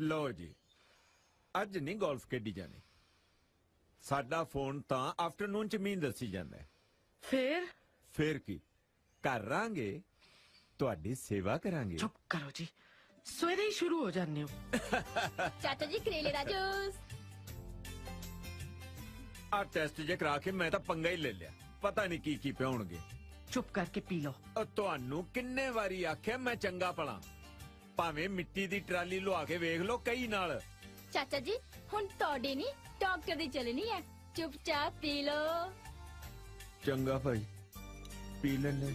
लो जी, अज नहीं गोल्फ खेडी जानी। साडा फोन तां आफ्टरनून च मीं दसी जांदा है। फिर की करांगे, तुहाडी सेवा करांगे। चुप करो जी, सवेरे ही शुरू हो जाने हो। चाचा जी करेले दा जूस। आ टेस्ट जे करा के मैं तां पंगा ही ले लिया, पता नहीं की पे होणगे। चुप करके पी लो। तुहानू किन्ने वारी आख्या मैं चंगा भला, भावें मिट्टी दी ट्राली लुआ के वेख लो कई नाल। चाचा जी हुण तोड़ी नहीं डॉक्टर दी चलनी है, चुपचाप पी लो। चंगा भाई, पी लेने।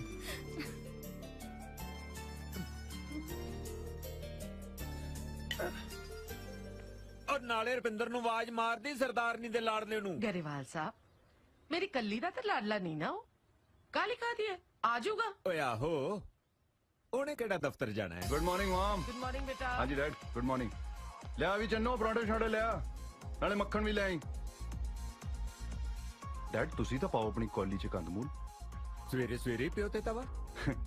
और नाले रुपिंदर नू आवाज मार दी सरदारनी दे लाडले नू। गरेवाल साहब, मेरी कल्ली दा ते लाडला नहीं ना हो, काली का दी है, आ जाऊगा। ओए आहो, ओने केड़ा दफ्तर जाना है। Good morning mom. Good morning बेटा। हाँ जी डैड, गुड मॉर्निंग। लिया भी चन्नो पराठे छाड़े लिया, नाले मक्खन भी ले आई। डैड तुसी तो पाओ अपनी कॉली च कंदमूल। सवेरे सवेरे पियो ते तवा।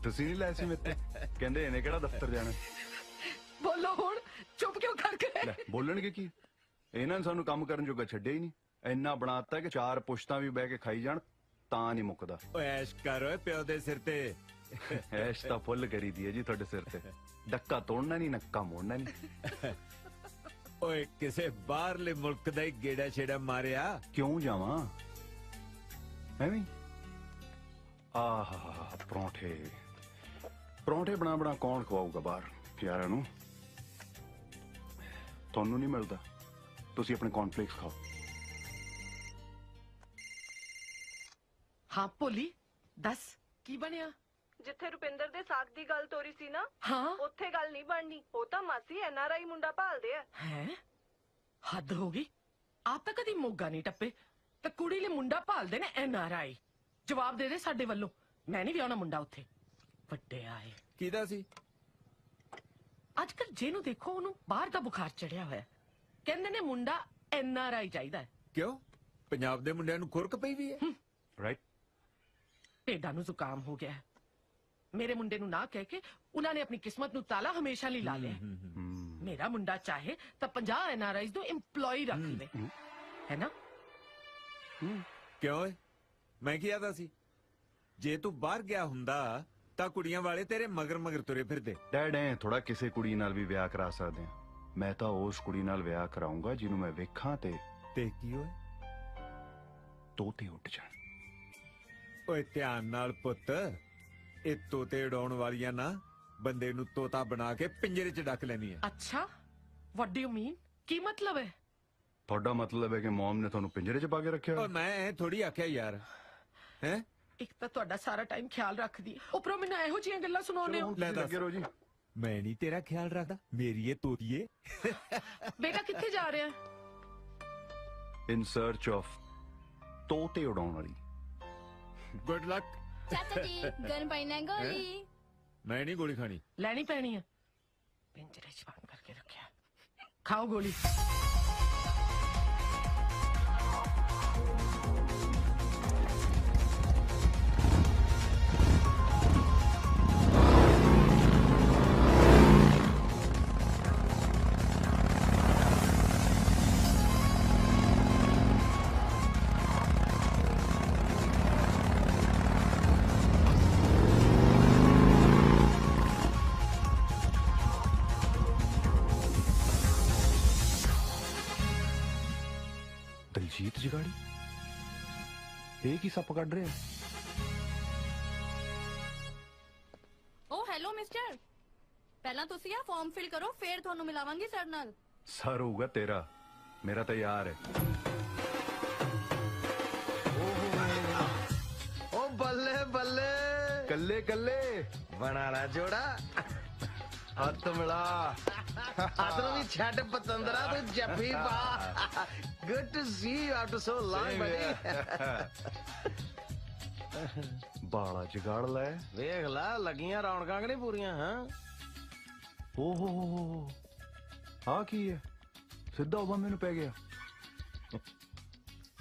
तुसी नहीं लै सी मेरे ते, कहंदे इन्हें केड़ा दफ्तर जाना। बोलो हुण, चुप क्यों कर गए? ਲੈ ਬੋਲਣਗੇ ਕੀ, ਇਹਨਾਂ ਨੇ ਸਾਨੂੰ ਕੰਮ ਕਰਨ ਜੋਗਾ ਛੱਡਿਆ ਹੀ ਨਹੀਂ। ਇੰਨਾ ਬਣਾਤਾ ਕਿ ਚਾਰ ਪੁਸ਼ਤਾਂ ਵੀ ਬਹਿ ਕੇ ਖਾਈ ਜਾਣ ਤਾਂ ਨਹੀਂ ਮੁੱਕਦਾ। ਓਏ ਐਸ਼ ਕਰ ਓਏ ਪਿਓ ਦੇ ਸਿਰ ਤੇ। ਐਸ਼ ਤਾਂ ਫੁੱਲ ਕਰੀ ਦੀ ਹੈ ਜੀ ਤੁਹਾਡੇ ਸਿਰ ਤੇ, ਡੱਕਾ ਤੋੜਨਾ ਨਹੀਂ ਨੱਕਾ ਮੋੜਨਾ ਨਹੀਂ। ਓਏ ਕਿਸੇ ਬਾਹਰਲੇ ਮੁਲਕ ਦਾ ਹੀ ਗੇੜਾ ਛੇੜਾ ਮਾਰਿਆ। ਕਿਉਂ ਜਾਵਾਂ ਐਵੇਂ। ਆਹਾ ਪਰੌਂਠੇ ਪਰੌਂਠੇ ਬਣਾ ਬਣਾ ਕੌਣ ਖਵਾਊਗਾ ਬਾਹਰ ਯਾਰਾਂ ਨੂੰ। ਤੁਹਾਨੂੰ ਨਹੀਂ ਮਿਲਦਾ, ਤੁਸੀਂ ਆਪਣੇ ਕੌਰਨਫਲੇਕਸ ਖਾਓ। हाँ भोली दस की बनया? ਜਿੱਥੇ ਰੁਪਿੰਦਰ ਦੇ ਸਾਕ ਦੀ ਗੱਲ ਤੋਰੀ ਸੀ ਨਾ, हाँ ਉੱਥੇ ਗੱਲ ਨਹੀਂ ਬਣਨੀ। ਉਹ ਤਾਂ ਮਾਸੀ ਐਨਆਰਆਈ ਮੁੰਡਾ ਭਾਲਦੇ ਆ। है हद हो गई। आप तो कदी मोगा नहीं टप्पे ते कुड़ी ले मुंडा भालदे ने एनआरआई। जवाब दे दे साडे वल्लों, मैं नहीं विआहना मुंडा उत्थे। ਵੱਡੇ ਆਏ ਕਿਹਦਾ ਸੀ? ਅੱਜ ਕੱਲ ਜਿਹਨੂੰ ਦੇਖੋ ਉਹਨੂੰ ਬਾਹਰ ਦਾ ਬੁਖਾਰ ਚੜਿਆ ਹੋਇਆ। ਕਹਿੰਦੇ ਨੇ ਮੁੰਡਾ ਐਨਆਰਆਈ ਚਾਹੀਦਾ ਹੈ। ਕਿਉਂ ਪੰਜਾਬ ਦੇ ਮੁੰਡਿਆਂ ਨੂੰ ਖੁਰਕ ਪਈ ਵੀ ਹੈ? ਰਾਈਟ। ਭੇਡਾਂ ਨੂੰ ਜ਼ੁਕਾਮ ਹੋ ਗਿਆ ਹੈ। ਮੇਰੇ ਮੁੰਡੇ ਨੂੰ ਨਾ ਕਹਿ ਕੇ ਉਹਨਾਂ ਨੇ ਆਪਣੀ ਕਿਸਮਤ ਨੂੰ ਤਾਲਾ ਹਮੇਸ਼ਾ ਲਈ ਲਾ ਲਿਆ। ਮੇਰਾ ਮੁੰਡਾ ਚਾਹੇ ਤਾਂ 50 ਐਨਆਰਆਈਜ਼ ਨੂੰ EMPLOYE ਰੱਖ ਲੈ, ਹੈ ਨਾ? ਕਿਉਂ ਓਏ, ਮੈਂ ਕੀ ਆਦਾ ਸੀ? ਜੇ ਤੂੰ ਬਾਹਰ ਗਿਆ ਹੁੰਦਾ ਤਾਂ ਕੁੜੀਆਂ ਵਾਲੇ ਤੇਰੇ ਮਗਰ ਮਗਰ ਤੁਰੇ ਫਿਰਦੇ। ਡੈਡ ਐ ਥੋੜਾ ਕਿਸੇ ਕੁੜੀ ਨਾਲ ਵੀ ਵਿਆਹ ਕਰਾ ਸਕਦੇ ਆ। ਮੈਂ ਤਾਂ ਉਸ ਕੁੜੀ ਨਾਲ ਵਿਆਹ ਕਰਾਉਂਗਾ ਜਿਹਨੂੰ ਮੈਂ ਵੇਖਾਂ ਤੇ ਕੀ ਓਏ? ਤੋਤੇ ਉੱਡ ਜਾਣ। ਓਏ ਧਿਆਨ ਨਾਲ ਪੁੱਤ, ਇਹ ਤੋਤੇ ਉਡਾਉਣ ਵਾਲੀਆਂ ਨਾ ਬੰਦੇ ਨੂੰ ਤੋਤਾ ਬਣਾ ਕੇ ਪਿੰਜਰੇ 'ਚ ਡੱਕ ਲੈਣੀ ਹੈ। ਅੱਛਾ, ਵਾਟ ਡੂ ਯੂ ਮੀਨ? ਕੀ ਮਤਲਬ ਹੈ? ਤੁਹਾਡਾ ਮਤਲਬ ਹੈ ਕਿ ਮਮ ਨੇ ਤੁਹਾਨੂੰ ਪਿੰਜਰੇ 'ਚ ਪਾ ਕੇ ਰੱਖਿਆ? ਓ ਮੈਂ ਥੋੜੀ ਆਖਿਆ ਯਾਰ। ਹੈ ਇੱਕ ਤਾਂ ਤੁਹਾਡਾ ਸਾਰਾ ਟਾਈਮ ਖਿਆਲ ਰੱਖਦੀ, ਉੱਪਰੋਂ ਮੈਨੂੰ ਇਹੋ ਜਿਹੀਆਂ ਗੱਲਾਂ ਸੁਣਾਉਂਦੇ ਹੋ। ਲੈ ਦੱਸ। ਲੱਗੇ ਰਹੋ ਜੀ। ਮੈਂ ਨਹੀਂ ਤੇਰਾ ਖਿਆਲ ਰੱਖਦਾ, ਮੇਰੀ ਇਹ ਤੋਤੀਏ। ਬੇਟਾ ਕਿੱਥੇ ਜਾ ਰਿਹਾ ਹੈ? ਇਨ ਸਰਚ ਆਫ ਤੋਤੇ ਉਡਾਉਣ ਵਾਲੀ। Good luck. चाचा जी गन पाइना गोली। मैं नहीं गोली खानी। ਲੈਣੀ ਪੈਣੀ ਹੈ। ਪਿੰਜਰੇ 'ਚ ਬੰਦ ਕਰਕੇ ਰੱਖਿਆ। ਖਾਓ ਗੋਲੀ। ਦਲਜੀਤ ਜਗਾੜੀ ਇਹ ਕੀ ਸੱਪ ਕੱਢ ਰਿਹਾ? ओ हेलो मिस्टर, पहला तुसी आ फॉर्म फिल करो, फिर ਤੁਹਾਨੂੰ ਮਿਲਾਵਾਂਗੀ ਸਰ ਨਾਲ। ਸਰ ਹੋਊਗਾ ਤੇਰਾ, ਮੇਰਾ ਤਾਂ ਯਾਰ ਹੈ। ओ बल्ले बल्ले ਕੱਲੇ ਕੱਲੇ बनाना जोड़ा हथ मिला हाथ में भी छट पतंदरा तो जफ्फी पा good to see you after so long buddy ਬਾਲਾ ਜਗਾੜ ਲੈ। देख ला लगियां रौनकां कि नहीं पूरियां हां ਓਹੋ ਆ ਕੀ ਹੈ? ਸਿੱਧਾ ਓਬਾਮੇ ਨੂੰ ਪੈ ਗਿਆ।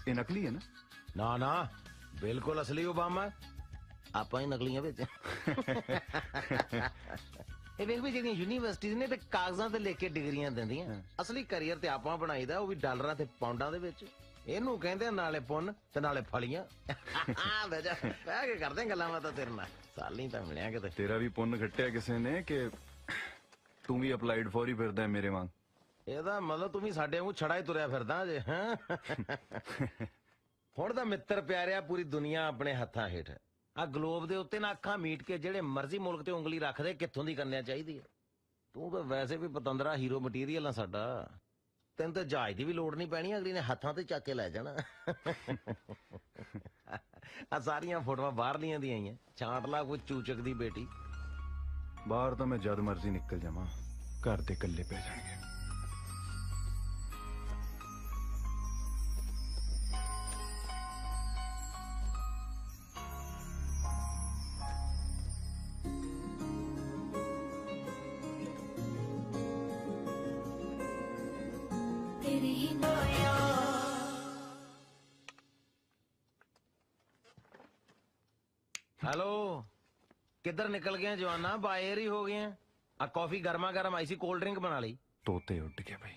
ਇਹ ਨਕਲੀ ਹੈ ਨਾ? ना ना बिल्कुल असली ओबामा, ਆਪਾਂ ਹੀ ਨਕਲੀਆਂ ਵਿੱਚ। ਇਹ ਵੇਖ ਵੀ ਜਿਹੜੀਆਂ ਯੂਨੀਵਰਸਿਟੀਆਂ ਨੇ ਤੇ ਕਾਗਜ਼ਾਂ ਤੇ ਲਿਖ ਕੇ ਡਿਗਰੀਆਂ ਦਿੰਦੀਆਂ ਅਸਲੀ ਕੈਰੀਅਰ ਤੇ ਆਪਾਂ ਬਣਾਈਦਾ ਉਹ ਵੀ ਡਾਲਰਾਂ ਤੇ ਪਾਉਂਡਾਂ ਦੇ ਵਿੱਚ ਇਹਨੂੰ ਕਹਿੰਦੇ ਆ ਨਾਲੇ ਪੁੰਨ ਤੇ ਨਾਲੇ ਫਲੀਆਂ ਬਹਿ ਜਾ ਬਹਿ ਕੇ ਕਰਦੇ ਗੱਲਾਂ ਬਾਤਾਂ ਤੇਰੇ ਨਾਲ ਸਾਲੀ ਤਾਂ ਮਿਲਿਆ ਕਿਤੇ ਤੇਰਾ ਵੀ ਪੁੰਨ ਖੱਟਿਆ ਕਿਸੇ ਨੇ ਕਿ ਤੂੰ ਵੀ ਅਪਲਾਈਡ ਫੋਰ ਹੀ ਫਿਰਦਾ ਹੈ ਮੇਰੇ ਵਾਂਗ ਇਹਦਾ ਮਤਲਬ ਤੂੰ ਵੀ ਸਾਡੇ ਵਾਂਗੂ ਛੜਾ ਹੀ ਤੁਰਿਆ ਫਿਰਦਾ ਜੇ ਹੈਂ ਹੁਣ ਤਾਂ ਮਿੱਤਰ ਪਿਆਰਿਆ ਪੂਰੀ ਦੁਨੀਆ ਆਪਣੇ ਹੱਥਾਂ ਹੇਠ ਆ ਗਲੋਬ ਦੇ ਉੱਤੇ ਨਾ ਅੱਖਾਂ ਮੀਟ ਕੇ ਜਿਹੜੇ ਮਰਜ਼ੀ ਮੁਲਕ ਤੇ ਉਂਗਲੀ ਰੱਖਦੇ ਕਿੱਥੋਂ ਦੀ ਕਰਨੀ ਚਾਹੀਦੀ ਹੈ ਤੂੰ ਤਾਂ ਵੈਸੇ ਵੀ ਪਤੰਦਰਾ ਹੀਰੋ ਮਟੀਰੀਅਲ ਆ ਸਾਡਾ ਤੈਨੂੰ ਤਾਂ ਜਹਾਜ਼ ਦੀ ਵੀ ਲੋੜ ਨਹੀਂ ਪੈਣੀ ਅਗਲੀ ਨੇ ਹੱਥਾਂ ਤੇ ਚੱਕ ਕੇ ਲੈ ਜਾਣਾ ਆ ਸਾਰੀਆਂ ਫੋਟੋਆਂ ਬਾਹਰਲੀਆਂ ਦੀਆਂ ਆਈਆਂ ਛਾਂਟ ਲਾ ਕੋਈ ਚੂਚਕ ਦੀ ਬੇਟੀ ਬਾਹਰ ਤਾਂ ਮੈਂ ਜਦ ਮਰਜ਼ੀ ਨਿਕਲ ਜਾਵਾਂ ਘਰ ਦੇ ਇਕੱਲੇ ਪੈ ਜਾਣਗੇ ਹੈਲੋ ਕਿੱਧਰ ਨਿਕਲ ਗਏ ਜਵਾਨਾ ਬਾਹਰ ਹੀ ਹੋ ਗਏ ਆ ਕਾਫੀ ਗਰਮਾ ਗਰਮ ਆਈ ਸੀ ਕੋਲਡ ਡਰਿੰਕ ਬਣਾ ਲਈ ਤੋਤੇ ਉੱਡ ਗਏ ਬਈ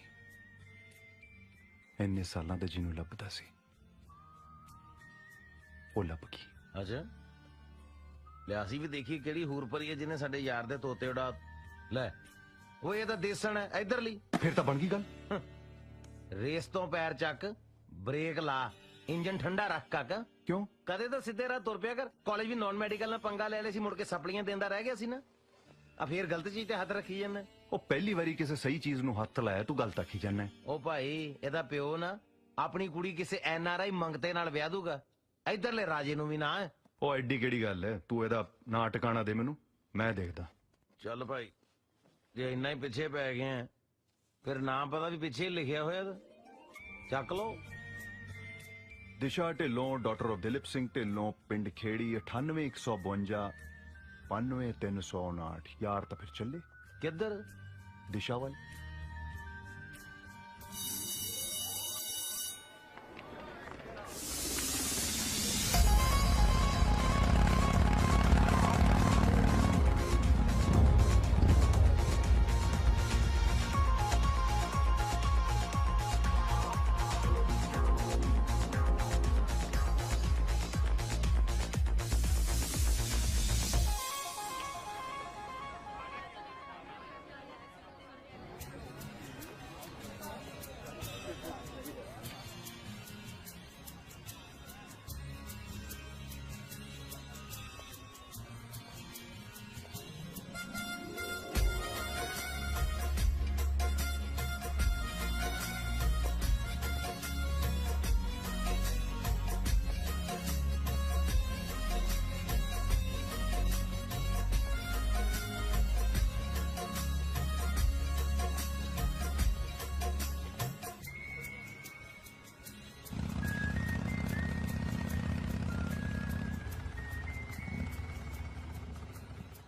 ਇੰਨੇ ਸਾਲਾਂ ਦੇ ਜਿਹਨੂੰ ਲੱਭਦਾ ਸੀ ਉਹ ਲੱਭ ਗਈ ਅੱਛਾ ਲਿਆਸੀ ਵੀ ਦੇਖੀ ਕਿਹੜੀ ਹੂਰ ਪਰੀ ਹੈ ਜਿਹਨੇ ਸਾਡੇ ਯਾਰ ਦੇ ਤੋਤੇ ਉਡਾ ਲੈ ਉਹ ਇਹ ਤਾਂ ਦੇਸਣ ਹੈ ਇਧਰ ਲਈ ਫਿਰ ਤਾਂ ਬਣ ਗਈ ਗੱਲ ਰੇਸ ਤੋਂ ਪੈਰ ਚੱਕ ਬ੍ਰੇਕ ਲਾ ਇੰਜਨ ਠੰਡਾ ਰੱਖ ਕਾਕਾ ਕਿਉਂ ਕਦੇ ਤਾਂ ਸਿੱਧੇ ਰਾਹ ਤੁਰ ਪਿਆ ਕਰ ਕਾਲਜ ਵੀ ਨਾਨ ਮੈਡੀਕਲ ਨਾਲ ਪੰਗਾ ਲੈ ਲਿਆ ਸੀ ਮੁੜ ਕੇ ਸਪਲੀਆਂ ਦਿੰਦਾ ਰਹਿ ਗਿਆ ਸੀ ਨਾ ਆ ਫੇਰ ਗਲਤ ਚੀਜ਼ ਤੇ ਹੱਥ ਰੱਖੀ ਜਾਂਦਾ ਉਹ ਪਹਿਲੀ ਵਾਰੀ ਕਿਸੇ ਸਹੀ ਚੀਜ਼ ਨੂੰ ਹੱਥ ਲਾਇਆ ਤੂੰ ਗਲਤ ਆਖੀ ਜਾਂਦਾ ਉਹ ਭਾਈ ਇਹਦਾ ਪਿਓ ਨਾ ਆਪਣੀ ਕੁੜੀ ਕਿਸੇ ਐਨਆਰਆਈ ਮੰਗਤੇ ਨਾਲ ਵਿਆਹ ਦੂਗਾ ਇਧਰਲੇ ਰਾਜੇ ਨੂੰ ਵੀ ਨਾ ਉਹ ਐਡੀ ਕਿਹੜੀ ਗੱਲ ਹੈ ਤੂੰ ਇਹਦਾ ਨਾਂ ਟਿਕਾਣਾ ਦੇ ਮੈਨੂੰ ਮੈਂ ਦੇਖਦਾ ਚੱਲ ਭਾਈ ਜੇ ਇੰਨਾ ਹੀ ਪਿੱਛੇ ਪੈ ਗਏ ਆ ਫਿਰ ਨਾਮ ਪਤਾ ਵੀ ਪਿੱਛੇ ਹੀ ਲਿਖਿਆ ਹੋਇਆ ਤਾਂ ਚੱਕ ਲਓ ਦਿਸ਼ਾ ਢਿੱਲੋਂ ਡਾਕਟਰ ਆਫ ਦਿਲੀਪ ਸਿੰਘ ਢਿੱਲੋਂ ਪਿੰਡ ਖੇੜੀ 98152 95359 ਯਾਰ ਤਾਂ ਫਿਰ ਚੱਲੇ ਕਿੱਧਰ ਦਿਸ਼ਾ ਵੱਲ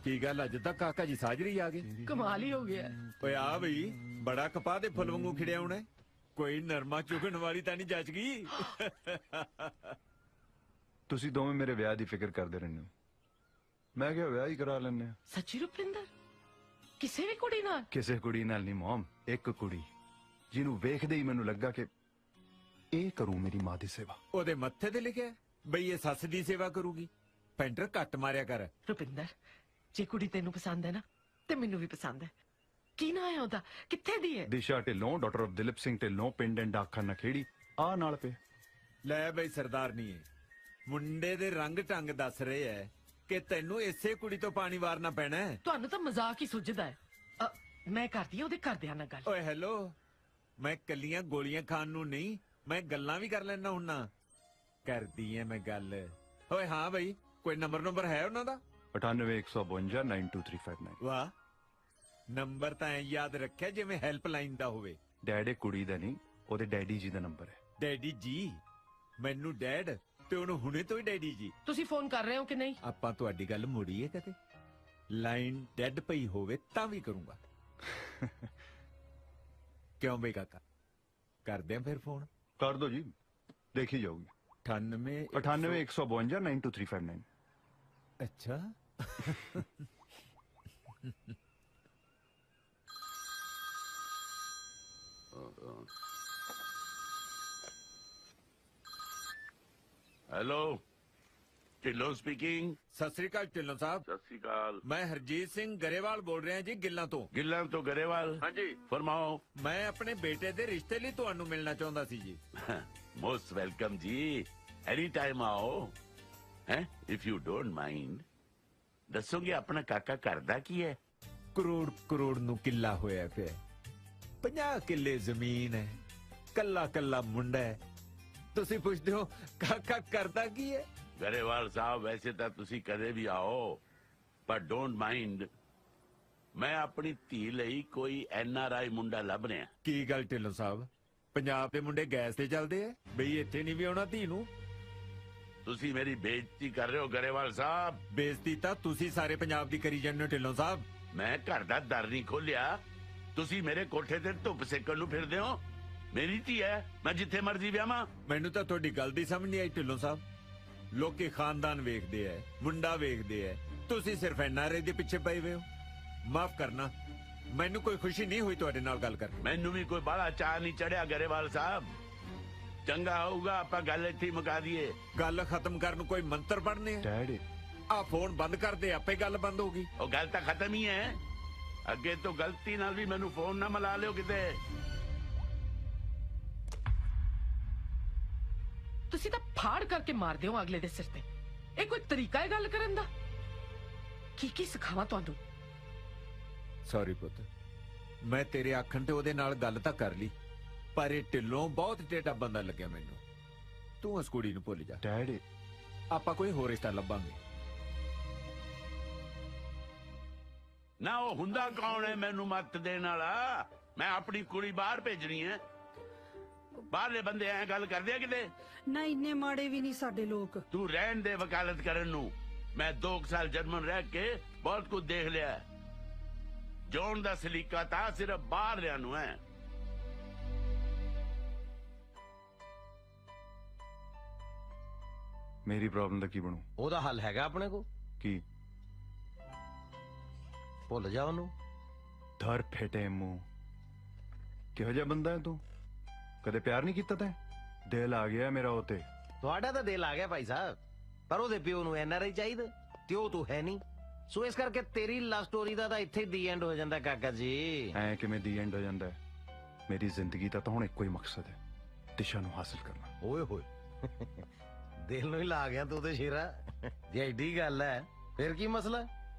ਕੀ ਗੱਲ ਅੱਜ ਤੱਕ ਕਾਕਾ ਜੀ ਸਾਜਰੀ ਆ ਗਏ कमाल ही हो गया ਓਏ ਆ ਬਈ ਬੜਾ ਕਪਾਹ ਦੇ ਫੁੱਲ ਵਾਂਗੂ ਖਿੜਿਆ ਹੋਣਾ ਕੋਈ ਨਰਮਾ ਚੁਗਣ ਵਾਲੀ ਤਾਂ ਨਹੀਂ ਜੱਜ ਗਈ ਤੁਸੀਂ ਦੋਵੇਂ ਮੇਰੇ ਵਿਆਹ ਦੀ ਫਿਕਰ ਕਰਦੇ ਰਹਿੰਦੇ ਹੋ ਮੈਂ ਕਿਹਾ ਵਿਆਹ ਹੀ ਕਰਾ ਲੈਣੇ सच्ची रुपिंदर किसी भी कुड़ी नाल ਕਿਸੇ ਕੁੜੀ ਨਾਲ ਨਹੀਂ ਮੋਮ ਇੱਕ ਕੁੜੀ ਜਿਹਨੂੰ ਵੇਖਦੇ ਹੀ ਮੈਨੂੰ ਲੱਗਾ ਕਿ ਇਹ ਕਰੂ ਮੇਰੀ ਮਾਂ ਦੀ ਸੇਵਾ ਉਹਦੇ ਮੱਥੇ ਤੇ ਲਿਖਿਆ ਬਈ ਇਹ ਸੱਸ ਦੀ ਸੇਵਾ ਕਰੂਗੀ ਪੈਂਟਰ ਘੱਟ ਮਾਰਿਆ ਕਰ रुपिंदर जे कुड़ी तेनू पसंद है ना ते मैनू भी पसंद है की ना है ओदा कित्थे दी है ਦਿਸ਼ਾ ਢਿੱਲੋਂ ਡਾਕਟਰ ਆਫ ਦਿਲੀਪ ਸਿੰਘ ਢਿੱਲੋਂ ਪਿੰਡ ਡਾਕਖਾਨਾ ਨਖੇੜੀ ਆ ਨਾਲ ਪੇ ਲੈ ਬਈ ਸਰਦਾਰਨੀ ਮੁੰਡੇ ਦੇ ਰੰਗ ਢੰਗ ਦੱਸ ਰਹੇ ਐ ਕਿ ਤੈਨੂੰ ਇਸੇ ਕੁੜੀ ਤੋਂ ਪਾਣੀ ਵਾਰਨਾ ਪੈਣਾ ਹੈ ਤੁਹਾਨੂੰ ਤਾਂ ਮਜ਼ਾਕ ਹੀ ਸੁਝਦਾ ਹੈ ਮੈਂ ਕਰਦੀ ਆ ਉਹਦੇ ਘਰਦਿਆਂ ਨਾਲ ਗੱਲ ਓਏ ਹੈਲੋ ਮੈਂ ਕੱਲੀਆਂ ਗੋਲੀਆਂ ਖਾਣ ਨੂੰ ਨਹੀਂ ਮੈਂ ਗੱਲਾਂ ਵੀ ਕਰ ਲੈਣਾ ਹੁੰਨਾ ਕਰਦੀ ਐ ਮੈਂ ਗੱਲ ਓਏ ਹਾਂ ਬਈ ਕੋਈ ਨੰਬਰ ਹੈ ਉਹਨਾਂ ਦਾ 9815 92359 ਵਾਹ ਨੰਬਰ ਤਾਂ ਐਂ ਯਾਦ ਰੱਖਿਆ ਜਿਵੇਂ ਹੈਲਪਲਾਈਨ ਦਾ ਹੋਵੇ ਡੈਡ ਇਹ ਕੁੜੀ ਦਾ ਨਹੀਂ ਉਹਦੇ ਡੈਡੀ ਜੀ ਦਾ ਨੰਬਰ ਹੈ ਡੈਡੀ ਜੀ ਮੈਨੂੰ ਡੈਡ ਤੇ ਉਹਨੂੰ ਹੁਣੇ ਤੋਂ ਹੀ ਡੈਡੀ ਜੀ ਤੁਸੀਂ ਫੋਨ ਕਰ ਰਹੇ ਹੋ ਕਿ ਨਹੀਂ ਆਪਾਂ ਤੁਹਾਡੀ ਗੱਲ ਮੋੜੀਏ ਕਦੇ ਲਾਈਨ ਡੈਡ ਪਈ ਹੋਵੇ ਤਾਂ ਵੀ ਕਰੂੰਗਾ ਕਿਉਂ ਬਈ ਕਾਕਾ ਕਰਦੇ ਆਂ ਫਿਰ ਫੋਨ ਕਰ ਦੋ ਜੀ ਦੇਖੀ ਜਾਊਗੀ 9815 92359 ਅੱਛਾ हेलो ढिल्लों स्पीकिंग। ਸਤਿ ਸ੍ਰੀ ਅਕਾਲ ਢਿੱਲੋਂ ਸਾਹਿਬ। सत श्रीकाल। ਮੈਂ ਹਰਜੀਤ ਸਿੰਘ ਗਰੇਵਾਲ ਬੋਲ ਰਿਹਾ ਜੀ ਗਿੱਲਾਂ ਤੋਂ। गिल्ला तो गरेवाल। हाँ जी फरमाओ। ਮੈਂ ਆਪਣੇ ਬੇਟੇ ਦੇ ਰਿਸ਼ਤੇ ਲਈ ਤੁਹਾਨੂੰ ਮਿਲਣਾ ਚਾਹੁੰਦਾ ਸੀ ਜੀ। मोस्ट वेलकम जी, एनी टाइम आओ। हैं इफ यू डोंट माइंड दसोगे अपना काका करदा की है? ਕਰੋੜ ਕਰੋੜ ਨੂੰ ਕਿੱਲਾ ਹੋਇਆ ਪਿਆ 50 ਕਿੱਲੇ ਜ਼ਮੀਨ ਹੈ ਕੱਲਾ ਕੱਲਾ ਮੁੰਡਾ ਹੈ ਤੁਸੀਂ ਪੁੱਛਦੇ ਹੋ ਕਾਕਾ ਕਰਦਾ ਕੀ ਹੈ गरेवाल साहब वैसे तो तुसी कदे भी आओ पर डोंट माइंड मैं अपनी धी लई कोई NRI मुंडा लभ रहा। ਕੀ ਗੱਲ ਢਿੱਲੋਂ ਸਾਹਿਬ ਪੰਜਾਬ ਦੇ ਮੁੰਡੇ ਗੈਸ ਤੇ ਚੱਲਦੇ ਆ ਬਈ ਇੱਥੇ ਨਹੀਂ ਵੀ ਆਉਣਾ ਧੀ ਨੂੰ तुसी मेरी बेइज्जती कर रहे हो गरेवाल साहब। ਬੇਇੱਜ਼ਤੀ ਤਾਂ ਤੁਸੀਂ ਸਾਰੇ ਪੰਜਾਬ ਦੀ ਕਰੀ ਜਾਂਦੇ ਹੋ ਢਿੱਲੋਂ ਸਾਹਿਬ मैं घर दा दर नहीं खोलिया, तुसी मेरे कोठे ते धुप सेकण नूं फिरदे हो। मेरी धी है, मैं जिथे मर्जी ब्याहां। ਮੈਨੂੰ ਤਾਂ ਤੁਹਾਡੀ ਗੱਲ ਦੀ ਸਮਝ ਨਹੀਂ ਆਈ ਢਿੱਲੋਂ ਸਾਹਿਬ ਲੋਕੀ ਖਾਨਦਾਨ ਵੇਖਦੇ ਐ ਮੁੰਡਾ ਵੇਖਦੇ ਐ ਤੁਸੀਂ ਸਿਰਫ NRI ਦੇ ਪਿੱਛੇ ਪਏ ਹੋਏ ਹੋ ਮਾਫ ਕਰਨਾ ਮੈਨੂੰ ਕੋਈ ਖੁਸ਼ੀ ਨਹੀਂ ਹੋਈ ਤੁਹਾਡੇ ਨਾਲ ਗੱਲ ਕਰਕੇ मैनू भी कोई बड़ा चाह नहीं चढ़िया गरेवाल साहब। चंगा होगा आपां गल इत्थे ही मुका दीए। ਗੱਲ ਖਤਮ ਕਰਨ ਨੂੰ ਕੋਈ ਮੰਤਰ ਪੜਨੇ ਆ ਡੈਡੀ ਆ ਫੋਨ ਬੰਦ ਕਰ ਦੇ ਆਪੇ ਗੱਲ ਬੰਦ ਹੋਗੀ ਉਹ ਗੱਲ ਤਾਂ ਖਤਮ ਹੀ ਹੈ। ਅੱਗੇ ਤੋਂ ਗਲਤੀ ਨਾਲ ਵੀ ਮੈਨੂੰ ਫੋਨ ਨਾ ਮਿਲਾ ਲਿਓ ਕਿਤੇ। ਤੁਸੀਂ ਤਾਂ ਫਾੜ ਕਰਕੇ ਮਾਰਦੇ ਹੋ ਅਗਲੇ ਦੇ ਸਿਰ ਤੇ ਇਹ ਕੋਈ ਤਰੀਕਾ ਹੈ ਗੱਲ ਕਰਨ ਦਾ ਕੀ ਸਿਖਾਵਾਂ ਤੁਹਾਨੂੰ ਸੌਰੀ ਪੁੱਤ ਮੈਂ ਤੇਰੇ ਆਖਣ ਤੇ ਉਹਦੇ ਨਾਲ ਗੱਲ ਤਾਂ ਕਰ ਲਈ ਪਰ ਇਹ ਢਿੱਲੋਂ ਬਹੁਤ ਟੇਢਾ ਬੰਦਾ ਲੱਗਿਆ ਮੈਨੂੰ ਤੂੰ ਉਸ ਕੁੜੀ ਨੂੰ ਭੁੱਲ ਜਾ ਡੈਡੀ ਆਪਾਂ ਕੋਈ ਹੋਰ ਰਿਸ਼ਤਾ ਲੱਭਾਂਗੇ ਨਾ ਉਹ ਹੁੰਦਾ ਕੌਣ ਹੈ ਮੈਨੂੰ ਮੱਤ ਦੇਣ ਵਾਲਾ? ਮੈਂ ਆਪਣੀ ਕੁੜੀ ਬਾਹਰ ਭੇਜਣੀ ਹੈ। ਬਾਹਰਲੇ ਬੰਦੇ ਐ ਗੱਲ ਕਰਦੇ ਆ ਕਿਤੇ? ਨਾ ਇੰਨੇ ਮਾੜੇ ਵੀ ਨਹੀਂ ਸਾਡੇ ਲੋਕ ਤੂੰ ਰਹਿਣ ਦੇ ਵਕਾਲਤ ਕਰਨ ਨੂੰ। ਮੈਂ 2 ਸਾਲ ਜਰਮਨ ਰਹਿ ਕੇ ਬਹੁਤ ਕੁਝ ਦੇਖ ਲਿਆ। ਜੋਨ ਦਾ ਸਲੀਕਾ ਤਾਂ ਸਿਰਫ ਬਾਹਰਲਿਆਂ ਨੂੰ ਹੈ। ਮੇਰੀ ਪ੍ਰੋਬਲਮ ਦਾ ਕੀ ਬਣੂ? ਉਹਦਾ ਹੱਲ ਹੈਗਾ ਆਪਣੇ ਕੋ ਕੀ? ਭੁੱਲ ਜਾ ਉਹਨੂੰ। ਧਰ ਫੇਟੇ ਮੂੰਹ ਕਿਹੋ ਜਿਹਾ ਬੰਦਾ ਹੈ ਤੂੰ? ਕਦੇ ਪਿਆਰ ਨਹੀਂ ਕੀਤਾ ਤੈਂ? ਦਿਲ ਆ ਗਿਆ ਮੇਰਾ ਉਹ ਤੇ। ਤੁਹਾਡਾ ਤਾਂ ਦਿਲ ਆ ਗਿਆ ਭਾਈ ਸਾਹਿਬ ਪਰ ਉਹਦੇ ਪਿਓ ਨੂੰ NRI ਚਾਹੀਦਾ ਤੇ ਉਹ ਤੂੰ ਹੈ ਨਹੀਂ ਸੋ ਇਸ ਕਰਕੇ ਤੇਰੀ ਲਵ ਸਟੋਰੀ ਦਾ ਤਾਂ ਇੱਥੇ ਦੀ ਐਂਡ ਹੋ ਜਾਂਦਾ ਕਾਕਾ ਜੀ। ਐ ਕਿਵੇਂ ਦੀ ਐਂਡ ਹੋ ਜਾਂਦਾ ਹੈ? ਮੇਰੀ ਜ਼ਿੰਦਗੀ ਦਾ ਤਾਂ ਹੁਣ ਇੱਕੋ ਹੀ ਮਕਸਦ ਹੈ ਦਿਸ਼ਾ ਨੂੰ ਹਾਸਲ ਕਰਨਾ। ਓਏ ਹੋਏ ਦਿਲ ਨੂੰ ਹੀ ਲਾ ਗਿਆ ਤੂੰ ਤੇ ਸ਼ੇਰਾ। ਜੇ ਐਡੀ ਗੱਲ ਹੈ ਫਿਰ ਕੀ ਮਸਲਾ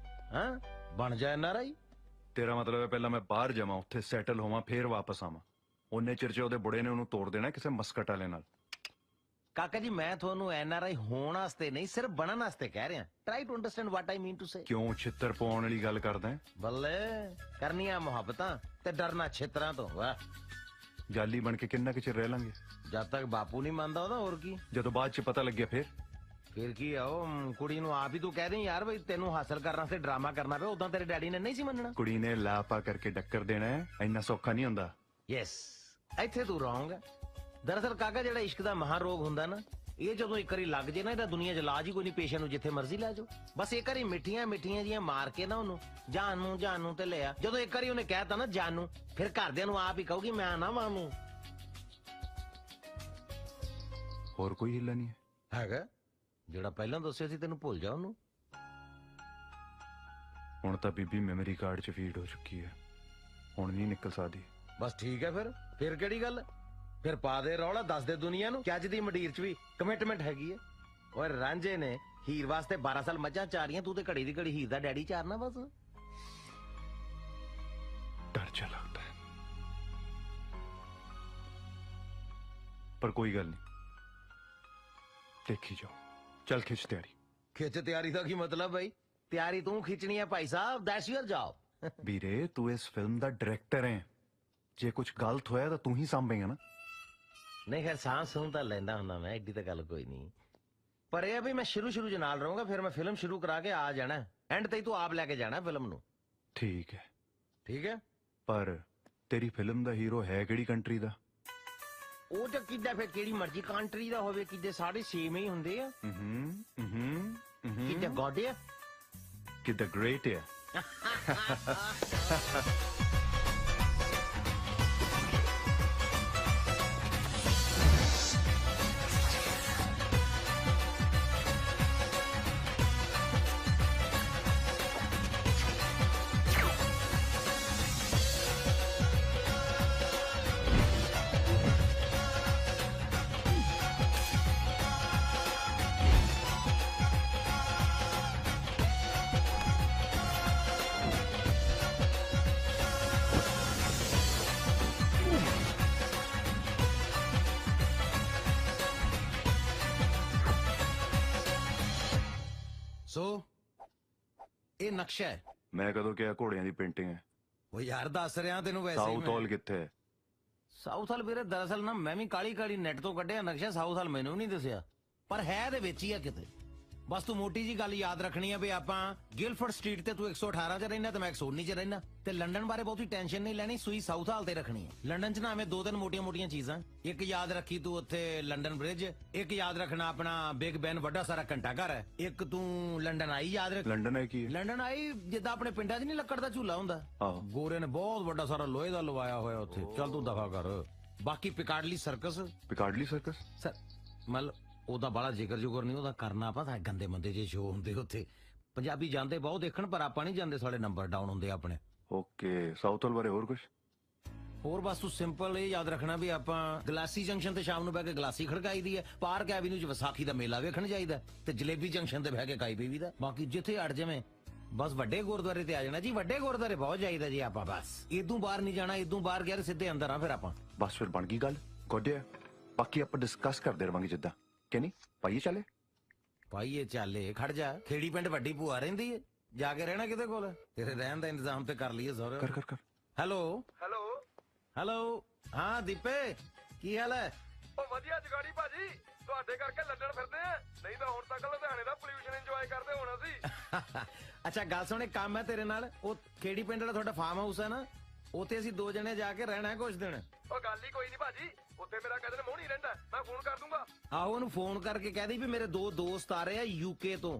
ਹਾਂ ਬਣ ਜਾ NRI। ਤੇਰਾ ਮਤਲਬ ਹੈ ਪਹਿਲਾਂ ਮੈਂ ਬਾਹਰ ਜਾਵਾਂ ਉੱਥੇ ਸੈਟਲ ਹੋਵਾਂ ਫੇਰ ਵਾਪਸ ਆਵਾਂ ਉਹਨੇ ਚਿਰ ਚ ਉਹਦੇ ਬੁੜੇ ਨੇ ਉਹਨੂੰ ਤੋੜ ਦੇਣਾ ਕਿਸੇ ਮਸਕਟ ਵਾਲੇ ਨਾਲ। ਕਾਕਾ ਜੀ ਮੈਂ ਤੁਹਾਨੂੰ NRI ਹੋਣ ਵਾਸਤੇ ਨਹੀਂ ਸਿਰਫ ਬਣਨ ਵਾਸਤੇ ਕਹਿ ਰਿਹਾ। Try to understand what I mean to say. ਕਿਉਂ ਛਿੱਤਰ ਪਾਉਣ ਵਾਲੀ ਗੱਲ ਕਰਦਾ ਹੈ? ਬੱਲੇ ਕਰਨੀਆਂ ਮੁਹੱਬਤਾਂ ਤੇ ਡਰਨਾ ਛਿੱਤਰਾਂ ਤੋਂ। ਵਾਹ ਜਾਲੀ ਬਣ ਕੇ ਕਿੰਨਾ ਕੁ ਚਿਰ ਰਹਿ ਲਾਂਗੇ? ਜਦ ਤੱਕ ਬਾਪੂ ਨਹੀਂ ਮੰਨਦਾ ਉਹਦਾ ਹੋਰ ਕੀ। ਜਦੋਂ ਬਾਅਦ ਚ ਪਤਾ ਲੱਗਿਆ ਫਿਰ ਕੀ ਆ ਉਹ ਕੁੜੀ ਨੂੰ ਆਪ ਹੀ ਤੂੰ ਕਹਿ ਦੇ ਯਾਰ ਬਈ ਤੈਨੂੰ ਹਾਸਲ ਕਰਨ ਵਾਸਤੇ ਡਰਾਮਾ ਕਰਨਾ ਪਿਆ ਉਦਾਂ ਤੇਰੇ ਡੈਡੀ ਨੇ ਨਹੀਂ ਸੀ ਮੰਨਣਾ। ਕੁੜੀ ਨੇ ਲਾਪਾ ਕਰਕੇ ਡੱਕਰ ਦੇਣਾ ਹੈ ਇੰਨਾ ਸੌਖਾ ਨਹੀਂ ਹੁੰਦਾ। ਯੈਸ ਇੱਥੇ ਤੂੰ ਰੋਂਗ। ਦਰਅਸਲ ਕਾਕਾ ਜਿਹੜਾ ਇਸ਼ਕ ਦਾ ਮਹਾ ਰੋਗ ਹੁੰਦਾ ਨਾ ਇਹ ਜਦੋਂ ਇੱਕ ਵਾਰੀ ਲੱਗ ਜੇ ਨਾ ਇਹਦਾ ਦੁਨੀਆ 'ਚ ਇਲਾਜ ਹੀ ਕੋਈ ਨਹੀਂ। ਪੇਸ਼ੈਂਟ ਨੂੰ ਜਿੱਥੇ ਮਰਜ਼ੀ ਲੈ ਜਾਓ ਬਸ ਇੱਕ ਵਾਰੀ ਮਿੱਠੀਆਂ ਜੀਆਂ ਮਾਰ ਕੇ ਨਾ ਉਹਨੂੰ ਜਾਨ ਨੂੰ ਤੇ ਲਿਆ। ਜਦੋਂ ਇੱਕ ਵਾਰੀ ਉਹਨੇ ਕਹਿਤਾ ਨਾ ਜਾਨੂ ਫਿਰ ਘਰਦਿਆਂ ਨੂੰ ਆਪ ਹੀ ਕਹੂਗੀ ਮੈਂ ਨਾ ਮਾਨੂੰ। ਹੋਰ ਕੋਈ ਹਿੱਲਾ ਨਹੀਂ ਹੈ? ਹੈਗਾ ਜਿਹੜਾ ਪਹਿਲਾਂ ਦੱਸਿਆ ਸੀ ਤੈਨੂੰ ਭੁੱਲ ਜਾ ਉਹਨੂੰ। ਹੁਣ ਤਾਂ ਬੀਬੀ ਮੈਮਰੀ ਕਾਰਡ 'ਚ ਫੀਡ ਹੋ ਚੁੱਕੀ ਹੈ ਹੁਣ ਨਹੀਂ ਨਿਕਲ ਸਕਦੀ। ਬਸ ਠੀਕ ਹੈ ਫਿਰ ਕਿਹੜੀ ਗੱਲ ਫਿਰ ਪਾ ਦੇ ਰੌਲਾ ਦੱਸ ਦੇ ਦੁਨੀਆ ਨੂੰ ਕਿ ਅੱਜ ਦੀ ਮੰਡੀਰ 'ਚ ਵੀ ਕਮਿਟਮੈਂਟ ਹੈਗੀ ਹੈ। ਓਏ ਰਾਂਝੇ ਨੇ ਹੀਰ ਵਾਸਤੇ 12 ਸਾਲ ਮੱਝਾਂ ਚਾਰੀਆਂ ਤੂੰ ਤੇ ਘੜੀ ਦੀ ਘੜੀ ਹੀਰ ਦਾ ਡੈਡੀ ਚਾਰਨਾ ਬਸ। ਡਰ ਜਾ ਲੱਗਦਾ ਹੈ ਪਰ ਕੋਈ ਗੱਲ ਨਹੀਂ ਦੇਖੀ ਜਾਓ। ਚੱਲ ਖਿੱਚ ਤਿਆਰੀ। ਖਿੱਚ ਤਿਆਰੀ ਦਾ ਕੀ ਮਤਲਬ ਬਈ? ਤਿਆਰੀ ਤੂੰ ਖਿੱਚਣੀ ਹੈ Bhai Sahib that's your job. ਵੀਰੇ ਤੂੰ ਇਸ ਫਿਲਮ ਦਾ ਡਾਇਰੈਕਟਰ ਹੈ ਜੇ ਕੁਝ ਗਲਤ ਹੋਇਆ ਤਾਂ ਤੂੰ ਹੀ ਸਾਂਭੇਗਾ ਨਾ। ਨਹੀਂ ਖੈਰ ਸਾਹ ਸੂਹ ਤਾਂ ਲੈਂਦਾ ਹੁੰਦਾ ਮੈਂ ਐਡੀ ਤਾਂ ਗੱਲ ਕੋਈ ਨਹੀਂ ਪਰ ਇਹ ਆ ਵੀ ਮੈਂ ਸ਼ੁਰੂ 'ਚ ਨਾਲ ਰਹੂੰਗਾ ਫਿਰ ਮੈਂ ਫਿਲਮ ਸ਼ੁਰੂ ਕਰਾ ਕੇ ਆ ਜਾਣਾ ਐਂਡ ਤੇ ਤੂੰ ਆਪ ਲੈ ਕੇ ਜਾਣਾ ਫਿਲਮ ਨੂੰ। ਠੀਕ ਹੈ ਪਰ ਤੇਰੀ ਫਿਲਮ ਦਾ ਹੀਰੋ ਹੈ ਕਿਹੜੀ ਕੰਟਰੀ ਦਾ? ਉਹ ਤਾਂ ਕਿੱਦਾਂ ਫਿਰ ਕਿਹੜੀ ਮਰਜ਼ੀ ਕੰਟਰੀ ਦਾ ਹੋਵੇ ਕਿੱਦੇ ਸਾਰੇ ਸੇਮ ਹੀ ਹੁੰਦੇ ਆ। ਕਿੱਦਾਂ ਗੋਡ ਹੈ ਕਿੱਦਾਂ ਗ੍ਰੇਟ ਹੈ। ਸੋ ਇਹ ਨਕਸ਼ਾ ਹੈ। ਮੈਂ ਕਦੋਂ ਕਿਹਾ ਘੋੜਿਆਂ ਦੀ ਪੇਂਟਿੰਗ ਹੈ? ਉਹ ਯਾਰ ਦੱਸ ਰਿਹਾ ਤੈਨੂੰ ਵੈਸੇ ਹੀ ਸਾਊਥ ਹਾਲ ਕਿੱਥੇ ਹੈ? ਸਾਊਥ ਹਾਲ ਵੀਰੇ ਦਰਅਸਲ ਨਾ ਮੈਂ ਵੀ ਕਾਲੀ ਕਾਲੀ ਨੈਟ ਤੋਂ ਕੱਢਿਆ ਨਕਸ਼ਾ। ਸਾਊਥ ਹਾਲ ਮੈਨੂੰ ਨਹੀਂ ਦੱਸਿਆ, ਪਰ ਹੈ ਇਹਦੇ ਵਿੱਚ ਹੀ ਆ ਕਿਤੇ। ਬਸ ਤੂੰ ਮੋਟੀ ਜੀ ਗੱਲ ਯਾਦ ਰੱਖਣੀ ਆ ਵੀ ਆਪਾਂ ਗਿਲਫੋਰਡ ਸਟਰੀਟ ਤੇ ਤੂੰ 118 ਚ ਰਹਿਣਾ ਤੇ ਮੈਂ 119 ਚ ਰਹਿਣਾ, ਤੇ ਲੰਡਨ ਬਾਰੇ ਬਹੁਤੀ ਟੈਨਸ਼ਨ ਨਹੀਂ ਲੈਣੀ, ਸੂਈ ਸਾਊਥ ਹਾਲ ਤੇ ਰੱਖਣੀ ਹੈ। ਲੰਡਨ ਚ ਨਾ ਐਵੇਂ ਦੋ ਤਿੰਨ ਮੋਟੀਆਂ ਮੋਟੀਆਂ ਚੀਜ਼ਾਂ, ਇੱਕ ਯਾਦ ਰੱਖੀ ਤੂੰ ਉੱਥੇ ਲੰਡਨ ਬ੍ਰਿਜ, ਇੱਕ ਯਾਦ ਰੱਖਣਾ ਆਪਣਾ ਬਿਗ ਬੈਨ ਵੱਡਾ ਸਾਰਾ ਘੰਟਾ ਘਰ ਹੈ, ਇੱਕ ਤੂੰ ਲੰਡਨ ਆਈ ਯਾਦ ਰੱਖ। ਲੰਡਨ ਹੈ ਕੀ ਹੈ? ਲੰਡਨ ਆਈ ਜਿੱਦਾਂ ਆਪਣੇ ਪਿੰਡਾਂ 'ਚ ਨਹੀਂ ਲੱਕੜ ਦਾ ਝੂਲਾ ਹੁੰਦਾ, ਆਹੋ। ਗੋਰੇ ਨੇ ਬਹੁਤ ਵੱਡਾ ਸਾਰਾ ਲੋਹੇ ਦਾ ਲਵਾਇਆ ਹੋਇਆ ਉੱਥੇ। ਚੱਲ ਤੂੰ ਦਫਾ ਕਰ। ਬਾਕੀ Piccadilly circus, Piccadilly circus? Sir ਮਤਲਬ ਉਹਦਾ ਬੜਾ ਜ਼ਿਕਰ ਜੁਗਰ ਨਹੀਂ ਉਹਦਾ ਕਰਨਾ, ਪਤਾ ਗੰਦੇ ਮੰਦੇ ਜੇ ਸ਼ੋਅ ਹੁੰਦੇ ਉੱਥੇ। ਪੰਜਾਬੀ ਜਾਂਦੇ ਬਹੁਤ ਦੇਖਣ, ਪਰ ਆਪਾਂ ਨਹੀਂ ਜਾਂਦੇ, ਸਾਡੇ ਨੰਬਰ ਡਾਊਨ ਹੁੰਦੇ ਆਪਣੇ। ਓਕੇ, ਸਾਊਥ ਹਾਲ ਬਾਰੇ ਹੋਰ ਕੁਝ? ਹੋਰ ਬਸ ਤੂੰ ਸਿੰਪਲ ਇਹ ਯਾਦ ਰੱਖਣਾ ਵੀ ਆਪਾਂ ਗਲਾਸੀ ਜੰਕਸ਼ਨ ਤੇ ਸ਼ਾਮ ਨੂੰ ਬਹਿ ਕੇ ਗਲਾਸੀ ਖੜਕਾਈ ਦੀ ਹੈ, ਪਾਰਕ ਐਵੀਨਿਊ 'ਚ ਵਿਸਾਖੀ ਦਾ ਮੇਲਾ ਵੇਖਣ ਜਾਈਦਾ, ਤੇ ਜਲੇਬੀ ਜੰਕਸ਼ਨ ਤੇ ਬਹਿ ਕੇ ਕਾਈ ਪੀਵੀ ਦਾ। ਬਾਕੀ ਜਿੱਥੇ ਅੜ ਜਾਵੇਂ ਬਸ ਵੱਡੇ ਗੁਰਦੁਆਰੇ ਤੇ ਆ ਜਾਣਾ ਜੀ। ਵੱਡੇ ਗੁਰਦੁਆਰੇ ਬਹੁਤ ਜਾਈਦਾ ਜੀ ਆਪਾਂ, ਬਸ ਇਦੋਂ ਬਾਹਰ ਨਹੀਂ ਜਾਣਾ। ਇਦੋਂ ਬਾਹਰ ਗਿਆ ਤੇ ਸਿੱਧੇ ਅੰਦਰ ਆ ਫਿਰ ਆਪਾਂ। ਬਸ ਫਿਰ ਬਣ ਗਈ ਗੱਲ, ਗੋਡਿਆ। ਬਾਕੀ ਆਪਾਂ ਡਿਸਕਸ ਕਰਦੇ ਰਵਾਂਗੇ ਜਿੱਦਾਂ ਕਿ ਨਹੀਂ। ਪਾਈਏ ਚੱਲੇ? ਭਾਈਏ ਚੱਲੇ, ਖੜ ਜਾ। ਖੇੜੀ ਪਿੰਡ ਵੱਡੀ ਭੂਆ ਰਹਿੰਦੀ ਏ, ਜਾ ਕੇ ਰਹਿਣਾ ਕਿਤੇ ਕੋਲ? ਤੇਰੇ ਰਹਿਣ ਦਾ ਇੰਤਜ਼ਾਮ ਤੇ ਕਰ ਲਈਏ ਸਹੁਰੇ। ਕਰ ਕਰ ਕਰ। ਹੈਲੋ ਹੈਲੋ ਹੈਲੋ, ਹਾਂ ਦੀਪੇ, ਕੀ ਹਾਲ ਹੈ? ਉਹ ਵਧੀਆ ਜਗਾੜੀ ਭਾਜੀ, ਤੁਹਾਡੇ ਕਰਕੇ ਲੰਡਨ ਫਿਰਦੇ ਆ, ਨਹੀਂ ਤਾਂ ਹੁਣ ਤੱਕ ਲੁਧਿਆਣੇ ਦਾ ਪੋਲਿਊਸ਼ਨ ਇੰਜੋਏ ਕਰਦੇ ਹੋਣਾ ਸੀ। ਅੱਛਾ ਗੱਲ ਸੁਣ, ਇੱਕ ਕੰਮ ਹੈ ਤੇਰੇ ਨਾਲ। ਉਹ ਖੇੜੀ ਪਿੰਡ ਵਾਲਾ ਤੁਹਾਡਾ ਫਾਰਮ ਹਾਊਸ ਹੈ ਨਾ, ਉੱਥੇ ਅਸੀਂ 2 ਜਣੇ ਜਾ ਕੇ ਰਹਿਣਾ ਹੈ ਕੁਝ ਦਿਨ। ਉਹ ਗੱਲ ਹੀ ਕੋਈ ਨਹੀਂ ਭਾਜੀ, ਉੱਥੇ ਮੇਰਾ ਕਦਨ ਮੋਹਣੀ ਰਹਿੰਦਾ, ਮੈਂ ਫੋਨ ਕਰ ਦੂੰਗਾ। ਆਹੋ ਉਹਨੂੰ ਫੋਨ ਕਰਕੇ ਕਹਿ ਦੀ ਵੀ ਮੇਰੇ 2 ਦੋਸਤ ਆ ਰਹੇ ਆ ਯੂਕੇ ਤੋਂ।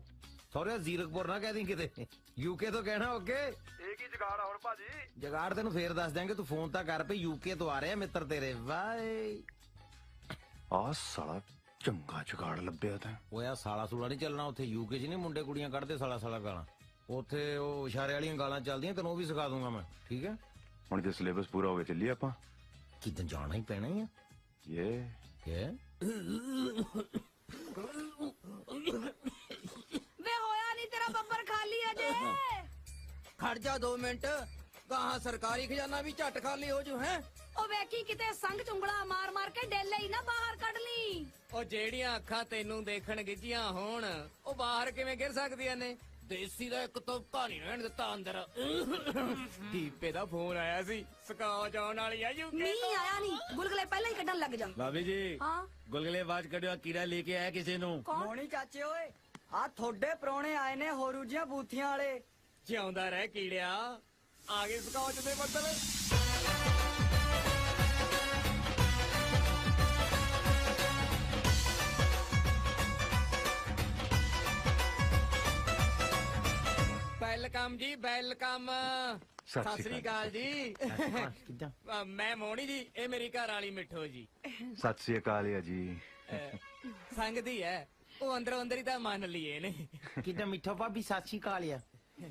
ਸੌਰੀ ਜ਼ੀਰਕਪੁਰ ਨਾ ਕਹਿ ਦੀ ਕਿਤੇ, ਯੂਕੇ ਤੋਂ ਕਹਿਣਾ। ਓਕੇ, ਇਹ ਕੀ ਜਗਾੜ ਆ ਹੁਣ ਭਾਜੀ? ਜਗਾੜ ਤੈਨੂੰ ਫੇਰ ਦੱਸ ਦਿਆਂਗੇ, ਤੂੰ ਫੋਨ ਤਾਂ ਕਰ ਪਈ। ਯੂਕੇ ਤੋਂ ਆ ਰਹੇ ਆ ਮਿੱਤਰ ਤੇਰੇ। ਵਾਏ ਆ ਸਾਲਾ ਚੰਗਾ ਜੁਗਾੜ ਲੱਭਿਆ ਤਾਂ। ਉਹ ਯਾਰ ਸਾਲਾ ਸੂਲਾ ਨਹੀਂ ਚੱਲਣਾ ਉੱਥੇ। ਯੂਕੇ 'ਚ ਨਹੀਂ ਮੁੰਡੇ ਕੁੜੀਆਂ ਕੱਢਦੇ ਸਾਲਾ ਸਾਲਾ ਗਾਲਾਂ। ਉੱਥੇ ਉਹ ਇਸ਼ਾਰੇ ਵਾਲੀਆਂ ਗਾਲਾਂ ਚੱਲਦੀਆਂ, ਤੈਨੂੰ ਉਹ ਵੀ ਸਿਖਾ ਦੂੰਗਾ ਮੈਂ, ਠੀਕ ਹੈ? ਹੁਣ ਜੇ ਸਿਲੇਬਸ ਪੂਰਾ ਹੋ ਗਿਆ ਚੱਲੀਏ ਆਪਾਂ। ਕਿਦਾਂ ਜਾਣਾ ਹੀ ਪੈਣਾ ਹੀ ਆ। ਇਹ ਵੇ ਹੋਇਆ ਨਹੀਂ ਤੇਰਾ ਬੱਬਰ ਖਾਲੀ ਅਜੇ। ਖੜ ਜਾ 2 ਮਿੰਟ, ਗਾਹਾਂ ਸਰਕਾਰੀ ਖਜ਼ਾਨਾ ਵੀ ਝੱਟ ਖਾਲੀ ਹੋ ਜੂ। ਹੈ ਉਹ ਵੇਖੀ ਕਿਤੇ ਸੰਗ ਚੁੰਗਲਾ ਮਾਰ ਮਾਰ ਕੇ ਡੇਲੇ ਹੀ ਨਾ ਬਾਹਰ ਕੱਢ ਲਈ। ਉਹ ਜਿਹੜੀਆਂ ਅੱਖਾਂ ਤੈਨੂੰ ਦੇਖਣ ਗਿੱਜੀਆਂ ਹੋਣ, ਉਹ ਬਾਹਰ ਕਿਵੇਂ ਗਿਰ ਸਕਦੀਆਂ ਨੇ? ਦੇਸੀ ਦਾ ਇੱਕ ਤੁਪਕਾ ਨਹੀਂ ਰਹਿਣ ਦਿੱਤਾ ਅੰਦਰ। ਦੀਪੇ ਦਾ ਫੋਨ ਆਇਆ ਸੀ, ਸਕਾ ਜਾਣ ਵਾਲੀ ਆ ਯੂਕੇ ਨਹੀਂ ਆਇਆ ਨਹੀਂ, ਗੁਲਗਲੇ ਪਹਿਲਾਂ ਹੀ ਕੱਢਣ ਲੱਗ ਜਾ। ਬਾਬੀ ਜੀ, ਹਾਂ ਗੁਲਗਲੇ ਬਾਜ ਕੱਢਿਓ, ਕੀੜਾ ਲੈ ਕੇ ਆਇਆ ਕਿਸੇ ਨੂੰ। ਮੋਣੀ ਚਾਚੇ ਓਏ, ਆ ਤੁਹਾਡੇ ਪ੍ਰਾਹੁਣੇ ਆਏ ਨੇ ਹੋਰੂ ਜੀਆਂ ਬੂਥੀਆਂ ਵਾਲੇ। ਜਿਉਂਦਾ ਰਹਿ ਕੀੜਿਆ, ਆ ਗਏ ਸਕੌਚ ਦੇ ਬੱਦਲ। ਵੈਲਕਮ ਜੀ, ਵੈਲਕਮ। ਸਤਿ ਸ੍ਰੀ ਅਕਾਲ ਜੀ। ਕਿੱਦਾਂ? ਮੈਂ ਮੋਣੀ ਜੀ, ਇਹ ਮੇਰੀ ਘਰ ਵਾਲੀ ਮਿੱਠੋ ਜੀ। ਸਤਿ ਸ੍ਰੀ ਅਕਾਲ ਆ ਜੀ। ਸੰਗਦੀ ਹੈ, ਉਹ ਅੰਦਰੋਂ ਅੰਦਰ ਹੀ ਤਾਂ ਮੰਨ ਲਈਏ ਨੇ। ਕਿਦਾਂ ਮਿੱਠਾ ਭਾਬੀ, ਸਤਿ ਸ਼੍ਰੀ ਅਕਾਲ ਆ।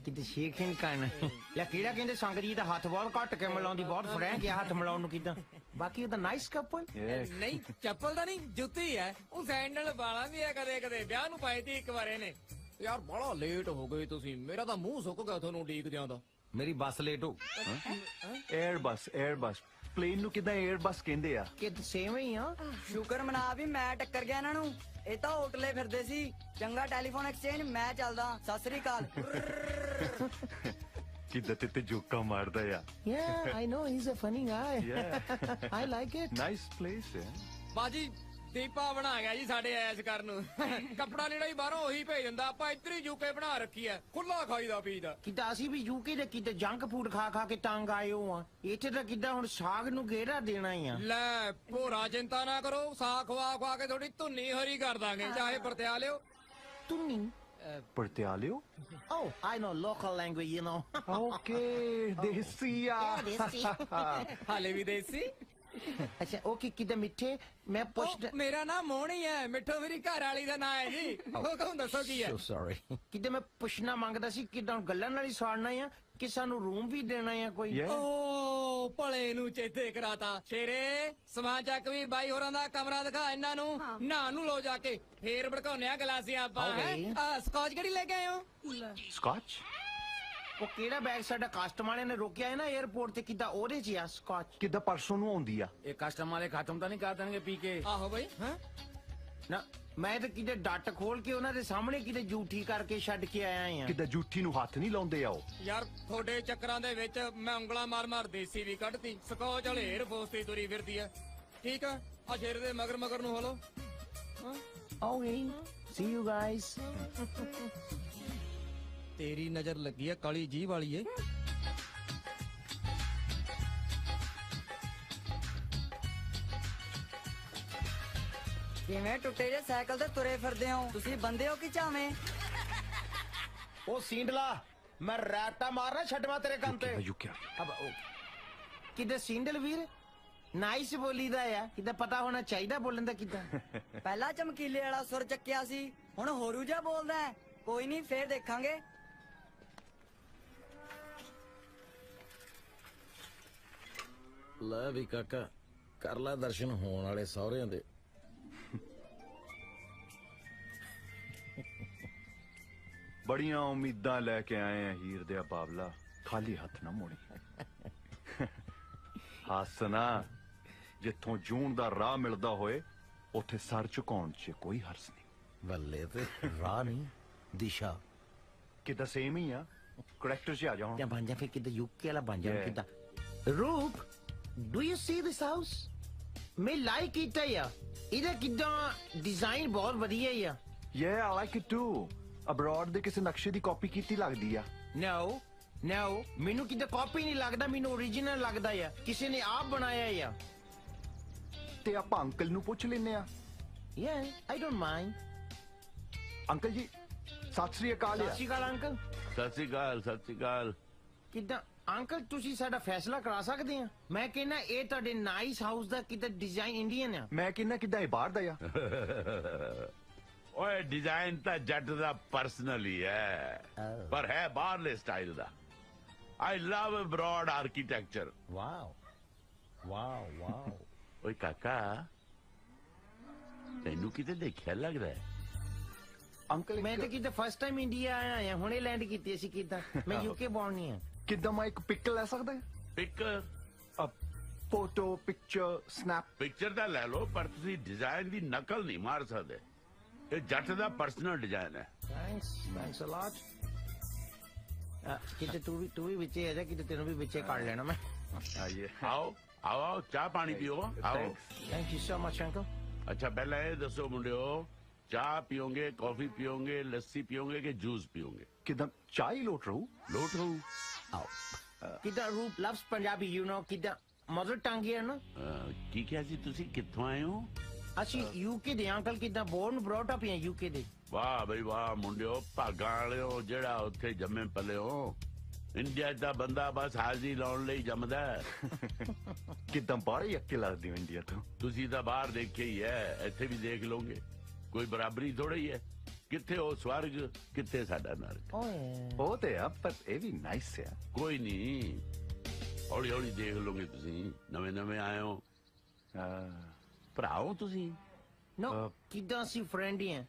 ਕਿਤੇ ਸ਼ੇਖ ਨਹੀਂ ਕਰਨਾ ਲੈ। ਕਿਹੜਾ ਕਹਿੰਦੇ ਸੰਗ ਜੀ ਦਾ ਹੱਥ ਬਹੁਤ ਘੱਟ ਕੇ ਮਿਲਾਉਂਦੀ, ਬਹੁਤ ਫਰੈਂਕ ਆ ਹੱਥ ਮਿਲਾਉਣ ਨੂੰ। ਕਿਦਾਂ ਬਾਕੀ ਉਹਦਾ ਨਾਈਸ ਕਪਲ। ਨਹੀਂ ਚੱਪਲ ਦਾ ਨਹੀਂ, ਜੁੱਤੀ ਹੈ। ਉਹ ਸੈਂਡਲ ਵਾਲਾ ਵੀ ਹੈ, ਕਦੇ ਕਦੇ ਵਿਆਹ ਨੂੰ ਪਾਈ ਤੀ ਇੱਕ ਵਾਰੇ ਨੇ। ਯਾਰ ਬੜਾ ਲੇਟ ਹੋ ਗਏ ਤੁਸੀਂ, ਮੇਰਾ ਤਾਂ ਮੂੰਹ ਸੁੱਕ ਗਿਆ ਤੁਹਾਨੂੰ ਉਡੀਕਦਿਆਂ ਦਾ। ਮੇਰੀ ਬੱਸ ਲੇਟ ਹੋ। 에ਅਰ ਬੱਸ ਪਲੇਨ ਨੂੰ ਕਿਦਾਂ 에ਅਰ ਬੱਸ ਕਹਿੰਦੇ ਆ? ਕਿ ਸੇਮ ਹੀ ਆ। ਸ਼ੁਕਰ ਮਨਾ ਵੀ ਮੈਂ ਟੱਕਰ ਗਿਆ ਇਹਨਾਂ ਨੂੰ, ਇਹ ਤਾਂ ਹੋਟਲੇ ਫਿਰਦੇ ਸੀ। ਚੰਗਾ ਟੈਲੀਫੋਨ ਐਕਸਚੇਂਜ, ਮੈਂ ਚੱਲਦਾ। ਸਤਿ ਸ੍ਰੀ ਅਕਾਲ। ਕਿਦਾਂ ਤੇ ਜੋਕਾਂ ਮਾਰਦਾ ਆ। Yeah, I know he's a funny guy. Yeah. I like it. Nice place ਹੈ। ਬਾਜੀ ਦੀਪਾ ਬਣਾ ਗਿਆ ਜੀ ਸਾਡੇ ਐਸ ਕਰਨ ਨੂੰ। ਕੱਪੜਾ ਲੀੜਾ ਹੀ ਬਾਹਰੋਂ ਉਹੀ ਭੇਜ ਦਿੰਦਾ, ਆਪਾਂ ਇੱਧਰ ਹੀ ਯੂਕੇ ਬਣਾ ਰੱਖੀ ਐ, ਖੁੱਲਾ ਖਾਈਦਾ ਪੀਦਾ। ਕਿਦਾਂ ਅਸੀਂ ਵੀ ਯੂਕੇ ਦੇ ਕਿਤੇ ਜੰਕ ਫੂਡ ਖਾ ਖਾ ਕੇ ਤੰਗ ਆਏ ਹੋ ਆ। ਇੱਥੇ ਤਾਂ ਕਿਦਾਂ ਹੁਣ ਸਾਗ ਨੂੰ ਗੇੜਾ ਦੇਣਾ ਹੀ ਆ। ਲੈ ਭੋਰਾ ਚਿੰਤਾ ਨਾ ਕਰੋ, ਸਾਗ ਖਵਾ ਖਵਾ ਕੇ ਥੋੜੀ ਧੁੰਨੀ ਹਰੀ ਕਰ ਦਾਂਗੇ, ਚਾਹੇ ਪਰਤਿਆ ਲਿਓ। ਤੁਨੀ ਪਰਤਿਆਲਿਓ? Oh, I know local language, you know. Okay, ਦੇਸੀ ਆ। ਹਾਲੇ ਵੀ ਦੇਸੀ। ਅੱਛਾ ਓਕੇ, ਕਿਦਾਂ ਮਿੱਠੇ ਮੈਂ ਪੁੱਛਦਾ। ਮੇਰਾ ਨਾਮ ਮੋਹਣੀ ਹੈ, ਮਿੱਠੋ ਮੇਰੀ ਘਰ ਵਾਲੀ ਦਾ ਨਾਂ ਹੈ ਜੀ। ਹੁਕਮ ਦੱਸੋ ਕੀ ਹੈ? So sorry. ਕਿਦਾਂ ਮੈਂ ਪੁੱਛਣਾ ਮੰਗਦਾ ਸੀ, ਕਿਦਾਂ ਗੱਲਾਂ ਨਾਲ ਹੀ ਸਾੜਨਾ ਆ ਕਿ ਸਾਨੂੰ ਰੂਮ ਵੀ ਦੇਣਾ ਆ ਕੋਈ? ਓ ਭਲੇ ਨੂੰ ਚੇਤੇ ਕਰਾਤਾ ਸ਼ੇਰੇ। ਸਮਾਂ ਚੱਕ ਵੀ ਬਾਈ ਹੋਰਾਂ ਦਾ ਕਮਰਾ ਦਿਖਾ ਇਹਨਾਂ ਨੂੰ, ਨਹਾ ਨੂੰ ਲੋ ਜਾ ਕੇ, ਫੇਰ ਭੜਕਾਉਂਦੇ ਆ ਗਲਾਸੀਆਂ ਆਪਾਂ। ਸਕੌਚ ਕਿਹੜੀ ਲੈ ਕੇ ਆਏ ਹੋ? ਸਕਾਚ? ਉਹ ਕਿਹੜਾ ਬੈਗ ਸਾਡਾ ਕਸਟਮ ਵਾਲਿਆਂ ਨੇ ਰੋਕਿਆ ਹੈ ਨਾ 에어ਪੋਰਟ ਤੇ, ਕਿਦਾਂ ਉਹਦੇ 'ਚ ਆ ਸਕਾਚ? ਕਿਦਾਂ ਪਰਸੋਂ ਨੂੰ ਆਉਂਦੀ ਆ? ਇਹ ਕਸਟਮ ਵਾਲੇ ਖਤਮ ਤਾਂ ਨਹੀਂ ਕਰ ਦੇਣਗੇ ਪੀ ਕੇ? ਆਹੋ ਬਾਈ। ਨਾ ਮੈਂ ਤਾਂ ਕਿਤੇ ਡੱਟ ਖੋਲ ਕੇ ਉਹਨਾਂ ਦੇ ਸਾਹਮਣੇ ਕਿਤੇ ਝੂਠੀ ਕਰਕੇ ਛੱਡ ਕੇ ਆਇਆ ਆ। ਕਿਤੇ ਜੂਠੀ ਨੂੰ ਹੱਥ ਨਹੀਂ ਲਾਉਂਦੇ ਆ ਉਹ। ਯਾਰ ਤੁਹਾਡੇ ਚੱਕਰਾਂ ਦੇ ਵਿੱਚ ਮੈਂ ਉਂਗਲਾਂ ਮਾਰ ਮਾਰ ਦੇਸੀ ਵੀ ਕੱਢਤੀ, ਸਕੌਚ ਵਾਲੇ ਏਅਰ ਫੋਰਸ ਤੇ ਤੁਰੀ ਫਿਰਦੀ ਆ। ਠੀਕ ਆ, ਆ ਸ਼ੇਰ ਦੇ ਮਗਰ ਮਗਰ ਨੂੰ hello. Okay, C you guys. ਤੇਰੀ ਨਜ਼ਰ ਲੱਗੀ ਆ ਕਾਲੀ ਜੀਭ ਵਾਲੀ ਏ। ਕਿਵੇਂ ਟੁੱਟੇ ਜੇ ਸਾਈਕਲ ਤੇ ਤੁਰੇ ਫਿਰਦੇ ਹੋ ਤੁਸੀਂ, ਬੰਦੇ ਹੋ ਕਿ ਚਾਵੇਂ? ਉਹ ਸਿੰਡਲਾ, ਮੈਂ ਰੈਟਾ ਮਾਰਨਾ ਛੱਡਵਾ ਤੇਰੇ ਕੰਨ ਤੇ। ਯੂਕੇ ਅਬ ਕਿਤੇ ਸਿੰਡਲ ਵੀਰ ਨਾਈਸ ਬੋਲੀਦਾ ਆ, ਕਿਤੇ ਪਤਾ ਹੋਣਾ ਚਾਹੀਦਾ ਬੋਲਣ ਦਾ ਕਿਦਾਂ। ਪਹਿਲਾਂ ਚਮਕੀਲੇ ਵਾਲਾ ਸੁਰ ਚੱਕਿਆ ਸੀ, ਹੁਣ ਹੋਰੂ ਜਿਹਾ ਬੋਲਦਾ ਹੈ। ਕੋਈ ਨਹੀਂ, ਫੇਰ ਦੇਖਾਂਗੇ। ਲੈ ਵੀ ਕਾਕਾ, ਕਰ ਲੈ ਦਰਸ਼ਨ ਹੋਣ ਵਾਲੇ ਸਹੁਰਿਆਂ ਦੇ। ਬੜੀਆਂ ਉਮੀਦਾਂ ਲੈ ਕੇ ਆਏ ਆ ਹੀਰ ਦੇ ਬਾਬਲਾ, ਖਾਲੀ ਹੱਥ ਨਾ ਮੋੜੀ। ਹੱਸਣਾ, ਜਿੱਥੋਂ ਜੂਨ ਦਾ ਰਾਹ ਮਿਲਦਾ ਹੋਏ ਉੱਥੇ ਸਰ ਝੁਕਾਉਣ 'ਚ ਕੋਈ ਹਰਸ ਨਹੀਂ। ਬੱਲੇ ਤੇ ਰਾਹ ਨਹੀਂ, ਦਿਸ਼ਾ ਕਿਦਾਂ ਸੇਮ ਹੀ ਆ। ਕਰੈਕਟਰ 'ਚ ਆ ਜਾ ਹੁਣ। ਜਾਂ ਬਣ ਜਾ ਫਿਰ ਕਿਤੇ ਯੂਕੇ ਵਾਲਾ ਬਣ ਜਾ ਕਿਦਾਂ। ਰੂਪ, do you C this house? ਮੈਂ ਲਾਈਕ ਕੀਤਾ ਆ, ਇਹਦਾ ਕਿਦਾਂ ਡਿਜ਼ਾਈਨ ਬਹੁਤ ਵਧੀਆ ਆ। Yeah, I like it too. Abroad ਦੇ ਕਿਸੇ ਨਕਸ਼ੇ ਦੀ ਕਾਪੀ ਕੀਤੀ ਲੱਗਦੀ ਆ। No, ਮੈਨੂੰ ਕਿਤੇ ਕਾਪੀ ਨਹੀਂ ਲੱਗਦਾ, ਮੈਨੂੰ ਓਰੀਜਨਲ ਲੱਗਦਾ ਆ, ਕਿਸੇ ਨੇ ਆਪ ਬਣਾਇਆ ਆ। ਤੇ ਆਪਾਂ ਅੰਕਲ ਨੂੰ ਪੁੱਛ ਲੈਨੇ ਆ। Yeah, I don't mind. Uncle ਜੀ ਸਤਿ ਸ੍ਰੀ ਅਕਾਲ। ਸਤਿ ਸ਼੍ਰੀ ਅਕਾਲ ਅੰਕਲ। ਸਤਿ ਸ੍ਰੀ ਅਕਾਲ, ਸਤਿ ਸ੍ਰੀ ਅਕਾਲ। ਕਿਦਾਂ ਅੰਕਲ, ਤੁਸੀਂ ਸਾਡਾ ਫੈਸਲਾ ਕਰਾ ਸਕਦੇ ਆ? ਮੈਂ ਕਹਿੰਦਾ ਇਹ ਤੁਹਾਡੇ ਨਾਈਸ ਹਾਊਸ ਦਾ ਕਿਤੇ ਡਿਜ਼ਾਈਨ ਇੰਡੀਅਨ ਆ। ਮੈਂ ਕਹਿੰਦਾ ਕਿਦਾਂ ਇਹ ਬਾਹਰ ਦਾ ਆ। ਓਏ ਡਿਜ਼ਾਈਨ ਤਾਂ ਜੱਟ ਦਾ ਪਰਸਨਲ ਹੀ ਹੈ, ਪਰ ਹੈ ਬਾਹਰਲੇ ਸਟਾਈਲ ਦਾ। I love abroad architecture. Wow wow wow. ਓਏ ਕਾਕਾ, ਤੈਨੂੰ ਕਿਤੇ ਦੇਖਿਆ ਲੱਗਦਾ ਹੈ? ਅੰਕਲ ਮੈਂ ਤਾਂ ਕਿਤੇ ਫਸਟ ਟਾਈਮ ਇੰਡੀਆ ਆਇਆ ਆ, ਹੁਣੇ ਲੈਂਡ ਕੀਤੀ ਅਸੀਂ। ਕਿਦਾਂ ਮੈਂ ਯੂਕੇ ਬੌਰਨ ਨਹੀਂ ਆ। ਕਿਦਾਂ ਮੈਂ ਇੱਕ ਪਿਕ ਲੈ ਸਕਦਾ? Pic photo, picture, snap. Picture ਤਾਂ ਲੈ ਲਓ, ਪਰ ਤੁਸੀਂ ਡਿਜ਼ਾਈਨ ਦੀ ਨਕਲ ਨਹੀਂ ਮਾਰ ਸਕਦੇ। ਇਹ ਜੱਟ ਦਾ ਪਰਸਨਲ ਡਿਜ਼ਾਈਨ ਹੈ। ਥੈਂਕਸ ਅ ਲੋਟ। ਕਿਤੇ ਤੂੰ ਵੀ ਵਿੱਚੇ ਆ ਜਾ, ਕਿਤੇ ਤੈਨੂੰ ਵੀ ਵਿੱਚੇ ਕੱਢ ਲੈਣਾ ਮੈਂ। ਆਈਏ, ਆਓ ਆਓ, ਚਾਹ ਪਾਣੀ ਪੀਓ, ਆਓ। Thank you so much uncle. अच्छा पहले ये दसो मुंडियो, चाह पियोगे, कॉफी पियोगे, लस्सी पियोगे कि जूस पियोगे? ਕਿਦਾਂ ਚਾਹ ਹੀ ਲੋਟ ਰਹੂ। लोट रहूं? ਆਓ ਕਿਦਾਂ ਰੂਪ ਲਵਸ ਪੰਜਾਬੀ, ਯੂ ਨੋ, ਕਿਦਾਂ ਮਦਰ ਟੰਗ ਹੈ ਨਾ। ਕੀ ਕਿਹਾ ਸੀ ਤੁਸੀਂ, ਕਿੱਥੋਂ ਆਏ ਹੋ? ਅਸੀਂ ਯੂਕੇ ਦੇ ਅੰਕਲ, ਕਿਦਾਂ ਬੋਰਨ ਬ੍ਰੌਟ ਅਪ ਹੈ ਯੂਕੇ ਦੇ। ਵਾਹ ਬਈ ਵਾਹ ਮੁੰਡਿਓ, ਭਾਗਾਂ ਵਾਲਿਓ, ਜਿਹੜਾ ਉੱਥੇ ਜੰਮੇ ਪਲੇ ਹੋ। ਇੰਡੀਆ ਦਾ ਬੰਦਾ ਬਸ ਹਾਜ਼ਰੀ ਲਾਉਣ ਲਈ ਜੰਮਦਾ। ਕਿਦਾਂ ਬਾਹਰ ਅੱਕੇ ਲੱਗਦੀ ਇੰਡੀਆ ਤੋਂ। ਤੁਸੀਂ ਤਾਂ ਬਾਹਰ ਦੇਖਿਆ ਹੀ ਹੈ, ਇੱਥੇ ਵੀ ਦੇਖ ਲਓਗੇ, ਕੋਈ ਬਰਾਬਰੀ ਥੋੜਾ ਹੀ ਹੈ। ਕਿੱਥੇ ਉਹ ਸਵਰਗ, ਕਿੱਥੇ ਸਾਡਾ ਨਰਕ। ਉਹ ਤੇ ਆ, ਪਰ ਇਹ ਵੀ ਨਾਈਸ ਆ। ਕੋਈ ਨਹੀਂ, ਹੌਲੀ ਹੌਲੀ ਦੇਖ ਲਓਗੇ ਤੁਸੀਂ, ਨਵੇਂ ਨਵੇਂ ਆਏ ਹੋ। ਭਰਾਓ ਤੁਸੀਂ। ਨੋ ਕਿਦਾਂ ਅਸੀਂ ਫਰੈਂਡ ਹੀ ਆ,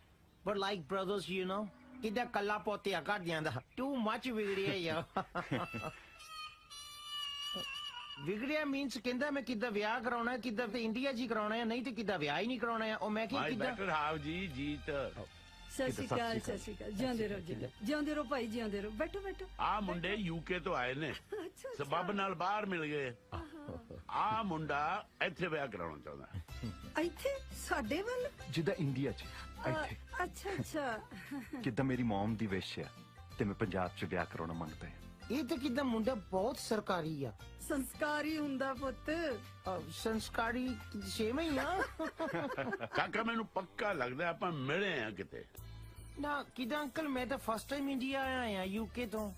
but like brothers, you know. ਕਿਦਾਂ ਕੱਲਾ ਪੋਤਿਆ ਕਰ ਜਾਂਦਾ, ਟੂ ਮੱਚ ਵਿਗੜਿਆ ਯਾਰ। ਵਿਗੜਿਆ ਮੀਨਸ ਕਹਿੰਦਾ ਮੈਂ ਕਿੱਦਾਂ ਵਿਆਹ ਕਰਾਉਣਾ, ਕਿੱਦਾਂ ਤੇ ਇੰਡੀਆ ਜੀ ਕਰਾਉਣਾ ਹੈ, ਨਹੀਂ ਤੇ ਕਿੱਦਾਂ ਵਿਆਹ ਹੀ ਨਹੀਂ ਕਰਾਉਣਾ ਹੈ। ਉਹ ਮੈਂ ਮਾਈ ਕਿਦਾਂ। ਬੈਟਰ ਹਾਫ ਜੀ, ਜੀਤ। ਸਤਿ ਸ਼੍ਰੀ ਅਕਾਲ, ਸਤਿ ਸ਼੍ਰੀ ਅਕਾਲ। ਜਿਉਂਦੇ ਰਹੋ ਜੀ, ਜਿਉਂਦੇ ਰਹੋ ਭਾਈ, ਜਿਉਂਦੇ ਰਹੋ। ਬੈਠੋ ਬੈਠੋ। ਆ ਮੁੰਡੇ ਯੂਕੇ ਤੋਂ ਆਏ ਨੇ, ਸਬੱਬ ਨਾਲ ਬਾਹਰ ਮਿਲ ਗਏ। ਆ ਮੁੰਡਾ ਇੱਥੇ ਵਿਆਹ ਕਰਾਉਣਾ ਚਾਹੁੰਦਾ। ਇੱਥੇ ਸਾਡੇ ਵੱਲ? ਜਿੱਦਾਂ ਇੰਡੀਆ 'ਚ ਇੱਥੇ। ਅੱਛਾ ਅੱਛਾ। ਕਿਦਾਂ ਮੇਰੀ ਮਮ ਦੀ ਵਿਸ਼ ਆ ਤੇ ਮੈਂ ਪੰਜਾਬ 'ਚ ਵਿਆਹ ਕਰਾਉਣਾ ਮੰਗਦਾ ਹਾਂ। ਇਹ ਤਾਂ ਕਿਦਾਂ ਮੁੰਡਾ ਬਹੁਤ ਸਰਕਾਰੀ ਆ। ਸੰਸਕਾਰੀ ਹੁੰਦਾ ਪੁੱਤ। ਸੰਸਕਾਰੀ ਸੇਮ ਹੀ ਆ। ਕਾਕਾ ਮੈਨੂੰ ਪੱਕਾ ਲੱਗਦਾ ਆਪਾਂ ਮਿਲੇ ਆ ਕਿਤੇ। ਨਾ ਕਿਦਾਂ ਅੰਕਲ, ਮੈਂ ਤਾਂ ਫਸਟ ਟਾਈਮ ਇੰਡੀਆ ਆਇਆ ਯੂਕੇ ਤੋਂ।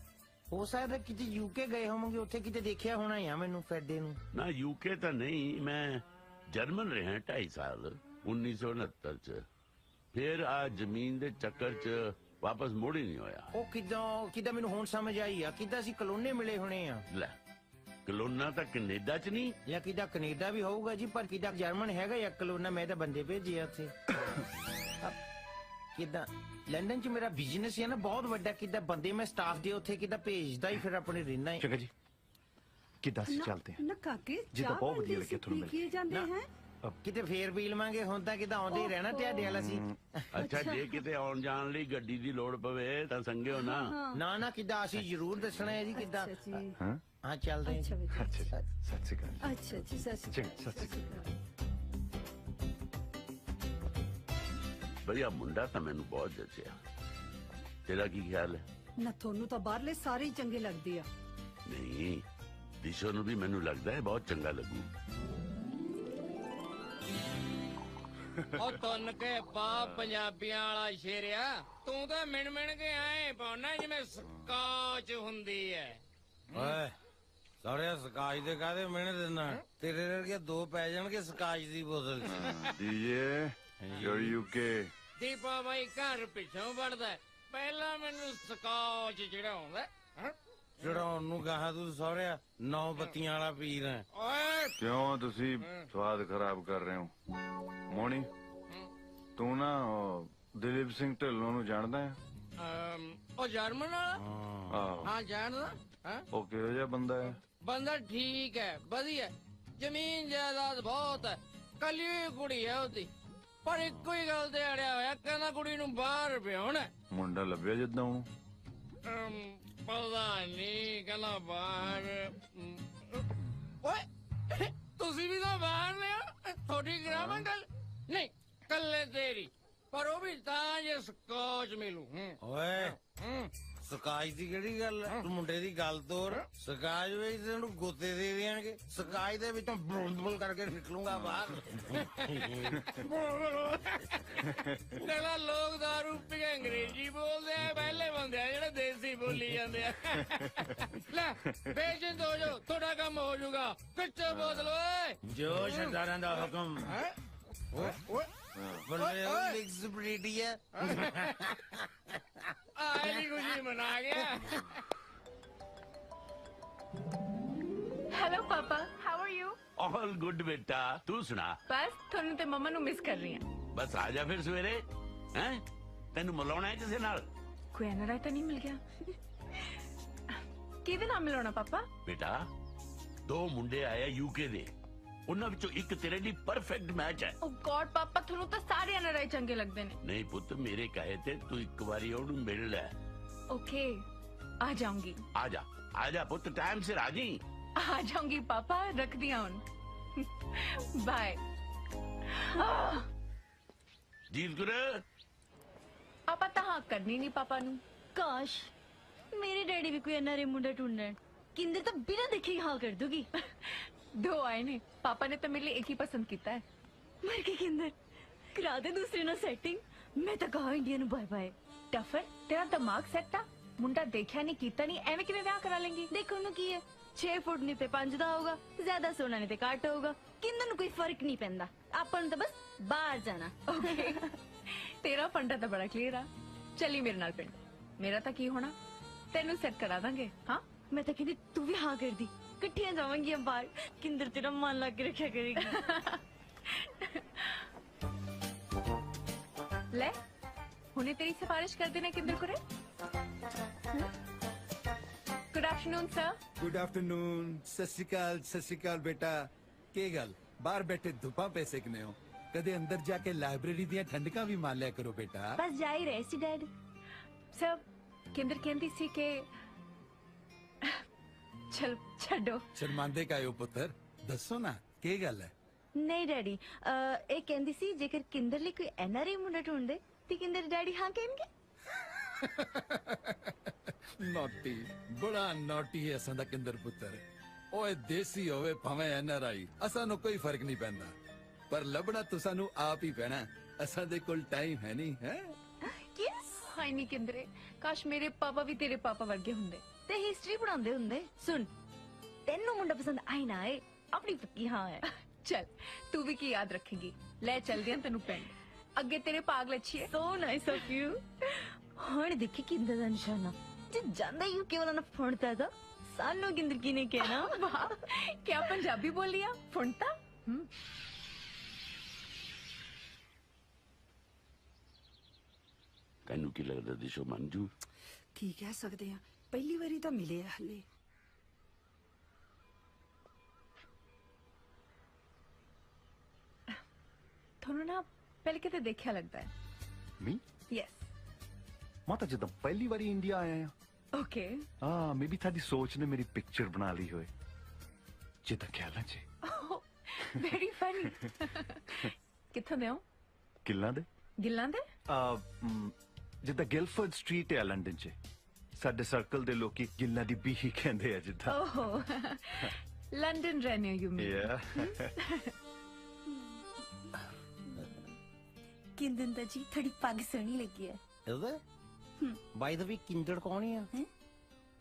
ਹੋ ਸਕਦਾ ਕਿਤੇ ਯੂਕੇ ਗਏ ਹੋਵਾਂਗੇ, ਉੱਥੇ ਕਿਤੇ ਦੇਖਿਆ ਹੋਣਾ ਆ ਮੈਨੂੰ ਫੈਡੇ ਨੂੰ। ਨਾ ਯੂਕੇ ਤਾਂ ਨਹੀਂ, ਮੈਂ ਜਰਮਨ ਰਿਹਾ 2.5 ਸਾਲ 1969 ਚ। ਫਿਰ ਆ ਜ਼ਮੀਨ ਦੇ ਚੱਕਰ ਚ ਵਾਪਸ ਮੁੜ ਹੀ ਨਹੀਂ ਹੋਇਆ। ਉਹ ਕਿਦਾਂ ਮੈਨੂੰ ਹੁਣ ਸਮਝ ਆਈ ਆ, ਕਿਦਾਂ ਅਸੀਂ ਕਲੋਨੇ ਮਿਲੇ ਹੋਣੇ ਆ। ਲੈ, ਕਲੋਨਾ ਤਾਂ ਕੈਨੇਡਾ ਚ ਨਹੀਂ, ਜਾਂ ਕਿਦਾਂ ਕੈਨੇਡਾ ਵੀ ਹੋਊਗਾ ਜੀ, ਪਰ ਕਿਦਾਂ ਜਰਮਨ ਹੈਗਾ ਜਾਂ ਕਲੋਨਾ। ਮੈਂ ਤਾਂ ਬੰਦੇ ਭੇਜੇ ਆ ਉੱਥੇ। ਕਿਦਾਂ ਲੰਡਨ ਚ ਮੇਰਾ ਬਿਜ਼ਨਸ ਹੈ ਨਾ ਬਹੁਤ ਵੱਡਾ, ਕਿਦਾਂ ਬੰਦੇ ਮੈਂ ਸਟਾਫ ਦੇ ਉੱਥੇ ਕਿਦਾਂ ਭੇਜਦਾ ਹੀ, ਫਿਰ ਆਪਣੇ ਰਹਿਣਾ ਹੀ। ਚੰਗਾ ਜੀ, ਕਿਦਾਂ ਅਸੀਂ ਚੱਲਦੇ ਹਾਂ। ਨਾ ਕਾਕੇ, ਜੀ ਤਾਂ ਬਹੁਤ ਵਧੀਆ ਲੱਗਿਆ ਤੁਹਾਨੂੰ ਮਿਲ ਕੇ। ਕੀ ਜਾਂਦੇ ਹੈ? ਕਿਤੇ ਫੇਰ ਪੀ ਲਵਾਂਗੇ, ਹੁਣ ਤਾਂ ਕਿਤੇ ਆਉਂਦੇ ਹੀ ਰਹਿਣਾ ਤੁਹਾਡੇ ਵਾਲਾ ਸੀ। ਅੱਛਾ ਜੇ ਕਿਤੇ ਆਉਣ ਜਾਣ ਲਈ ਗੱਡੀ ਦੀ ਲੋੜ ਪਵੇ ਤਾਂ ਸੰਗਿਓ ਨਾ। ਨਾ ਨਾ ਕਿੱਦਾਂ, ਅਸੀਂ ਜ਼ਰੂਰ ਦੱਸਣਾ ਹੈ ਜੀ ਕਿੱਦਾਂ। ਅੱਛਾ ਜੀ ਹਾਂ ਹਾਂ ਚੱਲਦੇ ਹਾਂ। ਅੱਛਾ ਬੇਟਾ ਅੱਛਾ ਜੀ, ਸਤਿ ਸ਼੍ਰੀ ਅਕਾਲ। ਅੱਛਾ ਜੀ ਸਤਿ ਸ਼੍ਰੀ ਚੰਗਾ, ਅਕਾਲ ਸਤਿ ਸ਼੍ਰੀ ਅਕਾਲ। ਵਧੀਆ ਮੁੰਡਾ ਤਾਂ ਮੈਨੂੰ ਬਹੁਤ ਜਚਿਆ। ਤੇਰਾ ਕੀ ਖਿਆਲ ਹੈ? ਨਾ ਤੁਹਾਨੂੰ ਤਾਂ ਬਾਹਰਲੇ ਸਾਰੇ ਹੀ ਚੰਗੇ ਲੱਗਦੇ ਆ। ਨਹੀਂ, ਦਿਸ਼ਾ ਨੂੰ ਵੀ ਮੈਨੂੰ ਲੱਗਦਾ ਹੈ ਬਹੁਤ ਚੰਗਾ ਲੱਗੂ। ਉਹ ਤੁੰਨ ਕੇ ਪਾ ਪੰਜਾਬੀਆਂ ਵਾਲਾ ਸ਼ੇਰਿਆ, ਤੂੰ ਤਾਂ ਮਿਣ ਮਿਣ ਕੇ ਆਏ ਪਾਉਣਾ ਜਿਵੇਂ ਸਕਾਚ ਹੁੰਦੀ ਐ। ਓਏ ਸਾਰੇ ਸਕਾਚ ਦੇ ਕਾਹਦੇ ਮਿਹਣੇ ਦਿੰਦਾ, ਤੇਰੇ ਵਰਗੇ ਦੋ ਪੈ ਜਾਣਗੇ ਸਕਾਚ ਦੀ ਬੋਤਲ ਚ। ਡੀਜੇ ਯੂਰ ਯੂਕੇ। ਦੀਪਾ ਬਾਈ ਘਰ ਪਿੱਛੋਂ ਵੜਦਾ, ਪਹਿਲਾਂ ਮੈਨੂੰ ਸਕਾਚ ਚੜਾਉਂਦਾ। ਚੜਾਉਣ ਨੂੰ ਕਹਾ ਤੂੰ ਸਹੁਰਿਆ, 9 ਬੱਤੀਆਂ ਵਾਲਾ ਪੀਰ ਹੈ। ਓਏ ਕਿਉਂ ਤੁਸੀਂ ਸਵਾਦ ਖਰਾਬ ਕਰ ਰਹੇ ਹੋ? ਮੋਣੀ ਤੂੰ ਨਾ ਉਹ ਦਲੀਪ ਸਿੰਘ ਢਿੱਲੋਂ ਨੂੰ ਜਾਣਦਾ ਹੈ? ਉਹ ਜਰਮਨ ਵਾਲਾ? ਆਹੋ। ਹਾਂ ਜਾਣਦਾ। ਹਾਂ ਉਹ ਕਿਹੋ ਜਿਹਾ ਬੰਦਾ ਹੈ? ਬੰਦਾ ਠੀਕ ਹੈ, ਵਧੀਆ, ਜ਼ਮੀਨ ਜਾਇਦਾਦ ਬਹੁਤ ਹੈ, ਕੱਲੀ ਕੁੜੀ ਹੈ ਉਹਦੀ, ਪਰ ਇੱਕੋ ਹੀ ਗੱਲ ਤੇ ਅੜਿਆ ਹੋਇਆ, ਕਹਿੰਦਾ ਕੁੜੀ ਨੂੰ ਬਾਹਰ ਵਿਆਹੁਣਾ। ਮੁੰਡਾ ਲੱਭਿਆ ਜਿੱਦਾਂ ਉਹਨੂੰ? ਪਤਾ ਨਹੀਂ, ਕਹਿੰਦਾ ਬਾਹਰ। ਓਏ ਤੁਸੀਂ ਵੀ ਤਾਂ ਬਾਹਰ ਲਿਆ, ਥੋੜੀ ਕਰਾਵਾਂ ਗੱਲ? ਨਹੀਂ ਕੱਲੇ ਤੇਰੀ, ਪਰ ਉਹ ਵੀ ਤਾਂ ਜੇ ਸਕੋਚ ਮਿਲੂ। ਓਏ ਸਕਾਜ ਦੀ ਕਿਹੜੀ ਗੱਲ ਹੈ? ਤੂੰ ਮੁੰਡੇ ਦੀ ਗੱਲ ਤੋਰ। ਸਕਾਜ ਵਿੱਚ ਤੈਨੂੰ ਗੋਤੇ ਦੇ ਦੇਣਗੇ, ਸਕਾਜ ਦੇ ਵਿੱਚੋਂ ਬੁਲ ਕਰਕੇ ਨਿਕਲੂੰਗਾ ਬਾਹਰ। ਕਹਿੰਦਾ ਲੋਕ ਦਾਰੂ ਪੀ ਕੇ ਅੰਗਰੇਜ਼ੀ ਬੋਲਦੇ ਆ, ਪਹਿਲੇ ਬੰਦੇ ਆ ਜਿਹੜੇ ਦੇਸੀ ਬੋਲੀ ਜਾਂਦੇ ਆ। ਲੈ ਬੇਚਿੰਤ ਹੋ ਜਾਓ, ਤੁਹਾਡਾ ਕੰਮ ਹੋ ਜਾਊਗਾ। ਕਿੱਥੇ ਬੋਤਲ ਓਏ? ਜੋ ਸਰਦਾਰਾਂ ਦਾ ਹੁਕਮ। ਬੱਲੇ ਲਿਕਸ ਬਰੀਡੀ ਹੈ। ਆਏ ਦੀ ਖੁਸ਼ੀ ਮਨਾ ਗਿਆ। Hello papa, how are you? All good ਬੇਟਾ, ਤੂੰ ਸੁਣਾ? ਬਸ ਤੁਹਾਨੂੰ ਤੇ ਮੰਮਾ ਨੂੰ ਮਿਸ ਕਰ ਰਹੀ ਹਾਂ। ਬਸ ਆ ਜਾ ਫਿਰ ਸਵੇਰੇ। ਹੈ ਤੈਨੂੰ ਮਿਲਾਉਣਾ ਹੈ ਕਿਸੇ ਨਾਲ? ਕੋਈ ਐਨਆਰਆਈ ਤਾਂ ਨਹੀਂ ਮਿਲ ਗਿਆ? ਕਿਹਦੇ ਨਾਲ ਮਿਲਾਉਣਾ ਪਾਪਾ? ਬੇਟਾ 2 ਮੁੰਡੇ ਆਏ ਯੂਕੇ ਦੇ, ਉਹਨਾਂ ਵਿੱਚੋਂ ਇੱਕ ਤੇਰੇ ਲਈ ਪਰਫੈਕਟ ਮੈਚ ਹੈ। ਓ ਗॉड ਪਾਪਾ, ਤੁਹਾਨੂੰ ਤਾਂ ਸਾਰੇ ਐਨਆਰਆਈ ਚੰਗੇ ਲੱਗਦੇ ਨੇ। ਨਹੀਂ ਪੁੱਤ, ਮੇਰੇ ਕਹੇ ਤੇ ਤੂੰ ਇੱਕ ਵਾਰੀ ਉਹਨੂੰ ਮਿਲ ਲੈ। ਓਕੇ, ਆ ਜਾਊਂਗੀ। ਆ ਜਾ ਪੁੱਤ, ਟਾਈਮ ਸਿਰ ਆ ਜੀ। ਆ ਜਾਊਂਗੀ ਪਾਪਾ, ਰੱਖਦੀ ਹਾਂ ਹੁਣ। ਬਾਏ। ਜੀਤ ਗੁਰ ਪਾਪਾ ਤਾਂ ਹਾਂ ਕਰਨੀ ਨਹੀਂ ਪਾਪਾ ਨੂੰ। ਕਾਸ਼ ਮੇਰੇ ਡੈਡੀ ਵੀ ਕੋਈ ਐਨਆਰਏ ਮੁੰਡਾ ਢੂੰਡਣ, ਕਿੰਦਰ ਤਾਂ ਬਿਨਾਂ ਦੇਖੇ ਹਾਂ ਕਰ ਦੂਗੀ। 2 ਆਏ ਨੇ, ਪਾਪਾ ਨੇ ਤਾਂ ਮੇਰੇ ਲਈ ਇੱਕ ਹੀ ਪਸੰਦ ਕੀਤਾ ਹੈ। ਮਰ ਕੇ ਕਿੰਦਰ ਕਰਾ ਦੇ ਦੂਸਰੇ ਨਾਲ ਸੈਟਿੰਗ। ਮੈਂ ਤਾਂ ਕਹਾ ਇੰਡੀਆ ਨੂੰ ਬਾਏ ਬਾਏ। ਟਫਰ, ਤੇਰਾ ਦਿਮਾਗ ਸੈੱਟ ਆ? ਮੁੰਡਾ ਦੇਖਿਆ ਨਹੀਂ ਕੀਤਾ ਨਹੀਂ, ਐਵੇਂ ਕਿਵੇਂ ਵਿਆਹ ਕਰਾ ਲੇਂਗੀ? ਦੇਖੋ ਨੂੰ ਕੀ ਹੈ, 6 ਫੁੱਟ ਨਹੀਂ ਤੇ 5 ਦਾ ਹੋਊਗਾ, ਜ਼ਿਆਦਾ ਸੋਨਾ ਨਹੀਂ ਤੇ ਘੱਟ ਹੋਊਗਾ, ਕਿੰਦਰ ਨੂੰ ਕੋਈ ਫਰਕ ਨਹੀਂ ਪੈਂਦਾ। ਆਪਾਂ ਨੂੰ ਤਾਂ ਬਸ ਬਾਹਰ ਜਾਣਾ। ਓਕੇ, ਤੇਰਾ ਫੰਡਾ ਤਾਂ ਬੜਾ ਕਲੀਅਰ ਆ। ਚੱਲੀ ਮੇਰੇ ਨਾਲ ਪਿੰਡ। ਮੇਰਾ ਤਾਂ ਕੀ ਹੋਣਾ, ਤੈਨੂੰ ਸੈੱਟ ਕਰਾ ਦਾਂਗੇ। ਹਾਂ ਮੈਂ ਤਾਂ ਕਹਿੰਦੀ ਤੂੰ ਵੀ ਹਾਂ ਕਰਦੀ, ਇਕੱਠੀਆਂ ਜਾਵਾਂਗੀਆਂ ਬਾਹਰ। ਕਿੰਦਰ ਤੇਰਾ ਮਨ ਲਾ ਕੇ ਰੱਖਿਆ ਕਰੇਗੀ। ਲੈ ਹੁਣੇ ਤੇਰੀ ਸਿਫਾਰਿਸ਼ ਕਰਦੇ ਨੇ ਕਿੰਦਰ ਕੁਰੇ। Good afternoon sir. Good afternoon. ਸਤਿ ਸ਼੍ਰੀ ਅਕਾਲ ਬੇਟਾ। ਕੀ ਗੱਲ ਬਾਹਰ ਬੈਠੇ ਧੁੱਪਾਂ ਪੈ ਸੇਕਨੇ ਹੋ? ਕਦੇ ਅੰਦਰ ਜਾ ਕੇ ਲਾਇਬ੍ਰੇਰੀ ਦੀਆਂ ਠੰਡਕਾਂ ਵੀ ਮਾਰ ਲਿਆ ਕਰੋ ਬੇਟਾ। ਬਸ ਜਾ ਹੀ ਰਹੇ ਸੀ ਡੈਡ। ਸਰ ਕਿੰਦਰ ਕਹਿੰਦੀ ਸੀ ਕਿ ਚਲ ਛੱਡੋ। ਸ਼ਰਮਾਂਦੇ ਕਾਇਓ ਪੁੱਤਰ, ਦੱਸੋ ਨਾ ਕੀ ਗੱਲ ਹੈ? ਨਹੀਂ ਡੈਡੀ, ਇਹ ਕਹਿੰਦੀ ਸੀ ਜੇਕਰ ਕਿੰਦਰ ਲਈ ਕੋਈ ਐਨਆਰਆਈ ਮੁੰਡਾ ਢੂੰਡਦੇ ਤੇ ਕਿੰਦਰ ਡੈਡੀ ਹਾਂ ਕਹਿਣਗੇ। ਨੋਟੀ, ਬੜਾ ਨੋਟੀ ਹੈ ਅਸਾਂ ਦਾ ਕਿੰਦਰ ਪੁੱਤਰ। ਓਏ ਦੇਸੀ ਹੋਵੇ ਭਾਵੇਂ ਐਨਆਰਆਈ, ਅਸਾਂ ਨੂੰ ਕੋਈ ਫਰਕ ਨਹੀਂ ਪੈਂਦਾ, ਪਰ ਲੱਭਣਾ ਤੁਸਾਂ ਨੂੰ ਆਪ ਹੀ ਪੈਣਾ। ਅਸਾਂ ਦੇ ਕੋਲ ਟਾਈਮ ਹੈ ਨਹੀਂ ਹੈ। ਯੈਸ, ਹਾਈ ਨਹੀਂ ਕਿੰਦਰੇ, ਕਾਸ਼ ਮੇਰੇ ਪਾਪਾ ਵੀ ਤੇਰੇ ਪਾਪਾ ਵਰਗੇ ਹੁੰਦੇ ਤੇ ਹਿਸਟਰੀ ਪੜਾਉਂਦੇ ਹੁੰਦੇ। ਸੁਣ, ਤੈਨੂੰ ਮੁੰਡਾ ਪਸੰਦ ਆਈ ਨਾ ਆਏ, ਆਪਣੀ ਪੱਕੀ ਹਾਂ ਹੈ। ਚਲ ਤੂੰ ਵੀ ਕੀ ਯਾਦ ਰੱਖੇਗੀ। ਲੈ ਚਲਦੇ ਹਾਂ ਤੈਨੂੰ ਪਿੰਡ। ਅੱਗੇ ਤੇਰੇ ਪਾਗਲ ਅੱਛੀ ਹੈ। So nice of you. ਹੁਣ ਦੇਖੀ ਕਿੰਦਰ ਦਾ ਨਿਸ਼ਾਨਾ, ਜੇ ਜਾਂਦਾ ਯੂਕੇ ਵਾਲਾ ਨਾ ਫੁੰਡਦਾ ਤਾਂ ਸਾਨੂੰ ਕਿੰਦਰ ਕੀ ਨੇ ਕਹਿਣਾ। ਵਾਹ, ਕਿਆ ਪੰਜਾਬੀ ਬੋਲੀ ਆ, ਫੁੰਡਤਾ। ਤੈਨੂੰ ਕੀ ਲੱਗਦਾ ਦਿਸ਼ੋ ਮੰਜੂ? ਕੀ ਕਹਿ ਸਕਦੇ ਆ, ਪਹਿਲੀ ਵਾਰੀ ਤਾਂ ਮਿਲੇ ਆ ਹਲੇ। ਤੁਹਾਨੂੰ ਨਾ ਪਹਿਲੇ ਕਿਤੇ ਦੇਖਿਆ ਲੱਗਦਾ ਹੈ ਮੀ ਯੈਸ ਮੈਂ ਤਾਂ ਜਦੋਂ ਪਹਿਲੀ ਵਾਰੀ ਇੰਡੀਆ ਆਇਆ ਆ ਓਕੇ ਹਾਂ ਮੇਬੀ ਤੁਹਾਡੀ ਸੋਚ ਨੇ ਮੇਰੀ ਪਿਕਚਰ ਬਣਾ ਲਈ ਹੋਏ ਜਿੱਦਾਂ ਖਿਆਲਾਂ 'ਚ ਵੈਰੀ ਫਨੀ ਕਿੱਥੋਂ ਦੇ ਹੋ ਗਿੱਲਾਂ ਦੇ ਜਿੱਦਾਂ ਗਿਲਫੋਰਡ ਸਟਰੀਟ ਹੈ ਲੰਡਨ 'ਚ ਸਾਡੇ ਸਰਕਲ ਦੇ ਲੋਕੀ ਗਿੱਲਾਂ ਦੀ ਬੀਹੀ ਕਹਿੰਦੇ ਆ ਜਿੱਦਾਂ ਓਹ ਲੰਡਨ ਰਹਿੰਦੇ ਹੋ ਯੂ ਮੀਨ ਕਿੰਦਨ ਜੀ ਥੋੜੀ ਪੱਗ ਸੋਹਣੀ ਲੱਗੀ ਹੈ ਇਹਦਾ ਬਾਈ ਦਾ ਵੀ ਕਿੰਦਰ ਕੌਣ ਆ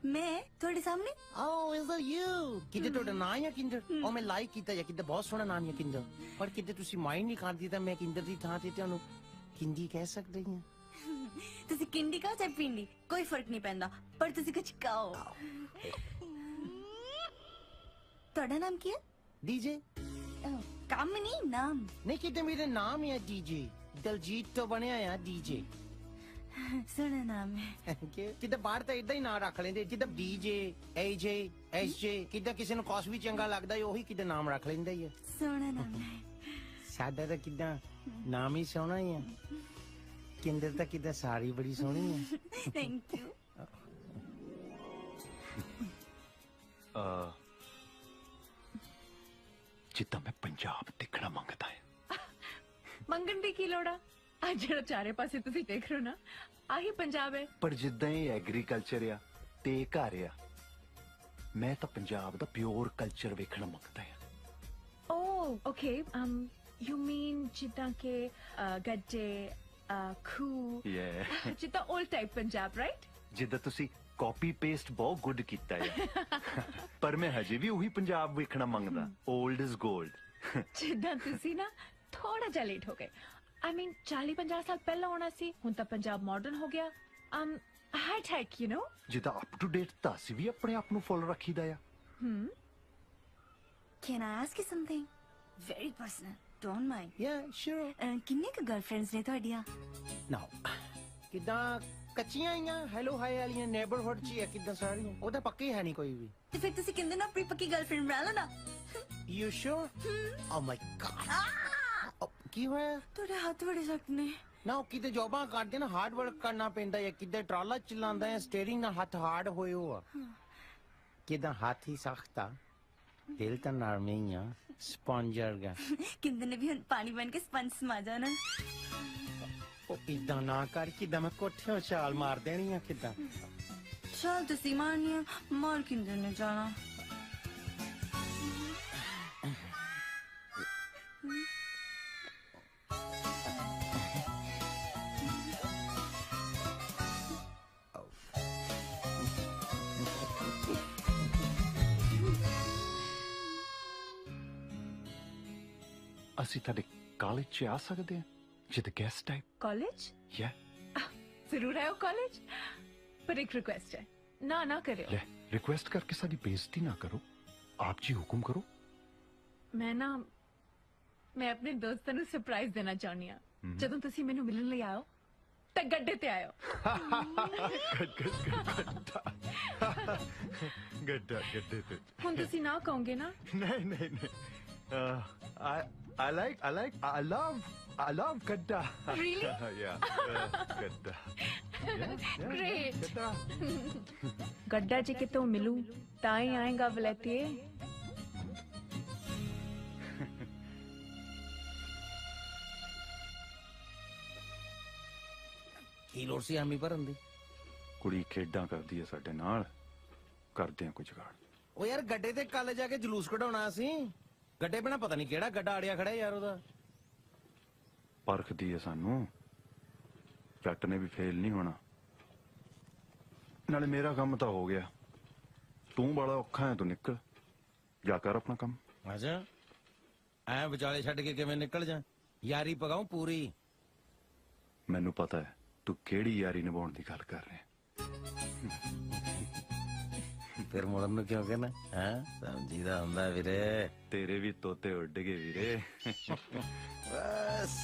ਮੈਂ ਤੁਹਾਡੇ ਸਾਹਮਣੇ ਓ ਇਜ਼ ਦੈਟ ਯੂ ਕਿਤੇ ਤੁਹਾਡਾ ਨਾਂ ਹੈ ਕਿੰਦਰ ਉਹ ਮੈਂ ਲਾਈਕ ਕੀਤਾ ਜਾਂ ਕਿਤੇ ਬਹੁਤ ਸੋਹਣਾ ਨਾਮ ਹੈ ਕਿੰਦਰ ਪਰ ਕਿਤੇ ਤੁਸੀਂ ਮਾਈਂਡ ਨਹੀਂ ਕਰਦੀ ਤਾਂ ਮੈਂ ਕਿੰਦਰ ਦੀ ਥਾਂ ਤੇ ਤੁਹਾਨੂੰ ਕਿੰਦੀ ਕਹਿ ਸਕਦੀ ਹਾਂ ਤੁਸੀਂ ਕਿੰਡੀ ਕਹੋ ਚਾਹੇ ਪਿੰਡੀ ਕੋਈ ਫਰਕ ਨਹੀਂ ਪੈਂਦਾ ਪਰ ਤੁਸੀਂ ਕੁਝ ਕਹੋ ਤੁਹਾਡਾ ਨਾਮ ਕੀ ਹੈ ਡੀਜੇ ਕੰਮ ਨਹੀਂ ਨਾਮ ਨਹੀਂ ਕਿਤੇ ਮੇਰਾ ਨਾਮ ਹੈ ਡੀਜੇ ਦਲਜੀਤ ਤੋਂ ਬਣਿਆ ਆ ਡੀਜੇ ਸੋਹਣਾ ਨਾਮ ਹੈ ਕਿਤੇ ਬਾਹਰ ਤਾਂ ਇਦਾਂ ਹੀ ਨਾਂ ਰੱਖ ਲੈਂਦੇ ਜਿੱਦਾਂ ਡੀਜੇ ਏਜੇ ਐਸਜੇ ਕਿਤੇ ਕਿਸੇ ਨੂੰ ਕੁਛ ਵੀ ਚੰਗਾ ਲੱਗਦਾ ਉਹੀ ਕਿਤੇ ਨਾਮ ਰੱਖ ਲੈਂਦਾ ਹੀ ਹੈ ਸੋਹਣਾ ਨਾਮ ਹੈ ਸਾਡਾ ਤਾਂ ਕਿਦਾਂ ਨਾਮ ਹੀ ਸੋਹਣਾ ਹੀ ਆ ਕਿੰਦਰ ਤਾਂ ਕਿਦਾਂ ਸਾਰੀ ਬੜੀ ਸੋਹਣੀ ਹੈ ਥੈਂਕ ਯੂ ਜਿੱਦਾਂ ਮੈਂ ਪੰਜਾਬ ਦੇਖਣਾ ਮੰਗਦਾ ਹਾਂ ਮੰਗਣ ਦੀ ਕੀ ਲੋੜ ਆ ਅੱਜ ਜਿਹੜਾ ਚਾਰੇ ਪਾਸੇ ਤੁਸੀਂ ਦੇਖ ਰਹੇ ਹੋ ਨਾ ਆਹੀ ਪੰਜਾਬ ਹੈ ਪਰ ਜਿੱਦਾਂ ਇਹ ਐਗਰੀਕਲਚਰ ਆ ਤੇ ਘਰ ਆ ਮੈਂ ਤਾਂ ਪੰਜਾਬ ਦਾ ਪਿਓਰ ਕਲਚਰ ਵੇਖਣਾ ਮੰਗਦਾ ਹਾਂ ਓ ਓਕੇ ਯੂ ਮੀਨ ਜਿੱਦਾਂ ਕਿ ਗੱਜੇ ਖੂ ਜਿੱਦਾਂ 올ਡ ਟਾਈਪ ਪੰਜਾਬ ਰਾਈਟ ਜਿੱਦਾਂ ਤੁਸੀਂ ਕਾਪੀ ਪੇਸਟ ਬਹੁਤ ਗੁੱਡ ਕੀਤਾ ਹੈ ਪਰ ਮੈਂ ਹਜੇ ਵੀ ਉਹੀ ਪੰਜਾਬ ਵੇਖਣਾ ਮੰਗਦਾ 올ਡ ਇਜ਼ 골ਡ ਜਿੱਦਾਂ ਤੁਸੀਂ ਨਾ ਥੋੜਾ ਜਿਹਾ ਲੇਟ ਹੋ ਗਏ I mean 40-50 ਸਾਲ ਪਹਿਲਾਂ ਹੋਣਾ ਸੀ ਹੁਣ ਤਾਂ ਪੰਜਾਬ ਮਾਡਰਨ ਹੋ ਗਿਆ ਹਾਈ ਟੈਕ ਯੂ نو ਜਿੱਦਾਂ ਅਪ ਟੂ ਡੇਟ ਤਾਂ ਅਸੀਂ ਵੀ ਆਪਣੇ ਆਪ ਨੂੰ ਫੁੱਲ ਰੱਖੀਦਾ ਆ Can I ask you something very personal? Don't mind. Yeah, sure. ਕਿੰਨੇ ਕੁ ਗਰਲਫ੍ਰੈਂਡਸ ਨੇ ਤੁਹਾਡੀਆਂ? No. ਕਿਦਾਂ ਕੱਚੀਆਂ ਆਈਆਂ ਹੈਲੋ ਹਾਈ ਵਾਲੀਆਂ ਨੇਬਰਹੁੱਡ 'ਚ ਹੀ ਆ ਕਿਦਾਂ ਸਾਰੀਆਂ ਉਹ ਤਾਂ ਪੱਕੀ ਹੈ ਨਹੀਂ ਕੋਈ ਵੀ ਤੇ ਫਿਰ ਤੁਸੀਂ ਕਿੰਨੇ ਨਾ ਆਪਣੀ ਪੱਕੀ ਗਰਲਫ੍ਰੈਂਡ ਬਣਾ ਲਓ ਨਾ You sure? Oh my God. ਕੀ ਹੋਇਆ ਤੁਹਾਡੇ ਹੱਥ ਬੜੇ ਸਖਤ ਨੇ ਨਾ ਉਹ ਕਿਤੇ ਜੋਬਾਂ ਕਰਦੇ ਨਾ ਹਾਰਡ ਵਰਕ ਕਰਨਾ ਪੈਂਦਾ ਹੈ ਕਿਤੇ ਟਰਾਲਾ ਚਲਾਉਂਦਾ ਹੈ ਸਟੀਅਰਿੰਗ ਨਾਲ ਹੱਥ ਹਾਰਡ ਹੋਏ ਹੋ ਆ ਕਿਦਾਂ ਹੱਥ ਹੀ ਸਖਤ ਆ ਦਿਲ ਤਾਂ ਨਰਮ ਹੀ ਆ ਸਪੰਜ ਵਰਗਾ ਕਿੰਨੇ ਨੇ ਵੀ ਹੁਣ ਪਾਣੀ ਬਣ ਕੇ ਸਪੰਜ ਸਮਾ ਜਾਣਾ ਉਹ ਇਦਾਂ ਨਾ ਕਰ ਕਿਦਾਂ ਮੈਂ ਕੋਠਿਓਂ ਛਾਲ ਮਾਰ ਦੇਣੀ ਆ ਕਿਦਾਂ ਛਾਲ ਤੁਸੀਂ ਮਾਰਨੀ ਆ ਮਾਰ ਕਿੰਨੇ ਨੇ ਜਾਣਾ ਅਸੀਂ ਤੁਹਾਡੇ ਕਾਲਜ 'ਚ ਆ ਸਕਦੇ ਹਾਂ ਜਿੱਦ ਗੈਸਟ ਟਾਈਪ ਕਾਲਜ ਯਾ ਜ਼ਰੂਰ ਆਓ ਕਾਲਜ ਪਰ ਇੱਕ ਰਿਕੁਐਸਟ ਹੈ ਨਾ ਨਾ ਕਰਿਓ ਲੈ ਰਿਕੁਐਸਟ ਕਰਕੇ ਸਾਡੀ ਬੇਇੱਜ਼ਤੀ ਨਾ ਕਰੋ ਆਪ ਜੀ ਹੁਕਮ ਕਰੋ ਮੈਂ ਆਪਣੇ ਦੋਸਤਾਂ ਨੂੰ ਸਰਪ੍ਰਾਈਜ਼ ਦੇਣਾ ਚਾਹੁੰਦੀ ਹਾਂ ਜਦੋਂ ਤੁਸੀਂ ਮੈਨੂੰ ਮਿਲਣ ਲਈ ਆਓ ਤਾਂ ਗੱਡੇ ਤੇ ਆਇਓ ਗੱਡੇ ਤੇ ਹੁਣ ਤੁਸੀਂ ਨਾ ਕਹੋਗੇ ਨਾ ਨਹੀਂ I love Gadda. Really? Yeah, Gadda. Great. गड्ढा जी कितों मिलूं ताई आएगा वलैतिए ਕੀ ਲੋੜ ਸੀ ਆਮੀ ਭਰਨ ਦੀ ਕੁੜੀ ਖੇਡਾਂ ਕਰਦੀ ਹੈ ਸਾਡੇ ਨਾਲ ਕਰਦੇ ਆ ਕੁਝ ਗਾੜ ਉਹ ਯਾਰ ਗੱਡੇ ਤੇ ਕੱਲ ਜਾ ਕੇ ਜਲੂਸ ਕਢਾਉਣਾ ਸੀ ਗੱਡੇ ਬਿਨਾ ਪਤਾ ਨਹੀਂ ਕਿਹੜਾ ਗੱਡਾ ਆੜਿਆ ਖੜਾ ਯਾਰ ਉਹਦਾ ਪਰਖਦੀ ਹੈ ਸਾਨੂੰ ਜੱਟ ਨੇ ਵੀ ਫੇਲ ਨਹੀਂ ਹੋਣਾ ਨਾਲੇ ਮੇਰਾ ਕੰਮ ਤਾਂ ਹੋ ਗਿਆ ਤੂੰ ਬੜਾ ਔਖਾ ਹੈ ਤੂੰ ਨਿਕਲ ਜਾ ਕਰ ਆਪਣਾ ਕੰਮ ਅੱਛਾ ਐ ਵਿਚਾਲੇ ਛੱਡ ਕੇ ਕਿਵੇਂ ਨਿਕਲ ਜਾ ਯਾਰੀ ਪਗਾਉ ਪੂਰੀ ਮੈਨੂੰ ਪਤਾ ਹੈ ਤੂੰ ਕਿਹੜੀ ਯਾਰੀ ਨਿਭਾਉਣ ਦੀ ਗੱਲ ਕਰ ਰਿਹਾ ਫਿਰ ਮੁੜਨ ਨੂੰ ਕਿਉਂ ਕਹਿਣਾ ਹੈ ਸਮਝੀਦਾ ਹੁੰਦਾ ਵੀਰੇ ਤੇਰੇ ਵੀ ਤੋਤੇ ਉੱਡ ਗਏ ਵੀਰੇ ਬਸ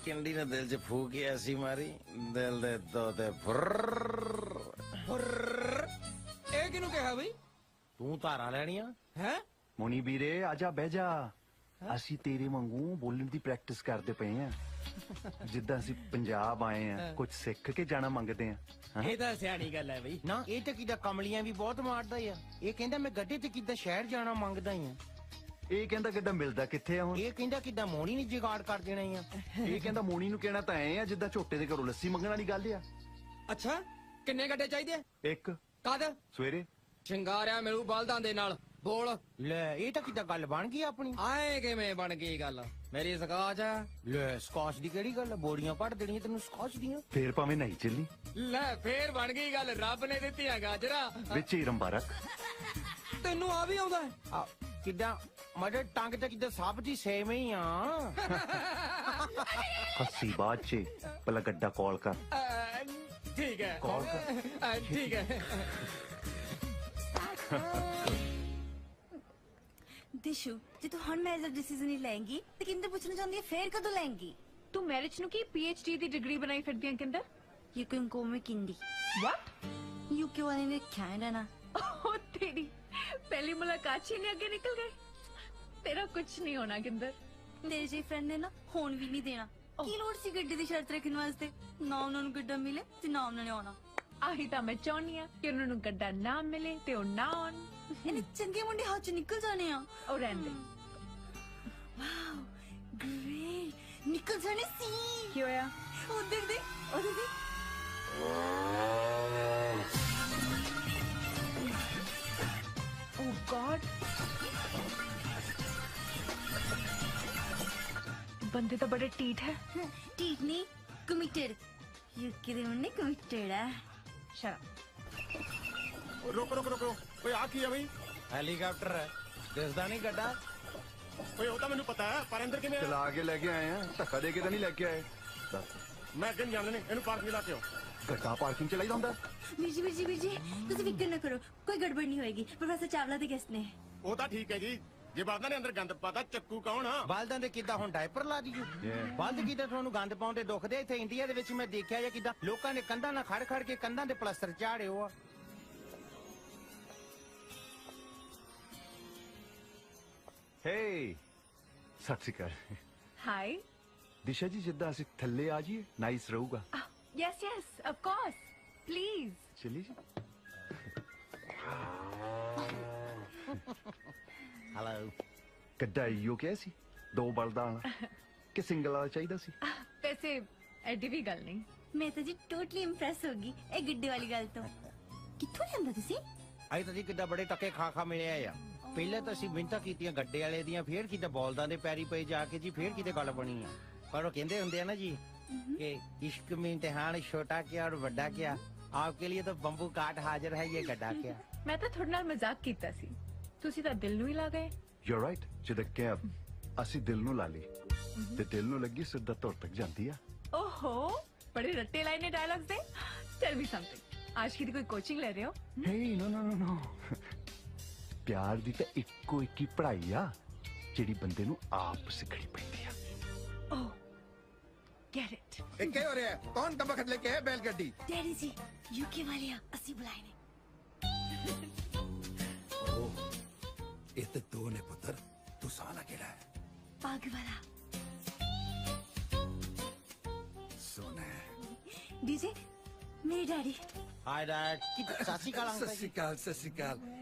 ਕਿੰਡੀ ਨੇ ਦਿਲ 'ਚ ਫੂਕ ਐਸੀ ਮਾਰੀ ਦਿਲ ਦੇ ਤੋਤੇ ਇਹ ਕਿਹਨੂੰ ਕਿਹਾ ਬਈ ਤੂੰ ਧਾਰਾਂ ਲੈਣੀਆਂ ਹੈ ਮੋਨੀ ਵੀਰੇ ਆਜਾ ਬਹਿ ਜਾ ਅਸੀਂ ਤੇਰੇ ਵਾਂਗੂ ਬੋਲਣ ਦੀ ਪ੍ਰੈਕਟਿਸ ਕਰਦੇ ਪਏ ਆ ਜਿੱਦਾਂ ਅਸੀਂ ਪੰਜਾਬ ਆਏ ਆ ਕੁਝ ਸਿੱਖ ਕੇ ਜਾਣਾ ਮੰਗਦੇ ਆ ਇਹ ਤਾਂ ਸਿਆਣੀ ਗੱਲ ਹੈ ਬਈ। ਨਾ ਇਹ ਤਾਂ ਕਿਦਾਂ ਕਮਲੀਆਂ ਵੀ ਬਹੁਤ ਮਾਰਦਾ ਆ। ਇਹ ਕਹਿੰਦਾ ਮੈਂ ਗੱਡੇ ਤੇ ਕਿਦਾਂ ਸ਼ਹਿਰ ਜਾਣਾ ਮੰਗਦਾ ਹੀ ਆ। ਇਹ ਕਹਿੰਦਾ ਗੱਡਾ ਮਿਲਦਾ ਕਿੱਥੇ ਆ ਹੁਣ? ਇਹ ਕਹਿੰਦਾ ਕਿਦਾਂ ਮੋਣੀ ਨਹੀਂ ਜਿਗਾੜ ਕਰ ਦੇਣਾ ਹੀ ਆ। ਇਹ ਕਹਿੰਦਾ ਮੋਣੀ ਨੂੰ ਕਹਿਣਾ ਤਾਂ ਐ ਆ ਜਿੱਦਾਂ ਝੋਟੇ ਦੇ ਘਰੋਂ ਲੱਸੀ ਮੰਗਣ ਵਾਲੀ ਗੱਲ ਆ। ਅੱਛਾ ਕਿੰਨੇ ਗੱਡੇ ਚਾਹੀਦੇ? ਇੱਕ। ਕਦ? ਸਵੇਰੇ। ਸ਼ਿੰਗਾਰਿਆ ਮਿਲੂ ਬਲਦਾਂ ਦੇ ਨਾਲ। ਬੋਲ। ਲੈ ਇਹ ਤਾਂ ਕਿਦਾਂ ਗੱਲ ਬਣ ਗਈ ਆਪਣੀ। ਆਏ ਕਿਵੇਂ ਬਣ ਗਈ ਗੱਲ? ਮੇਰੀ ਸਕਾਚ ਆ। ਲੈ ਸਕਾਚ ਦੀ ਕਿਹੜੀ ਗੱਲ? ਬੋੜੀਆਂ ਪੜ ਦੇਣੀਆਂ ਤੈਨੂੰ ਸਕਾਚ ਦੀਆਂ। ਫੇਰ ਭਾਵੇਂ ਨਹੀਂ ਚੱਲੀ। ਲੈ ਫੇਰ ਬਣ ਗਈ ਗੱਲ। ਰੱਬ ਨੇ ਦਿੱਤੀਆਂ ਗਾਜਰਾਂ ਵਿੱਚ ਹੀ ਰੰਬਾ ਰੱਖ। ਤੈਨੂੰ ਆ ਵੀ ਆਉਂਦਾ? ਕਿਦਾਂ ਮੜੇ ਟੰਗ ਤੇ ਕਿਦਾਂ ਸਭ ਦੀ ਸੇਮ ਹੀ ਆ। ਹੱਸੀ ਬਾਅਦ ਚ ਪਹਿਲਾਂ ਗੱਡਾ ਕਾਲ ਕਰ। ਠੀਕ ਹੈ ਕਾਲ ਕਰ। ਠੀਕ ਹੈ। ਦਿਸ਼ੂ ਜੇ ਤੂੰ ਹੁਣ ਮੈਰਿਜ ਦਾ ਡਿਸੀਜਨ ਨਹੀਂ ਲੈਂਗੀ ਤੇ ਕਿੰਦਰ ਪੁੱਛਣਾ ਚਾਹੁੰਦੀ ਹੈ ਫੇਰ ਕਦੋਂ ਲੈਂਗੀ? ਤੂੰ ਮੈਰਿਜ ਨੂੰ ਕੀ PhD ਦੀ ਡਿਗਰੀ ਬਣਾਈ ਫਿਰਦੀ ਆਂ Kinder? You can call me Kindi. What? UK वाले ने क्या है ना? ओ तेरी पहली मुलाकात ही नहीं आगे निकल गए। तेरा कुछ नहीं होना किंदर। तेरे जी फ्रेंड ने ना होन भी नहीं देना। की लोड़ सी गड्डी दी शर्त रखने वास्ते? ना उन्हां नूं गड्डा मिले ते ना उन्हां ने आना। आही तां मैं चाहनी हां कि उन्हां नूं गड्डा ना मिले ते ओ ना आउण। इन्हें चंगे मुंडे हाथ च निकल जाने आ। ओ रहंदे। वाओ ग्रेट निकल जाने सी। की होया? ओ देख देख ओ देख। Oh God! बंदे तो बड़े टीट है। टीट नहीं कमिटेड। यूके दे मुंडे कमिटेड है। शराब। रुक रुक रुक रुक। ओए आ की है भाई? हेलीकॉप्टर है। दिसदा नहीं गड्डा? ओए ਉਹ ਤਾਂ ਮੈਨੂੰ ਪਤਾ ਹੈ ਪਰ ਅੰਦਰ ਕਿਵੇਂ ਚਲਾ ਕੇ ਲੈ ਕੇ ਆਏ ਆ ਧੱਕਾ ਦੇ ਕੇ ਤਾਂ ਨਹੀਂ ਲੈ ਕੇ ਆਏ। ਮੈਂ ਅੱਗੇ ਜਾਣਦਾ ਨਹੀਂ ਇਹਨੂੰ ਪਾਰਕਿੰਗ ਲਾ ਕੇ ਆਓ। ਗੱਡਾ ਪਾਰਕਿੰਗ ਚ ਲਾਈਦਾ ਹੁੰਦਾ। ਵੀਰ ਜੀ ਤੁਸੀਂ ਫਿਕਰ ਨਾ ਕਰੋ ਕੋਈ ਗੜਬੜ ਨਹੀਂ ਹੋਏਗੀ। ਪ੍ਰੋਫੈਸਰ ਚਾਵਲਾ ਦੇ ਗੈਸਟ ਨੇ। ਉਹ ਤਾਂ ਠੀਕ ਹੈ ਜੀ ਜੇ ਬਲਦਾਂ ਨੇ ਅੰਦਰ ਗੰਦ ਪਾਤਾ ਚੱਕੂ ਕੌਣ ਆ? ਬਲਦਾਂ ਦੇ ਕਿੱਦਾਂ ਹੁਣ ਡਾਇਪਰ ਲਾ ਦਈਏ? ਬਲਦ ਕਿੱਦਾਂ ਤੁਹਾਨੂੰ ਗੰਦ ਪਾਉਂਦੇ ਦੁਖਦੇ? ਇੱਥੇ ਇੰਡੀਆ ਦੇ ਵਿੱਚ ਮੈਂ ਦੇਖਿਆ ਜਾਂ ਕਿੱਦਾਂ ਲੋਕਾਂ ਨੇ ਕੰਧਾਂ ਨਾਲ ਖੜ ਖੜ ਕੇ ਕੰਧਾਂ ਦੇ ਪਲਸਤਰ ਝਾੜੇ ਹੋ ਆ। ਹੇ ਸਤਿ ਸ਼੍ਰੀ ਅਕਾਲ। Hi. ਦਿਸ਼ਾ ਜੀ ਜਿੱਦਾਂ ਅਸੀਂ ਥੱਲੇ ਆ ਜਾਈਏ ਨਾਈਸ ਰਹੂਗਾ। Yes, yes, of course. Please. ਚਲੀ ਜੀ। ਹੈਲੋ। ਗੱਡਾ ਇਹੋ ਕਿਹਾ ਸੀ 2 ਬਲਦਾਂ ਵਾਲਾ ਕਿ ਸਿੰਗਲ ਵਾਲਾ ਚਾਹੀਦਾ ਸੀ? वैसे ਐਡੀ ਵੀ ਗੱਲ ਨਹੀਂ। ਮੈਂ ਤਾਂ ਜੀ ਟੋਟਲੀ ਇੰਪ੍ਰੈਸ ਹੋ ਗਈ ਇਹ ਗੱਡੀ ਵਾਲੀ ਗੱਲ ਤੋਂ। ਕਿੱਥੋਂ ਲਿਆਂਦਾ ਤੁਸੀਂ? ਅਸੀਂ ਤਾਂ ਜੀ ਕਿੱਦਾਂ ਬੜੇ ਟੱਕੇ ਖਾ ਖਾ ਮਿਲਿਆ ਆ। ਪਹਿਲਾਂ ਤਾਂ ਅਸੀਂ ਮਿੰਤਾ ਕੀਤੀਆਂ ਗੱਡੇ ਵਾਲੇ ਦੀਆਂ ਫੇਰ ਕਿਤੇ ਬੌਲਦਾਂ ਦੇ ਪੈਰੀ ਪਏ ਜਾ ਕੇ ਜੀ ਫੇਰ ਕਿਤੇ ਗੱਲ ਬਣੀ ਆ। ਪਰ ਉਹ ਕਹਿੰਦੇ ਹੁੰਦੇ ਆ ਨਾ ਜੀ कि इश्क में इम्तिहान छोटा क्या और बड़ा क्या आपके लिए तो बम्बू काट हाजिर है ये गड्ढा क्या। मैं तो थोड़े नाल मजाक कीता सी ਤੁਸੀਂ ਤਾਂ ਦਿਲ ਨੂੰ ਹੀ ਲਾ ਗਏ। ਯੂ ਰਾਈਟ ਜਿੱਦਾਂ ਕਿ ਅਸੀਂ ਦਿਲ ਨੂੰ ਲਾ ਲਈ ਤੇ ਦਿਲ ਨੂੰ ਲੱਗੀ ਸਿੱਧਾ ਧੁਰ ਤੱਕ ਜਾਂਦੀ ਆ। ओहो बड़े रट्टे लाए ने डायलॉग्स दे। टेल मी समथिंग आज की कोई कोचिंग ले रहे हो? ਨਹੀਂ ਨੋ ਨੋ ਨੋ ਨੋ ਪਿਆਰ ਦੀ ਤਾਂ ਇੱਕੋ ਇੱਕ ਹੀ ਪੜ੍ਹਾਈ ਆ ਜਿਹੜੀ ਬੰਦੇ ਨੂੰ ਆਪ ਸਿੱਖਣੀ ਪੈਂਦੀ ਆ। ओह गेट इट। ਇਹ ਕੀ ਹੋ ਰਿਹਾ ਹੈ? ਕੌਣ ਕਬਖਤ ਲੈ ਕੇ ਹੈ ਬੈਲ ਗੱਡੀ? डैडी जी यूके वाले आ ਅਸੀਂ ਬੁਲਾਏ ਨੇ। ਇਹ ਤੇ ਦੋ ਨੇ ਪੁੱਤਰ ਤੂੰ ਸਾਲਾ ਕਿਹੜਾ ਹੈ? पग वाला ਸੋਨਾ डीजे मेरे डैडी। हाय डैड की सासी का ਸਤਿ ਸ਼੍ਰੀ ਅਕਾਲ ਸਤਿ ਸ਼੍ਰੀ ਅਕਾਲ।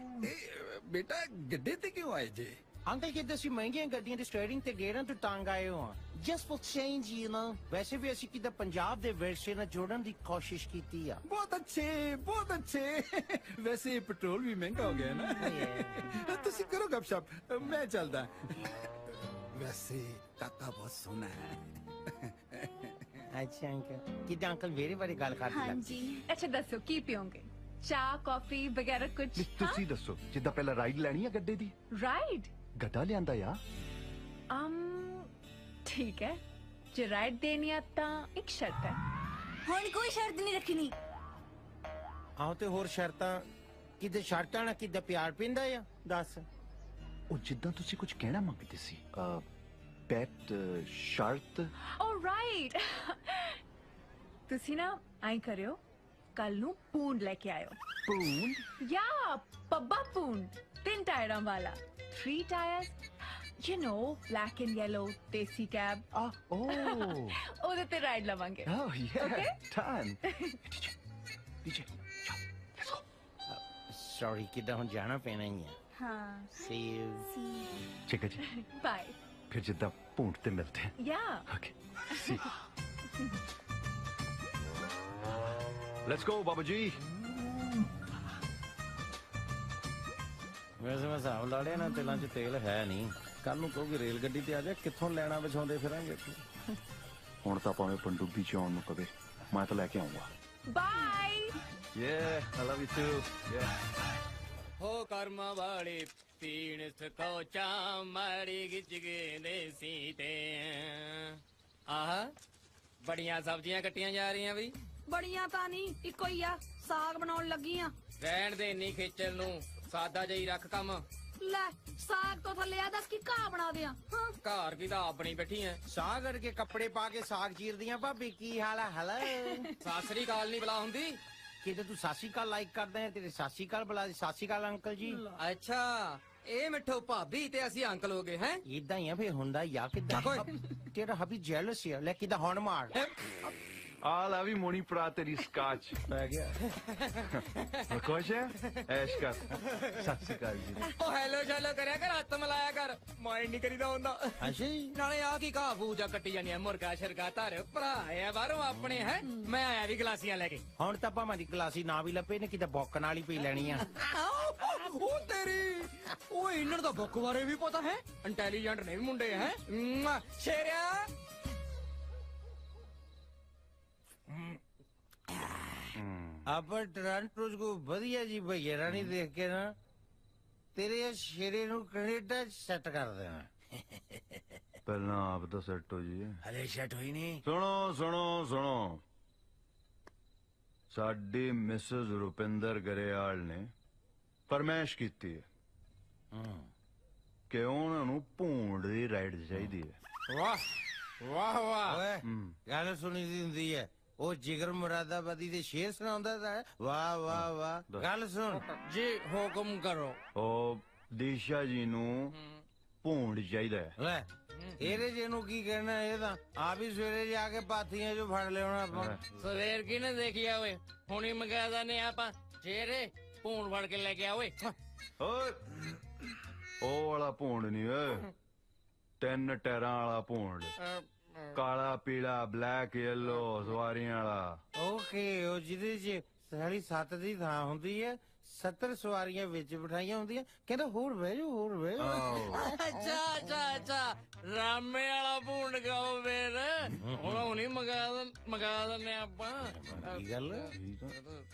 ਇਹ ਬੇਟਾ ਗੱਡੇ ਤੇ ਕਿਉਂ ਆਏ ਜੇ? अंकल कितने सी महंगी गड्डियां दी स्टीयरिंग ते गेयरां तो टांग आए हो just for change you know. वैसे भी ਅਸੀਂ ਕਿਤੇ ਪੰਜਾਬ ਦੇ ਵਿਰਸੇ ਨਾਲ ਜੋੜਨ ਦੀ ਕੋਸ਼ਿਸ਼ ਕੀਤੀ ਆ। ਬਹੁਤ ਅੱਛੇ ਵੈਸੇ ਪੈਟਰੋਲ ਵੀ ਮਹਿੰਗਾ ਹੋ ਗਿਆ ਨਾ। ਤੁਸੀਂ ਕਰੋ ਗੱਪਸ਼ਪ ਮੈਂ ਚੱਲਦਾ। ਵੈਸੇ ਕਾਕਾ ਬਹੁਤ ਸੋਹਣਾ ਹੈ। अच्छा अंकल कितना अंकल मेरे बारे गल कर हाँ जी। अच्छा दसो की पियोगे? चाय कॉफी वगैरह कुछ? ਤੁਸੀਂ ਦੱਸੋ ਜਿੱਦਾਂ ਪਹਿਲਾਂ ਰਾਈਡ ਲੈਣੀ ਆ ਗੱਡੇ ਦੀ? राइड? ਗੱਡਾ ਲਿਆਂਦਾ ਆ। ठीक है जे राइड देनी है ता एक शर्त है। ਹੁਣ ਕੋਈ ਸ਼ਰਤ ਨਹੀਂ ਰੱਖਣੀ। ਆਹ ਤੇ ਹੋਰ ਸ਼ਰਤਾਂ ਕਿਤੇ ਸ਼ਰਤਾਂ ਨਾਲ ਕਿਤੇ ਪਿਆਰ ਪਿੰਦਾ ਆ ਦੱਸ। ਉਹ ਜਿੱਦਾਂ ਤੁਸੀਂ ਕੁਝ ਕਹਿਣਾ ਮੰਗਦੇ ਸੀ ਪੈਟ ਸ਼ਰਤ। ओ राइट ਤੁਸੀਂ ਨਾ ਆਈ ਕਰਿਓ ਕੱਲ ਨੂੰ ਪੂੰਡ ਲੈ ਕੇ ਆਇਓ। ਪੂੰਡ? या पब्बा पूंड 3 टायरां वाला 3 tyres You know, black and yellow, desi cab. Oh. ਉਹਦੇ ਤੇ ride ਲਵਾਂਗੇ. Oh, yeah. Okay? Done. DJ, sorry ਕਿੱਦਾਂ ਹੁਣ ਜਾਣਾ ਪੈਣਾ ਹੀ ਹੈ हाँ. See you. ठीक है जी Bye. फिर जिद्दां भूंड ते मिलते हैं Yeah. Okay. See. Let's go, Baba Ji. ਵੈਸੇ ਮੈਂ ਹਿਸਾਬ ਲਾ ਲਿਆ ਨਾ ਤੇਲਾਂ 'ਚ ਤੇਲ ਹੈ ਨਹੀਂ ਕੱਲ ਨੂੰ ਕਹੋਗੇ ਰੇਲ ਗੱਡੀ ਤੇ ਆ ਜਾ ਕਿੱਥੋਂ ਲੈਣਾ ਵਿਛਾਉਂਦੇ ਫਿਰਾਂਗੇ ਹੁਣ ਤਾਂ ਭਾਵੇਂ ਪੰਡੁੱਬੀ ਚ ਆਉਣ ਨੂੰ ਕਵੇ ਮੈਂ ਤਾਂ ਲੈ ਕੇ ਆਉਂਗਾ Bye. Yeah, I love you too. Yeah. ਹੋ ਕਰਮਾਂ ਵਾਲੇ ਪੀਣ ਸਕੋਚਾ ਮਾੜੀ ਗਿੱਜ ਗਏ ਨੇ ਸੀਤੇ ਆਹ ਬੜੀਆਂ ਸਬਜ਼ੀਆਂ ਕੱਟੀਆਂ ਜਾ ਰਹੀਆਂ ਵੀ ਬੜੀਆਂ ਤਾਂ ਨਹੀਂ ਇੱਕੋ ਹੀ ਆ ਸਾਗ ਬਣਾਉਣ ਲੱਗੀ ਆ ਰਹਿਣ ਦੇ ਇੰਨੀ ਖੇਚਲ ਨੂੰ ਸਾਦਾ ਜਿਹੀ ਰੱਖ ਕੰਮ ਲੈ ਸਾਗ ਤੋਂ ਥੱਲੇ ਆ ਦੱਸ ਕੀ ਘਾਹ ਬਣਾ ਦਿਆਂ ਹਾਂ ਘਰ ਕੀ ਤਾਂ ਆਪਣੀ ਬੈਠੀ ਐ ਸਾਗ ਕਰਕੇ ਕੱਪੜੇ ਪਾ ਕੇ ਸਾਗ ਚੀਰਦੀਆਂ ਭਾਬੀ ਕੀ ਹਾਲ ਹੈ ਹਲੋ ਸਾਸਰੀ ਕਾਲ ਨਹੀਂ ਬੁਲਾ ਹੁੰਦੀ ਕਿਤੇ ਤੂੰ ਸਾਸੀ ਕਾਲ ਲਾਈਕ ਕਰਦਾ ਹੈ ਤੇਰੇ ਸਾਸੀ ਕਾਲ ਬੁਲਾ ਸਾਸੀ ਕਾਲ ਅੰਕਲ ਜੀ ਅੱਛਾ ਇਹ ਮਿੱਠੋ ਭਾਬੀ ਤੇ ਅਸੀਂ ਅੰਕਲ ਹੋ ਗਏ ਹੈ ਇਦਾਂ ਹੀ ਆ ਫੇ ਹੁੰਦਾ ਯਾ ਕਿਦਾਂ ਤੇਰਾ ਹਬੀ ਜੈਲਸ ਹੈ ਲੈ ਕਿਦਾਂ ਹੁਣ ਮਾਰ ਆ ਲੈ ਵੀ ਮੋਣੀ ਭਰਾ ਤੇਰੀ ਸਕਾਚ ਪੈ ਗਿਆ ਖੁਸ਼ ਹੈ ਐਸ਼ ਕਰ ਸਤਿ ਸ਼੍ਰੀ ਅਕਾਲ ਜੀ ਉਹ ਹੈਲੋ ਸ਼ੈਲੋ ਕਰਿਆ ਕਰ ਹੱਥ ਮਿਲਾਇਆ ਕਰ ਮਾਈਂਡ ਨਹੀਂ ਕਰੀਦਾ ਹੁੰਦਾ ਅੱਛਾ ਜੀ ਨਾਲੇ ਆ ਕੀ ਘਾਹ ਫੂਜਾ ਕੱਟੀ ਜਾਨੀ ਆ ਮੁਰਗਾ ਸ਼ਰਗਾ ਧਰ ਭਰਾ ਆ ਬਾਹਰੋਂ ਆਪਣੇ ਹੈ ਮੈਂ ਆਇਆ ਵੀ ਗਲਾਸੀਆਂ ਲੈ ਕੇ ਹੁਣ ਤਾਂ ਭਾਵੇਂ ਦੀ ਗਲਾਸੀ ਨਾ ਵੀ ਲੱਭੇ ਨੇ ਕਿਤੇ ਬੋਕਣ ਵਾਲੀ ਪੀ ਲੈਣੀ ਆ ਉਹ ਤੇਰੀ ਉਹ ਇਹਨਾਂ ਦਾ ਬੁੱਕ ਬਾਰੇ ਵੀ ਪਤਾ ਹੈ ਇੰਟੈਲੀਜੈਂਟ ਨੇ ਵੀ ਮੁੰਡੇ ਹੈ ਸ਼ੇਰਿਆ ਆਪਾਂ ਟੋਰਾਂਟੋ ਚ ਕੋ ਵਧੀਆ ਜੀ ਭਈਆ ਰਾਣੀ ਦੇਖ ਕੇ ਨਾ ਤੇਰੇ ਸ਼ੇਰੇ ਨੂੰ ਕੈਨੇਡਾ ਸੈੱਟ ਕਰ ਦੇਣਾ ਪਹਿਲਾਂ ਆਪ ਤਾਂ ਸੈੱਟ ਹੋ ਜੀ ਹਲੇ ਸੈੱਟ ਹੋਈ ਨਹੀਂ ਸੁਣੋ ਸਾਡੀ ਮਿਸਸ ਰੁਪਿੰਦਰ ਗਰੇਵਾਲ ਨੇ ਫਰਮਾਇਸ਼ ਕੀਤੀ ਹੈ ਕਿ ਉਹਨਾਂ ਨੂੰ ਭੂੰਡ ਦੀ ਰਾਈਡ ਚਾਹੀਦੀ ਹੈ ਵਾਹ ਓਏ ਗੱਲ ਸੁਣੀ ਦੀ ਹੁੰਦੀ ਹੈ ਉਹ ਜਿਗਰ ਮੁਰਾਦਾਬਾਦੀ ਦੇ ਸ਼ੇਰ ਸੁਣਾਉਂਦਾ ਤਾਂ ਵਾਹ ਗੱਲ ਸੁਣ ਜੀ ਹੁਕਮ ਕਰੋ ਉਹ ਦੀਸ਼ਾ ਜੀ ਨੂੰ ਭੂੰਡ ਚਾਹੀਦਾ ਹੈ ਲੈ ਇਹਦੇ ਜਿਹਨੂੰ ਕੀ ਕਹਿਣਾ ਇਹ ਤਾਂ ਆਪ ਹੀ ਸਵੇਰੇ ਜਾ ਕੇ ਪਾਥੀਆਂ ਚੋਂ ਫੜ ਲਿਆਉਣਾ ਆਪਾਂ ਸਵੇਰ ਕਿਨੇ ਦੇਖਿਆ ਓਏ ਹੁਣੀ ਮੰਗਾ ਦਨੇ ਆਪਾਂ ਸ਼ੇਰੇ ਭੂੰਡ ਫੜ ਕੇ ਲੈ ਕੇ ਆ ਓਏ ਓਏ ਉਹ ਵਾਲਾ ਭੂੰਡ ਨਹੀਂ ਓਏ 3 ਟੈਰਾਂ ਵਾਲਾ ਭੂੰਡ ਕਾਲਾ ਪੀਲਾ ਬਲੈਕ ਯੈਲੋ ਸਵਾਰੀਆਂ ਵਾਲਾ ਓਕੇ ਉਹ ਜਿਹਦੇ ਚ ਸਾਲੀ 7 ਦੀ ਥਾਂ ਹੁੰਦੀ ਹੈ 70 ਸਵਾਰੀਆਂ ਵਿੱਚ ਬਿਠਾਈਆਂ ਹੁੰਦੀਆਂ ਕਹਿੰਦਾ ਹੋਰ ਬਹਿ ਜਾਓ ਅੱਛਾ ਰਾਮੇ ਵਾਲਾ ਭੂੰਡ ਗਾਓ ਫੇਰ ਹੁਣ ਹੁਣੀ ਮੰਗਾ ਦਨੇ ਆਪਾਂ ਕੀ ਗੱਲ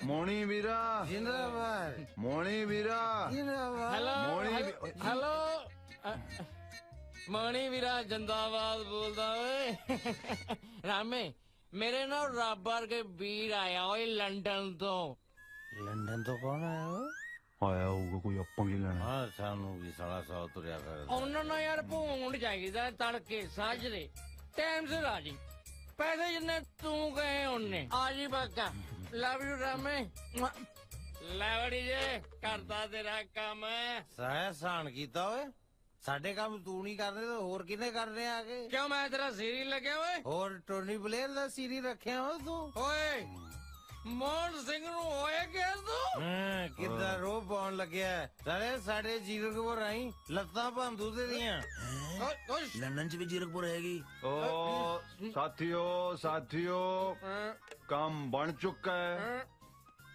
ਮੋਣੀ ਵੀਰਾ ਜਿੰਦਾਬਾਦ ਮੋਣੀ ਵੀਰਾ ਜਿੰਦਾਬਾਦ ਹੈਲੋ ਮਣੀ ਵੀਰਾ ਜਿੰਦਾਬਾਦ ਬੋਲਦਾ ਓਏ ਰਾਮੇ ਮੇਰੇ ਨਾਲ ਰੱਬ ਵਰਗੇ ਵੀਰ ਆਇਆ ਓਏ ਲੰਡਨ ਤੋਂ ਕੌਣ ਆਇਆ ਆਇਆ ਹੋਊਗਾ ਕੋਈ ਆਪਾਂ ਕੀ ਲੈਣਾ ਹਾਂ ਸਾਨੂੰ ਵੀ ਸਾਲਾ 100 ਤੁਰਿਆ ਕਰਦਾ ਉਹਨਾਂ ਨੂੰ ਯਾਰ ਭੂੰਡ ਚਾਹੀਦਾ ਤੜਕੇ ਸਾਜਰੇ ਟਾਈਮ ਸਿਰ ਆ ਜੀ ਪੈਸੇ ਜਿੰਨੇ ਤੂੰ ਕਹੇ ਉਹਨੇ ਆ ਜੀ ਬਾਕਾ ਲਵ ਯੂ ਰਾਮੇ ਲੈਵੜੀ ਜੇ ਕਰਦਾ ਤੇਰਾ ਕੰਮ ਸਾਇਆ ਸਾਨ ਕੀਤਾ ਓਏ ਸਾਡੇ ਕੰਮ ਤੂੰ ਨਹੀਂ ਕਰਦੇ ਤਾਂ ਹੋਰ ਕਿਹਨੇ ਕਰਨੇ ਆ ਕੇ ਕਿਉਂ ਮੈਂ ਤੇਰਾ ਸੀਰੀ ਲੱਗਿਆ ਓਏ ਹੋਰ ਟੋਨੀ ਬਲੇਅਰ ਦਾ ਸੀਰੀ ਰੱਖਿਆ ਹੋ ਤੂੰ ਓਏ ਮੋਹਨ ਸਿੰਘ ਨੂੰ ਹੋਏ ਕਿ ਤੂੰ ਕਿੱਦਾਂ ਰੋਹ ਪਾਉਣ ਲੱਗਿਆ ਸਾਡੇ ਜੀਰਕਪੁਰ ਆਈ ਲੱਤਾਂ ਭੰਦੂ ਤੇ ਦੀਆਂ ਲੰਡਨ ਚ ਵੀ ਜੀਰਕਪੁਰ ਹੈਗੀ ਓ ਸਾਥੀਓ ਕੰਮ ਬਣ ਚੁੱਕਾ ਹੈ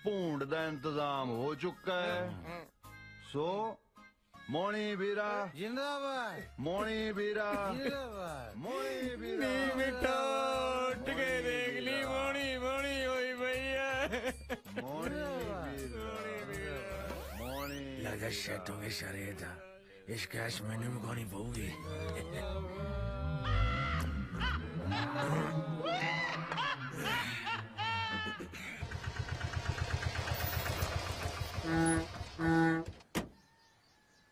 ਭੂੰਡ ਦਾ ਇੰਤਜ਼ਾਮ ਹੋ ਚੁੱਕਾ ਹੈ ਸੋ ਮੋਣੀ ਵੀਰਾ ਜਿੰਦਾਬਾਦ ਮੋਣੀ ਵੀਰਾ ਜਿੰਦਾਬਾਦ ਮੋਣੀ ਵੀਰਾ ਨੀ ਮਿੱਠਾ ਉੱਠ ਕੇ ਦੇਖ ਲਈ ਮੋਣੀ ਹੋਈ ਭਈਆ ਮੋਣੀ ਲਗਾ ਸ਼ੈਟ ਹੋ ਗਏ ਸ਼ਰੇ ਦਾ ਇਸ ਕੈਸ਼ ਮੈਨੂੰ ਵੀ ਕੋਣੀ ਪਊਗੀ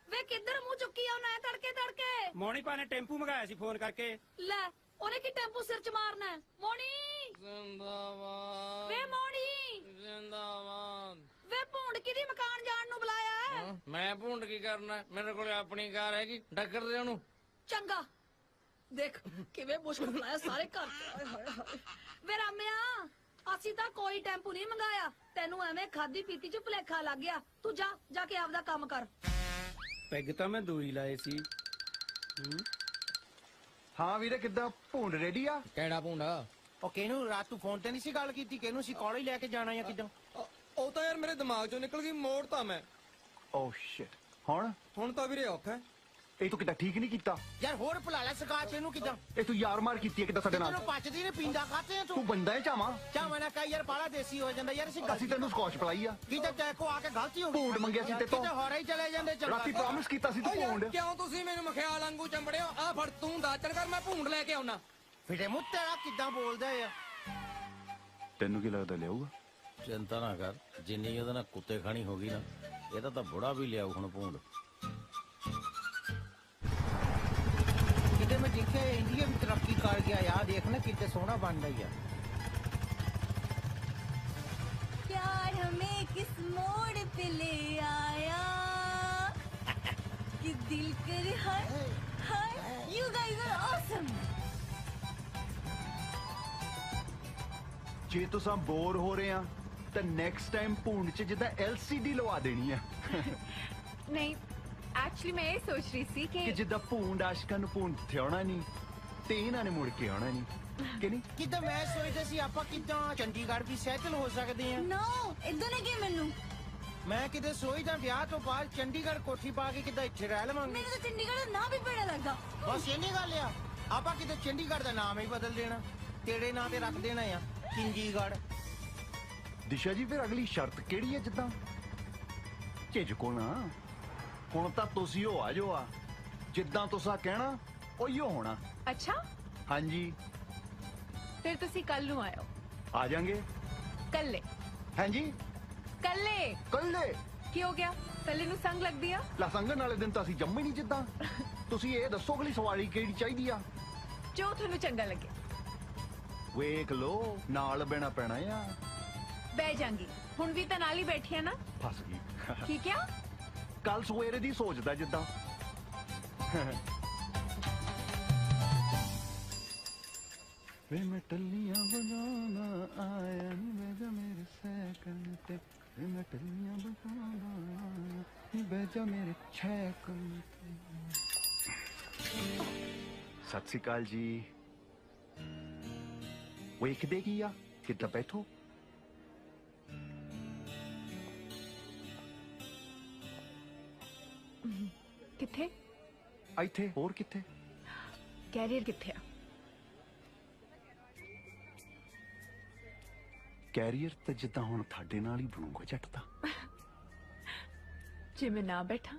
ਵੇ ਕਿੱਧਰ ਮੂੰਹ ਚੁੱਕੀ ਆ ਨਾ ਤੜਕੇ ਮੋਣੀ ਪਾ ਨੇ ਟੈਂਪੂ ਮੰਗਾਇਆ ਸੀ ਫੋਨ ਕਰਕੇ ਲੈ ਉਹਨੇ ਕੀ ਟੈਂਪੂ ਸਿਰ ਚ ਮਾਰਨਾ ਹੈ? ਮੋਣੀ ਜ਼ਿੰਦਾਬਾਦ ਵੇ ਮੋਣੀ ਜ਼ਿੰਦਾਬਾਦ ਵੇ ਭੂੰਡ ਕਿਹਦੀ ਮਕਾਨ ਜਾਣ ਨੂੰ ਬੁਲਾਇਆ ਹੈ? ਮੈਂ ਭੂੰਡ ਕੀ ਕਰਨਾ ਮੇਰੇ ਕੋਲ ਆਪਣੀ ਕਾਰ ਹੈਗੀ ਟੱਕਰ ਦੇ ਉਹਨੂੰ ਚੰਗਾ ਦੇਖ ਕਿਵੇਂ ਮੁਸ਼ਕਲ ਬੁਲਾਇਆ ਸਾਰੇ ਘਰ ਚ। ਹਾਏ ਹਾਏ ਹਾਏ ਵੇ ਰਾਮਿਆ ਅਸੀਂ ਤਾਂ ਕੋਈ ਟੈਂਪੂ ਨਹੀਂ ਮੰਗਾਇਆ ਤੈਨੂੰ ਐਵੇਂ ਖਾਦੀ ਪੀਤੀ ਚ ਭੁਲੇਖਾ ਲੱਗ ਗਿਆ ਤੂੰ ਜਾ ਕੇ ਆਪਦਾ ਕੰਮ ਕਰ। ਪੈਗ ਤਾਂ ਮੈਂ ਦੂਈ ਲਾਏ ਸੀ। ਹਾਂ ਵੀਰੇ ਕਿੱਦਾਂ ਭੂੰਡ ਰੈਡੀ ਆ? ਕਿਹੜਾ ਭੂੰਡਾ? ਉਹ ਕਿਹਨੂੰ ਰਾਤ ਤੂੰ ਫੋਨ ਤੇ ਨਹੀਂ ਸੀ ਗੱਲ ਕੀਤੀ? ਕਿਹਨੂੰ ਸੀ ਕਾਲਜ ਲੈ ਕੇ ਜਾਣਾ ਜਾਂ ਕਿਦਾਂ? ਉਹ ਤਾਂ ਯਾਰ ਮੇਰੇ ਦਿਮਾਗ ਚੋਂ ਨਿਕਲ ਗਈ, ਮੋੜ ਤਾਂ ਮੈਂ। ਓ ਸ਼ਿਟ ਹੁਣ ਤਾਂ ਵੀਰੇ ਔਖਾ। ਇਹ ਤੂੰ ਕਿੱਦਾਂ ਠੀਕ ਨਹੀਂ ਕੀਤਾ ਯਾਰ ਹੋਰ ਭੁਲਾ ਲੈ ਸਕਾਚ ਇਹਨੂੰ ਕਿਦਾਂ? ਇਹ ਤੂੰ ਯਾਰ ਮਾਰ ਕੀਤੀ ਹੈ ਕਿੱਦਾਂ ਸਾਡੇ ਨਾਲ? ਤੈਨੂੰ ਪਚਦੀ ਨੇ ਪੀਂਦਾ ਖਾਤੇ ਆ ਤੂੰ ਬੰਦਾ ਹੈ ਚਾਵਾਂ ਚਾਵਾਂ ਨਾ ਕਹੀ ਯਾਰ ਬਾਲਾ ਦੇਸੀ ਹੋ ਜਾਂਦਾ ਯਾਰ। ਅਸੀਂ ਤੈਨੂੰ ਸਕੌਚ ਪਲਾਈ ਆ ਕੀ ਤਾਂ ਤੇਰੇ ਕੋ ਆ ਕੇ ਗਲਤੀ ਹੋ ਗਈ। ਭੂੰਡ ਮੰਗਿਆ ਸੀ ਤੇ ਤੋਂ ਕਿਤੇ ਹੋਰੇ ਹੀ ਚਲੇ ਜਾਂਦੇ ਚੰਗਾ। ਰਾਤੀ ਪ੍ਰੋਮਿਸ ਕੀਤਾ ਸੀ ਤੂੰ ਭੂੰਡ। ਕਿਉਂ ਤੁਸੀਂ ਮੈਨੂੰ ਮਖਿਆਲ ਵਾਂਗੂ ਚੰਬੜਿਓ? ਆ ਫੜ ਤੂੰ ਦਾਚਣ ਕਰ, ਮੈਂ ਭੂੰਡ ਲੈ ਕੇ ਆਉਣਾ। ਫਿਟੇ ਮੂੰਹ ਤੇਰਾ ਕਿਦਾਂ ਬੋਲਦਾ ਆ? ਤੈਨੂੰ ਕੀ ਲੱਗਦਾ ਲਿਆਊਗਾ? ਚਿੰਤਾ ਨਾ ਕਰ, ਜਿੰਨੀ ਉਹਦੇ ਨਾਲ ਕੁੱਤੇ ਖਾਣੀ ਹੋ ਗਈ ਨਾ ਇਹਦਾ ਤਾਂ ਬੁੜਾ ਵੀ ਲਿਆਉ ਹੁਣ ਭੂੰਡ। ਕਿਤੇ ਮੈਂ ਦੇਖਿਆ ਇੰਡੀਆ ਵੀ ਤਰੱਕੀ ਕਰ ਗਿਆ ਯਾਰ, ਦੇਖ ਨਾ ਕਿੰਨੇ ਸੋਹਣਾ ਬਣਦਾ ਹੀ ਆ। प्यार हमें किस मोड़ पे ले आया कि दिल कर हाय you guys are awesome। ਜੇ ਤੁਸੀਂ ਬੋਰ ਹੋ ਰਹੇ ਆ ਤਾਂ ਨੈਕਸਟ ਟਾਈਮ ਭੂੰਡ 'ਚ ਜਿੱਦਾਂ LCD ਲਵਾ ਦੇਣੀ ਆ। ਨਹੀਂ ਐਕਚੁਅਲੀ ਮੈਂ ਇਹ ਸੋਚ ਰਹੀ ਸੀ ਕਿ ਜਿੱਦਾਂ ਭੂੰਡ ਆਸ਼ਕਾਂ ਨੂੰ ਭੂੰਡ ਥਿਆਉਣਾ ਨਹੀਂ ਤੇ ਇਹਨਾਂ ਨੇ ਮੁੜ ਕੇ ਆਉਣਾ ਨਹੀਂ ਕਿ ਨਹੀਂ? ਕਿਦਾਂ ਮੈਂ ਸੋਚਦਾ ਸੀ ਆਪਾਂ ਕਿਦਾਂ ਚੰਡੀਗੜ੍ਹ ਵੀ ਸੈਟਲ ਹੋ ਸਕਦੇ ਆ। No ਇਦਾਂ ਨਹੀਂ ਕਿ ਮੈਨੂੰ ਮੈਂ ਕਿਤੇ ਸੋਚਦਾ ਵਿਆਹ ਤੋਂ ਬਾਅਦ ਚੰਡੀਗੜ੍ਹ ਕੋਠੀ ਪਾ ਕੇ ਕਿਦਾਂ ਇੱਥੇ ਰਹਿ ਲਵਾਂਗੇ। ਮੈਨੂੰ ਤਾਂ ਚੰਡੀਗੜ੍ਹ ਦਾ ਨਾਂ ਵੀ ਬੜਾ ਲੱਗਦਾ। ਬਸ ਇੰਨੀ ਗੱਲ ਆ, ਆਪਾਂ ਕਿਤੇ ਚੰਡੀਗੜ੍ਹ ਦਾ ਨਾਮ ਹੀ ਬਦਲ ਦੇਣਾ, ਤੇਰੇ ਨਾਂ ਤੇ ਰੱਖ ਦੇਣਾ ਆ ਚੰਡੀਗੜ੍ਹ। ਦਿਸ਼ਾ ਜੀ ਫਿਰ ਅਗਲੀ ਸ਼ਰਤ ਕਿਹੜੀ ਹੈ? ਜਿੱਦਾਂ ਝਿਜਕੋ ਨਾ, ਹੁਣ ਤਾਂ ਤੁਸੀਂ ਹੋ ਆ ਜੋ ਆ, ਜਿੱਦਾਂ ਤੁਸੀਂ ਕਹਿਣਾ ਉਹੀਓ ਹੋਣਾ। ਅੱਛਾ ਹਾਂਜੀ ਫਿਰ ਤੁਸੀਂ ਕੱਲ ਨੂੰ ਆਇਓ। ਆ ਜਾਾਂਗੇ ਕੱਲੇ। ਹਾਂਜੀ ਕੱਲੇ। ਕੱਲੇ ਕੀ ਹੋ ਗਿਆ? ਕੱਲੇ ਨੂੰ ਸੰਗ ਲੱਗਦੀ ਆ? ਲਾ ਸੰਗਣ ਵਾਲੇ ਦਿਨ ਤਾਂ ਅਸੀਂ ਜੰਮੇ ਨਹੀਂ। ਜਿੱਦਾਂ ਤੁਸੀਂ ਇਹ ਦੱਸੋ ਅਗਲੀ ਸਵਾਰੀ ਕਿਹੜੀ ਚਾਹੀਦੀ ਆ? ਜੋ ਤੁਹਾਨੂੰ ਚੰਗਾ ਲੱਗੇ। ਵੇਖ ਲੋ ਨਾਲ ਬਹਿਣਾ ਪੈਣਾ ਆ। ਬਹਿ ਜਾਂਗੀ, ਹੁਣ ਵੀ ਤਾਂ ਨਾਲ ਹੀ ਬੈਠੀ ਆ ਨਾ। ਫਸ ਗਈ। ਠੀਕ ਆ? ਕੱਲ ਸਵੇਰੇ ਦੀ ਸੋਚਦਾ ਜਿੱਦਾਂ। ਵੇ ਮੈਂ ਟੱਲੀਆਂ ਬਜਾਣਾ ਆਇਆ ਨੀ ਬੈਜਾ ਮੇਰੇ ਸਾਈਕਲ ਤੇ। ਵੇ ਮੈਂ ਟੱਲੀਆਂ ਬਜਾਣਾ ਆਇਆ ਨੀ ਬੈਜਾ ਮੇਰੇ ਸਾਈਕਲ ਤੇ। ਸਤਿ ਸ਼੍ਰੀ ਅਕਾਲ ਜੀ। ਵੇਖਦੇ ਕੀ ਆ? ਕਿੱਦਾਂ ਬੈਠੋ। ਕਿੱਥੇ? ਇੱਥੇ ਹੋਰ ਕਿੱਥੇ? ਕੈਰੀਅਰ ਕਿੱਥੇ ਆ? ਕੈਰੀਅਰ ਤਾਂ ਜਿੱਦਾਂ ਹੁਣ ਤੁਹਾਡੇ ਨਾਲ ਹੀ ਬਣੂਗਾ ਜੱਟ ਦਾ। ਜੇ ਮੈਂ ਨਾ ਬੈਠਾ?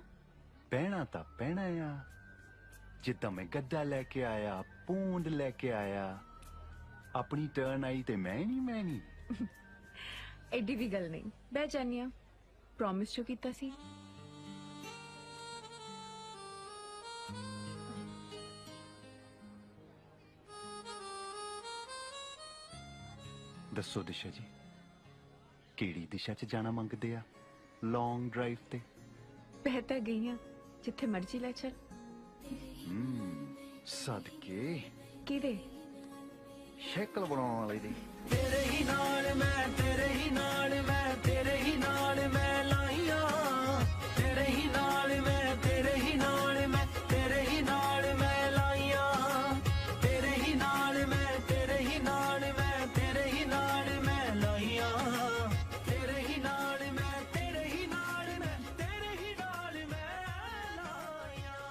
ਬਹਿਣਾ ਤਾਂ ਪੈਣਾ ਆ। ਜਿੱਦਾਂ ਮੈਂ ਗੱਦਾ ਲੈ ਕੇ ਆਇਆ, ਪੂੰਡ ਲੈ ਕੇ ਆਇਆ, ਆਪਣੀ ਟਰਨ ਆਈ ਤੇ ਮੈਂ ਨਹੀਂ। ਐਡੀ ਵੀ ਗੱਲ ਨਹੀਂ, ਬਹਿ ਜਾਨੀ ਆ। ਪ੍ਰੋਮਿਸ ਜੋ ਕੀਤਾ ਸੀ। ਦੱਸੋ ਦਿਸ਼ਾ ਜੀ, ਕਿਹੜੀ ਦਿਸ਼ਾ 'ਚ ਜਾਣਾ ਮੰਗਦੇ ਆ ਲੌਂਗ ਡਰਾਈਵ ਤੇ? ਬਹਿ ਤਾਂ ਗਈ ਆ, ਜਿੱਥੇ ਮਰਜ਼ੀ ਲੈ ਚੱਲ। ਸਦਕੇ ਕਿਹਦੇ? ਸ਼ਕਲ ਬਣਾਉਣ ਵਾਲੇ ਦੀ। ਤੇਰੇ ਹੀ ਨਾਲ ਮੈਂ, ਤੇਰੇ ਹੀ ਨਾਲ ਮੈਂ, ਤੇਰੇ ਹੀ ਨਾਲ ਮੈਂ ਲਾਈਆਂ। ਤੇਰੇ ਹੀ ਨਾਲ ਮੈਂ, ਤੇਰੇ ਹੀ ਨਾਲ ਮੈਂ, ਤੇਰੇ ਹੀ ਨਾਲ ਮੈਂ ਲਾਈਆਂ। ਤੇਰੇ ਹੀ ਨਾਲ ਮੈਂ, ਤੇਰੇ ਹੀ ਨਾਲ ਮੈਂ, ਤੇਰੇ ਹੀ ਨਾਲ ਮੈਂ ਲਾਈਆਂ। ਤੇਰੇ ਹੀ ਨਾਲ ਮੈਂ, ਤੇਰੇ ਹੀ ਨਾਲ ਮੈਂ, ਤੇਰੇ ਹੀ ਨਾਲ ਮੈਂ ਲਾਈਆਂ।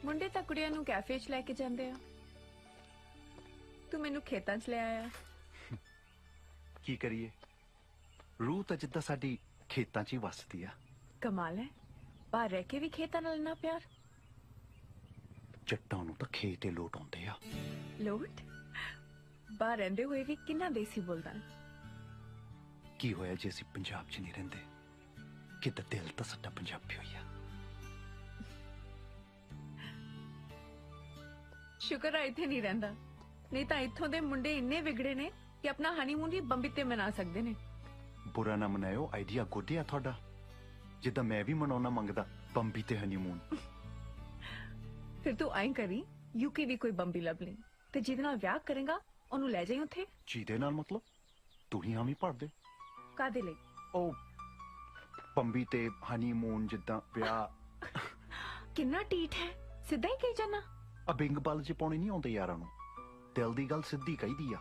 ਮੁੰਡੇ ਤਾਂ ਕੁੜੀਆਂ ਨੂੰ ਕੈਫੇ 'ਚ ਲੈ ਕੇ ਜਾਂਦੇ ਆ, ਤੂੰ ਮੈਨੂੰ ਖੇਤਾਂ 'ਚ ਲੈ ਆਇਆ। ਕੀ ਕਰੀਏ, ਰੂਹ ਤਾਂ ਜਿੱਦਾਂ ਸਾਡੀ ਖੇਤਾਂ 'ਚ ਹੀ ਵਸਦੀ ਆ। ਕਮਾਲ ਹੈ, ਬਾਹਰ ਰਹਿ ਕੇ ਵੀ ਖੇਤਾਂ ਨਾਲ ਇੰਨਾ ਪਿਆਰ। ਜੱਟਾਂ ਨੂੰ ਤਾਂ ਖੇਤ ਹੀ ਲੋਟ ਆਉਂਦੇ ਆ। ਲੋਟ? ਬਾਹਰ ਰਹਿੰਦੇ ਹੋਏ ਵੀ ਕਿੰਨਾ ਦੇਸੀ ਬੋਲਦਾ ਹੈ। ਕੀ ਹੋਇਆ ਜੇ ਅਸੀਂ ਪੰਜਾਬ 'ਚ ਨਹੀਂ ਰਹਿੰਦੇ? ਕਿਤੇ ਦਿਲ ਤਾਂ ਸਾਡਾ ਪੰਜਾਬੀ ਹੋਇਆ। ਸ਼ੁਕਰ ਹੈ ਇੱਥੇ ਨਹੀਂ ਰਹਿੰਦਾ, ਨਹੀਂ ਤਾਂ ਇੱਥੋਂ ਦੇ ਮੁੰਡੇ ਇੰਨੇ ਵਿਗੜੇ ਨੇ ਕਿ ਆਪਣਾ ਹਨੀਮੂਨ ਵੀ ਬੰਬੀ ਤੇ ਮਨਾ ਸਕਦੇ ਨੇ। ਬੁਰਾ ਨਾ ਮਨਾਇਓ, ਆਈਡੀਆ ਗੁੱਡ ਆ ਤੁਹਾਡਾ। ਜਿੱਦਾਂ ਮੈਂ ਵੀ ਮਨਾਉਣਾ ਮੰਗਦਾ ਬੰਬੀ ਤੇ ਹਨੀਮੂਨ। ਫਿਰ ਤੂੰ ਆਈ ਕਰੀ ਯੂਕੇ ਵੀ ਕੋਈ ਬੰਬੀ ਲੱਭ ਲਈ ਤੇ ਜਿਹਦੇ ਨਾਲ ਵਿਆਹ ਕਰੇਗਾ ਉਹਨੂੰ ਲੈ ਜਾਈਂ ਉੱਥੇ। ਜਿਹਦੇ ਨਾਲ ਮਤਲਬ ਦੁਨੀਆ ਵੀ ਭਰ ਦੇ। ਕਾਦੇ ਲਈ? ਉਹ ਬੰਬੀ ਤੇ ਹਨੀਮੂਨ ਜਿੱਦਾਂ ਵਿਆਹ। ਕਿੰਨਾ ਟੀਟ ਹੈ, ਸਿੱਧਾ ਹੀ ਕਹੀ ਜਾਣਾ। ਆ ਬਿੰਗ ਬਲ ਚ ਪਾਉਣੀ ਨਹੀਂ ਆਉਂਦੇ ਯਾਰਾਂ ਨੂੰ। ਦਿਲ ਦੀ ਗੱਲ ਸਿੱਧੀ ਕਹੀਦੀ ਆ।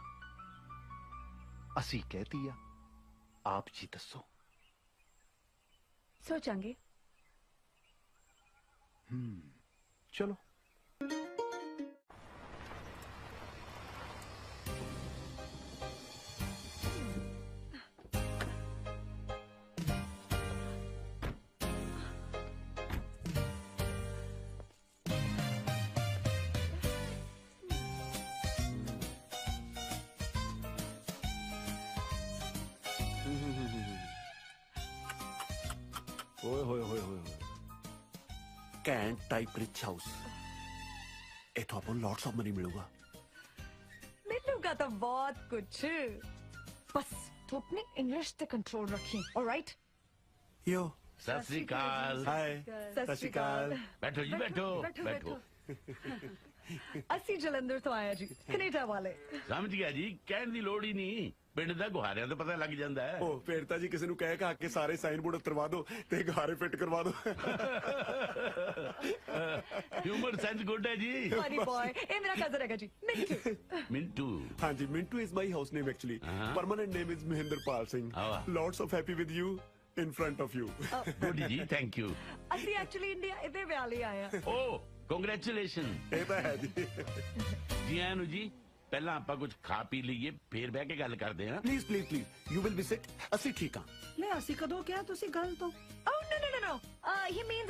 ਅਸੀਂ ਕਹਿਤੀ ਆ, ਆਪ ਜੀ ਦੱਸੋ। ਸੋਚਾਂਗੇ। ਚਲੋ। ਓਏ ਹੋਏ ਹੋਏ ਹੋਏ ਕੈਂਟ ਟਾਈਪ ਰਿਚ ਹਾਊਸ। ਇਥੋਂ ਆਪਾਂ ਨੂੰ ਲੋਟਸ ਆਫ ਮਨੀ ਮਿਲੂਗਾ। मिलूंगा तो बहुत कुछ, बस तू अपनी इंग्लिश पे कंट्रोल रखी, ऑलराइट? यो सत श्री अकाल। हाय सत श्री अकाल। बैठो जी, बैठो बैठो। ਅਸੀਂ ਜਲੰਧਰ ਤੋਂ ਆਇਆ ਜੀ, ਕੈਨੇਡਾ ਵਾਲੇ। ਸਮਝ ਗਿਆ ਜੀ, ਕਹਿਣ ਦੀ ਲੋੜ ਹੀ ਨਹੀਂ, ਪਿੰਡ ਦਾ ਗੁਹਾਰਿਆਂ ਤੋਂ ਪਤਾ ਲੱਗ ਜਾਂਦਾ ਹੈ। ਉਹ ਫੇਰ ਤਾਂ ਜੀ ਕਿਸੇ ਨੂੰ ਕਹਿ ਕੇ ਸਾਰੇ ਸਾਈਨ ਬੋਰਡ ਉਤਰਵਾ ਦਿਓ ਤੇ ਗੁਹਾਰੇ ਫਿੱਟ ਕਰਵਾ ਦਿਓ। ਹਿਊਮਰ ਸੈਂਸ ਗੁੱਡ ਹੈ ਜੀ। ਫਨੀ ਬॉय, ਇਹ ਮੇਰਾ ਕਜ਼ਨ ਹੈਗਾ ਜੀ, ਮਿੰਟੂ। ਮਿੰਟੂ? ਹਾਂਜੀ, Mintu is my house name actually. Permanent name is Mahinderpal Singh. Lots of happy with you in front of you. Good ਜੀ, ਥੈਂਕ ਯੂ। ਅਸੀਂ ਐਕਚੁਅਲੀ ਇੰਡੀਆ ਇਹਦੇ ਵਿਆਹ ਲਈ ਆਏ ਆ। ਓ ਕੰਗ੍ਰੈਚੁਲੇਸ਼ਨ। ਇਹ ਤਾਂ ਹੈ ਜੀ। ਜੀ ਆਇਆਂ ਨੂੰ ਜੀ। ਪਹਿਲਾਂ ਆਪਾਂ ਕੁਝ ਖਾ ਪੀ ਲਈਏ, ਫੇਰ ਬਹਿ ਕੇ ਗੱਲ ਕਰਦੇ ਹਾਂ। Please please please, you will be sit. ਅਸੀਂ ਠੀਕ ਹਾਂ। ਲੈ ਅਸੀਂ ਕਦੋਂ ਕਿਹਾ ਤੁਸੀਂ ਗੱਲ ਤੋਂ? Oh no no no no. He means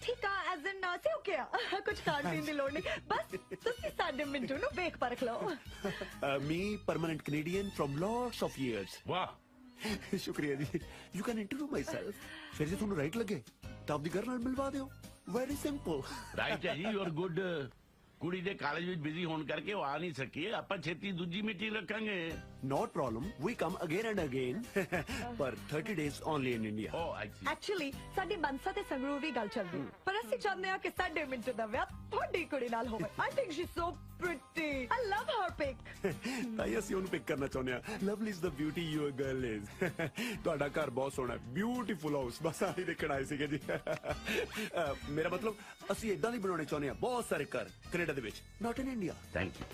ਠੀਕ ਆ as in ਸੇ ਓਕੇ ਆ। ਕੁਝ ਖਾਣ ਪੀਣ ਦੀ ਲੋੜ ਨਹੀਂ, ਬਸ ਤੁਸੀਂ ਸਾਡੇ ਮਿੰਟੂ ਨੂੰ ਵੇਖ ਪਰਖ ਲਓ। Me permanent Canadian from lots of years. ਵਾਹ ਸ਼ੁਕਰੀਆ ਜੀ। You can interview my self. ਫਿਰ ਜੇ ਤੁਹਾਨੂੰ ਰਾਈਟ ਲੱਗੇ ਤਾਂ ਆਪਦੀ ਘਰ ਨਾਲ ਮਿਲਵਾ ਦਿਓ। Very simple. ਰਾਈਟ ਹੈ ਜੀ, ਯੂ ਆਰ ਗੁੱਡ। ਕੁੜੀ ਦੇ ਕਾਲਜ ਵਿੱਚ ਬਿਜ਼ੀ ਹੋਣ ਕਰਕੇ ਉਹ ਆ ਨਹੀਂ ਸਕੀ। ਆਪਾਂ ਛੇਤੀ ਦੂਜੀ ਮੀਟਿੰਗ ਰੱਖਾਂਗੇ। Not problem. We come again and again. ਪਰ 30 days only in India. Oh, I see. Actually, ਸਾਡੀ ਬੰਸਾ ਤੇ ਸੰਗਰੂ ਵੀ ਗੱਲ ਚੱਲਦੀ, ਪਰ ਅਸੀਂ ਚਾਹੁੰਦੇ ਹਾਂ ਕਿ ਸਾਡੇ ਮਿੰਟੂ ਦਾ ਵਿਆਹ ਤੁਹਾਡੀ ਕੁੜੀ ਨਾਲ ਹੋਵੇ। I think she's so pretty. I love her pic. ਤਾਂ ਅਸੀਂ ਉਹਨੂੰ ਪਿਕ ਕਰਨਾ ਚਾਹੁੰਦੇ ਹਾਂ। Lovely is the beauty your girl is. ਤੁਹਾਡਾ ਘਰ ਬਹੁਤ ਸੋਹਣਾ, ਬਿਊਟੀਫੁਲ ਹਾਊਸ। ਬਸ ਆਹੀ ਦੇਖਣ ਆਏ ਸੀਗੇ ਜੀ। ਮੇਰਾ ਮਤਲਬ ਅਸੀਂ ਇਦਾਂ ਦੀ ਬਣਾਉਣੇ ਚਾਹੁੰਦੇ ਹਾਂ, ਬਹੁਤ ਸਾਰੇ ਘਰ ਕੈਨੇਡਾ ਦੇ ਵਿੱਚ, not in India. Thank you.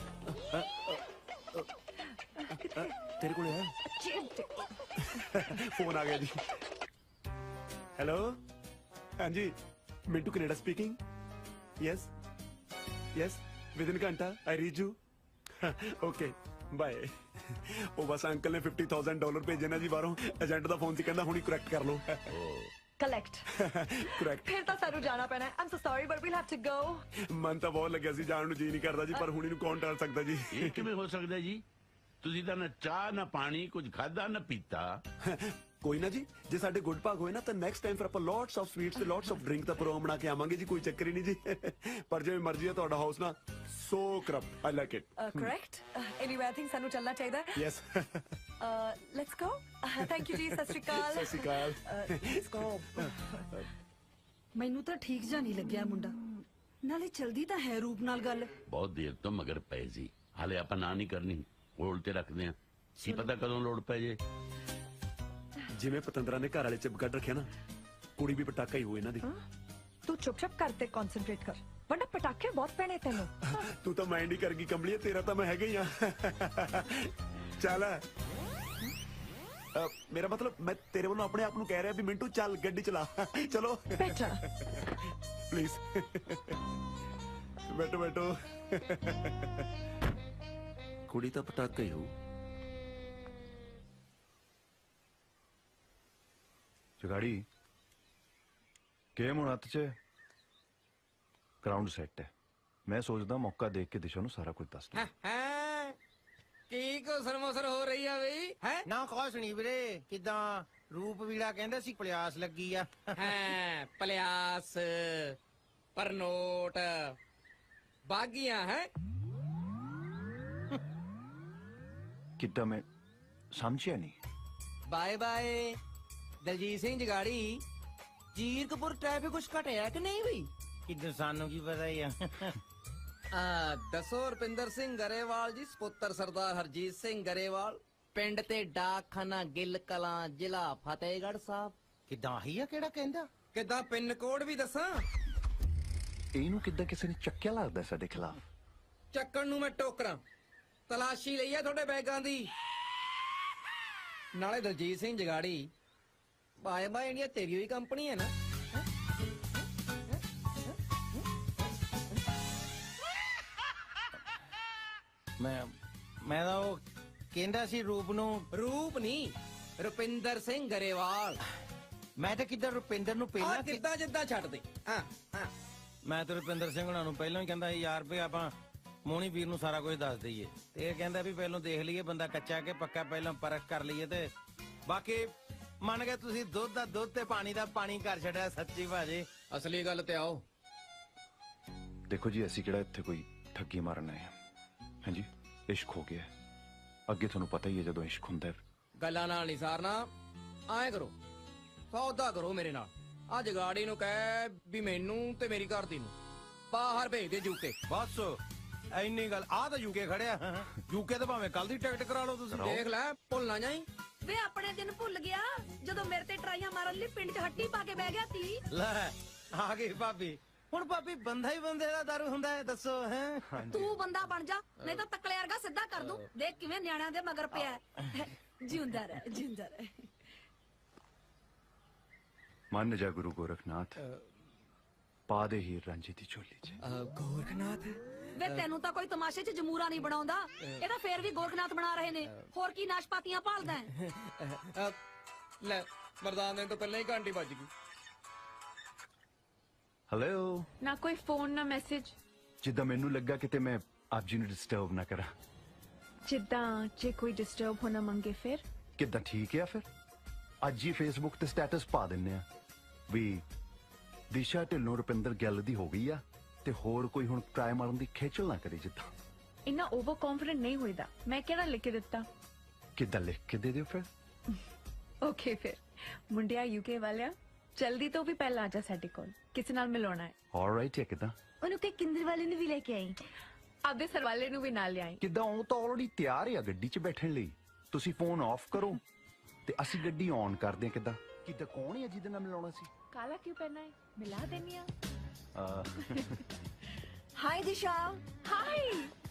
ਤੇਰੇ ਕੋਲ ਹੈ ਫੋਨ ਆ ਗਿਆ ਜੀ। ਹੈਲੋ, ਹਾਂਜੀ Mintu Canada speaking. Yes yes, within ਘੰਟਾ I reach you. Okay bye. ਉਹ ਬਸ ਅੰਕਲ ਨੇ $50,000 ਭੇਜੇ ਨਾ ਜੀ ਬਾਹਰੋਂ। ਏਜੰਟ ਦਾ ਫੋਨ ਸੀ, ਕਹਿੰਦਾ ਹੁਣੀ ਕਰੈਕਟ ਕਰ ਲਓ। Collect correct. ਫਿਰ ਤਾਂ ਸਾਨੂੰ ਜਾਣਾ ਪੈਣਾ ਹੈ। I'm so sorry but we'll have to go. ਮਨ ਤਾਂ ਬਹੁਤ ਲੱਗਿਆ ਸੀ, ਜਾਣ ਨੂੰ ਜੀ ਨਹੀਂ ਕਰਦਾ ਜੀ, ਪਰ ਹੁਣੀ ਨੂੰ ਕੌਣ ਟਾਲ ਸਕਦਾ ਜੀ। ਇਹ ਕਿਵੇਂ ਹੋ ਸਕਦਾ ਜੀ? ਤੁਸੀਂ ਤਾਂ ਨਾ ਚਾਹ ਨਾ ਪਾਣੀ ਕੁਝ ਖਾਦਾ ਨਾ ਪੀਤਾ। ਕੋਈ ਨਾ ਜੀ, ਜੇ ਸਾਡੇ ਗੁੱਡ ਭਾਗ ਹੋਏ ਨਾ ਤਾਂ ਨੈਕਸਟ ਟਾਈਮ ਫਿਰ ਆਪਾਂ ਲੋਟਸ ਆਫ ਸਵੀਟਸ ਤੇ ਲੋਟਸ ਆਫ ਡਰਿੰਕ ਦਾ ਪ੍ਰੋਗਰਾਮ ਬਣਾ ਕੇ ਆਵਾਂਗੇ ਜੀ। ਕੋਈ ਚੱਕਰ ਹੀ ਨਹੀਂ ਜੀ। ਪਰ ਜਿਵੇਂ ਮਰਜ਼ੀ ਹੈ ਤੁਹਾਡਾ ਹਾਊਸ ਨਾ so corrupt. I like it. Correct. Anyway, I think ਸਾਨੂੰ ਚੱਲਣਾ ਚਾਹੀਦਾ ਹੈ। Yes. Let's go. Thank you ਜੀ, ਸਤਿ ਸ਼੍ਰੀ ਅਕਾਲ। ਸਤਿ ਸ਼੍ਰੀ ਅਕਾਲ। Let's go. ਮੈਨੂੰ ਤਾਂ ਠੀਕ ਜਾ ਨਹੀਂ ਲੱਗਿਆ ਮੁੰਡਾ, ਨਾਲੇ ਚਲਦੀ ਤਾਂ ਹੈ ਰੂਪ ਨਾਲ ਗੱਲ। ਬਹੁਤ ਦੇਰ ਤੋਂ ਮਗਰ ਪਏ ਸੀ, ਹਾਲੇ ਆਪਾਂ ਨਾ ਨਹੀਂ ਕਰਨੀ, ਹੋਲਡ ਤੇ ਰੱਖਦੇ ਆ। ਕੀ ਪਤਾ ਕਦੋਂ ਲੋੜ ਪੈ ਜੇ। ਜਿਵੇਂ ਪਤੰਦਰਾਂ ਨੇ ਘਰ ਵਾਲੇ ਚ ਕੱਢ ਰੱਖਿਆ ਨਾ, ਕੁੜੀ ਵੀ ਪਟਾਕਾ ਹੀ ਹੋਏ ਇਹਨਾਂ ਦੀ। ਤੂੰ ਚੁੱਪ-ਚਾਪ ਕਰ ਤੇ ਕਨਸੈਂਟਰੇਟ ਕਰ, ਵਰਨਾ ਪਟਾਕੇ ਬਹੁਤ ਪੈਣੇ ਤੈਨੂੰ। ਤੂੰ ਤਾਂ ਮਾਈਂਡ ਹੀ ਕਰ ਗਈ ਕੰਬਲੀਏ, ਤੇਰਾ ਤਾਂ ਮੈਂ ਹੈਗਾ ਹੀ ਆ। ਚੱਲ ਮੇਰਾ ਮਤਲਬ ਮੈਂ ਤੇਰੇ ਵੱਲੋਂ ਆਪਣੇ ਆਪ ਨੂੰ ਕਹਿ ਰਿਹਾ ਵੀ ਮਿੰਟੂ ਚੱਲ ਗੱਡੀ ਚਲਾ। ਚਲੋ ਬੈਠਾ ਪਲੀਜ਼। ਬੈਠੋ ਬੈਠੋ। ਕੁੜੀ ਤਾਂ ਪਟਾਕਾ ਹੀ ਹੋ। ਜਗਾੜੀ ਗੇਮ ਹੁਣ ਹੱਥ 'ਚ ਗਰਾਊਂਡ ਸੈੱਟ ਹੈ। ਮੈਂ ਸੋਚਦਾ ਮੌਕਾ ਦੇਖ ਕੇ ਦਿਸ਼ਾ ਨੂੰ ਸਾਰਾ ਕੁਝ ਦੱਸ ਦੂੰ। ਕੀ ਘੁਸਰ ਮੁਸਰ ਹੋ ਰਹੀ ਆ ਬਈ ਹੈ ਨਾ ਕੁਛ ਨਹੀਂ ਵੀਰੇ ਕਿਦਾਂ ਰੂਪ ਵੀੜਾ ਕਹਿੰਦੇ ਸੀ ਪਲਿਆਸ ਲੱਗੀ ਆ ਹੈ ਪਲਿਆਸ ਪਰ ਨੋਟ ਬਾਗੀਆਂ ਹੈ ਕਿੱਦਾਂ ਮੈਂ ਸਮਝਿਆ ਨਹੀਂ bye bye Daljit Singh Jagadi Zirakpur traffic ਕੁਛ ਘਟਿਆ ਕਿ ਨਹੀਂ ਬਈ ਕਿਦਾਂ ਸਾਨੂੰ ਕੀ ਪਤਾ ਹੀ ਆ ਦੱਸੋ ਰੁਪਿੰਦਰ ਸਿੰਘ ਗਰੇਵਾਲ ਜੀ ਸਪੁੱਤਰ ਸਰਦਾਰ ਹਰਜੀਤ ਸਿੰਘ ਗਰੇਵਾਲ ਪਿੰਡ ਤੇ ਡਾਕਖਾਨਾ ਗਿੱਲ ਕਲਾਂ ਜ਼ਿਲ੍ਹਾ ਫਤਿਹਗੜ੍ਹ ਸਾਹਿਬ ਕਿਦਾਂ ਆਹੀ ਆ ਕਿਹੜਾ ਕਹਿੰਦਾ ਕਿਦਾਂ ਪਿੰਨ ਕੋਡ ਵੀ ਦੱਸਾਂ ਇਹਨੂੰ ਕਿੱਦਾਂ ਕਿਸੇ ਨੇ ਚੱਕਿਆ ਲੱਗਦਾ ਸਾਡੇ ਖਿਲਾਫ ਚੱਕਣ ਨੂੰ ਮੈਂ ਟੋਕਰਾਂ ਤਲਾਸ਼ੀ ਲਈ ਆ ਤੁਹਾਡੇ ਬੈਗਾਂ ਦੀ ਨਾਲੇ Daljit Singh Jagadi bye bye India ਤੇਰੀ ਹੋਈ ਕੰਪਨੀ ਹੈ ਨਾ ਮੈਂ ਤਾਂ ਉਹ ਕਹਿੰਦਾ ਸੀ ਰੂਪ ਨਹੀਂ ਰੁਪਿੰਦਰ ਸਿੰਘ ਗਰੇਵਾਲ ਮੈਂ ਤਾਂ ਕਿੱਦਾਂ ਰੁਪਿੰਦਰ ਨੂੰ ਪਹਿਲਾਂ ਕਿੱਦਾਂ ਜਿੱਦਾਂ ਛੱਡ ਦੇ ਮੈਂ ਤਾਂ ਰੁਪਿੰਦਰ ਸਿੰਘ ਹੁਣਾਂ ਨੂੰ ਪਹਿਲਾਂ ਹੀ ਕਹਿੰਦਾ ਸੀ ਯਾਰ ਵੀ ਆਪਾਂ ਮੋਹਣੀ ਵੀਰ ਨੂੰ ਸਾਰਾ ਕੁਝ ਦੱਸ ਦਈਏ ਤੇ ਇਹ ਕਹਿੰਦਾ ਵੀ ਪਹਿਲਾਂ ਦੇਖ ਲਈਏ ਬੰਦਾ ਕੱਚਾ ਕਿ ਪੱਕਾ ਪਹਿਲਾਂ ਪਰਖ ਕਰ ਲਈਏ ਤੇ ਬਾਕੀ ਮੰਨ ਗਏ ਤੁਸੀਂ ਦੁੱਧ ਦਾ ਦੁੱਧ ਤੇ ਪਾਣੀ ਦਾ ਪਾਣੀ ਕਰ ਛੱਡਿਆ ਸੱਚੀ ਭਾਜੀ ਅਸਲੀ ਗੱਲ ਤੇ ਆਓ ਦੇਖੋ ਜੀ ਅਸੀਂ ਕਿਹੜਾ ਇੱਥੇ ਕੋਈ ਠੱਗੀ ਮਾਰਨ ਆਏ ਹਾਂ ਹਾਂਜੀ ਇਸ਼ਕ ਹੋ ਗਿਆ ਅੱਗੇ ਤੁਹਾਨੂੰ ਪਤਾ ਹੀ ਹੈ ਜਦੋਂ ਇਸ਼ਕ ਹੁੰਦਾ ਹੈ ਗੱਲਾਂ ਨਾਲ ਨਹੀਂ ਸਾਰਨਾ ਐਂ ਕਰੋ ਸੌਦਾ ਕਰੋ ਮੇਰੇ ਨਾਲ ਆ ਜਗਾੜੀ ਨੂੰ ਕਹਿ ਵੀ ਮੈਨੂੰ ਤੇ ਮੇਰੀ ਘਰ ਦੀ ਨੂੰ ਬਾਹਰ ਭੇਜ ਦੇ ਯੂਕੇ ਬਸ ਇੰਨੀ ਗੱਲ ਆ ਤਾਂ ਯੂਕੇ ਖੜਿਆ ਯੂਕੇ ਤੇ ਭਾਵੇਂ ਕੱਲ ਦੀ ਟਿਕਟ ਕਰਾ ਲਓ ਤੁਸੀਂ ਦੇਖ ਲੈ ਭੁੱਲ ਨਾ ਜਾਈ ਵੇ ਆਪਣੇ ਦਿਨ ਭੁੱਲ ਗਿਆ ਜਦੋਂ ਮੇਰੇ ਤੇ ਟਰਾਈਆਂ ਮਾਰਨ ਲਈ ਪਿੰਡ 'ਚ ਹੱਟੀ ਪਾ ਕੇ ਬਹਿ ਗਿਆ ਤੀ ਲੈ ਆ ਗਈ ਭਾਬੀ ਹੁਣ ਭਾਬੀ ਬੰਦਾ ਹੀ ਬੰਦੇ ਦਾ ਦਾਰੂ ਹੁੰਦਾ ਹੈ ਦੱਸੋ ਹੈ ਤੂੰ ਬੰਦਾ ਬਣ ਜਾ ਨਹੀਂ ਤਾਂ ਤਕਲੇ ਵਰਗਾ ਸਿੱਧਾ ਕਰ ਦੂੰ ਦੇਖ ਕਿਵੇਂ ਨਿਆਣਿਆਂ ਦੇ ਮਗਰ ਪਿਆ ਜਿਉਂਦਾ ਰਹਿ ਜਿਉਂਦਾ ਰਹਿ ਮੰਨ ਜਾ ਗੁਰੂ ਗੋਰਖਨਾਥ ਪਾ ਦੇ ਹੀਰ ਰਾਂਝੇ ਦੀ ਝੋਲੀ 'ਚ ਗੋਰਖਨਾਥ ਵੇ ਤੈਨੂੰ ਤਾਂ ਕੋਈ ਤਮਾਸ਼ੇ 'ਚ ਜਮੂਰਾ ਨਹੀਂ ਬਣਾਉਂਦਾ ਇਹ ਤਾਂ ਫੇਰ ਵੀ ਗੋਰਖਨਾਥ ਬਣਾ ਰਹੇ ਨੇ ਹੋਰ ਕੀ ਨਾਸ਼ਪਾਤੀਆਂ ਭਾਲਦਾ ਹੈ ਲੈ ਮਰਦਾਨ ਦੇ ਤੋਂ ਪਹਿਲਾਂ ਹੀ ਘੰਟੀ ਵੱਜ ਗਈ ਹੈਲੋ ਨਾ ਕੋਈ ਫੋਨ ਨਾ ਮੈਸੇਜ ਜਿੱਦਾਂ ਮੈਨੂੰ ਲੱਗਾ ਕਿਤੇ ਮੈਂ ਆਪ ਜੀ ਨੂੰ ਡਿਸਟਰਬ ਨਾ ਕਰਾਂ ਜਿੱਦਾਂ ਜੇ ਕੋਈ ਡਿਸਟਰਬ ਹੋਣਾ ਮੰਗੇ ਫਿਰ ਕਿੱਦਾਂ ਠੀਕ ਹੈ ਫਿਰ ਅੱਜ ਹੀ ਫੇਸਬੁੱਕ ਤੇ ਸਟੇਟਸ ਪਾ ਦਿੰਨੇ ਆ ਵੀ ਦਿਸ਼ਾ ਢਿੱਲੋਂ ਰੁਪਿੰਦਰ ਗਿੱਲ ਦੀ ਹੋ ਗਈ ਆ ਤੇ ਹੋਰ ਕੋਈ ਹੁਣ ਟਰਾਈ ਮਾਰਨ ਦੀ ਖੇਚਲ ਨਾ ਕਰੇ ਜਿੱਦਾਂ ਇੰਨਾ ਓਵਰ ਕੌਨਫੀਡੈਂਟ ਨਹੀਂ ਹੋਈਦਾ ਮੈਂ ਕਿਹੜਾ ਲਿਖ ਕੇ ਦਿੱਤਾ ਕਿੱਦਾਂ ਲਿਖ ਕੇ ਦੇ ਦਿਓ ਫਿਰ ਓਕੇ ਫਿਰ ਮੁੰਡਿਆ ਯੂਕੇ ਵਾਲਿਆ ਜਲਦੀ ਤੋਂ ਵੀ ਪਹਿਲਾਂ ਆ ਜਾ ਸਾਡੇ ਕੋਲ ਕਿਸੇ ਨਾਲ ਮਿਲਾਉਣਾ ਹੈ ਆਲਰਾਈਟ ਹੈ ਕਿੱਦਾਂ ਉਹਨੂੰ ਕਿ ਕਿੰਦਰ ਵਾਲੇ ਨੂੰ ਵੀ ਲੈ ਕੇ ਆਈ ਆਪਦੇ ਸਰਵਾਲੇ ਨੂੰ ਵੀ ਨਾਲ ਲਿਆਈ ਕਿੱਦਾਂ ਉਹ ਤਾਂ ਆਲਰੇਡੀ ਤਿਆਰ ਆ ਗੱਡੀ 'ਚ ਬੈਠਣ ਲਈ ਤੁਸੀਂ ਫੋਨ ਆਫ ਕਰੋ ਤੇ ਅਸੀਂ ਗੱਡੀ ਔਨ ਕਰਦੇ ਹਾਂ ਕਿੱਦਾਂ ਕੌਣ ਹੈ ਜਿਹਦੇ ਨਾਲ ਮਿਲਾਉਣਾ ਸੀ ਕਾਲਾ ਕਿਉਂ ਪਹਿਨਾ ਹੈ ਮਿਲਾ ਦੇਣੀ ਆ hi Disha hi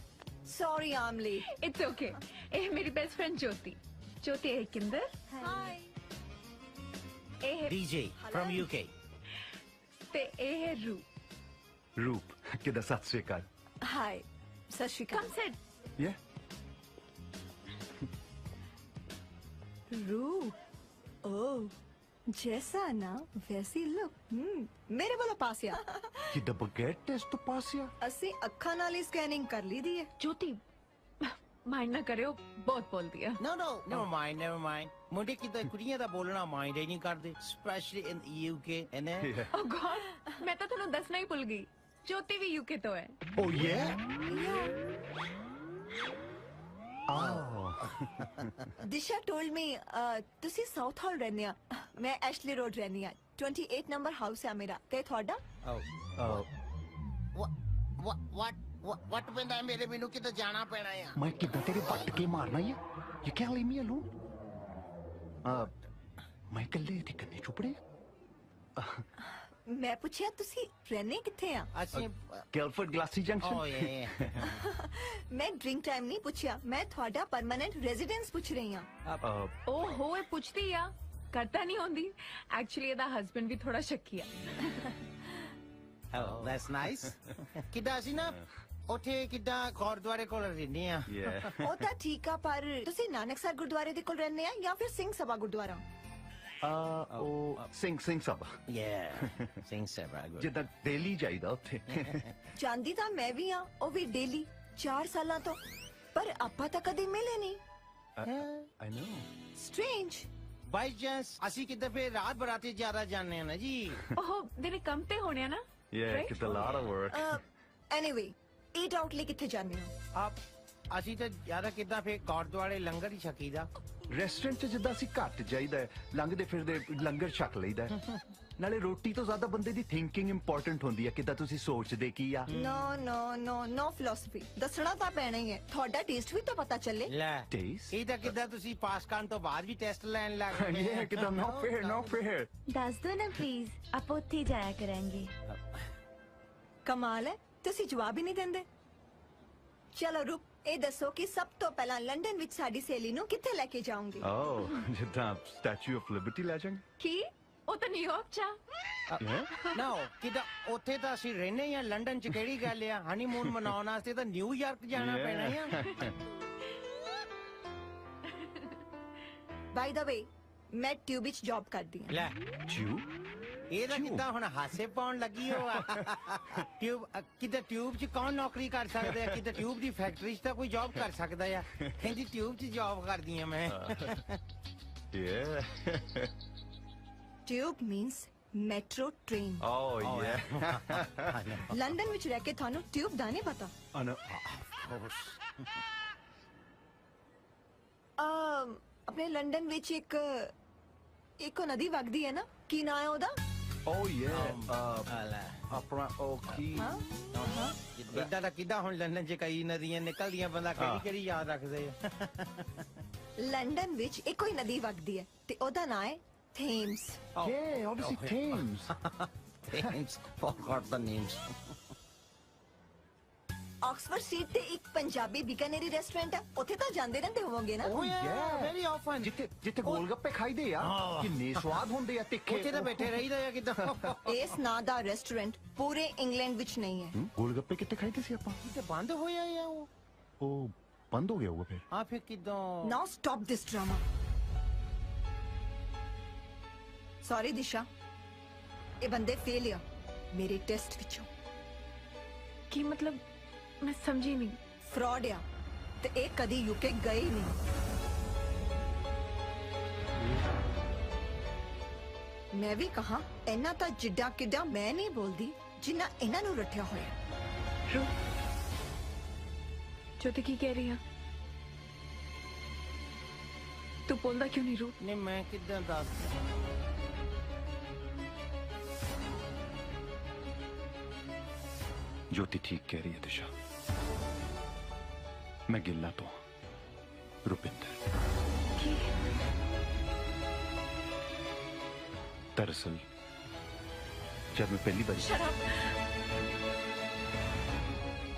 sorry I am late it's okay ਇਹ ਮੇਰੀ ਬੈਸਟ ਫਰੈਂਡ ਜੋਤੀ ਹੈ ਕਿੰਦਰ ਹਾਈ ਇਹ ਡੀਜੇ ਫਰਮ ਯੂਕੇ ਤੇ ਇਹ ਹੈ ਰੂਪ ਕਿੱਦਾਂ ਸਤਿ ਸ਼੍ਰੀ ਅਕਾਲ हाय सत श्री ਕਮ अकाल ਸਿਟ ਯੇ रू ओ जैसा ना वैसी लुक मेरे वाला पास या ਕਿੱਦਾਂ ਬਗੈਰ ਟੈਸਟ ਤੋਂ ਪਾਸ ਆ ਅਸੀਂ ਅੱਖਾਂ ਨਾਲ ਹੀ ਸਕੈਨਿੰਗ ਕਰ ਲਈ ਦੀ ਹੈ ਜੋਤੀ ਮਾਈਂਡ ਨਾ ਕਰਿਓ ਬਹੁਤ ਬੋਲਦੀ ਆ No, never mind. ਮੁੰਡੇ ਕਿਦਾਂ ਕੁੜੀਆਂ ਦਾ ਬੋਲਣਾ ਮਾਈਂਡ ਹੀ ਨਹੀਂ ਕਰਦੇ specially in UK and oh God ਮੈਂ ਤਾਂ ਤੁਹਾਨੂੰ ਦੱਸਣਾ ਹੀ ਭੁੱਲ ਗਈ ਜੋਤੀ ਵੀ ਯੂਕੇ ਤੋਂ ਹੈ ਓ ਯੇ दिशा टोल्ड मी ਤੁਸੀਂ ਸਾਊਥ ਹਾਲ ਰਹਿੰਦੇ ਆ ਮੈਂ ਐਸ਼ਲੀ ਰੋਡ ਰਹਿੰਦੀ ਆ 28 ਨੰਬਰ ਹਾਊਸ ਆ ਮੇਰਾ ਤੇ ਤੁਹਾਡਾ ਵਟ ਪੈਂਦਾ ਮੇਰੇ ਮੈਨੂੰ ਕਿਤੇ ਜਾਣਾ ਪੈਣਾ ਆ ਮੈਂ ਕਿੱਦਾਂ ਤੇਰੇ ਵੱਟ ਕੇ ਮਾਰਨਾ ਹੀ you can leave me alone ਮੈਂ ਇਕੱਲੇ ਤੇ ਕੰਨੇ ਚੁਪੜੇ ਮੈਂ ਪੁੱਛਿਆ ਤੁਸੀਂ ਰਹਿੰਦੇ ਕਿੱਥੇ ਆ ਅਸੀਂ ਗੈਲਫੋਰਡ ਗਲਾਸੀ ਜੰਕਸ਼ਨ ਓ ਯੇ ਮੈਂ ਡਰਿੰਕ ਟਾਈਮ ਨਹੀਂ ਪੁੱਛਿਆ ਮੈਂ ਤੁਹਾਡਾ ਪਰਮਾਨੈਂਟ ਰੈਜ਼ੀਡੈਂਸ ਪੁੱਛ ਰਹੀ ਆ ਓਹੋ ਇਹ ਪੁੱਛਦੀ ਆ ਕਰਤਾ ਨਹੀਂ ਹੁੰਦੀ ਐਕਚੁਅਲੀ ਇਹਦਾ ਹਸਬੰਡ ਵੀ ਥੋੜਾ ਸ਼ੱਕੀ ਆ Oh, that's nice. ਕਿੱਦਾਂ ਅਸੀਂ ਨਾ ਉੱਥੇ ਕਿੱਦਾਂ ਗੁਰਦੁਆਰੇ ਕੋਲ ਰਹਿੰਦੇ ਆ ਉਹ ਤਾਂ ਠੀਕ ਆ ਪਰ ਤੁਸੀਂ ਨਾਨਕਸਰ ਗੁਰਦੁਆਰੇ ਦੇ ਕੋਲ ਰਹਿੰਦੇ ਆ ਜਾਂ ਫਿਰ ਸਿੰਘ ਸਭਾ ਗੁਰਦੁਆਰਾ ਉਹ ਸਿੰਘ ਸਭਾ ਸਿੰਘ ਸਭਾ ਜਿੱਦਾਂ ਡੇਲੀ ਜਾਈਦਾ ਉੱਥੇ ਜਾਂਦੀ ਤਾਂ ਮੈਂ ਵੀ ਆ ਉਹ ਵੀ ਡੇਲੀ 4 ਸਾਲਾਂ ਤੋਂ पर आपा तो कदी मिले नहीं। I know strange. By chance ਅਸੀਂ ਕਿਤੇ ਫੇਰ ਰਾਤ ਬਰਾਤੇ ਜ਼ਿਆਦਾ ਜਾਂਦੇ ਆ ਨਾ ਜੀ। ਉਹ ਦਿਨੇ ਕੰਮ ਤੇ ਹੋਣੇ ਆ ਨਾ। Yeah, it's a lot of work. Anyway, eat out ਲਈ ਕਿੱਥੇ ਜਾਂਦੇ ਹੋ? ਆਪ ਅਸੀਂ ਤਾਂ ਜ਼ਿਆਦਾ ਕਿਦਾਂ ਫੇਰ ਗੁਰਦੁਆਰੇ ਲੰਗਰ ਹੀ ਛਕੀਦਾ। ਰੈਸਟੋਰੈਂਟ 'ਚ ਜਿੱਦਾਂ ਅਸੀਂ ਘੱਟ ਜਾਈਦਾ ਹੈ, ਲੰਘਦੇ ਫਿਰਦੇ ਲੰਗਰ ਛਕ ਲਈਦਾ ਹੈ। ਨਾਲੇ ਰੋਟੀ ਤੋਂ ਜ਼ਿਆਦਾ ਬੰਦੇ ਦੀ ਥਿੰਕਿੰਗ ਇੰਪੋਰਟੈਂਟ ਹੁੰਦੀ ਹੈ, ਕਿਦਾਂ ਤੁਸੀਂ ਸੋਚਦੇ ਕੀ ਆ। No philosophy। ਦੱਸਣਾ ਤਾਂ ਪੈਣਾ ਹੀ ਹੈ, ਤੁਹਾਡਾ ਟੇਸਟ ਵੀ ਤਾਂ ਪਤਾ ਚੱਲੇ। ਲੈ ਟੇਸਟ ਇਹ ਤਾਂ ਕਿਦਾਂ ਤੁਸੀਂ ਪਾਸ ਕਰਨ ਤੋਂ ਬਾਅਦ ਵੀ ਟੈਸਟ ਲੈਣ ਲੱਗ ਗਏ। ਇਹ ਕਿਦਾਂ ਨੋ ਫੇਅਰ। ਦੱਸ ਦੋ ਨਾ ਪਲੀਜ਼, ਆਪਾਂ ਉੱਥੇ ਹੀ ਜਾਇਆ ਕਰਾਂਗੇ। ਕਮਾਲ ਹੈ, ਤੁਸੀਂ ਜਵਾਬ ਹੀ ਨਹੀਂ ਦਿੰਦੇ। ਚਲੋ ਰੁਕ, ਇਹ ਦੱਸੋ ਕਿ ਸਭ ਤੋਂ ਪਹਿਲਾਂ ਲੰਡਨ ਵਿੱਚ ਸਾਡੀ ਸਹੇਲੀ ਨੂੰ ਕਿੱਥੇ ਲੈ ਕੇ ਜਾਓਗੇ? ਜਿੱਦਾਂ ਸਟੈਚੂ ਆਫ ਲਿਬਰਟੀ ਲੈ ਜਾਵਾਂਗੇ। ਕੀ? ਉਹ ਤਾਂ ਨਿਊਯਾਰਕ ਚ ਆ। ਨਾ ਕਿਦਾਂ ਉੱਥੇ ਤਾਂ ਅਸੀਂ ਰਹਿੰਦੇ ਆ, ਲੰਡਨ 'ਚ ਕਿਹੜੀ ਗੱਲ ਆ? ਹਨੀਮੂਨ ਮਨਾਉਣ ਵਾਸਤੇ ਤਾਂ ਨਿਊਯਾਰਕ ਜਾਣਾ ਪੈਣਾ ਆ। ਬਾਈ ਦਾ ਵੇ, ਮੈਂ ਟਿਊਬ ਵਿੱਚ ਜੌਬ ਕਰਦੀ ਹਾਂ। ਲੈ ਟਿਊਬ? ਇਹ ਤਾਂ ਕਿਦਾਂ ਹੁਣ ਹਾਸੇ ਪਾਉਣ ਲੱਗੀ ਹੋ ਆ। ਟਿਊਬ ਕਿਤੇ ਟਿਊਬ 'ਚ ਕੌਣ ਨੌਕਰੀ ਕਰ ਸਕਦਾ ਹੈ? ਕਿਤੇ ਟਿਊਬ ਦੀ ਫੈਕਟਰੀ 'ਚ ਤਾਂ ਕੋਈ ਜੌਬ ਕਰ ਸਕਦਾ ਆ। ਕਹਿੰਦੀ ਟਿਊਬ 'ਚ ਜੌਬ ਕਰਦੀ ਆ ਮੈਂ। Tube means metro train. London ਵਿੱਚ ਰਹਿ ਕੇ ਤੁਹਾਨੂੰ ਟਿਊਬ ਦਾ ਨਹੀਂ ਪਤਾ? ਆਪਣੇ ਲੰਡਨ ਵਿੱਚ ਇੱਕ ਨਦੀ ਵਗਦੀ ਹੈ ਨਾ, ਕੀ ਨਾਂ ਹੈ ਉਹਦਾ? ਆਪਣਾ ਉਹ ਕੀ ਇਦਾਂ ਦਾ ਕਿਦਾਂ ਹੁਣ ਲੰਡਨ 'ਚ ਕਈ ਨਦੀਆਂ ਨਿਕਲਦੀਆਂ, ਬੰਦਾ ਕਿਹੜੀ ਯਾਦ ਰੱਖਦੇ ਆ। ਲੰਡਨ ਵਿੱਚ ਇੱਕੋ ਹੀ ਨਦੀ ਵਗਦੀ ਹੈ ਤੇ ਉਹਦਾ ਨਾਂ ਹੈ Thames. Yeah, obviously Thames. Thames. Forgot the names. Oxford street ਤੇ ਇੱਕ ਪੰਜਾਬੀ ਬਿਕਾਨੇਰੀ ਰੈਸਟੋਰੈਂਟ ਹੈ, ਉੱਥੇ ਤਾਂ ਜਾਂਦੇ ਰਹਿੰਦੇ ਹੋਵੋਗੇ ਨਾ? Very often. ਜਿੱਥੇ ਗੋਲਗੱਪੇ ਖਾਈਦੇ ਆ, ਕਿੰਨੇ ਸਵਾਦ ਹੁੰਦੇ ਆ ਤਿੱਖੇ। ਉੱਥੇ ਤਾਂ ਬੈਠੇ ਰਹੀਦਾ ਆ ਕਿਦਾਂ। ਇਸ ਨਾਂ ਦਾ ਰੈਸਟੋਰੈਂਟ ਪੂਰੇ ਇੰਗਲੈਂਡ ਵਿੱਚ ਨਹੀਂ ਹੈ। ਗੋਲਗੱਪੇ ਕਿੱਥੇ ਖਾਈਦੇ ਸੀ ਆਪਾਂ? ਕਿਤੇ ਬੰਦ ਹੋਇਆ ਆ ਉਹ ਬੰਦ ਹੋ ਗਿਆ ਹੋਊਗਾ ਫਿਰ। ਹਾਂ ਫਿਰ ਕਿਦਾਂ? ਨਾਓ ਸਟਾਪ ਦਿਸ ਡਰਾਮਾ। ਸੌਰੀ ਦਿਸ਼ਾ, ਇਹ ਬੰਦੇ ਫੇਲ ਆ ਮੇਰੇ ਟੈਸਟ ਵਿੱਚੋਂ। ਕੀ ਮਤਲਬ? ਮੈਂ ਸਮਝੀ ਨਹੀਂ। ਫਰਾਡ ਆ ਤੇ ਇਹ ਕਦੀ ਯੂਕੇ ਗਏ ਹੀ ਨਹੀਂ। ਮੈਂ ਵੀ ਕਹਾ ਇਹਨਾਂ ਤਾਂ ਜਿੱਡਾ ਕਿੱਡਾ ਮੈਂ ਨਹੀਂ ਬੋਲਦੀ ਜਿੰਨਾ ਇਹਨਾਂ ਨੂੰ ਰੱਠਿਆ ਹੋਇਆ। ਜੋਤੀ ਕੀ ਕਹਿ ਰਹੀ ਆ? ਤੂੰ ਬੋਲਦਾ ਕਿਉਂ ਨਹੀਂ ਰੂ? ਨਹੀਂ ਮੈਂ ਕਿਦਾਂ ਦੱਸ। ज्योति ठीक कह रही है दिशा। मैं गिल्ला तो रुपिंदर। दरअसल जब मैं पहली बार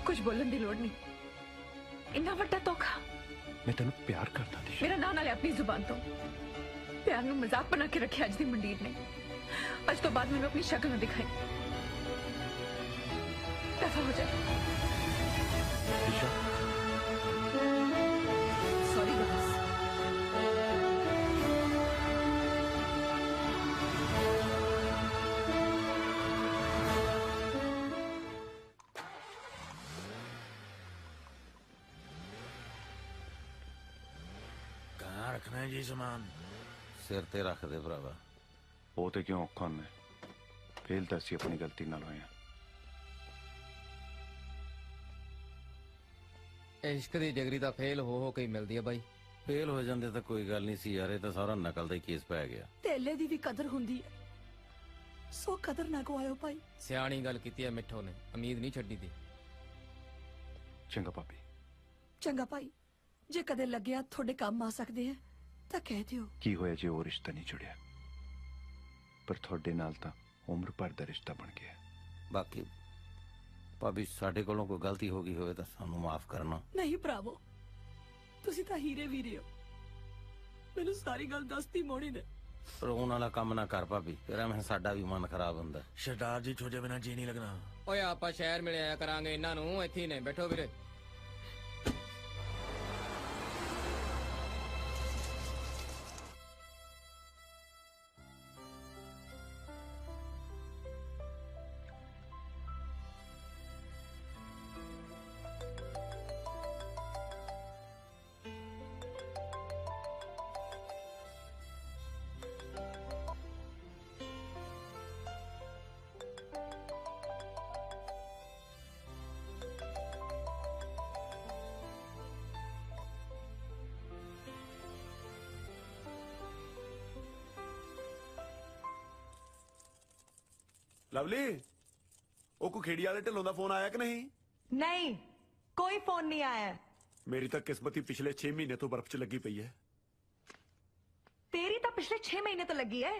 कुछ बोलन की लोड़ नहीं। इन्ना वड्डा धोखा। मैं तेन प्यार करता दिशा। मेरा नाम नाले अपनी जुबान तो प्यार नू मजाक बना के रखे अज दी मंडीर ने। अज तो बाद मैंने अपनी शक्ल न दिखाई। दफा हो जाए। Sorry guys. कहाँ रखना है जी सामान? सिर ते रख दे भरावा। वो तो क्यों औखा होंदा? फेल तो असी अपनी गलती नाल होए। इश्क ਦੀ ਡਿਗਰੀ ਤਾਂ ਫੇਲ ਹੋ ਕੇ ਹੀ ਮਿਲਦੀ ਆ ਬਾਈ। ਫੇਲ ਹੋ ਜਾਂਦੇ ਤਾਂ ਕੋਈ ਗੱਲ ਨਹੀਂ ਸੀ ਯਾਰ, ਇਹ ਤਾਂ ਸਾਰਾ ਨਕਲ ਦਾ ਹੀ ਕੇਸ ਪੈ ਗਿਆ। ਤੇਲੇ ਦੀ ਵੀ ਕਦਰ ਹੁੰਦੀ ਹੈ, ਸੋ ਕਦਰ ਨਾ ਗਵਾਇਓ ਭਾਈ। ਸਿਆਣੀ ਗੱਲ ਕੀਤੀ ਹੈ ਮਿੱਠੋ ਨੇ, ਉਮੀਦ ਨਹੀਂ ਛੱਡੀ ਦੀ। ਚੰਗਾ ਭਾਬੀ। ਚੰਗਾ ਭਾਈ, ਜੇ ਕਦੇ ਲੱਗਿਆ ਤੁਹਾਡੇ ਕੰਮ ਆ ਸਕਦੇ ਆ ਤਾਂ ਕਹਿ ਦਿਓ। ਕੀ ਹੋਇਆ ਜੇ ਉਹ ਰਿਸ਼ਤਾ ਨਹੀਂ ਜੁੜਿਆ, ਪਰ ਤੁਹਾਡੇ ਨਾਲ ਤਾਂ ਉਮਰ ਭਰ ਦਾ ਰਿਸ਼ਤਾ ਬਣ ਗਿਆ। ਬਾਕੀ ਭਾਬੀ ਸਾਡੇ ਕੋਲੋਂ ਕੋਈ ਗਲਤੀ ਹੋ ਗਈ ਹੋਵੇ ਤਾਂ ਸਾਨੂੰ ਮਾਫ ਕਰਨਾ। ਨਹੀਂ ਭਰਾਵੋ, ਤੁਸੀਂ ਤਾਂ ਹੀਰੇ ਵੀਰੇ ਹੋ। ਮੈਨੂੰ ਸਾਰੀ ਗੱਲ ਦੱਸਤੀ ਮੋਣੀ ਨੇ। ਰੋਣ ਵਾਲਾ ਕੰਮ ਨਾ ਕਰ ਭਾਬੀ, ਤੇਰਾ ਮੈਂ ਸਾਡਾ ਵੀ ਮਨ ਖਰਾਬ ਹੁੰਦਾ। ਸਰਦਾਰ ਜੀ ਛੋਜੇ ਬਿਨਾ ਜੀ ਨਹੀਂ ਲੱਗਣਾ। ਓਏ ਆਪਾਂ ਸ਼ਹਿਰ ਮਿਲ ਆਇਆ ਕਰਾਂਗੇ ਇਹਨਾਂ ਨੂੰ, ਇੱਥੇ ਨੇ ਬੈਠੋ ਵੀਰੇ। ਲਵਲੀ ਉਹ ਕੋ ਖੇੜੀ ਵਾਲੇ ਢਿੱਲੋਂ ਦਾ ਫੋਨ ਆਇਆ ਕਿ ਨਹੀਂ? ਨਹੀਂ, ਕੋਈ ਫੋਨ ਨਹੀਂ ਆਇਆ। ਮੇਰੀ ਤਾਂ ਕਿਸਮਤ ਹੀ ਪਿਛਲੇ 6 ਮਹੀਨੇ ਤੋਂ ਬਰਫ਼ 'ਚ ਲੱਗੀ ਪਈ ਹੈ। ਤੇਰੀ ਤਾਂ ਪਿਛਲੇ 6 ਮਹੀਨੇ ਤੋਂ ਲੱਗੀ ਹੈ।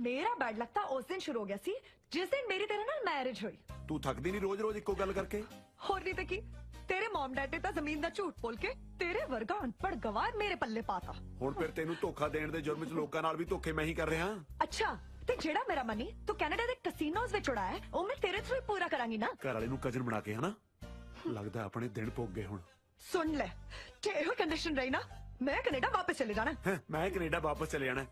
ਮੇਰਾ ਬੈਡ ਲੱਕ ਤਾਂ ਉਸ ਦਿਨ ਸ਼ੁਰੂ ਹੋ ਗਿਆ ਸੀ ਜਿਸ ਦਿਨ ਮੇਰੀ ਤੇਰੇ ਨਾਲ ਮੈਰਿਜ ਹੋਈ। ਤੂੰ ਥੱਕਦੀ ਨਹੀਂ ਰੋਜ਼-ਰੋਜ਼ ਇੱਕੋ ਗੱਲ ਕਰਕੇ? ਹੋਰ ਨਹੀਂ ਤੇ ਕੀ, ਤੇਰੇ ਮਮ ਡੈਡ ਨੇ ਤਾਂ ਜ਼ਮੀਨ ਦਾ ਝੂਠ ਬੋਲ ਕੇ ਤੇਰੇ ਵਰਗਾ ਅਨਪੜ੍ਹ ਗਵਾਰ ਮੇਰੇ ਪੱਲੇ ਪਾਤਾ। ਹੁਣ ਫਿਰ ਤੈਨੂੰ ਧੋਖਾ ਦੇਣ ਦੇ ਜੁਰਮ 'ਚ ਲੋਕਾਂ ਨਾਲ ਵੀ ਧੋਖੇ ਮੈਂ ਹੀ ਕਰ ਰਿਹਾ। ਅੱਛਾ, ਤੇ ਜਿਹੜਾ ਮੇਰਾ ਮਨੀ ਤੂੰ ਕੈਨੇਡਾ ਦੇ ਕਸੀਨੋਜ਼ ਵਿੱਚ ਉਡਾਇਆ ਉਹ ਮੈਂ ਤੇਰੇ ਥਰੂ ਹੀ ਪੂਰਾ ਕਰਾਂਗੀ ਨਾ। ਘਰ ਵਾਲੇ ਨੂੰ ਕਜਨ ਬਣਾ ਕੇ, ਹਨਾ? ਲੱਗਦਾ ਆਪਣੇ ਦਿਨ ਪੁੱਗ ਗਏ ਹੁਣ। ਸੁਣ ਲੈ, ਜੇ ਇਹੋ ਕੰਡੀਸ਼ਨ ਰਹੀ ਨਾ ਮੈਂ ਕੈਨੇਡਾ ਵਾਪਸ ਚਲੇ ਜਾਣਾ। ਮੈਂ ਕੈਨੇਡਾ ਵਾਪਸ ਚਲੇ ਜਾਣਾ।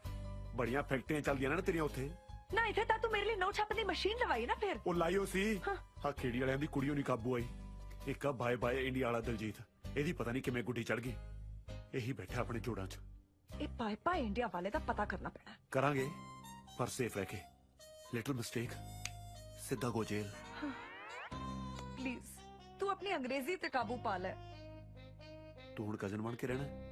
ਬੜੀਆਂ ਫੈਕਟਰੀਆਂ ਚੱਲਦੀਆਂ ਨਾ ਤੇਰੀਆਂ ਉੱਥੇ। ਨਾ ਇੱਥੇ ਤਾਂ ਤੂੰ ਮੇਰੇ ਲਈ ਨੋਟ ਛਾਪਣ ਦੀ ਮਸ਼ੀਨ ਲਵਾਈ ਨਾ ਫਿਰ। ਉਹ ਲਾਈਓ ਸੀ। ਹਾਂ, ਖੇੜੀ ਵਾਲਿਆਂ ਦੀ ਕੁੜੀਓ ਨਹੀਂ ਕਾਬੂ ਆਈ। ਇੱਕ ਆ ਬਾਏ ਬਾਏ ਇੰਡੀਆ ਵਾਲਾ ਦਲਜੀਤ, ਇਹਦੀ ਪਤਾ ਨਹੀਂ ਕਿਵੇਂ ਗੁੱਡੀ ਚੜ ਗਈ। ਇਹੀ ਬੈਠਾ ਆਪਣੇ ਜੋੜਾਂ 'ਚ। ਇਹ ਬਾਏ ਬਾਏ ਇੰਡੀਆ ਵਾਲੇ ਦਾ ਪਤਾ ਕਰਨਾ ਪੈਣਾ। ਕਰਾਂਗੇ ਪਰ ਸੇਫ ਰਹਿ ਕੇ। ਲਿਟਲ ਮਿਸਟੇਕ ਸਿੱਧਾ ਗੋ ਜੇਲ। ਪਲੀਜ਼ ਤੂੰ ਆਪਣੀ ਅੰਗਰੇਜ਼ੀ ਤੇ ਕਾਬੂ ਪਾ ਲੈ। ਤੂੰ ਹੁਣ ਕਜ਼ਨ ਬਣ ਕੇ ਰਹਿਣਾ।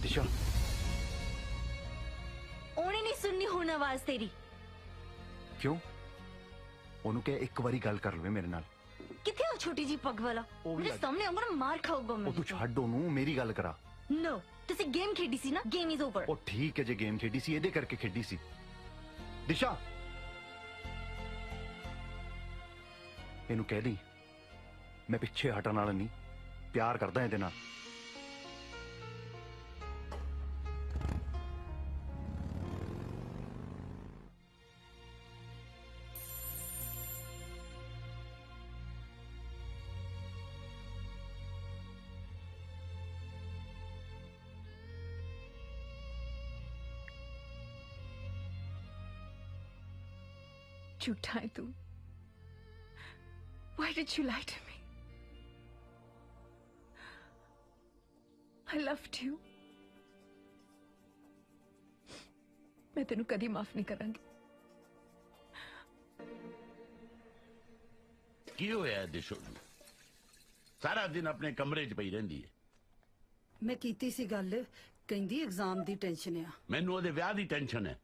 ਦਿਸ਼ਾ, ਉਹਨੇ ਨਹੀਂ ਸੁਣਨੀ ਹੁਣ ਆਵਾਜ਼ ਤੇਰੀ। ਕਿਉਂ? ਉਹਨੂੰ ਕਹਿ ਇੱਕ ਵਾਰੀ ਗੱਲ ਕਰ ਲਵੇ ਮੇਰੇ ਨਾਲ। ਕਿੱਥੇ ਉਹ ਛੋਟੀ ਜੀ ਪੱਗ ਵਾਲਾ? ਮੇਰੇ ਸਾਹਮਣੇ ਆਉਂਗਾ ਨਾ ਮਾਰ ਖਾਊਗਾ ਮੈਂ। ਉਹ ਤੂੰ ਛੱਡ ਉਹਨੂੰ, ਮੇਰੀ ਗੱਲ ਕਰਾ। ਨੋ, ਤੁਸੀਂ ਗੇਮ ਖੇਡੀ ਸੀ ਨਾ, ਗੇਮ ਇਜ਼ ਓਵਰ। ਉਹ ਠੀਕ ਹੈ, ਜੇ ਗੇਮ ਖੇਡੀ ਸੀ ਇਹਦੇ ਕਰਕੇ ਖੇਡੀ ਸੀ। ਦਿਸ਼ਾ, ਇਹਨੂੰ ਕਹਿ ਦੀ ਮੈਂ ਪਿੱਛੇ ਹਟਣ ਵਾਲਾ ਨਹੀਂ, ਪਿਆਰ ਕਰਦਾ ਇਹਦੇ ਨਾਲ। झूठा है तू। Why did you lie to me? I loved you. मैं तेनू कदी माफ नहीं करांगी। ਕੀ ਹੋਇਆ ਦਿਸ਼ੋ ਨੂੰ? ਸਾਰਾ ਦਿਨ ਆਪਣੇ ਕਮਰੇ 'ਚ ਪਈ ਰਹਿੰਦੀ ਹੈ। ਮੈਂ ਕੀਤੀ ਸੀ ਗੱਲ, ਕਹਿੰਦੀ ਐਗਜ਼ਾਮ ਦੀ ਟੈਨਸ਼ਨ ਆ। ਮੈਨੂੰ ਉਹਦੇ ਵਿਆਹ ਦੀ ਟੈਨਸ਼ਨ ਹੈ।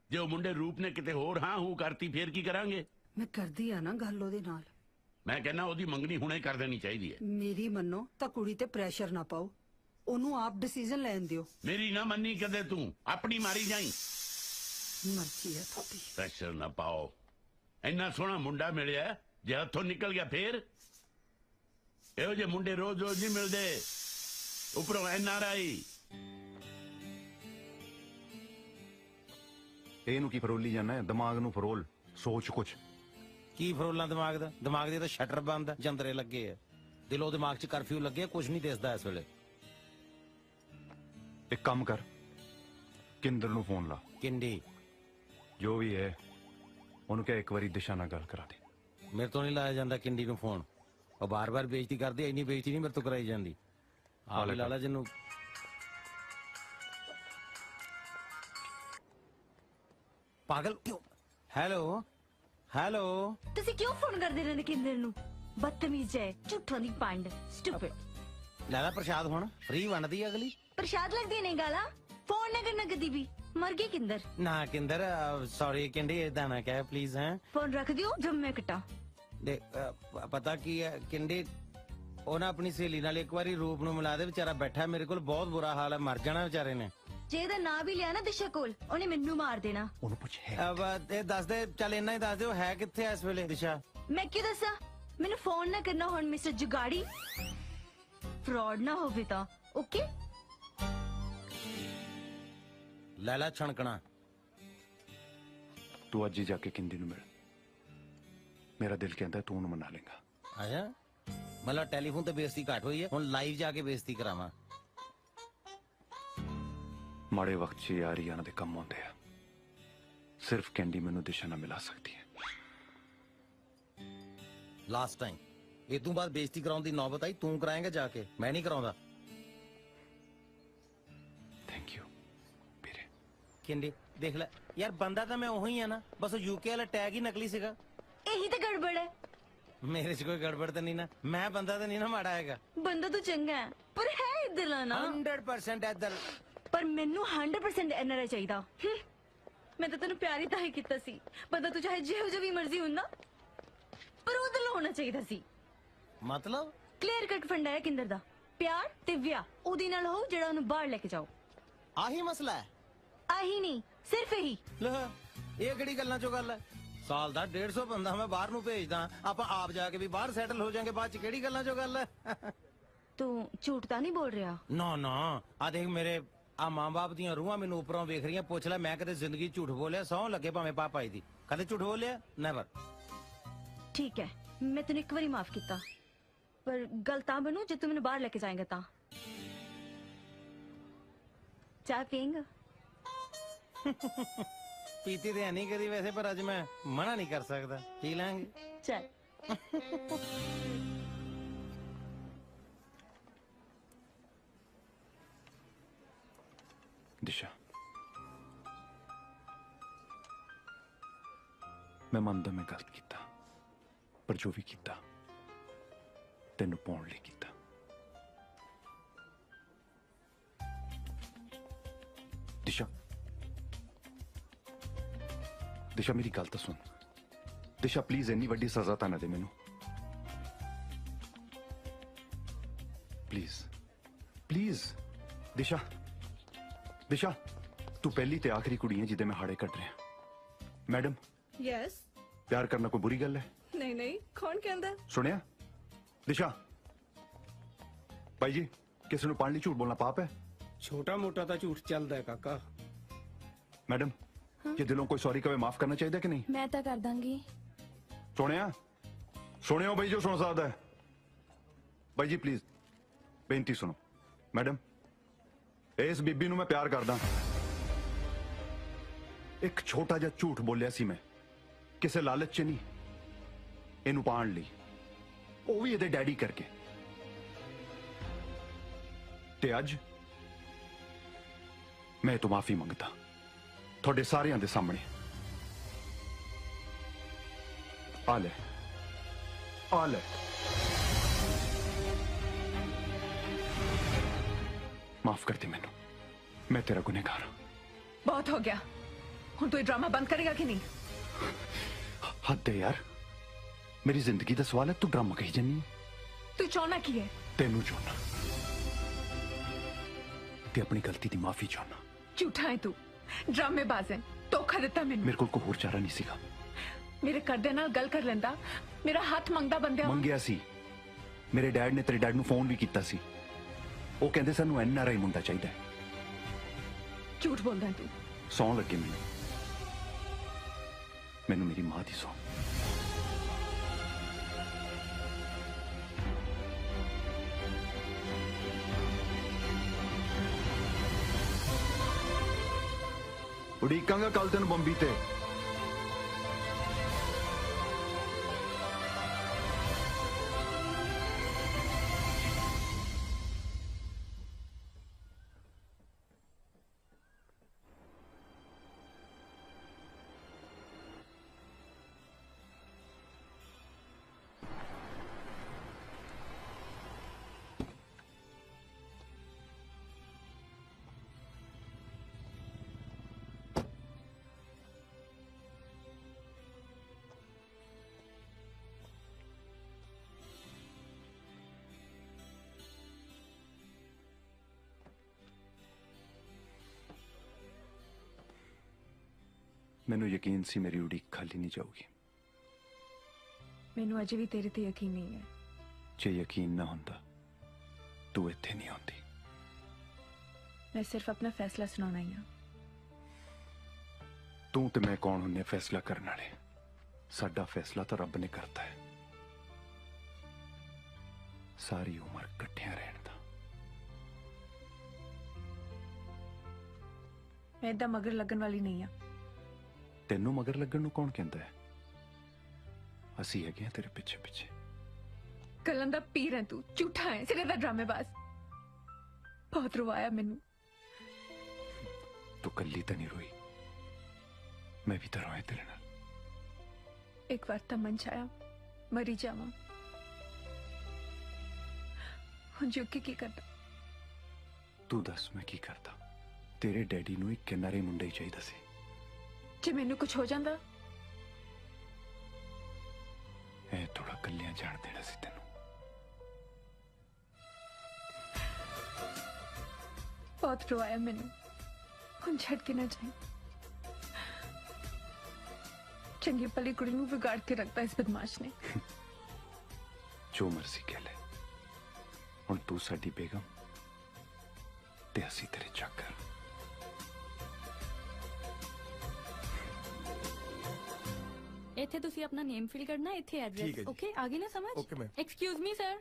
ਜੇ ਉਹ ਮੁੰਡੇ ਰੂਪ ਨੇ ਕਿਤੇ ਹੋਰ ਹਾਂ ਹੂ ਕਰਤੀ ਫੇਰ ਕੀ ਕਰਾਂਗੇ? ਮੈਂ ਕਰਦੀ ਆ ਨਾ ਗੱਲ ਉਹਦੇ ਨਾਲ। ਮੈਂ ਕਹਿੰਦਾ ਉਹਦੀ ਮੰਗਣੀ ਹੁਣੇ ਕਰ ਦੇਣੀ ਚਾਹੀਦੀ ਹੈ। ਮੇਰੀ ਮੰਨੋ ਤਾਂ ਕੁੜੀ ਤੇ ਪ੍ਰੈਸ਼ਰ ਨਾ ਪਾਓ, ਉਹਨੂੰ ਆਪ ਡਿਸੀਜਨ ਲੈਣ ਦਿਓ। ਮੇਰੀ ਨਾ ਮੰਨੀ ਕਦੇ ਤੂੰ, ਆਪਣੀ ਮਾਰੀ ਜਾਈ। ਮਰਜ਼ੀ ਹੈ ਤੁਹਾਡੀ। ਪ੍ਰੈਸ਼ਰ ਨਾ ਪਾਓ। ਇੰਨਾ ਸੋਹਣਾ ਮੁੰਡਾ ਮਿਲਿਆ, ਜੇ ਹੱਥੋਂ ਨਿਕਲ ਗਿਆ ਫੇਰ? ਇਹੋ ਜਿਹੇ ਮੁੰਡੇ ਰੋਜ਼ ਰੋਜ਼ ਨਹੀਂ ਮਿਲਦੇ, ਉੱਪਰੋਂ NRI। ਇਹਨੂੰ ਕੀ ਫਰੋਲੀ ਜਾਣਾ? ਦਿਮਾਗ ਨੂੰ ਫਰੋਲ, ਸੋਚ ਕੁਛ। ਕੀ ਫਰੋਲਾਂ ਦਿਮਾਗ ਦਾ? ਦਿਮਾਗ ਦੇ ਤਾਂ ਸ਼ਟਰ ਬੰਦ ਆ, ਜੰਦਰੇ ਲੱਗੇ ਆ। ਦਿਲੋਂ ਦਿਮਾਗ 'ਚ ਕਰਫਿਊ ਲੱਗੇ, ਕੁਝ ਨਹੀਂ ਦਿਸਦਾ ਇਸ ਵੇਲੇ। ਇੱਕ ਕੰਮ ਕਰ, ਕਿੰਦਰ ਨੂੰ ਫੋਨ ਲਾ। ਕਿੰਡੀ? ਜੋ ਵੀ ਹੈ, ਉਹਨੂੰ ਕਹਿ ਇੱਕ ਵਾਰੀ ਦਿਸ਼ਾ ਨਾਲ ਗੱਲ ਕਰਾ ਦੇ। ਮੇਰੇ ਤੋਂ ਨਹੀਂ ਲਾਇਆ ਜਾਂਦਾ ਕਿੰਡੀ ਨੂੰ ਫੋਨ। ਉਹ ਬਾਰ-ਬਾਰ ਬੇਇੱਜ਼ਤੀ ਕਰਦੀ, ਇੰਨੀ ਬੇਇੱਜ਼ਤੀ ਨਹੀਂ ਮੇਰੇ ਤੋਂ ਕਰਾਈ ਜਾਂਦੀ। ਆ ਲੈ ਲਾਲਾ ਜਿਹਨੂੰ। ਪਾਗਲ ਕਿਉਂ? Hello hello. ਤੁਸੀਂ ਕਿਉਂ ਫੋਨ ਕਰਦੇ ਰਹਿੰਦੇ ਕਿੰਦਰ ਨੂੰ? ਬਦਤਮੀਜ਼ ਹੈ, ਝੂਠਾਂ ਦੀ ਪੰਡ, ਸਟੂਪਿਡ। ਲੈ ਲੈ ਪ੍ਰਸ਼ਾਦ, ਹੁਣ ਫ੍ਰੀ ਵੰਡਦੀ ਅਗਲੀ। ਪ੍ਰਸ਼ਾਦ ਲੱਗਦੀ ਨਹੀਂ ਗਾਲਾਂ। ਫੋਨ ਨਾ ਕਰਨਾ ਕਦੀ ਵੀ। ਮਰ ਗਈ ਕਿੰਦਰ। ਨਾ ਕਿੰਦਰ, ਸੌਰੀ ਕਿੰਡੀ, ਏਦਾਂ ਨਾ ਕਹਿ ਪਲੀਜ਼। ਹੈ ਫੋਨ ਰੱਖ ਦਿਓ ਜਦ ਮੈਂ ਕਟਾ। ਦੇ ਪਤਾ ਕੀ ਹੈ ਕਿੰਡੀ, ਉਹ ਨਾ ਆਪਣੀ ਸਹੇਲੀ ਨਾਲ ਇੱਕ ਵਾਰੀ ਰੂਪ ਨੂੰ ਮਿਲਾ ਦੇ। ਵਿਚਾਰਾ ਬੈਠਾ ਮੇਰੇ ਕੋਲ, ਬਹੁਤ ਬੁਰਾ ਹਾਲ ਹੈ, ਮਰ ਜਾਣਾ ਵਿਚਾਰੇ ਨੇ। ਜੇ ਇਹਦਾ ਨਾਂ ਵੀ ਲਿਆ ਨਾ ਦਿਸ਼ਾ ਕੋਲ, ਉਹਨੇ ਮੈਨੂੰ ਮਾਰ ਦੇਣਾ। ਉਹਨੂੰ ਪੁੱਛ ਇਹ ਦੱਸ ਦੇ, ਚੱਲ ਇੰਨਾ ਹੀ ਦੱਸ ਦਿਓ, ਹੈ ਕਿੱਥੇ ਇਸ ਵੇਲੇ ਦਿਸ਼ਾ? ਮੈਂ ਕੀ ਦੱਸਾਂ? ਮੈਨੂੰ ਫੋਨ ਨਾ ਕਰਨਾ ਹੁਣ ਮਿਸਟਰ ਜੁਗਾੜੀ। ਫਰਾਡ ਨਾ ਹੋਵੇ ਤਾਂ ਓਕੇ। ਲੈ ਲੈ ਛਣਕਣਾ। ਤੂੰ ਅੱਜ ਹੀ ਜਾ ਕੇ ਕਿੰਦੀ ਨੂੰ ਮਿਲ। ਮੇਰਾ ਦਿਲ ਕਹਿੰਦਾ ਤੂੰ ਉਹਨੂੰ ਮਨਾ ਲੇਗਾ। ਆਇਆ ਮਤਲਬ ਟੈਲੀਫੋਨ ਤੇ ਬੇਇੱਜ਼ਤੀ ਘੱਟ ਹੋਈ ਹੈ, ਹੁਣ ਲਾਈਵ ਜਾ ਕੇ ਬੇਇੱਜ਼ਤੀ ਕਰਾਵਾਂ। ਮਾੜੇ ਵਕਤ 'ਚ ਯਾਰੀ ਇਹਨਾਂ ਦੇ ਕੰਮ ਆਉਂਦੇ ਆ। ਸਿਰਫ ਕੈਂਡੀ ਮੈਨੂੰ ਦਿਸ਼ਾ ਨਾਲ ਮਿਲਾ ਸਕਦੀ ਹੈ। ਲਾਸਟ ਟਾਈਮ ਇਹ ਤੋਂ ਬਾਅਦ ਬੇਇੱਜ਼ਤੀ ਕਰਾਉਣ ਦੀ ਨੌਬਤ ਆਈ ਤੂੰ ਕਰਾਏਂਗਾ ਜਾ ਕੇ, ਮੈਂ ਨਹੀਂ ਕਰਾਉਂਦਾ। ਥੈਂਕ ਯੂ ਕਿੰਦੇ ਦੇਖ ਲੈ ਯਾਰ, ਬੰਦਾ ਤਾਂ ਮੈਂ ਉਹੀ ਆ ਨਾ, ਬਸ ਯੂਕੇ ਵਾਲਾ ਟੈਗ ਹੀ ਨਕਲੀ ਸੀਗਾ। ਇਹੀ ਤਾਂ ਗੜਬੜ ਹੈ। ਮੇਰੇ 'ਚ ਕੋਈ ਗੜਬੜ ਤਾਂ ਨਹੀਂ ਨਾ, ਮੈਂ ਬੰਦਾ ਤਾਂ ਨਹੀਂ ਨਾ ਮਾੜਾ ਹੈਗਾ। ਬੰਦਾ ਤਾਂ ਚੰਗਾ ਹੈ ਪਰ ਹੈ ਇੱਧਰਲਾ ਨਾ 100% ਇੱਧਰ। ਪਰ ਮੈਨੂੰ 100% ਐਨਆਰਆਈ ਚਾਹੀਦਾ। ਮੈਂ ਤਾਂ ਤੈਨੂੰ ਪਿਆਰ ਹੀ ਤਾਂ ਹੀ ਕੀਤਾ ਸੀ। ਬੰਦਾ ਤੂੰ ਚਾਹੇ ਜਿਹੋ ਜਿਹੀ ਮਰਜ਼ੀ ਹੁੰਦਾ ਪਰ ਉਹਦਾ ਹੋਣਾ ਚਾਹੀਦਾ ਸੀ। ਮਤਲਬ ਕਲੀਅਰ ਕੱਟ ਫੰਡਾ ਹੈ ਕਿੰਦਰ ਦਾ, ਪਿਆਰ ਤੇ ਵਿਆਹ ਉਹਦੇ ਨਾਲ ਹੋ ਜਿਹੜਾ ਉਹਨੂੰ ਬਾਹਰ ਲੈ ਕੇ ਜਾਓ। ਆਹੀ ਮਸਲਾ ਹੈ। ਆਹੀ ਨਹੀਂ, ਸਿਰਫ ਇਹੀ। ਲੈ ਇਹ ਕਿਹੜੀ ਗੱਲਾਂ ਚੋਂ ਗੱਲ ਹੈ? ਸਾਲ ਦਾ 150 ਬੰਦਾ ਮੈਂ ਬਾਹਰ ਨੂੰ ਭੇਜਦਾ, ਆਪਾਂ ਆਪ ਜਾ ਕੇ ਵੀ ਬਾਹਰ ਸੈਟਲ ਹੋ ਜਾਾਂਗੇ, ਬਾਅਦ ਚ ਕਿਹੜੀ ਗੱਲਾਂ ਚੋਂ ਗੱਲ ਹੈ? ਤੂੰ ਝੂਠ ਤਾਂ ਨਹੀਂ ਬੋਲ ਰਿਹਾ? ਨਾ ਨਾ, ਆ ਦੇਖ ਮੇਰੇ ਆ ਮਾਂ-ਬਾਪ ਦੀਆਂ ਰੂਹਾਂ ਮੈਨੂੰ ਉੱਪਰੋਂ ਵੇਖ ਰਹੀਆਂ। ਪੁੱਛ ਲੈ ਮੈਂ ਕਦੇ ਜ਼ਿੰਦਗੀ ਝੂਠ ਬੋਲਿਆ? ਸਹੁੰ ਲੱਗੇ ਭਾਵੇਂ ਪਾਪਾ ਜੀ ਦੀ, ਕਦੇ ਝੂਠ ਬੋਲਿਆ? ਨੈਵਰ। ਠੀਕ ਹੈ, ਮੈਂ ਤੈਨੂੰ ਇੱਕ ਵਾਰੀ ਮਾਫ ਕੀਤਾ, ਪਰ ਗੱਲ ਤਾਂ ਬਣੂ ਜੇ ਤੂੰ ਮੈਨੂੰ ਬਾਹਰ ਲੈ ਕੇ ਜਾਏਂਗਾ ਤਾਂ। ਚਾਹ ਪੀਏਂਗਾ? ਪੀਤੀ ਤੇ ਨਹੀਂ ਕਦੀ ਵੈਸੇ, ਪਰ ਅੱਜ ਮੈਂ ਮਨਾ ਨਹੀਂ ਕਰ ਸਕਦਾ, ਪੀ ਲਾਂਗੇ। ਚੱਲ। ਦਿਸ਼ਾ, ਮੈਂ ਮੰਨਦਾ ਮੈਂ ਗਲਤ ਕੀਤਾ, ਪਰ ਜੋ ਵੀ ਕੀਤਾ ਤੈਨੂੰ ਪਾਉਣ ਲਈ ਕੀਤਾ। ਦਿਸ਼ਾ, ਦਿਸ਼ਾ ਮੇਰੀ ਗੱਲ ਤਾਂ ਸੁਣ। ਦਿਸ਼ਾ ਪਲੀਜ਼ ਇੰਨੀ ਵੱਡੀ ਸਜ਼ਾ ਤਾਂ ਨਾ ਦੇ ਮੈਨੂੰ, ਪਲੀਜ਼ ਪਲੀਜ਼। ਦਿਸ਼ਾ, ਦਿਸ਼ਾ ਤੂੰ ਪਹਿਲੀ ਤੇ ਆਖਰੀ ਕੁੜੀ ਹੈ ਜਿਹਦੇ ਮੈਂ ਹਾੜੇ ਕੱਢ ਰਿਹਾ। Madam, yes. ਪਿਆਰ ਕਰਨਾ ਕੋਈ ਬੁਰੀ ਗੱਲ ਹੈ? ਨਹੀਂ ਨਹੀਂ, ਕੌਣ ਕਹਿੰਦਾ? ਸੁਣਿਆ? ਦਿਸ਼ਾ, ਭਾਈ ਜੀ ਕਿਸੇ ਨੂੰ ਪਾਣ ਲਈ ਝੂਠ ਬੋਲਣਾ ਪਾਪ ਹੈ? ਛੋਟਾ ਮੋਟਾ ਤਾਂ ਝੂਠ ਚੱਲਦਾ ਹੈ ਕਾਕਾ। ਮੈਡਮ, ਜੇ ਦਿਲੋਂ ਕੋਈ ਸੌਰੀ ਕਵੇ ਮਾਫ ਕਰਨਾ ਚਾਹੀਦਾ ਕਿ ਨਹੀਂ? ਮੈਂ ਤਾਂ ਕਰ ਦਾਂਗੀ। ਸੁਣਿਆ? ਸੁਣਿਓ ਬਈ ਜੋ ਸੁਣ ਸਕਦਾ ਹੈ। ਬਾਈ ਜੀ ਪਲੀਜ਼ ਬੇਨਤੀ ਸੁਣੋ। ਮੈਡਮ, ਇਸ ਬੀਬੀ ਨੂੰ ਮੈਂ ਪਿਆਰ ਕਰਦਾ। ਇੱਕ ਛੋਟਾ ਜਿਹਾ ਝੂਠ ਬੋਲਿਆ ਸੀ ਮੈਂ, ਕਿਸੇ ਲਾਲਚ 'ਚ ਨਹੀਂ, ਇਹਨੂੰ ਪਾਣ ਲਈ, ਉਹ ਵੀ ਇਹਦੇ ਡੈਡੀ ਕਰਕੇ। ਤੇ ਅੱਜ ਮੈਂ ਤੋਂ ਮਾਫੀ ਮੰਗਦਾ ਤੁਹਾਡੇ ਸਾਰਿਆਂ ਦੇ ਸਾਹਮਣੇ। ਆ ਲੈ, ਆ ਲੈ। ਮਾਫ ਕਰ ਦੇ ਮੈਨੂੰ, ਮੈਂ ਤੇਰਾ ਗੁਨੇਗਾਰ ਹਾਂ। ਬਹੁਤ ਹੋ ਗਿਆ, ਹੁਣ ਤੂੰ ਇਹ ਡਰਾਮਾ ਬੰਦ ਕਰੇਗਾ ਕਿ ਨਹੀਂ? ਹੱਦ ਹੈ ਯਾਰ, ਮੇਰੀ ਜ਼ਿੰਦਗੀ ਦਾ ਸਵਾਲ ਹੈ, ਤੂੰ ਡਰਾਮਾ ਕਹੀ ਜਾਨੀ ਹੈ। ਤੂੰ ਚਾਹਨਾ ਕੀ ਹੈ? ਤੈਨੂੰ ਚਾਹੁੰਨਾ ਤੇ ਆਪਣੀ ਗਲਤੀ ਦੀ ਮਾਫੀ ਚਾਹੁੰਨਾ। ਝੂਠਾ ਹੈ ਤੂੰ, ਡਰਾਮੇਬਾਜ਼ ਹੈ, ਧੋਖਾ ਦਿੱਤਾ ਮੈਨੂੰ। ਮੇਰੇ ਕੋਲ ਕੋਈ ਹੋਰ ਚਾਰਾ ਨਹੀਂ ਸੀਗਾ। ਮੇਰੇ ਘਰਦਿਆਂ ਨਾਲ ਗੱਲ ਕਰ ਲੈਂਦਾ, ਮੇਰਾ ਹੱਥ ਮੰਗਦਾ ਬੰਦਿਆਂ ਵਾਂਗ। ਮੰਗਿਆ ਸੀ। ਮੇਰੇ ਡੈਡ ਨੇ ਤੇਰੇ ਡੈਡ ਨੂੰ ਫੋਨ ਵੀ ਕੀਤਾ ਸੀ, ਉਹ ਕਹਿੰਦੇ ਸਾਨੂੰ ਐਨਆਰਆਈ ਮੁੰਡਾ ਚਾਹੀਦਾ ਹੈ। ਝੂਠ ਬੋਲਦਾ ਤੂੰ। ਸੌਂ ਲੱਗੇ ਮੈਨੂੰ ਮੇਰੀ ਮਾਂ ਦੀ ਸੌਂ। ਉਡੀਕਾਂਗਾ ਕੱਲ ਤੈਨੂੰ ਬੰਬੀ ਤੇ। ਮੈਨੂੰ ਯਕੀਨ ਸੀ ਮੇਰੀ ਉਡੀਕ ਖਾਲੀ ਨਹੀਂ ਜਾਊਗੀ। ਮੈਨੂੰ ਅਜੇ ਵੀ ਤੇਰੇ ਤੇ ਯਕੀਨ ਨਹੀਂ ਹੈ। ਜੇ ਯਕੀਨ ਨਾ ਹੁੰਦਾ ਤੂੰ ਇੱਥੇ ਨਹੀਂ ਆਉਂਦੀ। ਮੈਂ ਸਿਰਫ ਆਪਣਾ ਫੈਸਲਾ ਸੁਣਾਉਣਾ ਹੀ ਹਾਂ। ਤੂੰ ਤੇ ਮੈਂ ਕੌਣ ਹੁੰਨੇ ਫੈਸਲਾ ਕਰਨ ਵਾਲੇ? ਸਾਡਾ ਫੈਸਲਾ ਤਾਂ ਰੱਬ ਨੇ ਕਰਤਾ ਹੈ, ਸਾਰੀ ਉਮਰ ਇਕੱਠਿਆਂ ਰਹਿਣ ਦਾ। ਮੈਂ ਏਦਾਂ ਮਗਰ ਲੱਗਣ ਵਾਲੀ ਨਹੀਂ ਆ। ਤੈਨੂੰ ਮਗਰ ਲੱਗਣ ਨੂੰ ਕੌਣ ਕਹਿੰਦਾ ਹੈ? ਅਸੀਂ ਹੈਗੇ ਆ ਤੇਰੇ ਪਿੱਛੇ ਪਿੱਛੇ। गल्लां दा पीर है तू, झूठा है, सिरे दा ड्रामेबाज। बहुत रुवाया मैनू। तू कल्ली तो नहीं रोई, मैं भी तो रोया तेरे नाल। एक बार तो मन चाया मरी जावा, हुण जुग के की करदा? तू दस मैं की करता? तेरे डैडी नू एक किनारे मुंडा ही चाहिदा सी। जे मैनू कुछ हो जांदा ए थोड़ा कल्लियां जान देना सी तेनू। बहुत रोया मैनू, हुण छड़ के ना जाए। चंगी भली कुड़ी नू बिगाड़ के रखता इस बदमाश ने। जो मर्जी कह ले, हुण तू साडी बेगम ते असी तेरे चाकर। ਇੱਥੇ ਤੁਸੀਂ ਆਪਣਾ ਨੇਮ ਫਿਲ ਕਰਨਾ, ਇੱਥੇ ਠੀਕ ਹੈ ਐਡਰੈਸ। ਜੀ। ਓਕੇ, ਆ ਗਈ ਨਾ ਸਮਝ? Okay ma'am. Excuse me sir.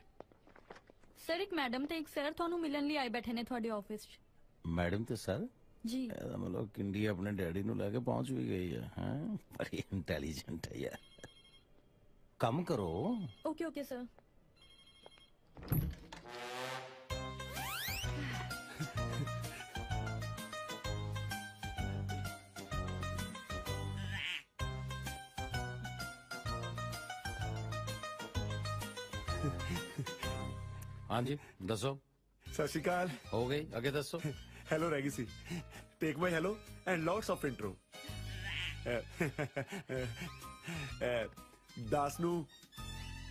Sir ਇੱਕ ਮੈਡਮ ਤੇ ਇੱਕ ਸਰ ਤੁਹਾਨੂੰ ਮਿਲਣ ਲਈ ਆਏ ਬੈਠੇ ਨੇ ਤੁਹਾਡੇ ਆਫਿਸ 'ਚ। ਮੈਡਮ ਤੇ ਸਰ ਜੀ ਇਹਦਾ ਮਤਲਬ ਕਿੰਡੀ ਆਪਣੇ ਡੈਡੀ ਨੂੰ ਲੈ ਕੇ ਪਹੁੰਚ ਵੀ ਗਈ ਹੈ। ਹਾਂ, ਬੜੀ ਇੰਟੈਲੀਜੈਂਟ ਹੈ ਯਾਰ। ਕੰਮ ਕਰੋ। Okay okay sir. ਹਾਂਜੀ ਦੱਸੋ। ਸਤਿ ਸ਼੍ਰੀ ਅਕਾਲ। ਹੋ ਗਈ, ਅੱਗੇ ਦੱਸੋ। ਹੈਲੋ ਰਹਿ ਗਈ ਸੀ। Take my hello and lots of intro. ਦਾਸ ਨੂੰ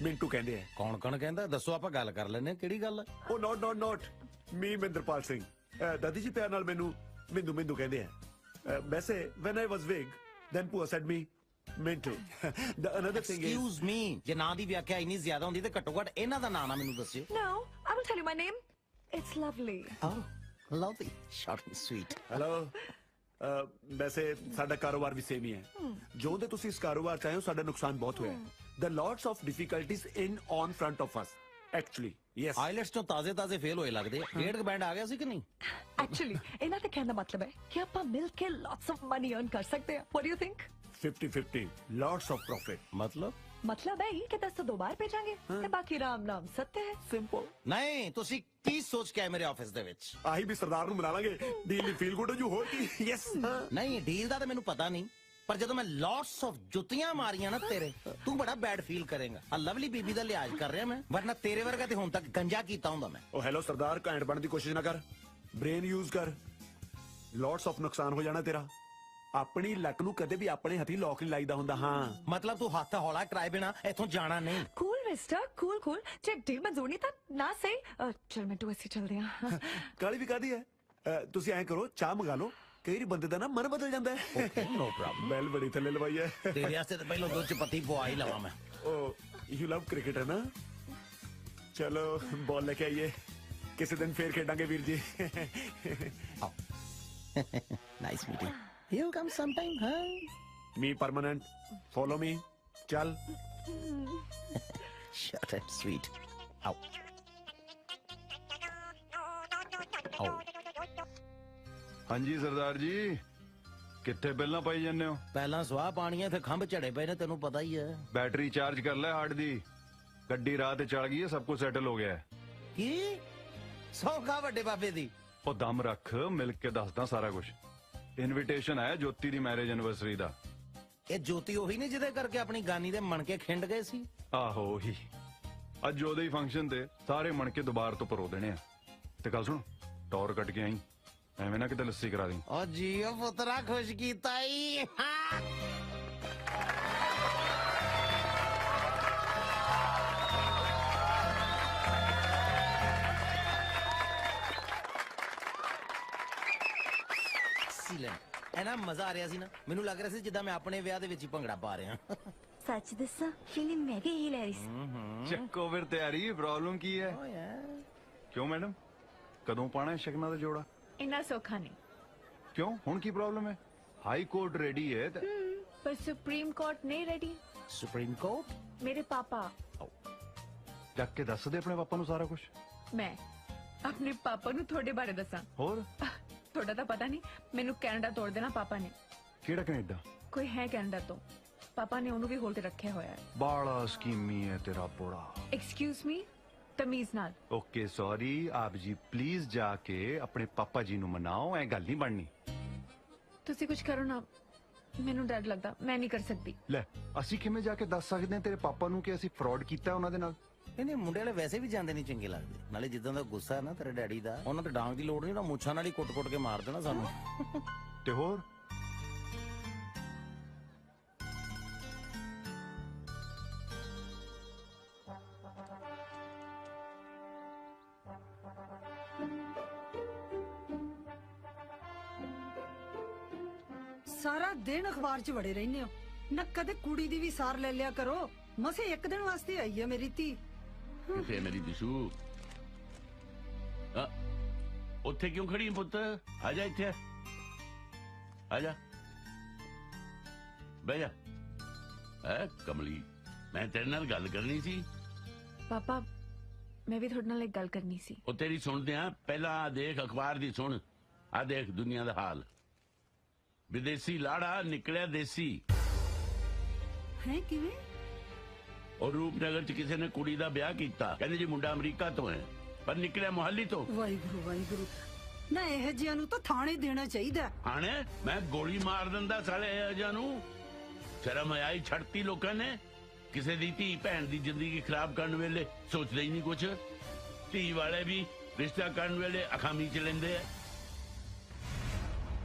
ਮਿੰਟੂ ਕਹਿੰਦੇ ਆ। ਕੌਣ ਕੌਣ ਕਹਿੰਦਾ? ਦੱਸੋ, ਆਪਾਂ ਗੱਲ ਕਰ ਲੈਨੇ। ਕਿਹੜੀ ਗੱਲ? ਉਹ ਨੋਟ ਮੀ ਮਹਿੰਦਰਪਾਲ ਸਿੰਘ। ਦਾਦੀ ਜੀ ਪਿਆਰ ਨਾਲ ਮੈਨੂੰ ਮਿੰਦੂ ਮਿੰਦੂ ਕਹਿੰਦੇ ਆ। ਵੈਸੇ when I was big then Pua said me Mintu. The another thing is excuse me, ਜੇ ਨਾਂ ਦੀ ਵਿਆਖਿਆ ਇੰਨੀ ਜ਼ਿਆਦਾ ਹੁੰਦੀ ਤੇ ਘੱਟੋ ਘੱਟ ਇਹਨਾਂ ਦਾ ਨਾਂ ਨਾ ਮੈਨੂੰ ਦੱਸਿਓ। No, I will tell you my name. It's lovely. Oh, lovely. Short and sweet. Hello. ਵੈਸੇ ਸਾਡਾ ਕਾਰੋਬਾਰ ਵੀ ਸੇਮ ਹੀ ਹੈ। ਜੋ ਦੇ ਤੁਸੀਂ ਇਸ ਕਾਰੋਬਾਰ ਚ ਆਏ ਹੋ, ਸਾਡਾ ਨੁਕਸਾਨ ਬਹੁਤ ਹੋਇਆ ਹੈ। The lots of difficulties in on front of us. Actually, yes. IELTS ਤੋਂ ਤਾਜ਼ੇ ਫੇਲ ਹੋਏ ਲੱਗਦੇ। ਡੇਢ ਕ ਬੈਂਡ ਆ ਗਿਆ ਸੀ ਕਿ ਨਹੀਂ? Actually, ਇਹਨਾਂ ਦੇ ਕਹਿਣ ਦਾ ਮਤਲਬ ਹੈ ਕਿ ਆਪਾਂ ਮਿਲ ਕੇ lots of money earn ਕਰ ਸਕਦੇ ਹਾਂ। What do you think? 50-50 lots of profit। मतलब है ही कि 10 ਤੋਂ 2 ਬਾਰ ਭੇਜਾਂਗੇ ਤੇ ਬਾਕੀ ਰਾਮ ਨਾਮ ਸੱਤੇ ਹੈ। ਸਿੰਪਲ। ਨਹੀਂ, ਤੁਸੀਂ ਕੀ ਸੋਚ ਕੇ ਆਏ ਮੇਰੇ ਆਫਿਸ ਦੇ ਵਿੱਚ? ਆਹੀ ਵੀ ਸਰਦਾਰ ਨੂੰ ਮਿਲਾ ਲਾਂਗੇ। ਡੀਲ ਦੀ ਫੀਲ ਗੁੱਡ ਹੋ ਜੂ। ਹੋਰ ਕੀ? ਯੈਸ। ਨਹੀਂ, ਡੀਲ ਦਾ ਤਾਂ ਮੈਨੂੰ ਪਤਾ ਨਹੀਂ, ਪਰ ਜਦੋਂ ਮੈਂ ਲੋਟਸ ਆਫ ਜੁੱਤੀਆਂ ਮਾਰੀਆਂ ਨਾ ਤੇਰੇ, ਤੂੰ ਬੜਾ ਬੈਡ ਫੀਲ ਕਰੇਗਾ। ਆ ਲਵਲੀ ਬੀਬੀ ਦਾ ਲਿਹਾਜ਼ ਕਰ ਰਿਹਾ ਮੈਂ, ਵਰਨਾ ਤੇਰੇ ਵਰਗਾ ਤੇ ਹੁਣ ਤੱਕ ਗੰਜਾ ਕੀਤਾ ਹੁੰਦਾ ਮੈਂ। ਉਹ ਹੈਲੋ ਸਰਦਾਰ, ਘੈਂਟ ਬਣਨ ਦੀ ਕੋਸ਼ਿਸ਼ ਨਾ ਕਰ। ਬ੍ਰੇਨ ਯੂਜ਼ ਕਰ। ਲੋਟਸ ਆਫ ਨੁਕਸਾਨ ਹੋ ਜਾਣਾ ਤੇਰਾ। ਆਪਣੀ ਲੱਕ ਨੂੰ ਕਦੇ ਵੀ ਆਪਣੇ ਹੱਥੀ ਲੋਕ ਨਹੀਂ ਲਾਈਦਾ ਹੁੰਦਾ। ਹਾਂ, ਮਤਲਬ ਤੂੰ ਹੱਥ ਹੌਲਾ ਕਰਾਏ ਬਿਨਾ ਇੱਥੋਂ ਜਾਣਾ ਨਹੀਂ। Cool mister, cool. ਜੇ ਡੀਲ ਮਨਜ਼ੂਰ ਨਹੀਂ ਤਾਂ ਨਾ ਸਹੀ। ਚਲ ਮਿੰਟੂ ਅਸੀਂ ਚੱਲਦੇ ਹਾਂ। ਕਾਲੀ ਵੀ ਕਾਦੀ ਹੈ। ਤੁਸੀਂ ਐਂ ਕਰੋ, ਚਾਹ ਮੰਗਾ ਲਓ। ਕਈ ਵਾਰੀ ਬੰਦੇ ਦਾ ਨਾ ਮਨ ਬਦਲ ਜਾਂਦਾ ਹੈ। Okay, no problem. ਬੈਲ ਬੜੀ ਥੱਲੇ ਲਵਾਈ ਹੈ। ਤੇਰੇ ਵਾਸਤੇ ਤਾਂ ਪਹਿਲਾਂ ਦੁੱਧ ਚ ਪੱਤੀ ਪਵਾ ਹੀ ਲਵਾਂ ਮੈਂ। ਉਹ ਯੂ ਲਵ ਕ੍ਰਿਕਟ ਹੈ ਨਾ? ਚਲੋ ਬਾਲ ਲੈ ਕੇ ਆਈਏ, ਕਿਸੇ ਦਿਨ ਫੇਰ ਖੇਡਾਂਗੇ ਵੀਰ ਜੀ। Nice meeting. He'll come sometime, huh? Me permanent. Follow me. Chal. Short and sweet. Ow. Ow. ਹਾਂਜੀ ਸਰਦਾਰ ਜੀ, ਕਿੱਥੇ ਪਹਿਲਾਂ ਪਾਈ ਜਾਂਦੇ ਹੋ? ਪਹਿਲਾਂ ਸਵਾਹ ਪਾਣੀ ਹੈ, ਫਿਰ ਖੰਭ ਝੜੇ ਪਏ ਨੇ, ਤੈਨੂੰ ਪਤਾ ਹੀ ਹੈ। ਬੈਟਰੀ ਚਾਰਜ ਕਰ ਲੈ ਹਾਰਡ ਦੀ। ਗੱਡੀ ਰਾਹ ਤੇ ਚੜ ਗਈ ਹੈ, ਸਭ ਕੁਝ ਸੈਟਲ ਹੋ ਗਿਆ ਹੈ। ਕੀ ਸੌਖਾ ਵੱਡੇ ਬਾਬੇ ਦੀ? ਉਹ ਦਮ ਰੱਖ, ਮਿਲ ਕੇ ਦੱਸਦਾ ਸਾਰਾ ਕੁਝ। ਇਨਵੀਟੇਸ਼ਨ ਆਇਆ ਜੋਤੀ ਦੀ ਮੈਰਿਜ ਐਨਵਰਸਰੀ ਦਾ। ਇਹ ਜੋਤੀ ਉਹੀ ਨੇ ਜਿਹਦੇ ਕਰਕੇ ਆਪਣੀ ਗਾਨੀ ਦੇ ਮਣਕੇ ਖਿੰਡ ਗਏ ਸੀ? ਆਹੋ ਉਹੀ। ਅੱਜ ਉਹਦੇ ਹੀ ਫੰਕਸ਼ਨ ਤੇ ਸਾਰੇ ਮਣਕੇ ਦੁਬਾਰ ਤੋਂ ਪਰੋ ਦੇਣੇ ਆ। ਤੇ ਗੱਲ ਸੁਣ, ਟੌਰ ਕੱਟ ਕੇ ਆਈ, ਐਵੇਂ ਨਾ ਕਿਤੇ ਲੱਸੀ ਕਰਾ ਦੀ। ਓ ਜੀਓ ਪੁੱਤਰਾ, ਖੁਸ਼ ਕੀਤਾ ਈ। ਐਨਾ ਮਜ਼ਾ ਆ ਰਿਹਾ ਸੀ ਨਾ, ਮੈਨੂੰ ਲੱਗ ਰਿਹਾ ਸੀ ਜਿੱਦਾਂ ਮੈਂ ਆਪਣੇ ਵਿਆਹ ਦੇ ਵਿੱਚ ਹੀ ਭੰਗੜਾ ਪਾ ਰਿਹਾ। ਸੱਚ ਦੱਸਾਂ, ਫੀਲਿੰਗ ਮੈਂ ਵੀ ਹੀ ਲੈ ਰਹੀ ਸੀ। ਚੱਕੋ ਫਿਰ ਤਿਆਰੀ। ਪ੍ਰੋਬਲਮ ਕੀ ਹੈ? ਕਿਉਂ ਮੈਡਮ, ਕਦੋਂ ਪਾਣਾ ਸ਼ਗਨਾਂ ਦਾ ਜੋੜਾ? ਇੰਨਾ ਸੌਖਾ ਨਹੀਂ। ਕਿਉਂ, ਹੁਣ ਕੀ ਪ੍ਰੋਬਲਮ ਹੈ? ਹਾਈ ਕੋਰਟ रेडी है पर सुप्रीम कोर्ट नहीं रेडी। Supreme court? मेरे पापा। जाके दस दे अपने पापा नु सारा कुछ। मैं अपने पापा नु थोड़े बारे दसा। और थोड़ा तो पता नहीं, मैनू कनाडा तोड़ देना पापा ने। केड़ा कनाडा? कोई है कनाडा तो। ਪਾਪਾ ਨੇ ਉਹਨੂੰ ਵੀ ਹੋਲਡ ਤੇ ਰੱਖਿਆ ਹੋਇਆ ਹੈ। ਬਾਲਾ ਸਕੀਮੀ ਹੈ ਤੇਰਾ ਬੋੜਾ। ਐਕਸਕਿਊਜ਼ ਮੀ, ਤਮੀਜ਼ ਨਾਲ। ਓਕੇ ਸੌਰੀ ਆਪ ਜੀ, ਪਲੀਜ਼ ਜਾ ਕੇ ਆਪਣੇ ਪਾਪਾ ਜੀ ਨੂੰ ਮਨਾਓ, ਐ ਗੱਲ ਨਹੀਂ ਬਣਨੀ। ਤੁਸੀਂ ਕੁਝ ਕਰੋ ਨਾ, ਮੈਨੂੰ ਡਰ ਲੱਗਦਾ, ਮੈਂ ਨਹੀਂ ਕਰ ਸਕਦੀ। ਲੈ ਅਸੀਂ ਕਿਵੇਂ ਜਾ ਕੇ ਦੱਸ ਸਕਦੇ ਹਾਂ ਤੇਰੇ ਪਾਪਾ ਨੂੰ ਕਿ ਅਸੀਂ ਫਰਾਡ ਕੀਤਾ ਉਹਨਾਂ ਦੇ ਨਾਲ? ਨਹੀਂ ਮੁੰਡੇ ਵਾਲੇ ਵੈਸੇ ਵੀ ਜਾਂਦੇ ਨਹੀਂ ਚੰਗੇ ਲੱਗਦੇ, ਨਾਲੇ ਜਿੱਦਾਂ ਦਾ ਗੁੱਸਾ ਹੈ ਨਾ ਤੇਰੇ ਡੈਡੀ ਦਾ, ਉਹਨਾਂ ਤੇ ਡਾਂਗ ਦੀ ਲੋੜ ਨਹੀਂ, ਨਾ ਮੁੱਛਾਂ ਨਾਲ ਹੀ ਕੁੱਟ-ਕੁੱਟ ਕੇ ਮਾਰ ਦੇਣਾ ਸਾਨੂੰ। ਤੇ ਹੋਰ ਸਾਰਾ ਦਿਨ ਅਖਬਾਰ 'ਚ ਵੜੇ ਰਹਿੰਦੇ ਹੋ ਨਾ, ਕਦੇ ਕੁੜੀ ਦੀ ਵੀ ਸਾਰ ਲੈ ਲਿਆ ਕਰੋ। ਮਸੇ ਇੱਕ ਦਿਨ ਵਾਸਤੇ ਆਈ ਹੈ ਮੇਰੀ ਧੀ। ਕਿੱਥੇ ਮੇਰੀ ਦਿਸ਼ੂ? ਉੱਥੇ ਕਿਉਂ ਖੜੀ ਹੈ ਪੁੱਤ? ਆ ਜਾ ਇੱਥੇ, ਆ ਜਾ, ਬਹਿ ਜਾ। ਹੈ ਕਮਲੀ, ਮੈਂ ਤੇਰੇ ਨਾਲ ਗੱਲ ਕਰਨੀ ਸੀ। ਪਾਪਾ ਮੈਂ ਵੀ ਤੁਹਾਡੇ ਨਾਲ ਇੱਕ ਗੱਲ ਕਰਨੀ ਸੀ। ਉਹ ਤੇਰੀ ਸੁਣਦੇ ਆ, ਪਹਿਲਾਂ ਆ ਦੇਖ ਅਖਬਾਰ ਦੀ ਸੁਣ। ਆ ਦੇਖ ਦੁਨੀਆ ਦਾ ਹਾਲ, ਵਿਦੇਸੀ ਲਾੜਾ ਨਿਕਲਿਆ ਦੇਸੀ। ਹੈ ਕਿਵੇਂ? ਔਰ ਰੂਪਨਗਰ ਚ ਕਿਸੇ ਨੇ ਕੁੜੀ ਦਾ ਵਿਆਹ ਕੀਤਾ, ਕਹਿੰਦੇ ਜੀ ਮੁੰਡਾ ਅਮਰੀਕਾ ਤੋਂ ਹੈ, ਪਰ ਨਿਕਲਿਆ ਮੁਹੱਲੀ ਤੋਂ। ਵਾਹਿਗੁਰੂ ਵਾਹਿਗੁਰੂ, ਨਾ ਇਹ ਜਿਹੀਆਂ ਨੂੰ ਤਾਂ ਥਾਣੇ ਦੇਣਾ ਚਾਹੀਦਾ। ਹਾਣੇ ਮੈਂ ਗੋਲੀ ਮਾਰ ਦਿੰਦਾ ਸਾਲੇ ਇਹ ਜਿਹਾ ਨੂੰ। ਸ਼ਰਮ ਆਈ ਛੱਡਤੀ ਲੋਕਾਂ ਨੇ। ਕਿਸੇ ਦੀ ਧੀ ਭੈਣ ਦੀ ਜ਼ਿੰਦਗੀ ਖਰਾਬ ਕਰਨ ਵੇਲੇ ਸੋਚਦੇ ਹੀ ਨਹੀਂ ਕੁਛ। ਧੀ ਵਾਲੇ ਵੀ ਰਿਸ਼ਤਾ ਕਰਨ ਵੇਲੇ ਅਖਾਮੀ ਚ ਲੈਂਦੇ ਆ।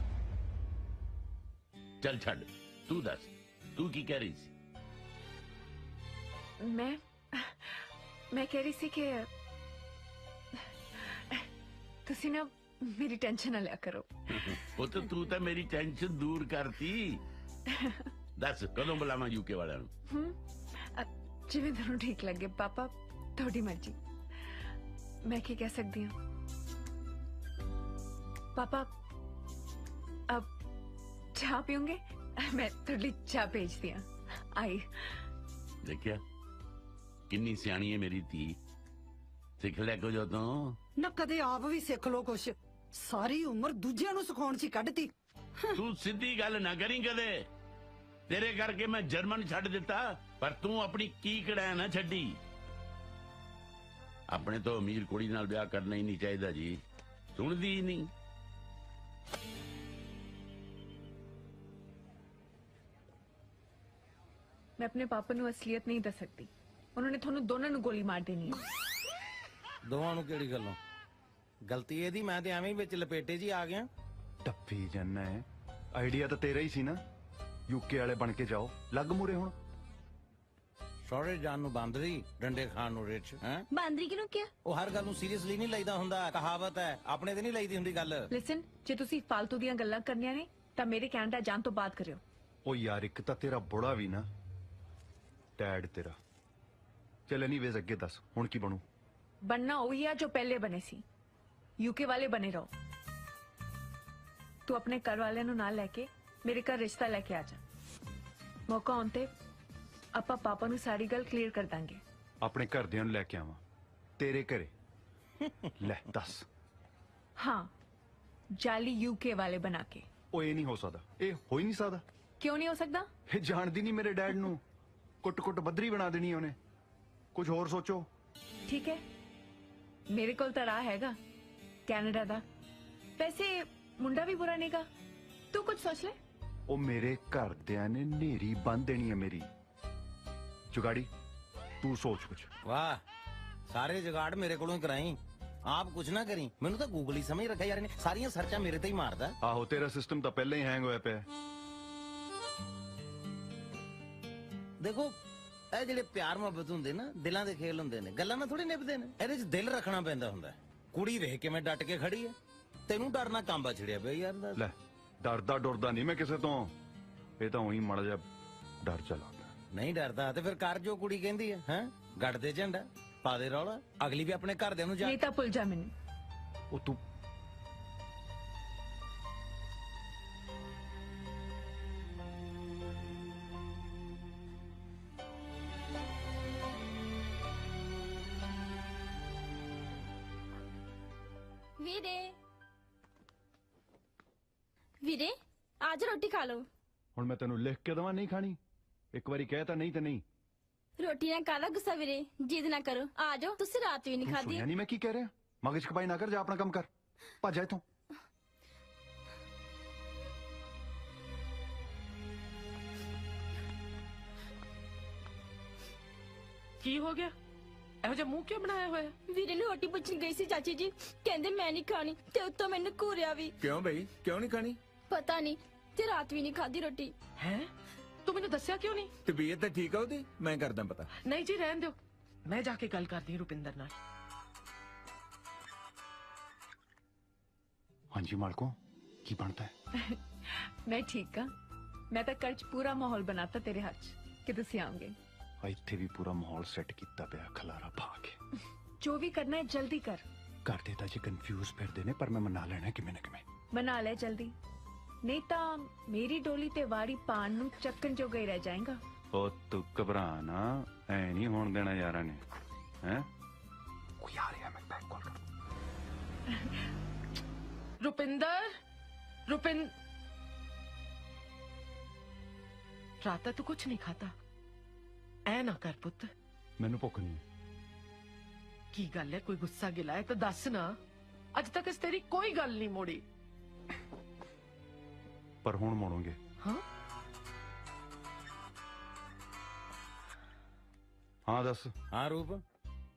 ਚੱਲ ਛੱਡ, ਤੂੰ ਦੱਸ, ਤੂੰ ਕੀ ਕਹਿ ਰਹੀ ਸੀ? ਮੈਂ ਕਹਿ ਰਹੀ ਸੀ ਕਿ ਤੁਸੀਂ ਨਾ ਮੇਰੀ ਟੈਨਸ਼ਨ ਨਾ ਲਿਆ ਕਰੋ। ਉਹ ਤਾਂ ਤੂੰ ਤਾਂ ਮੇਰੀ ਟੈਨਸ਼ਨ ਦੂਰ ਕਰਤੀ। ਦੱਸ ਕਦੋਂ ਬੁਲਾਵਾਂ ਯੂਕੇ ਵਾਲਿਆਂ ਨੂੰ? ਜਿਵੇਂ ਤੁਹਾਨੂੰ ਠੀਕ ਲੱਗੇ ਪਾਪਾ, ਤੁਹਾਡੀ ਮਰਜ਼ੀ। ਮੈਂ ਕੀ ਕਹਿ ਸਕਦੀ ਹਾਂ ਪਾਪਾ? अब चाह पियोगे? मैं थोड़ी चाह भेजती हूँ। आई देखिया किन्नी सियाणी है मेरी धी। सिख ले कुछ तो ना, कदे आप भी सिख लो कुछ। सारी उम्र दूजिया नु सिखाउण च कढती। तू सीधी गल ना करी कदे। तेरे करके मैं जर्मन छड़ दिता, पर तू अपनी की कड़ा ना छड्डी। अपने तो अमीर कुड़ी नाल ब्याह करना ही नहीं चाहिए जी, सुनदी ही नहीं। मैं अपने पापा ਨੂੰ ਅਸਲੀਅਤ ਨਹੀਂ ਦੱਸ ਸਕਦੀ। ਉਹਨਾਂ ਨੇ ਤੁਹਾਨੂੰ ਦੋਨਾਂ ਨੂੰ ਗੋਲੀ ਮਾਰ ਦੇਣੀ ਹੈ। ਦੋਵਾਂ ਨੂੰ ਕਿਹੜੀ ਗੱਲੋਂ? ਗਲਤੀ ਇਹਦੀ, ਮੈਂ ਤੇ ਐਵੇਂ ਹੀ ਵਿੱਚ ਲਪੇਟੇ ਜੀ ਆ ਗਿਆ। ਟੱਪੀ ਜੰਨਾ ਹੈ, ਆਈਡੀਆ ਤਾਂ ਤੇਰਾ ਹੀ ਸੀ ਨਾ। ਯੂਕੇ ਵਾਲੇ ਬਣ ਕੇ ਜਾਓ, ਲੱਗ ਮੂਰੇ ਹੁਣ। ਸਹੁਰੇ ਜਾਣ ਨੂੰ ਬਾਂਦਰੀ, ਡੰਡੇ ਖਾਣ ਨੂੰ ਰਿੱਛ। ਬਾਂਦਰੀ ਕਿਹਨੂੰ ਕਿਹਾ? ਉਹ ਹਰ ਗੱਲ ਨੂੰ ਸੀਰੀਅਸਲੀ ਨਹੀਂ ਲਈਦਾ ਹੁੰਦਾ, ਕਹਾਵਤ ਹੈ, ਆਪਣੇ ਤੇ ਨਹੀਂ ਲਈਦੀ ਹੁੰਦੀ ਗੱਲ। ਲਿਸਨ, ਜੇ ਤੁਸੀਂ ਫालतू ਦੀਆਂ ਗੱਲਾਂ ਕਰਨੀਆਂ ਨੇ ਤਾਂ ਮੇਰੇ ਕੈਨੇਡਾ ਜਾਣ ਤੋਂ ਬਾਅਦ ਕਰਿਓ। ਉਹ ਯਾਰ ਇੱਕ ਤਾਂ ਤੇਰਾ ਬੁੜਾ ਵੀ ਨਾ, ਡੈਡ ਤੇਰਾ। ਚੱਲ ਐਨੀਵੇਜ਼ ਅੱਗੇ ਦੱਸ ਹੁਣ ਕੀ ਬਣੂ? बनना वही है जो पहले बने सी। यूके वाले बने रहो। तू अपने घर वाले नु नाल लेके मेरे घर रिश्ता लेके आ जा। मौका आउंदे ਆਪਾਂ ਪਾਪਾ ਨੂੰ ਸਾਰੀ ਗੱਲ ਕਲੀਅਰ ਕਰ ਦਾਂਗੇ। ਆਪਣੇ ਘਰਦਿਆਂ ਨੂੰ ਲੈ ਕੇ ਆਵਾਂ ਤੇਰੇ ਘਰੇ? ਲੈ ਦੱਸ। ਹਾਂ, ਜਾਲੀ ਯੂਕੇ ਵਾਲੇ ਬਣਾ ਕੇ। ਉਹ ਇਹ ਨਹੀਂ ਹੋ ਸਕਦਾ, ਇਹ ਹੋ ਹੀ ਨਹੀਂ ਸਕਦਾ। ਕਿਉਂ ਨਹੀਂ ਹੋ ਸਕਦਾ? ਇਹ ਜਾਣਦੀ ਨਹੀਂ ਮੇਰੇ ਡੈਡ ਨੂੰ, ਕੁੱਟ-ਕੁੱਟ ਬੱਦਰੀ ਬਣਾ ਦੇਣੀ ਉਹਨੇ। ਕੁਝ ਹੋਰ ਸੋਚੋ। ਠੀਕ ਹੈ, ਮੇਰੇ ਕੋਲ ਤਾਂ ਰਾਹ ਹੈਗਾ ਕੈਨੇਡਾ ਦਾ। ਵੈਸੇ ਮੁੰਡਾ ਵੀ ਬੁਰਾ ਨਹੀਂਗਾ, ਤੂੰ ਕੁਝ ਸੋਚ ਲੈ। ਉਹ ਮੇਰੇ ਘਰਦਿਆਂ ਨੇ ਨੇਰੀ ਬੰਨ ਦੇਣੀ ਹੈ ਮੇਰੀ। जुगाड़ी तू सोच कुछ। वाह, सारे जुगाड़ मेरे कोलों ही कराई, आप कुछ ना करी। मैनू तो गूगल ही समझ रखा यार, सारियां सर्चा मेरे ते ही मारदा। आहो, तेरा सिस्टम तो पहले ही हैंग होया पे। देखो ਇਹ ਜਿਹੜੇ ਪਿਆਰ ਮੁਹੱਬਤ ਹੁੰਦੇ ਨਾ, ਦਿਲਾਂ ਦੇ ਖੇਲ ਹੁੰਦੇ ਨੇ, ਗੱਲਾਂ ਨਾਲ ਥੋੜੀ ਨਿਭਦੇ ਨੇ। ਇਹਦੇ 'ਚ ਦਿਲ ਰੱਖਣਾ ਪੈਂਦਾ ਹੁੰਦਾ। ਕੁੜੀ ਵੇਖ ਕੇ ਮੈਂ ਡਟ ਕੇ ਖੜੀ ਐ, ਤੈਨੂੰ ਡਰਨਾ ਕਾਂਬਾ ਛਿੜਿਆ ਪਿਆ ਯਾਰ। ਲੈ ਡਰਦਾ ਡਰਦਾ ਨਹੀਂ ਮੈਂ ਕਿਸੇ ਤੋਂ, ਇਹ ਤਾਂ ਉਹੀ ਮਾੜਾ ਜਿਹਾ ਡਰ ਚਲਾ। ਨਹੀਂ ਡਰਦਾ ਤੇ ਫਿਰ ਕਰ ਜੋ ਕੁੜੀ ਕਹਿੰਦੀ ਹੈ। ਹੈ ਗੱਡ ਦੇ ਝੰਡਾ, ਪਾ ਦੇ ਰੌਲਾ, ਅਗਲੀ ਵੀ ਆਪਣੇ ਘਰਦਿਆਂ ਨੂੰ ਜਾ। ਨਹੀਂ ਤਾਂ ਭੁੱਲ ਜਾ ਮੈਨੂੰ। ਉਹ ਤੂੰ ਵੀਰੇ आज रोटी खा लो। ਹੁਣ ਮੈਂ ਤੈਨੂੰ ਲਿਖ ਕੇ ਦਵਾਂ ਨਹੀਂ ਖਾਣੀ? एक बारी कह ता नहीं तो नहीं। ਰੋਟੀ ਨਾਲ ਕਾਹਦਾ ਗੁੱਸਾ ਵੀਰੇ, ਜਿੱਦ ਨਾ ਕਰੋ, ਆ ਜਾਓ। ਤੁਸੀਂ ਰਾਤ ਵੀ ਨਹੀਂ ਖਾਧੀ। ਸੁਣਿਆ ਨਹੀਂ ਮੈਂ ਕੀ ਕਹਿ ਰਿਹਾ? ਮਗਜ ਖਪਾਈ ਨਾ ਕਰ, ਜਾ ਆਪਣਾ ਕੰਮ ਕਰ, ਭੱਜ ਜਾ ਇੱਥੋਂ। ਕੀ ਹੋ ਗਿਆ? ਇਹੋ ਜਿਹਾ ਮੂੰਹ ਕਿਉਂ ਬਣਾਇਆ ਹੋਇਆ? ਵੀਰੇ ਨੂੰ ਰੋਟੀ ਪੁੱਛਣ ਗਈ ਸੀ ਚਾਚੀ ਜੀ, ਕਹਿੰਦੇ ਮੈਂ ਨਹੀਂ ਖਾਣੀ ਤੇ ਉੱਤੋਂ ਮੈਨੂੰ ਘੂਰਿਆ ਵੀ। ਕਿਉਂ ਬਈ, ਕਿਉਂ ਨਹੀਂ ਖਾਣੀ? ਪਤਾ ਨਹੀਂ, ਤੇ ਰਾਤ ਵੀ ਨਹੀਂ ਖਾਧੀ ਰੋਟੀ। ਹੈ? ਤੂੰ ਮੈਨੂੰ ਦੱਸਿਆ ਕਿਉਂ ਨਹੀਂ? ਤਬੀਅਤ ਤਾਂ ਠੀਕ ਆ ਉਹਦੀ, ਮੈਂ ਕਰਦਾ ਪਤਾ। ਨਹੀਂ ਜੀ ਰਹਿਣ ਦਿਓ, ਮੈਂ ਜਾ ਕੇ ਗੱਲ ਕਰਦੀ ਹਾਂ ਰੁਪਿੰਦਰ ਨਾਲ। ਹਾਂਜੀ ਮਾਲਕੋ, ਕੀ ਬਣਦਾ ਹੈ? मैं ठीक हाँ। मैं तो घर च पूरा माहौल बनाता तेरे हाथ च कि तुसी आओगे। ਇੱਥੇ ਵੀ ਪੂਰਾ ਮਾਹੌਲ ਸੈੱਟ ਕੀਤਾ ਪਿਆ, ਖਲਾਰਾ ਪਾ ਕੇ। जो भी करना है जल्दी कर। ਕਰਦੇ ਤਾਂ ਜੇ ਕਨਫਿਊਜ਼ ਫਿਰਦੇ ਨੇ, ਪਰ ਮੈਂ ਮਨਾ ਲੈਣਾ ਕਿਵੇਂ ਨਾ ਕਿਵੇਂ। मना ले जल्दी, नहीं तो मेरी डोली ते वाड़ी पान नू चक्कन जो गई रह जाएगा। ਉਹ ਤੂੰ ਘਬਰਾ ਨਾ, ਐ ਨਹੀਂ ਹੋਣ ਦੇਣਾ ਯਾਰਾਂ ਨੇ। ਹੈ ਕੋਈ ਆ ਰਿਹਾ, ਮੈਂ ਬੈਕ ਕਾਲ ਕਰ। रुपिंदर, रात तू कुछ नहीं खाता? ऐ ना कर पुत। ਮੈਨੂੰ ਭੁੱਖ ਨਹੀਂ। की गल है, कोई गुस्सा गिला है तो दस ना। अज तक इस तेरी कोई गल नहीं मोड़ी। ਪਰ ਹੁਣ ਮੋੜੋਗੇ। हाँ ਹਾਂ ਦੱਸ। ਹਾਂ ਰੂਪ,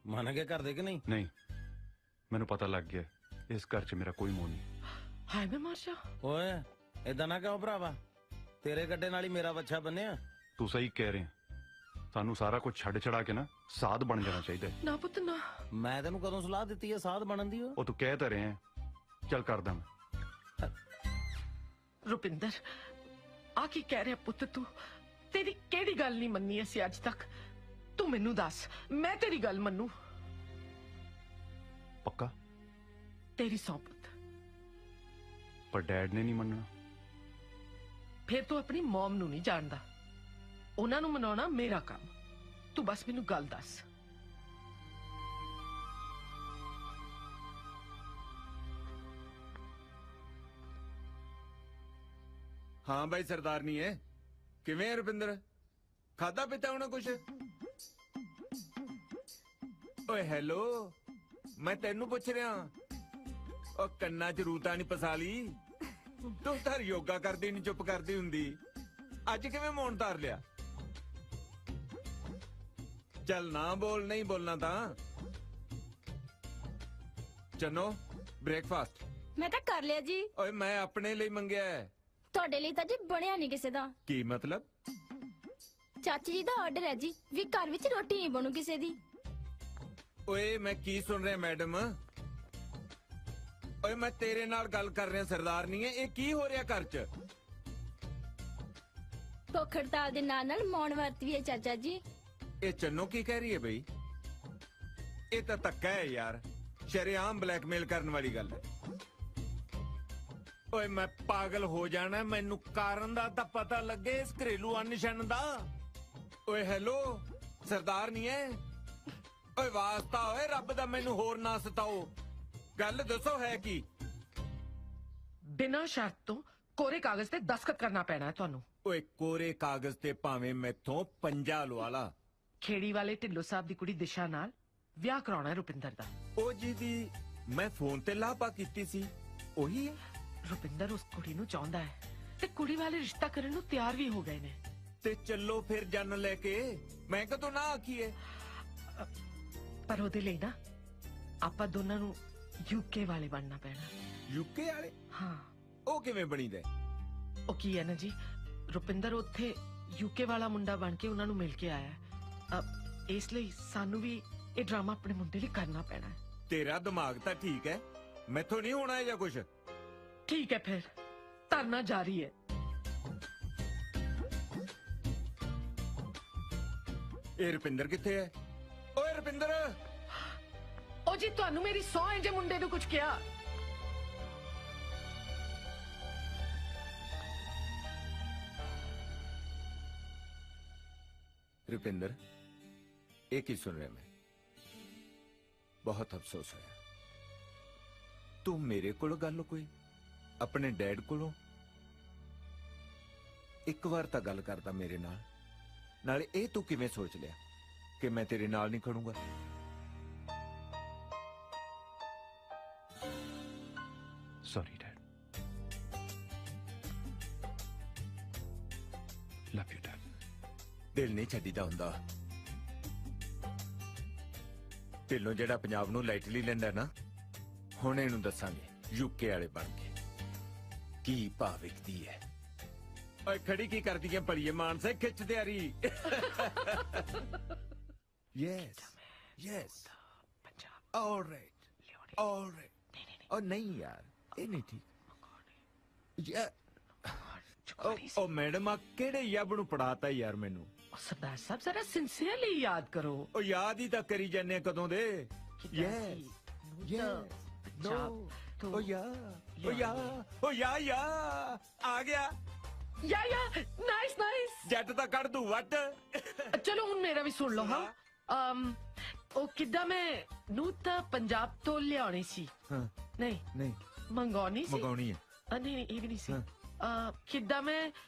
ਮੰਨ ਕੇ ਘਰ ਦੇ ਕਿ ਨਹੀਂ? ਨਹੀਂ, ਮੈਨੂੰ ਪਤਾ ਲੱਗ ਗਿਆ, ਇਸ ਘਰ 'ਚ ਮੇਰਾ ਕੋਈ ਮੋਹ ਨਹੀਂ। हाय मैं मार जा। ਓਏ ਏਦਾਂ ਨਾ ਕਹੋ ਭਰਾਵਾ, ਤੇਰੇ ਗੱਡੇ ਨਾਲ ਹੀ ਮੇਰਾ ਬੱਚਾ ਬੰਨਿਆ। ਤੂੰ ਸਹੀ ਕਹਿ ਰਿਹਾ, ਸਾਨੂੰ ਸਾਰਾ ਕੁਝ ਛੱਡ ਛੜਾ ਕੇ ਨਾ ਸਾਧ ਬਣ ਜਾਣਾ ਚਾਹੀਦਾ ਹੈ। ना पुत ना। ਮੈਂ ਤੈਨੂੰ ਕਦੋਂ ਸਲਾਹ ਦਿੱਤੀ ਹੈ ਸਾਧ ਬਣਨ ਦੀ? ਉਹ ਤੂੰ ਕਹਿ ਤਾਂ ਰਿਹਾ, ਚੱਲ ਕਰਦਾ ਮੈਂ। रुपिंदर आ की कह रहा पुत तू? तेरी केड़ी गल नहीं मन्नी असी अज तक? तू मैनू दस, मैं तेरी गल मन्नू? ਪੱਕਾ? तेरी सौ पुत। ਪਰ ਡੈਡ ਨੇ ਨਹੀਂ ਮੰਨਣਾ। फिर तू अपनी मॉम नू नहीं जानदा, उन्हां नू मनाउणा मेरा काम। तू बस मैनू गल दस। हाँ भाई सरदारनी है, किवें है रुपिंदर? खादा पीता होना कुछ? ओए हेलो, मैं तेनू पुछ रहा। ओ कन्ना च रूता नहीं पसा ली? तू तार योगा करदी नहीं चुप करदी हुंदी, अज किवें मौन तार लिया? चल ना बोल, नहीं बोलना ता। चनो ब्रेकफास्ट मैं तो कर लिया जी। ओए मैं अपने लिए मंगया है। ਤੁਹਾਡੇ ਲਈ ਤਾਂ ਜੀ ਬਣਿਆ ਨਹੀਂ ਕਿਸੇ ਦਾ। की मतलब? ਚਾਚੀ ਜੀ ਦਾ ਆਰਡਰ ਹੈ ਜੀ, ਵੀ ਘਰ ਵਿੱਚ ਰੋਟੀ ਨਹੀਂ ਬਣੂ ਕਿਸੇ ਦੀ। ओए मैं की सुन रहा मैडम? ओए मैं तेरे नाल गल कर रहा सरदारनी है, ये की हो रहा घर च? ਭੁੱਖ ਹੜਤਾਲ ਦੇ ਨਾਲ ਮੌਨ ਵਰਤ ਵੀ ਹੈ ਚਾਚਾ ਜੀ। ये चन्नो की कह रही है भाई? ये तो धक्का है यार, शरेआम ब्लैकमेल करने वाली गल है। ओए मैं पागल हो जाना, मैनू कारण दा तां पता लगे, इस घरेलू अनशन दा। ओए हेलो सरदार नहीं है? ओए वास्ता ओए रब दा, मैनू होर ना सताओ, गल दसो है की? बिना शर्त तो कोरे कागज ते दस्तखत करना पैना है तुहानू। ओए कोरे कागज ते भावें मैथों पंजा लवा ला। खेड़ी वाले ढिल्लो साहब दी कुड़ी दिशा नाल विआह कराउणा है रुपिंदर दा। ओ जी दी मैं फोन ते लापा कीती सी, ओही है? रुपिंदर उस कुड़ी नू चाहुंदा है ते कुड़ी वाले रिश्ता करन नू तैयार भी हो गए ने। ते चलो फिर जन लेके, मैं कदों ना आखी है? पर ओदे लई ना आपां दोनां नू यूके वाले बनना पैना। यूके वाले? हाँ। ओ किवें बनी दे? ओ की है ना जी, रुपिंदर उत्थे यूके वाला मुंडा बन के उन्हां नू मिल के आया है। इसलिए सानू भी ये ड्रामा अपने मुंडे लिए करना पैना है। तेरा दिमाग तो ठीक है, मैथों नहीं होना है या कुछ? ठीक है फिर धरना जारी है। ए रुपिंदर किथे है? ओए रुपिंदर! ओ जी तुहानू मेरी सौ है जे मुंडे नू कुछ किया? रुपिंदर एक ही सुन रहा मैं, बहुत अफसोस है। तू मेरे को गल कोई अपने डैड को एक बार तो गल करता मेरे नाल, ਨਾਲੇ ਇਹ ਤੂੰ ਕਿਵੇਂ ਸੋਚ ਲਿਆ ਕਿ ਮੈਂ ਤੇਰੇ ਨਾਲ ਨਹੀਂ ਖੜੂੰਗਾ? Sorry, Dad. Love you, Dad. ਦਿਲ ਨਹੀਂ ਛੱਡੀਦਾ ਹੁੰਦਾ। ਢਿੱਲੋਂ ਜਿਹੜਾ ਪੰਜਾਬ ਨੂੰ ਲਾਈਟਲੀ ਲੈਂਦਾ ਨਾ, ਹੁਣ ਇਹਨੂੰ ਦੱਸਾਂਗੇ ਯੂਕੇ ਵਾਲੇ ਬਣ ਕੇ ਕੀ ਭਾਅ ਵਿਕਦੀ ਹੈ। ਓਏ ਖੜੀ ਕੀ ਕਰਦੀ ਹੈ ਭਲੀਏ ਮਾਨਸੇ, ਖਿੱਚ ਤਿਆਰੀ। Yes yes alright alright. ਓ ਨਹੀਂ ਯਾਰ, ਇਹ ਨਹੀਂ ਠੀਕ। ਓ ਮੈਡਮ ਆ ਕਿਹੜੇ ਯੱਬ ਨੂੰ ਪੜਾਤਾ ਯਾਰ ਮੈਨੂੰ। सरदार साहब जरा सिंसियरली याद करो। ओ याद ही तक करी जाने कदों दे। यस यस नो ओ या ओ या ओ या आ गया या नाइस नाइस। जट ता कड़ दू वट। चलो हुन मेरा भी सुन लो। हाँ ओ किदा मैं नू ता पंजाब तो लियानी सी। हाँ नहीं नहीं मंगवानी सी। मंगवानी है। नहीं ये भी नहीं सी। किदा मैं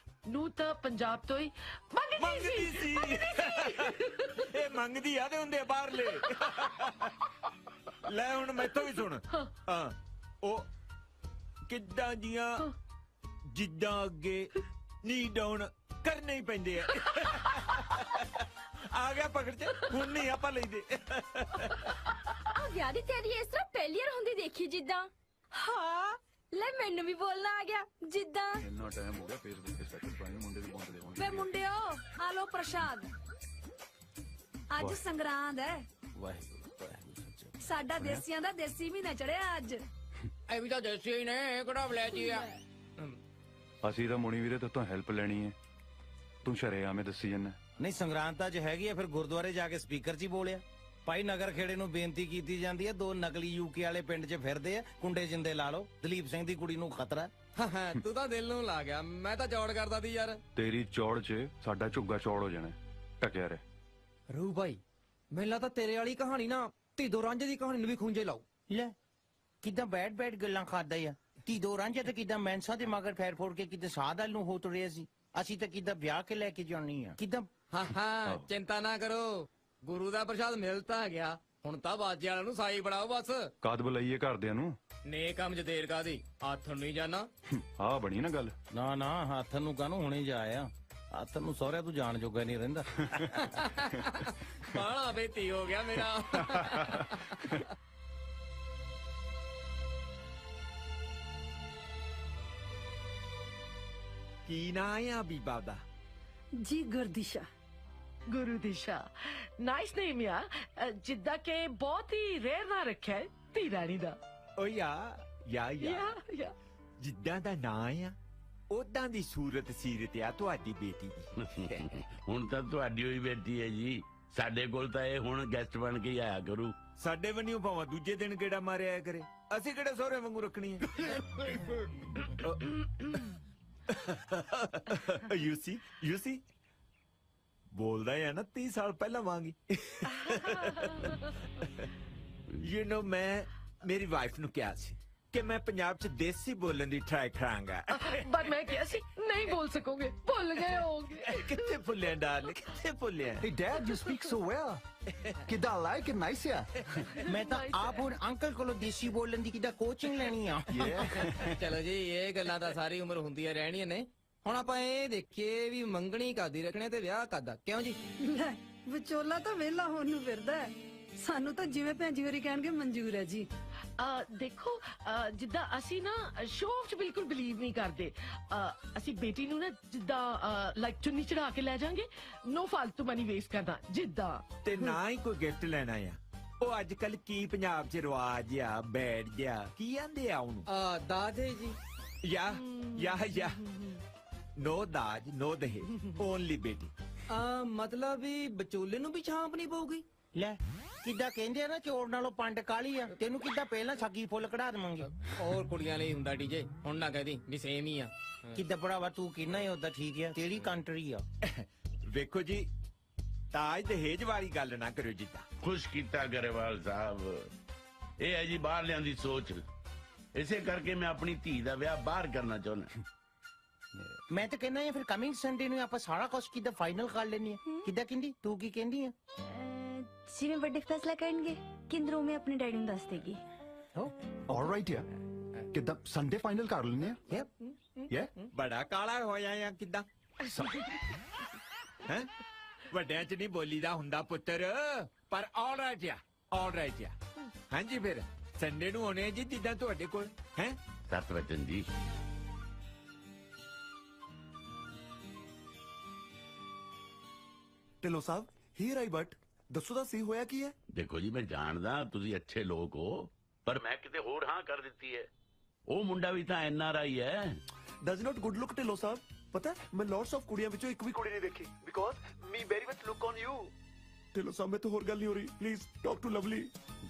नू ता पंजाब तो ही मंगदी सी। ए मंगदी आ दे हुंदे बाहर ले। ले हुन मैथों भी सुन। हां ओ किद्दां जियां जिद्दां अगे नी डाउन करने ही पैंदे आ। आ गया पकड़ च हुन नहीं आपा लईदे। आ गया दी तेरी इस तरह पहली बार हुंदी देखी जिद्दां। हां ले मैनू भी बोलना आ गया जिद्दां। इतना टाइम हो गया फेसबुक पे स्टेटस पाए मुंडे दी बोलदे होण। ਵੇ ਮੁੰਡਿਓ ਆ ਲੋ ਪ੍ਰਸ਼ਾਦ। ਅੱਜ ਸੰਗਰਾਂਦ ਹੈ। ਵਾਹਿਗੁਰੂ ਸਾਡਾ ਦੇਸੀਆਂ ਦਾ ਦੇਸੀ ਮਹੀਨਾ ਚੜਿਆ ਅੱਜ। ਇਹ ਵੀ ਤਾਂ ਦੇਸੀ ਹੀ ਨੇ, ਕਿਹੜਾ ਵਲੈਤੀ ਆ। ਅਸੀਂ ਤਾਂ ਮੁਣੀ ਵੀਰੇ ਤੋਂ ਹੈਲਪ ਲੈਣੀ ਹੈ, ਤੂੰ ਸ਼ਰੇਆਮੇ ਦੱਸੀ ਜੰਨਾ। ਨਹੀਂ ਸੰਗਰਾਂਦ ਅੱਜ ਹੈਗੀ ਆ, ਫਿਰ ਗੁਰਦੁਆਰੇ ਜਾ ਕੇ ਸਪੀਕਰ 'ਚ ਹੀ ਬੋਲਿਆ। ਭਾਈ ਨਗਰ ਖੇੜੇ ਨੂੰ ਬੇਨਤੀ ਕੀਤੀ ਜਾਂਦੀ ਹੈ, 2 ਨਕਲੀ ਯੂਕੇ ਵਾਲੇ ਪਿੰਡ 'ਚ ਫਿਰਦੇ ਆ, ਕੁੰਡੇ ਜਿੰਦੇ ਲਾ ਲਓ। ਦਲੀਪ ਸਿੰਘ ਦੀ ਕੁੜੀ ਨੂੰ ਖਤਰਾ। ਤੂੰ ਤਾਂ ਦਿਲ ਨੂੰ ਲਾ ਗਿਆ, ਮੈਂ ਤਾਂ ਚੌੜ ਕਰਦਾ ਸੀ ਯਾਰ। ਤੇਰੀ ਚੌੜ 'ਚ ਸਾਡਾ ਝੁੱਗਾ ਚੌੜ ਹੋ ਜਾਣਾ, ਟਕਿਆ ਰਹਿ। ਰੂ ਭਾਈ ਮੈਨੂੰ ਲੱਗਦਾ ਤੇਰੇ ਵਾਲੀ ਕਹਾਣੀ ਨਾ ਧੀਦੋ ਰਾਂਝੇ ਦੀ ਕਹਾਣੀ ਨੂੰ ਵੀ ਖੂੰਜੇ ਲਾਓ। ਲੈ ਕਿਦਾਂ ਬੈਡ ਬੈਡ ਗੱਲਾਂ ਖਾਦਾ ਆ। ਧੀਦੋ ਰਾਂਝੇ ਤੇ ਕਿਦਾਂ ਮੈਂਸਾ ਦੇ ਮਗਰ ਫੈਰ ਫੋੜ ਕੇ ਕਿਦਾਂ ਸਾਦਲ ਨੂੰ ਹੋ ਤੁਰਿਆ ਸੀ। ਅਸੀਂ ਤਾਂ ਕਿਦਾਂ ਵਿਆਹ ਕੇ ਲੈ ਕੇ ਜਾਣੀ ਆ। ਕਿਦਾਂ ਹਾਂ ਚਿੰਤਾ ਨਾ ਕਰੋ, ਗੁਰੂ ਦਾ ਪ੍ਰਸ਼ਾਦ ਮਿਲ ਤਾਂ ਗਿਆ, ਹੁਣ ਤਾਂ ਬਾਜੇ ਵਾਲਿਆਂ ਨੂੰ ਸਾਈ ਬੜਾਓ ਬਸ। ਕਦ ਬੁਲਾਈਏ ਘਰਦਿਆਂ ਨੂੰ? ਨੇ ਕੰਮ 'ਚ ਦੇਰ ਕਾਦੀ, ਹੱਥ ਨੂੰ ਨਹੀਂ ਜਾਣਾ। ਆਹ ਬਣੀ ਨਾ ਗੱਲ। ਨਾ ਨਾ ਹੱਥ ਨੂੰ ਕਾਹਨੂੰ ਹੁਣੇ ਜਾ ਆ। ਹੱਥ ਨੂੰ ਸਹੁਰਿਆਂ ਤੂੰ ਜਾਣ ਜੋਗਾ ਨਹੀਂ ਰਹਿੰਦਾ। ਬਾਲਾ ਬੇਤੀ ਹੋ ਗਿਆ ਮੇਰਾ। ਕੀ ਨਾ ਆ ਬੀਬਾ ਦਾ? ਜੀ ਗੁਰਦਿਸ਼ਾ। गुरु दिशा नाइस नेम यार। जिद्दा के बहुत ही रेयर ना रखा है धी रानी दा। ओ या जिद्दां दा ਨਾਂ ਆ ਉਦਾਂ ਦੀ ਸੂਰਤ ਸੀਰਤ ਆ ਤੁਹਾਡੀ ਬੇਟੀ ਦੀ। ਹੁਣ ਤਾਂ ਤੁਹਾਡੀ ਹੋਈ ਬੇਟੀ ਹੈ ਜੀ, ਸਾਡੇ ਕੋਲ ਤਾਂ ਇਹ ਹੁਣ ਗੈਸਟ ਬਣ ਕੇ ਹੀ ਆਇਆ ਕਰੂ। ਸਾਡੇ ਵੰਨਿਓ ਭਾਵਾਂ ਦੂਜੇ ਦਿਨ ਗੇੜਾ ਮਾਰਿਆ ਕਰੇ, ਅਸੀਂ ਕਿਹੜੇ ਸਹੁਰੇ ਵਾਂਗੂ ਰੱਖਣੀ ਹੈ। ਯੂ ਸੀ ਬੋਲਦਾ ਹੈ ਨਾ 30 ਸਾਲ ਪਹਿਲਾਂ ਵਾਂਗੀ। ਯੂ ਨੋ ਮੈਂ ਮੇਰੀ ਵਾਈਫ ਨੂੰ ਕਿਹਾ ਸੀ ਕਿ ਮੈਂ ਪੰਜਾਬ 'ਚ ਦੇਸੀ ਬੋਲਣ ਦੀ ਟਰਾਈ ਕਰਾਂਗਾ, ਪਰ ਮੈਂ ਕਿਹਾ ਸੀ ਨਹੀਂ ਬੋਲ ਸਕੋਗੇ, ਭੁੱਲ ਗਏ ਹੋਗੇ। ਕਿੱਥੇ ਭੁੱਲਿਆ ਡਾਰਲਿੰਗ, ਕਿੱਥੇ ਭੁੱਲਿਆ? Hey Dad, you speak so well. ਕਿੱਦਾਂ ਲਾਈਕ ਇਟ ਨਾਈਸ ਆ। ਮੈਂ ਤਾਂ ਆਪ ਹੁਣ ਅੰਕਲ ਕੋਲੋਂ ਦੇਸੀ ਬੋਲਣ ਦੀ ਕਿੱਦਾਂ ਕੋਚਿੰਗ ਲੈਣੀ ਆ। ਚਲੋ ਜੀ ਇਹ ਗੱਲਾਂ ਤਾਂ ਸਾਰੀ ਉਮਰ ਹੁੰਦੀਆਂ ਰਹਿਣੀਆਂ ਨੇ। ਹੁਣ ਆਪਾਂ ਇਹ ਦੇਖੀਏ ਵੀ ਮੰਗਣੀ ਕਾਦੀ ਰੱਖਣੇ ਤੇ ਵਿਆਹ ਕਾਦਾ, ਕਿਉਂ ਜੀ? ਲੈ ਵਿਚੋਲਾ ਤਾਂ ਵਿਹਲਾ ਹੋਣ ਨੂੰ ਫਿਰਦਾ ਹੈ। ਸਾਨੂੰ ਤਾਂ ਜਿਵੇਂ ਭੈਣ ਜੀ ਹੋਰੀ ਕਹਿਣਗੇ ਮਨਜ਼ੂਰ ਹੈ ਜੀ। ਦੇਖੋ ਜਿੱਦਾਂ ਅਸੀਂ ਨਾ ਸ਼ੋਅ ਆਫ 'ਚ ਬਿਲਕੁਲ ਬਿਲੀਵ ਨਹੀਂ ਕਰਦੇ। ਅਸੀਂ ਬੇਟੀ ਨੂੰ ਨਾ ਜਿੱਦਾਂ ਲਾਈਕ ਚੁੰਨੀ ਚੜਾ ਕੇ ਲੈ ਜਾਾਂਗੇ, ਨੋ ਫालतू ਮਨੀ ਵੇਸਟ ਕਰਨਾ ਜਿੱਦਾਂ। ਤੇ ਨਾ ਹੀ ਕੋਈ ਗਿਫਟ ਲੈਣਾ ਆ। ਉਹ ਅੱਜ ਕੱਲ ਕੀ ਪੰਜਾਬ 'ਚ ਰਿਵਾਜ ਆ, ਬੈਠ ਗਿਆ ਕੀ ਆਂਦੇ ਆ ਉਹਨੂੰ? ਦਾਦੇ ਜੀ। ਯਾ ਨੋ ਦਾਜ ਨੋ ਦਹੇਜ, ਓਨਲੀ ਬੇਟੀ। ਮਤਲਬ ਵੀ ਵਿਚੋਲੇ ਨੂੰ ਵੀ ਛਾਂਪਣੀ ਪਊਗੀ। ਲੈ ਕਿੱਦਾਂ ਕਹਿੰਦੇ ਆ ਨਾ ਚੋਰ ਨਾਲੋਂ ਪੰਡ ਕਾਲੀ ਆ, ਤੈਨੂੰ ਕਿੱਦਾਂ ਪਹਿਲਾਂ ਸੱਗੀ ਫੁੱਲ ਕਢਾ ਦੇਵਾਂਗੇ। ਹੋਰ ਕੁੜੀਆਂ ਲਈ ਹੁੰਦਾ ਡੀਜੇ, ਹੁਣ ਨਾ ਕਹਦੀ ਵੀ ਸੇਮ ਹੀ ਆ। ਕਿੱਦਾਂ ਭਰਾਵਾ ਤੂੰ ਕਿੰਨਾ ਹੀ ਉਦਾਂ ਠੀਕ ਆ, ਤੇਰੀ ਕੰਟਰੀ ਆ। ਵੇਖੋ ਜੀ ਤਾਜ ਦਹੇਜ ਵਾਲੀ ਗੱਲ ਨਾ ਕਰਿਓ ਜਿੱਦਾਂ। ਖੁਸ਼ ਕੀਤਾ ਗਰੇਵਾਲ ਸਾਹਿਬ, ਇਹ ਹੈ ਜੀ ਬਾਹਰਲਿਆਂ ਦੀ ਸੋਚ। ਇਸੇ ਕਰਕੇ ਮੈਂ ਆਪਣੀ ਧੀ ਦਾ ਵਿਆਹ ਬਾਹਰ ਕਰਨਾ ਚਾਹੁੰਦਾ। ਮੈਂ ਤਾਂ ਕਹਿੰਦਾ ਫਿਰ ਕਮਿੰਗ ਸੰਡੇ ਨੂੰ ਆਪਾਂ ਸਾਰਾ ਕੁਝ ਕਿੱਦਾਂ ਫਾਈਨਲ ਕਰ ਲੈਣੀ ਹੈ ਕਿੱਦਾਂ ਕਹਿੰਦੀ ਤੂੰ ਕੀ ਕਹਿੰਦੀ ਆ ਜਿਵੇਂ ਵੱਡੇ ਫੈਸਲਾ ਕਰਨਗੇ ਕਿੰਦਰੋਂ ਮੈਂ ਆਪਣੇ ਡੈਡੀ ਨੂੰ ਦੱਸ ਦੇਗੀ ਆਲਰਾਈਟ ਯਾ ਕਿੱਦਾਂ ਸੰਡੇ ਫਾਈਨਲ ਕਰ ਲੈਨੇ ਆ ਯਾ ਬੜਾ ਕਾਲਾ ਹੋਇਆ ਆ ਕਿਦਾਂ ਹੈ ਵੱਡਿਆਂ ਚ ਨਹੀਂ ਬੋਲੀਦਾ ਹੁੰਦਾ ਪੁੱਤਰ ਪਰ ਆਲਰਾਈਟ ਆ ਹਾਂਜੀ ਫਿਰ ਸੰਡੇ ਨੂੰ ਹੋਣੇ ਜੀ ਜਿੱਦਾਂ ਤੁਹਾਡੇ ਕੋਲ ਹੈ ਸਤਵਚਨ ਜੀ ਢਿੱਲੋਂ ਸਾਹਿਬ ਹੀਰ ਆਈ ਬਟ ਦੱਸੋ ਤਾਂ ਸਹੀ ਹੋਇਆ ਕੀ ਹੈ ਦੇਖੋ ਜੀ ਮੈਂ ਜਾਣਦਾ ਤੁਸੀਂ ਅੱਛੇ ਲੋਕ ਹੋ ਪਰ ਮੈਂ ਕਿਤੇ ਹੋਰ ਹਾਂ ਕਰ ਦਿੱਤੀ ਹੈ ਉਹ ਮੁੰਡਾ ਵੀ ਤਾਂ NRI ਹੈ does not good look Dhillon ਸਾਹਿਬ ਪਤਾ ਮੈਂ ਲੋਟਸ ਆਫ ਕੁੜੀਆਂ ਵਿੱਚੋਂ ਇੱਕ ਵੀ ਕੁੜੀ ਨਹੀਂ ਦੇਖੀ because me very much look on you Dhillon ਸਾਹਿਬ ਮੈਂ ਤਾਂ ਹੋਰ ਗੱਲ ਨਹੀਂ ਹੋ ਰਹੀ ਪਲੀਜ਼ ਟਾਕ ਟੂ ਲਵਲੀ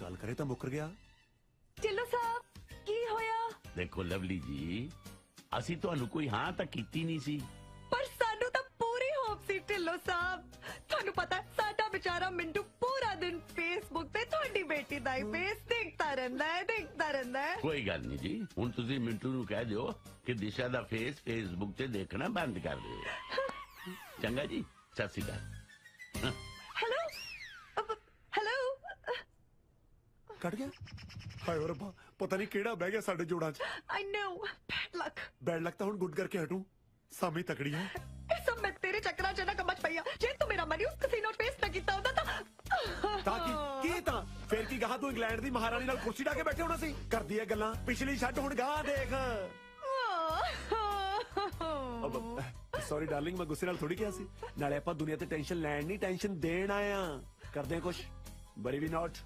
ਗੱਲ ਕਰੇ ਤਾਂ ਮੁੱਕਰ ਗਿਆ ਢਿੱਲੋਂ ਸਾਹਿਬ ਕੀ ਹੋਇਆ ਦੇਖੋ ਲਵਲੀ ਜੀ ਅਸੀਂ ਤੁਹਾਨੂੰ ਕੋਈ ਹਾਂ ਤਾਂ ਕੀਤੀ ਨਹੀਂ ਸੀ ਪਰ ਸਾਨੂੰ ਤਾਂ ਪੂਰੀ ਹੋਪ ਸੀ ਢਿੱਲੋਂ ਸਾਹਿਬ ਤੁਹਾਨੂੰ ਪਤਾ ਸਾਡਾ ਵਿਚਾਰਾ ਮਿੰਟੂ ਪੂਰਾ ਦਿਨ ਫੇਸਬੁੱਕ ਤੇ ਤੁਹਾਡੀ ਬੇਟੀ ਦਾ ਹੀ ਫੇਸ ਦੇਖਦਾ ਰਹਿੰਦਾ ਹੈ ਕੋਈ ਗੱਲ ਨਹੀਂ ਜੀ ਹੁਣ ਤੁਸੀਂ ਮਿੰਟੂ ਨੂੰ ਕਹਿ ਦਿਓ ਕਿ ਦਿਸ਼ਾ ਦਾ ਫੇਸ ਫੇਸਬੁੱਕ ਤੇ ਦੇਖਣਾ ਬੰਦ ਕਰ ਦਿਓ ਚੰਗਾ ਜੀ ਸਤਿ ਸ਼੍ਰੀ ਅਕਾਲ ਹੈਲੋ ਕੱਟ ਗਿਆ ਹਾਏ ਰੱਬਾ ਪਤਾ ਨਹੀਂ ਕਿਹੜਾ ਬਹਿ ਗਿਆ ਸਾਡੇ ਜੋੜਾਂ 'ਚ ਆਈ ਨੋ ਬੈਡ ਲੱਕ ਤਾਂ ਹੁਣ ਗੁੱਡ ਕਰਕੇ ਹਟੂ ਸਾਮੀ ਤਕੜੀ ਹੈ ਇਹ ਸਭ ਮੈਂ ਤੇਰੇ ਚੱਕਰਾਂ 'ਚ ਨਾ ਕਮਚ ਪਈਆ ਜੇ ਤੂੰ ਮੇਰਾ ਮਨੀ ਉਸ ਕਸੀਨੋ ਫੇਸ ਨਾ ਕੀਤਾ ਹੁੰਦਾ ਤਾਂ ਕੀ ਤਾਂ ਫੇਰ ਕੀ ਗਾਹ ਤੂੰ ਇੰਗਲੈਂਡ ਦੀ ਮਹਾਰਾਣੀ ਨਾਲ ਕੁਰਸੀ ਢਾ ਕੇ ਬੈਠੇ ਹੋਣਾ ਸੀ ਕਰਦੀ ਐ ਗੱਲਾਂ ਪਿਛਲੀ ਛੱਡ ਹੁਣ ਗਾਹ ਦੇਖ ਸੌਰੀ ਡਾਰਲਿੰਗ ਮੈਂ ਗੁੱਸੇ ਨਾਲ ਥੋੜੀ ਕਿਹਾ ਸੀ ਨਾਲੇ ਆਪਾਂ ਦੁਨੀਆ ਤੇ ਟੈਨਸ਼ਨ ਲੈਣ ਨਹੀਂ ਟੈਨਸ਼ਨ ਦੇਣ ਆਏ ਆ ਕਰਦੇ ਆ ਕੁਛ ਬੜੀ ਵੀ ਨਾਟ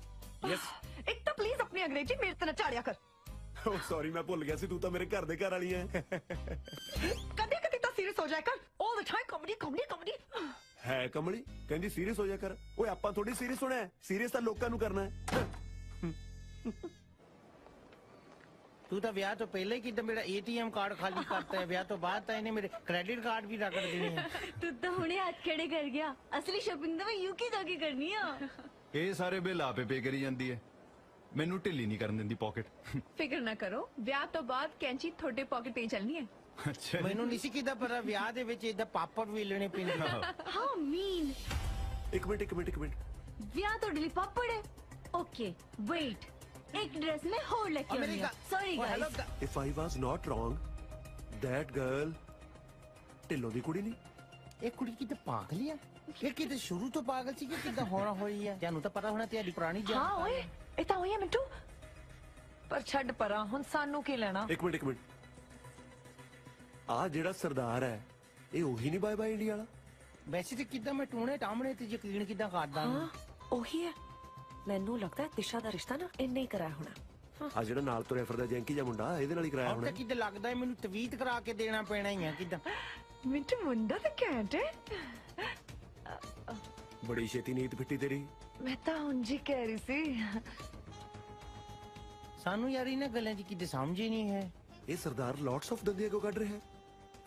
ਯੈਸ ਇੱਕ ਤਾਂ ਪਲੀਜ਼ ਆਪਣੀ ਅੰਗਰੇਜ਼ੀ ਮੇਰੇ ਤੇ ਨਾ ਝਾੜਿਆ ਕਰ ਓ ਸੌਰੀ ਮੈਂ ਭੁੱਲ ਗਿਆ ਸੀ ਤੂੰ ਤਾਂ ਮੇਰੇ ਘਰ ਦੇ ਘਰ ਵਾਲੀ ਐ ਕਦੇ ਕਦੇ ਤਾਂ ਸੀਰੀਅਸ ਹੋ ਜਾਇਆ ਕਰ ਆਲ ਦ ਟਾਈਮ ਕਾਮੇਡੀ ਹੈ ਕਮਲੀ ਕਹਿੰਦੀ ਸੀਰੀਅਸ ਹੋ ਜਾ ਕਰ ਓਏ ਆਪਾਂ ਥੋੜੀ ਸੀਰੀਅਸ ਹੋਣਾ ਹੈ ਸੀਰੀਅਸ ਤਾਂ ਲੋਕਾਂ ਨੂੰ ਕਰਨਾ ਹੈ ਤੂੰ ਤਾਂ ਵਿਆਹ ਤੋਂ ਪਹਿਲਾਂ ਹੀ ਕਿੱਦਾਂ ਮੇਰਾ ATM ਕਾਰਡ ਖਾਲੀ ਕਰਤਾ ਹੈ ਵਿਆਹ ਤੋਂ ਬਾਅਦ ਤਾਂ ਇਹਨੇ ਮੇਰੇ ਕ੍ਰੈਡਿਟ ਕਾਰਡ ਵੀ ਰਗੜ ਦੇਣੇ ਆ ਤੂੰ ਤਾਂ ਹੁਣੇ ਹੱਥ ਖੜੇ ਕਰ ਗਿਆ ਅਸਲੀ ਸ਼ਾਪਿੰਗ ਤਾਂ ਮੈਂ UK ਜਾ ਕੇ ਕਰਨੀ ਆ ਇਹ ਸਾਰੇ ਬਿੱਲ ਆਪੇ ਪੇ ਕਰੀ ਜਾਂਦੀ ਹੈ ਮੈਨੂੰ ਢਿੱਲੀ ਨਹੀਂ ਕਰਨ ਦਿੰਦੀ ਪਾਕਟ ਫਿਕਰ ਨਾ ਕਰੋ ਵਿਆਹ ਤੋਂ ਬਾਅਦ ਕੈਂਚੀ ਤੁਹਾਡੇ ਪਾਕਟ ਤੇ ਚੱਲਣੀ ਹੈ ਅੱਛਾ ਮੈਨੂੰ ਨਹੀਂ ਸੀ ਕਿਦਾਂ ਪਤਾ ਵਿਆਹ ਦੇ ਵਿੱਚ ਇਦਾਂ ਪਾਪੜ ਵੀ ਲੈਣੇ ਪੈਂਦੇ ਹਾਊ ਮੀਨ ਇੱਕ ਮਿੰਟ ਵਿਆਹ ਤੁਹਾਡੇ ਲਈ ਪਾਪੜ ਹੈ ਓਕੇ ਵੇਟ ਇੱਕ ਡਰੈਸ ਮੈਂ ਹੋਰ ਲੈ ਕੇ ਆਉਣੀ ਹੈ sorry guys if I was not wrong that girl Dhillon ਦੀ ਕੁੜੀ ਨਹੀਂ ਇਹ ਕੁੜੀ ਕਿਤੇ ਪਾਗਲ ਆ ਇਹ ਕਿਤੇ ਸ਼ੁਰੂ ਤੋਂ ਪਾਗਲ ਸੀ ਕਿ ਕਿਦਾਂ ਹੋਣਾ ਹੋਈ ਹੈ ਤੁਹਾਨੂੰ ਤਾਂ ਪਤਾ ਹੋਣਾ ਤੇਰੀ ਪੁਰਾਣੀ ਜਾਨ ਹਾਂ ਓਏ ਇਹ ਤਾਂ ਹੋਈ ਹੈ ਮਿੰਟੂ ਪਰ ਛੱਡ ਪਰਾਂ ਹੁਣ ਸਾਨੂੰ ਕੀ ਲੈਣਾ ਇੱਕ ਮਿੰਟ ਆ ਜਿਹੜਾ ਸਰਦਾਰ ਹੈ ਇਹ ਉਹੀ ਨਹੀਂ ਬਾਏ ਇੰਡੀਆ ਵਾਲਾ ਵੈਸੇ ਤੇ ਕਿਦਾਂ ਮੈਂ ਟੂਣੇ ਟਾਮਣੇ ਤੇ ਯਕੀਨ ਕਿਦਾਂ ਕਰਦਾ ਹਾਂ ਉਹੀ ਹੈ ਮੈਨੂੰ ਲੱਗਦਾ ਦਿਸ਼ਾ ਦਾ ਰਿਸ਼ਤਾ ਨਾ ਇੰਨੇ ਹੀ ਕਰਾਇਆ ਹੋਣਾ ਆ ਜਿਹੜਾ ਨਾਲ ਤੁਰਿਆ ਫਿਰਦਾ ਜੈਂਕੀ ਜਿਹਾ ਮੁੰਡਾ ਇਹਦੇ ਨਾਲ ਹੀ ਕਰਾਇਆ ਹੁਣ ਹੋਣਾ ਤਾਂ ਕਿਦਾਂ ਲੱਗਦਾ ਮੈਨੂੰ ਤਵੀਤ ਕਰਾ ਕੇ ਦੇਣਾ ਪੈਣਾ ਹੀ ਆ ਕਿਦਾਂ ਮਿੰਟੂ ਮੁੰਡਾ ਤਾਂ ਘੈਂਟ ਹੈ ਬੜੀ ਛੇਤੀ ਨੀਤ ਫਿੱਟੀ ਤੇਰੀ ਮੈਂ ਤਾਂ ਉਂਝ ਹੀ ਕਹਿ ਰਹੀ ਸੀ ਸਾਨੂੰ ਯਾਰ ਇਹਨਾਂ ਗੱਲਾਂ ਦੀ ਕਿਤੇ ਸਮਝ ਹੀ ਨਹੀਂ ਹੈ ਇਹ ਸਰਦਾਰ ਲੋਟਸ ਆਫ ਦੰਦੀਆਂ ਕਿਉਂ ਕੱਢ ਰਿਹਾ ਹੈ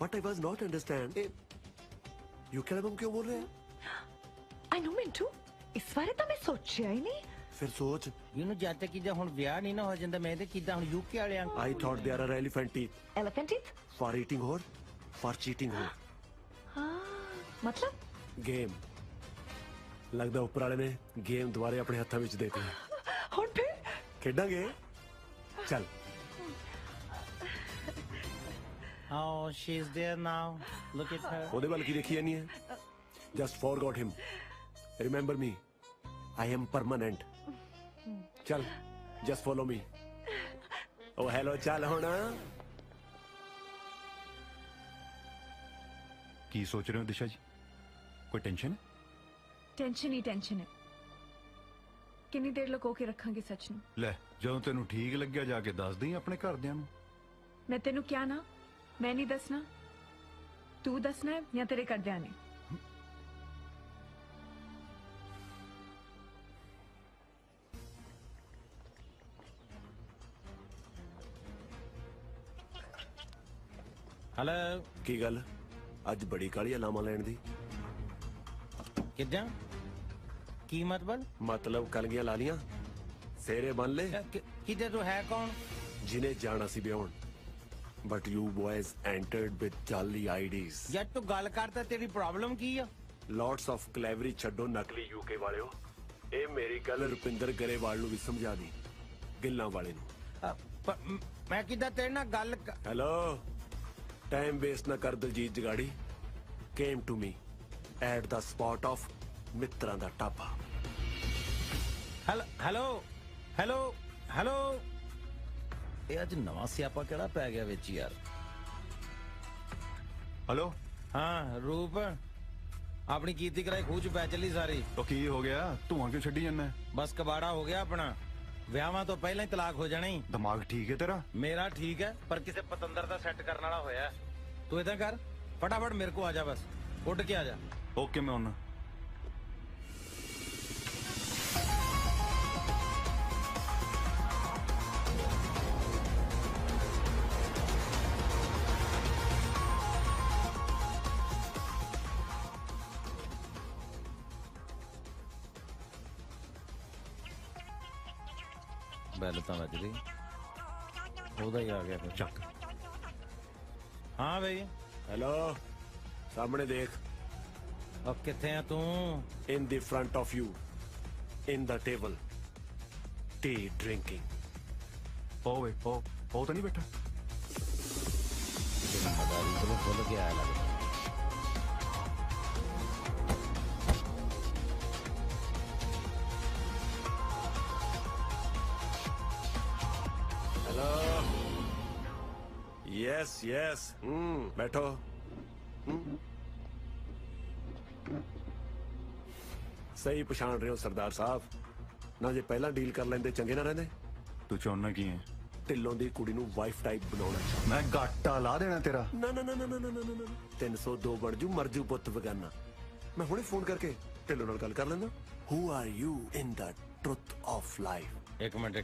ਵਾਟ ਆਈ ਵਾਸ ਨਾਟ ਅੰਡਰਸਟੈਂਡ ਯੂ ਕੈਲਮ ਕਿਉਂ ਬੋਲ ਰਿਹਾ ਹੈ ਆਈ ਨੋ ਮਿੰਟੂ ਇਸ ਬਾਰੇ ਤਾਂ ਮੈਂ ਸੋਚਿਆ ਹੀ ਨਹੀਂ ਫਿਰ ਸੋਚ ਇਹਨੂੰ ਜਦ ਤੱਕ ਕਿਦਾਂ ਹੁਣ ਵਿਆਹ ਨਹੀਂ ਨਾ ਹੋ ਜਾਂਦਾ ਮੈਂ ਤੇ ਕਿਦਾਂ ਹੁਣ UK ਵਾਲਿਆਂ I thought there are elephant teeth elephant teeth for eating ਹੋਰ for cheating ਹੋਰ ਹਾਂ ਮਤਲਬ ਗੇਮ ਲੱਗਦਾ ਉੱਪਰ ਵਾਲੇ ਨੇ ਗੇਮ ਦੁਬਾਰੇ ਆਪਣੇ ਹੱਥਾਂ ਵਿੱਚ ਦੇਤੀ ਹੁਣ ਫਿਰ ਖੇਡਾਂਗੇ ਚੱਲ Oh, she's there now. Look at her. ਉਹਦੇ ਵੱਲ ਕੀ ਦੇਖੀ ਜਾਨੀ ਹੈ just forgot him remember me I am permanent ਚੱਲ just follow me oh hello ਚੱਲ ਹੁਣ ਕੀ ਸੋਚ ਰਹੇ ਹੋ ਦਿਸ਼ਾ ਜੀ ਕੋਈ ਟੈਨਸ਼ਨ ਟੈਨਸ਼ਨ ਹੈ ਕਿੰਨੀ ਦੇਰ ਲੁਕੋ ਕੇ ਰੱਖਾਂਗੇ ਸੱਚ ਨੂੰ ਲੈ ਜਦੋਂ ਤੈਨੂੰ ਠੀਕ ਲੱਗਿਆ ਜਾ ਕੇ ਦੱਸ ਦੇਈਂ ਆਪਣੇ ਘਰਦਿਆਂ ਨੂੰ ਮੈਂ ਤੈਨੂੰ ਕਿਹਾ ਨਾ ਮੈਂ ਨਹੀਂ ਦੱਸਣਾ ਤੂੰ ਦੱਸਣਾ ਹੈ ਜਾਂ ਤੇਰੇ ਘਰਦਿਆਂ ਨੇ ਹੈਲੋ ਕੀ ਗੱਲ ਅੱਜ ਬੜੀ ਕਾਲੀ ਲਾਵਾਂ ਲੈਣ ਦੀ ਕਿੱਦਾਂ ਕੀ ਮਤਲਬ ਕਲਗੀਆਂ ਲਾ ਲੀਆਂ ਸੇਰੇ ਬੰਨ ਲੈ ਕਿਤੇ ਤੂੰ ਹੈ ਕੌਣ ਜਿਨੇ ਜਾਣਾ ਸੀ ਵਿਆਹਣ But you boys entered with jolly IDs. ਯਾਰ ਤੂੰ ਗੱਲ ਕਰ ਤਾਂ ਤੇਰੀ ਪ੍ਰੋਬਲਮ ਕੀ ਆ? Lots of clevery ਛੱਡੋ ਨਕਲੀ UK ਵਾਲਿਓ। ਇਹ ਮੇਰੀ ਗੱਲ ਰੁਪਿੰਦਰ ਗਰੇਵਾਲ ਨੂੰ ਵੀ ਸਮਝਾ ਦੀ, ਗਿੱਲਾਂ ਵਾਲੇ ਨੂੰ। ਮੈਂ ਕਿੱਦਾਂ ਤੇਰੇ ਨਾਲ ਗੱਲ ਹੈਲੋ, ਟਾਈਮ ਵੇਸਟ ਨਾ ਕਰ Daljit ਜਗਾੜੀ। Came to me at the spot of ਮਿੱਤਰਾਂ ਦਾ ਢਾਬਾ। ਹੈਲੋ ਹੈਲੋ ਹੈਲੋ, ਇਹ ਅੱਜ ਨਵਾਂ ਸਿਆਪਾ ਕਿਹੜਾ ਪੈ ਗਿਆ ਵਿੱਚ ਯਾਰ? ਹੈਲੋ, ਹਾਂ ਰੂਪ, ਆਪਣੀ ਕੀਤੀ ਕਰਾਈ ਖੂਹ ਚ ਪੈ ਚੱਲੀ ਸਾਰੀ। ਉਹ ਕੀ ਹੋ ਗਿਆ? ਧੂਆਂ ਕਿਉਂ ਛੱਡੀ ਜਾਂਦਾ? ਬਸ ਕਬਾੜਾ ਹੋ ਗਿਆ ਆਪਣਾ। ਵਿਆਹਾਂ ਤੋਂ ਪਹਿਲਾਂ ਹੀ ਤਲਾਕ ਹੋ ਜਾਣੀ। ਦਿਮਾਗ ਠੀਕ ਹੈ ਤੇਰਾ? ਮੇਰਾ ਠੀਕ ਹੈ, ਪਰ ਕਿਸੇ ਪਤੰਦਰ ਦਾ ਸੈੱਟ ਕਰਨ ਵਾਲਾ ਹੋਇਆ। ਤੂੰ ਏਦਾਂ ਕਰ, ਫਟਾਫਟ ਮੇਰੇ ਕੋ ਆ ਜਾ, ਬਸ ਉੱਡ ਕੇ ਆ ਜਾ। ਓਕੇ, ਮੈਂ ਆਉਣਾ। ਬੈਲ ਤਾਂ ਵੱਜ ਗਈ, ਉਹਦਾ ਹੀ ਆ ਗਿਆ ਫਿਰ। ਚੱਕ। ਹਾਂ ਬਈ। ਹੈਲੋ, ਸਾਹਮਣੇ ਦੇਖ। ਉਹ ਕਿੱਥੇ ਆ ਤੂੰ? In the front of you, in the table, tea drinking. ਓਏ ਉਹ ਤਾਂ ਨਹੀਂ ਬੈਠਾ? ਮਦਾਰੀ ਕੋਲ ਖੁੱਲ ਕੇ ਆਇਆ ਲੱਗਦਾ। Yes, yes. बैठो। सही पछाण रहे हो सरदार साहब। ना जे पहला डील कर लेंदे चंगे ना रहंदे। ਤੂੰ ਚਾਹੁੰਦਾ ਕੀ ਹੈ? ਢਿੱਲੋਂ ਦੀ ਕੁੜੀ ਨੂੰ ਵਾਈਫ ਟਾਈਪ ਬਣਾਉਣਾ ਚਾਹੁੰਦਾ। ਮੈਂ ਗਾਟਾ ਲਾ ਦੇਣਾ ਤੇਰਾ। ਨਾ ਨਾ ਨਾ ਨਾ ਨਾ ਨਾ ਨਾ ਨਾ 302 ਬਣ ਜੂ, ਮਰਜੂ ਪੁੱਤ ਬਗਾਨਾ। ਮੈਂ ਹੁਣੇ ਫੋਨ ਕਰਕੇ ਢਿੱਲੋਂ ਨਾਲ ਗੱਲ ਕਰ ਲੈਂਦਾ। Who are you in the truth of life? ਇੱਕ ਮਿੰਟ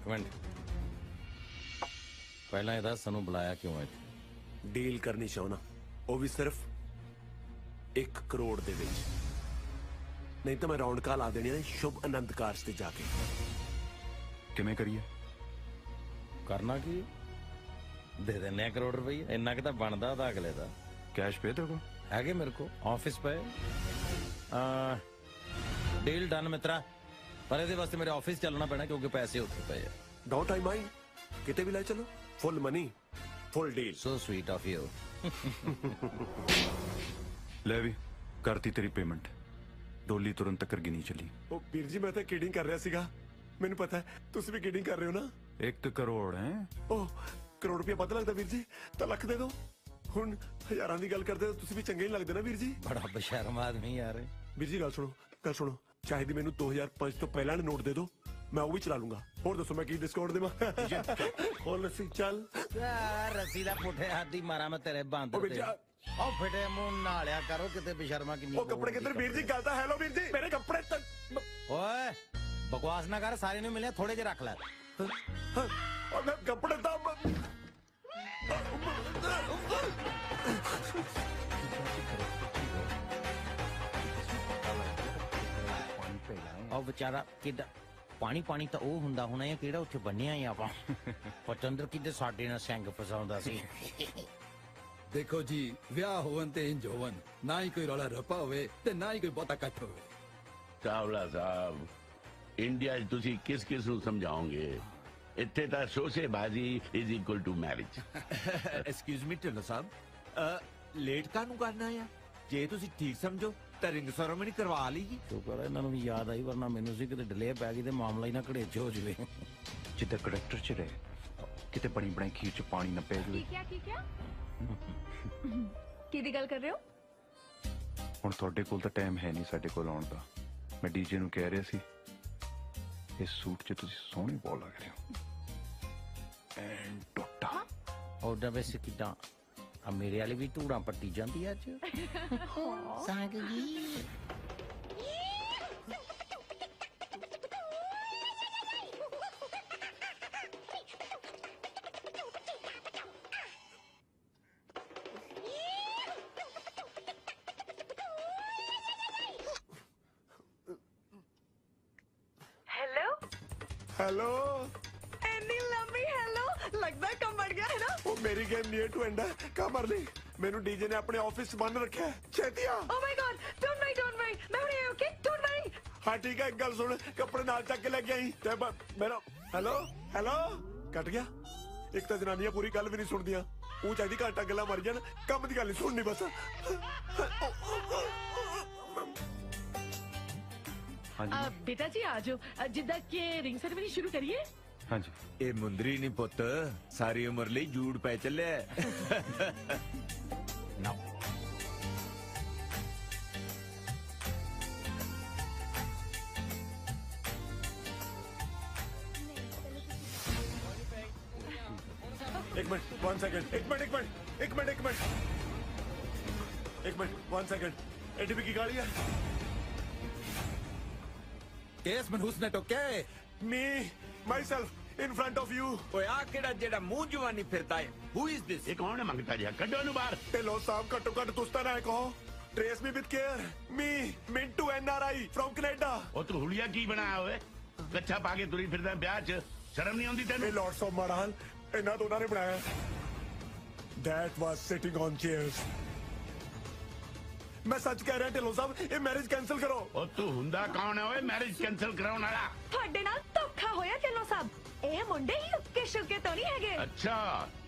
ਪਹਿਲਾਂ ਇਹਦਾ ਸਾਨੂੰ ਬੁਲਾਇਆ ਕਿਉਂ ਹੈ? ਡੀਲ ਕਰਨੀ ਚਾਹੁੰਦਾ, ਉਹ ਵੀ ਸਿਰਫ 1 ਕਰੋੜ ਦੇ ਵਿੱਚ। ਨਹੀਂ ਤਾਂ ਮੈਂ ਰੌਂਡ ਕਾ ਲਾ ਦੇਣੀ ਹੈ ਸ਼ੁਭ ਅਨੰਦ ਕਾਰਜ ਤੇ ਜਾ ਕੇ। ਕਿਵੇਂ ਕਰੀਏ? ਕਰਨਾ ਕੀ? ਦੇ ਦਿੰਨੇ ਆ ਕਰੋੜ ਰੁਪਏ। ਇੰਨਾ ਕਿ ਤਾਂ ਬਣਦਾ ਉਹਦਾ ਅਗਲੇ ਦਾ। ਕੈਸ਼ ਪੇ ਤੇਰੇ ਕੋਲ ਹੈਗੇ ਮੇਰੇ ਕੋਲ, ਆਫਿਸ ਪਏ। ਡੀਲ ਡਨ ਮਿੱਤਰਾ, ਪਰ ਇਹਦੇ ਵਾਸਤੇ ਮੇਰੇ ਆਫਿਸ ਚੱਲਣਾ ਪੈਣਾ ਕਿਉਂਕਿ ਪੈਸੇ ਉੱਥੇ ਪਏ ਆ। ਡੋਂਟ ਆਈ ਮਾਈਂਡ, ਕਿਤੇ ਵੀ ਲੈ ਚਲੋ। Full money, full deal. So sweet of you. ਲੈ ਵੀ ਕਰਤੀ ਤੇਰੀ ਪੇਮੈਂਟ। ਡੋਲੀ ਤੁਰੰਤ ਤੱਕ ਨਹੀਂ ਚਲੀ। ਉਹ ਵੀਰ ਜੀ, ਮੈਂ ਤਾਂ ਕਿਡਿੰਗ ਕਰ ਰਿਹਾ ਸੀਗਾ। ਮੈਨੂੰ ਪਤਾ ਹੈ ਤੁਸੀਂ ਵੀ ਕਿਡਿੰਗ ਕਰ ਰਹੇ ਹੋ ਨਾ। 1 ਕਰੋੜ ਹੈ? ਉਹ ਕਰੋੜ ਰੁਪਏ ਵੱਧ ਲੱਗਦਾ ਵੀਰ ਜੀ, ਤਾਂ ਲੱਖ ਦੇ ਦਿਓ। ਹੁਣ ਹਜ਼ਾਰਾਂ ਦੀ ਗੱਲ ਕਰਦੇ ਤਾਂ ਤੁਸੀਂ ਵੀ ਚੰਗੇ ਨਹੀਂ ਲੱਗਦੇ ਨਾ ਵੀਰ ਜੀ। ਬੜਾ ਬੇਸ਼ਰਮ ਆਦਮੀ ਯਾਰ। ਵੀਰ ਜੀ ਗੱਲ ਸੁਣੋ, ਚਾਹੀਦੀ ਮੈਨੂੰ 2005 ਤੋਂ ਪਹਿਲਾਂ ਦੇ ਨੋਟ ਦੇ ਦਿਓ, ਮੈਂ ਉਹ ਵੀ ਚਲਾ ਲੂੰਗਾ। ਹੋਰ ਦੱਸੋ ਮੈਂ ਕੀ ਡਿਸਕਾਊਂਟ ਦੇਵਾਂ? ਹੋਰ ਲੱਸੀ ਚੱਲ। ਰੱਸੀ ਦਾ ਪੁੱਠੇ ਹੱਥ ਦੀ ਮਾਰਾ ਮੈਂ ਤੇਰੇ ਬਾਂਦਰ ਤੇ। ਉਹ ਫਿਟੇ ਮੂੰਹ ਨਾਲਿਆ ਕਰੋ, ਕਿਤੇ ਬੇਸ਼ਰਮਾ ਕਿੰਨੀ। ਉਹ ਕੱਪੜੇ ਕਿੱਧਰ ਵੀਰ ਜੀ? ਗੱਲ ਤਾਂ ਹੈਲੋ ਵੀਰ ਜੀ, ਮੇਰੇ ਕੱਪੜੇ ਤੱਕ। ਓਏ ਬਕਵਾਸ ਨਾ ਕਰ, ਸਾਰੇ ਨੂੰ ਮਿਲਿਆ, ਥੋੜੇ ਜਿਹੇ ਰੱਖ ਲੈ। और मैं कपड़े था। ਉਹ ਵਿਚਾਰਾ ਕਿੱਦਾਂ ਪਾਣੀ ਤਾਂ ਉਹ ਹੁੰਦਾ ਹੋਣਾ ਹੈ ਕਿਹੜਾ ਉੱਥੇ ਬੰਨਿਆ ਹੀ ਆਪਾਂ। ਪਤੰਦਰ ਕਿਤੇ ਸਾਡੇ ਨਾਲ ਸਿੰਘ ਫਸਾਉਂਦਾ ਸੀ। ਦੇਖੋ ਜੀ, ਵਿਆਹ ਹੋਵਨ ਤੇ ਇੰਜ ਹੋਵਨ, ਨਾ ਹੀ ਕੋਈ ਰੌਲਾ ਰੱਪਾ ਹੋਵੇ ਤੇ ਨਾ ਹੀ ਕੋਈ ਬਹੁਤਾ ਇਕੱਠ ਹੋਵੇ। ਚਾਵਲਾ ਸਾਹਿਬ, ਇੰਡੀਆ 'ਚ ਤੁਸੀਂ ਕਿਸ ਨੂੰ ਸਮਝਾਓਗੇ? ਇੱਥੇ ਤਾਂ ਸ਼ੋਸ਼ੇਬਾਜ਼ੀ is equal to marriage. Excuse me Dhillon sahib, late ਕਾਹਨੂੰ ਕਰਨਾ ਆ? ਜੇ ਤੁਸੀਂ ਠੀਕ ਸਮਝੋ ਤਾਂ ਰਿੰਗ ਸੈਰੇਮਨੀ ਕਰਵਾ ਲਈ। ਸ਼ੁਕਰ ਹੈ ਇਹਨਾਂ ਨੂੰ ਵੀ ਯਾਦ ਆਈ, ਵਰਨਾ ਮੈਨੂੰ ਸੀ ਕਿਤੇ ਡਿਲੇ ਪੈ ਗਈ ਤੇ ਮਾਮਲਾ ਹੀ ਨਾ ਘੜੇਚ ਹੋ ਜਵੇ। ਜਿੱਦਾਂ ਕੰਡਕਟਰ ਚ ਰਹੇ, ਕਿਤੇ ਬਣੀ ਬਣਾਈ ਖੀਰ ਚ ਪਾਣੀ ਨਾ ਪੈ ਜਵੇ। ਕਿਹਦੀ ਗੱਲ ਕਰ ਰਹੇ ਹੋ? ਹੁਣ ਤੁਹਾਡੇ ਕੋਲ ਤਾਂ ਟਾਈਮ ਹੈ ਨਹੀਂ ਸਾਡੇ ਕੋਲ ਆਉਣ ਦਾ। ਮੈਂ ਡੀਜੇ ਨੂੰ ਕਹਿ ਰਿਹਾ ਸੀ, ਇਸ ਸੂਟ 'ਚ ਤੁਸੀਂ ਸੋਹਣੇ ਬਹੁਤ ਲੱਗ ਰਹੇ ਹੋ। ਐਂਡ ਟੋਟਾ ਉਹਦਾ ਵੈਸੇ ਕਿਦਾਂ ਆ ਮੇਰੇ ਵਾਲੀ ਵੀ ਧੂੜਾਂ ਪੱਟੀ ਜਾਂਦੀ ਅੱਜ। ਸਾਗ ਜੀ हेलो हेलो एनी लंबी हेलो लगता है कम बढ़ गया है ना? ओ मेरी गेम नियर टू एंड है। कहाँ मर ली? मेनू डीजे ने अपने ऑफिस बंद रखा है। छेतिया। Oh my God! Don't worry, don't worry. मैं हूँ यहाँ, okay? Don't worry. हाँ ठीक है, एक गल सुन, कपड़े नाल चक के लेके आई ते मेरा हेलो हेलो कट गया। एक तो जनानियां पूरी गल भी नहीं सुनदियां, ਉਹ ਚਾਹੀਦੀ ਘੰਟਾ ਗੱਲਾਂ ਮਰ ਜਾਣ, ਕੰਮ ਦੀ ਗੱਲ ਨਹੀਂ ਸੁਣਨੀ ਬਸ। बेटा जी आ जाओ, जिद्दां के रिंग सेरेमनी शुरू करिए। हाँ जी। ਇਹ ਮੁੰਦਰੀ ਨਹੀਂ ਪੁੱਤ, ਸਾਰੀ ਉਮਰ ਲਈ ਜੂੜ ਪੈ ਚੱਲਿਆ। ਨਾ एक मिनट, 1 सेकंड, एक मिनट, एक मिनट, एक मिनट, एक मिनट, एक मिनट, 1 सेकंड। एडीपी की गाड़ी है। केस मनहूस ने टोके me myself in front of you. ਓਏ ਆ ਕਿਹੜਾ ਜਿਹੜਾ ਮੂੰਹ ਜਵਾਨੀ ਫਿਰਦਾ ਹੈ? Who is this? ਇਹ ਕੌਣ ਹੈ ਮੰਗਤਾ ਜਿਹਾ? ਕੱਢੋ ਇਹਨੂੰ ਬਾਹਰ। ਢਿੱਲੋਂ ਸਾਹਿਬ ਘੱਟੋ ਘੱਟ ਤੁਸੀਂ ਤਾਂ ਨਾ ਕਹੋ। Trace me with care. Me Mintu NRI from Canada. ਉਹ ਤੂੰ ਹੁਲੀਆ ਕੀ ਬਣਾਇਆ ਹੋਏ? ਕੱਛਾ ਪਾ ਕੇ ਤੁਰੀ ਫਿਰਦਾ ਵਿਆਹ 'ਚ, ਸ਼ਰਮ ਨਹੀਂ ਆਉਂਦੀ ਤੈਨੂੰ? ਇਹ ਲਾਰਡਸ ਆਫ ਮਰਾਲ ਇਹਨਾਂ ਦੋਨਾਂ ਨੇ ਬਣਾਇਆ। That was sitting on chairs। मैं सच कह रहा ढिल्लों साहब, ये मैरिज कैंसिल करो। ਉਹ ਤੂੰ ਹੁੰਦਾ ਕੌਣ ਹੈ ਓਏ ਮੈਰਿਜ ਕੈਂਸਲ ਕਰਾਉਣ ਵਾਲਾ? ਤੁਹਾਡੇ ਨਾਲ ਧੋਖਾ ਹੋਇਆ ਢਿੱਲੋਂ ਸਾਹਿਬ। ਇਹ ਮੁੰਡੇ ਹੀ ਉੱਕੇ ਸ਼ੁਕੇ ਤੋਂ ਨਹੀਂ ਹੈਗੇ। ਅੱਛਾ,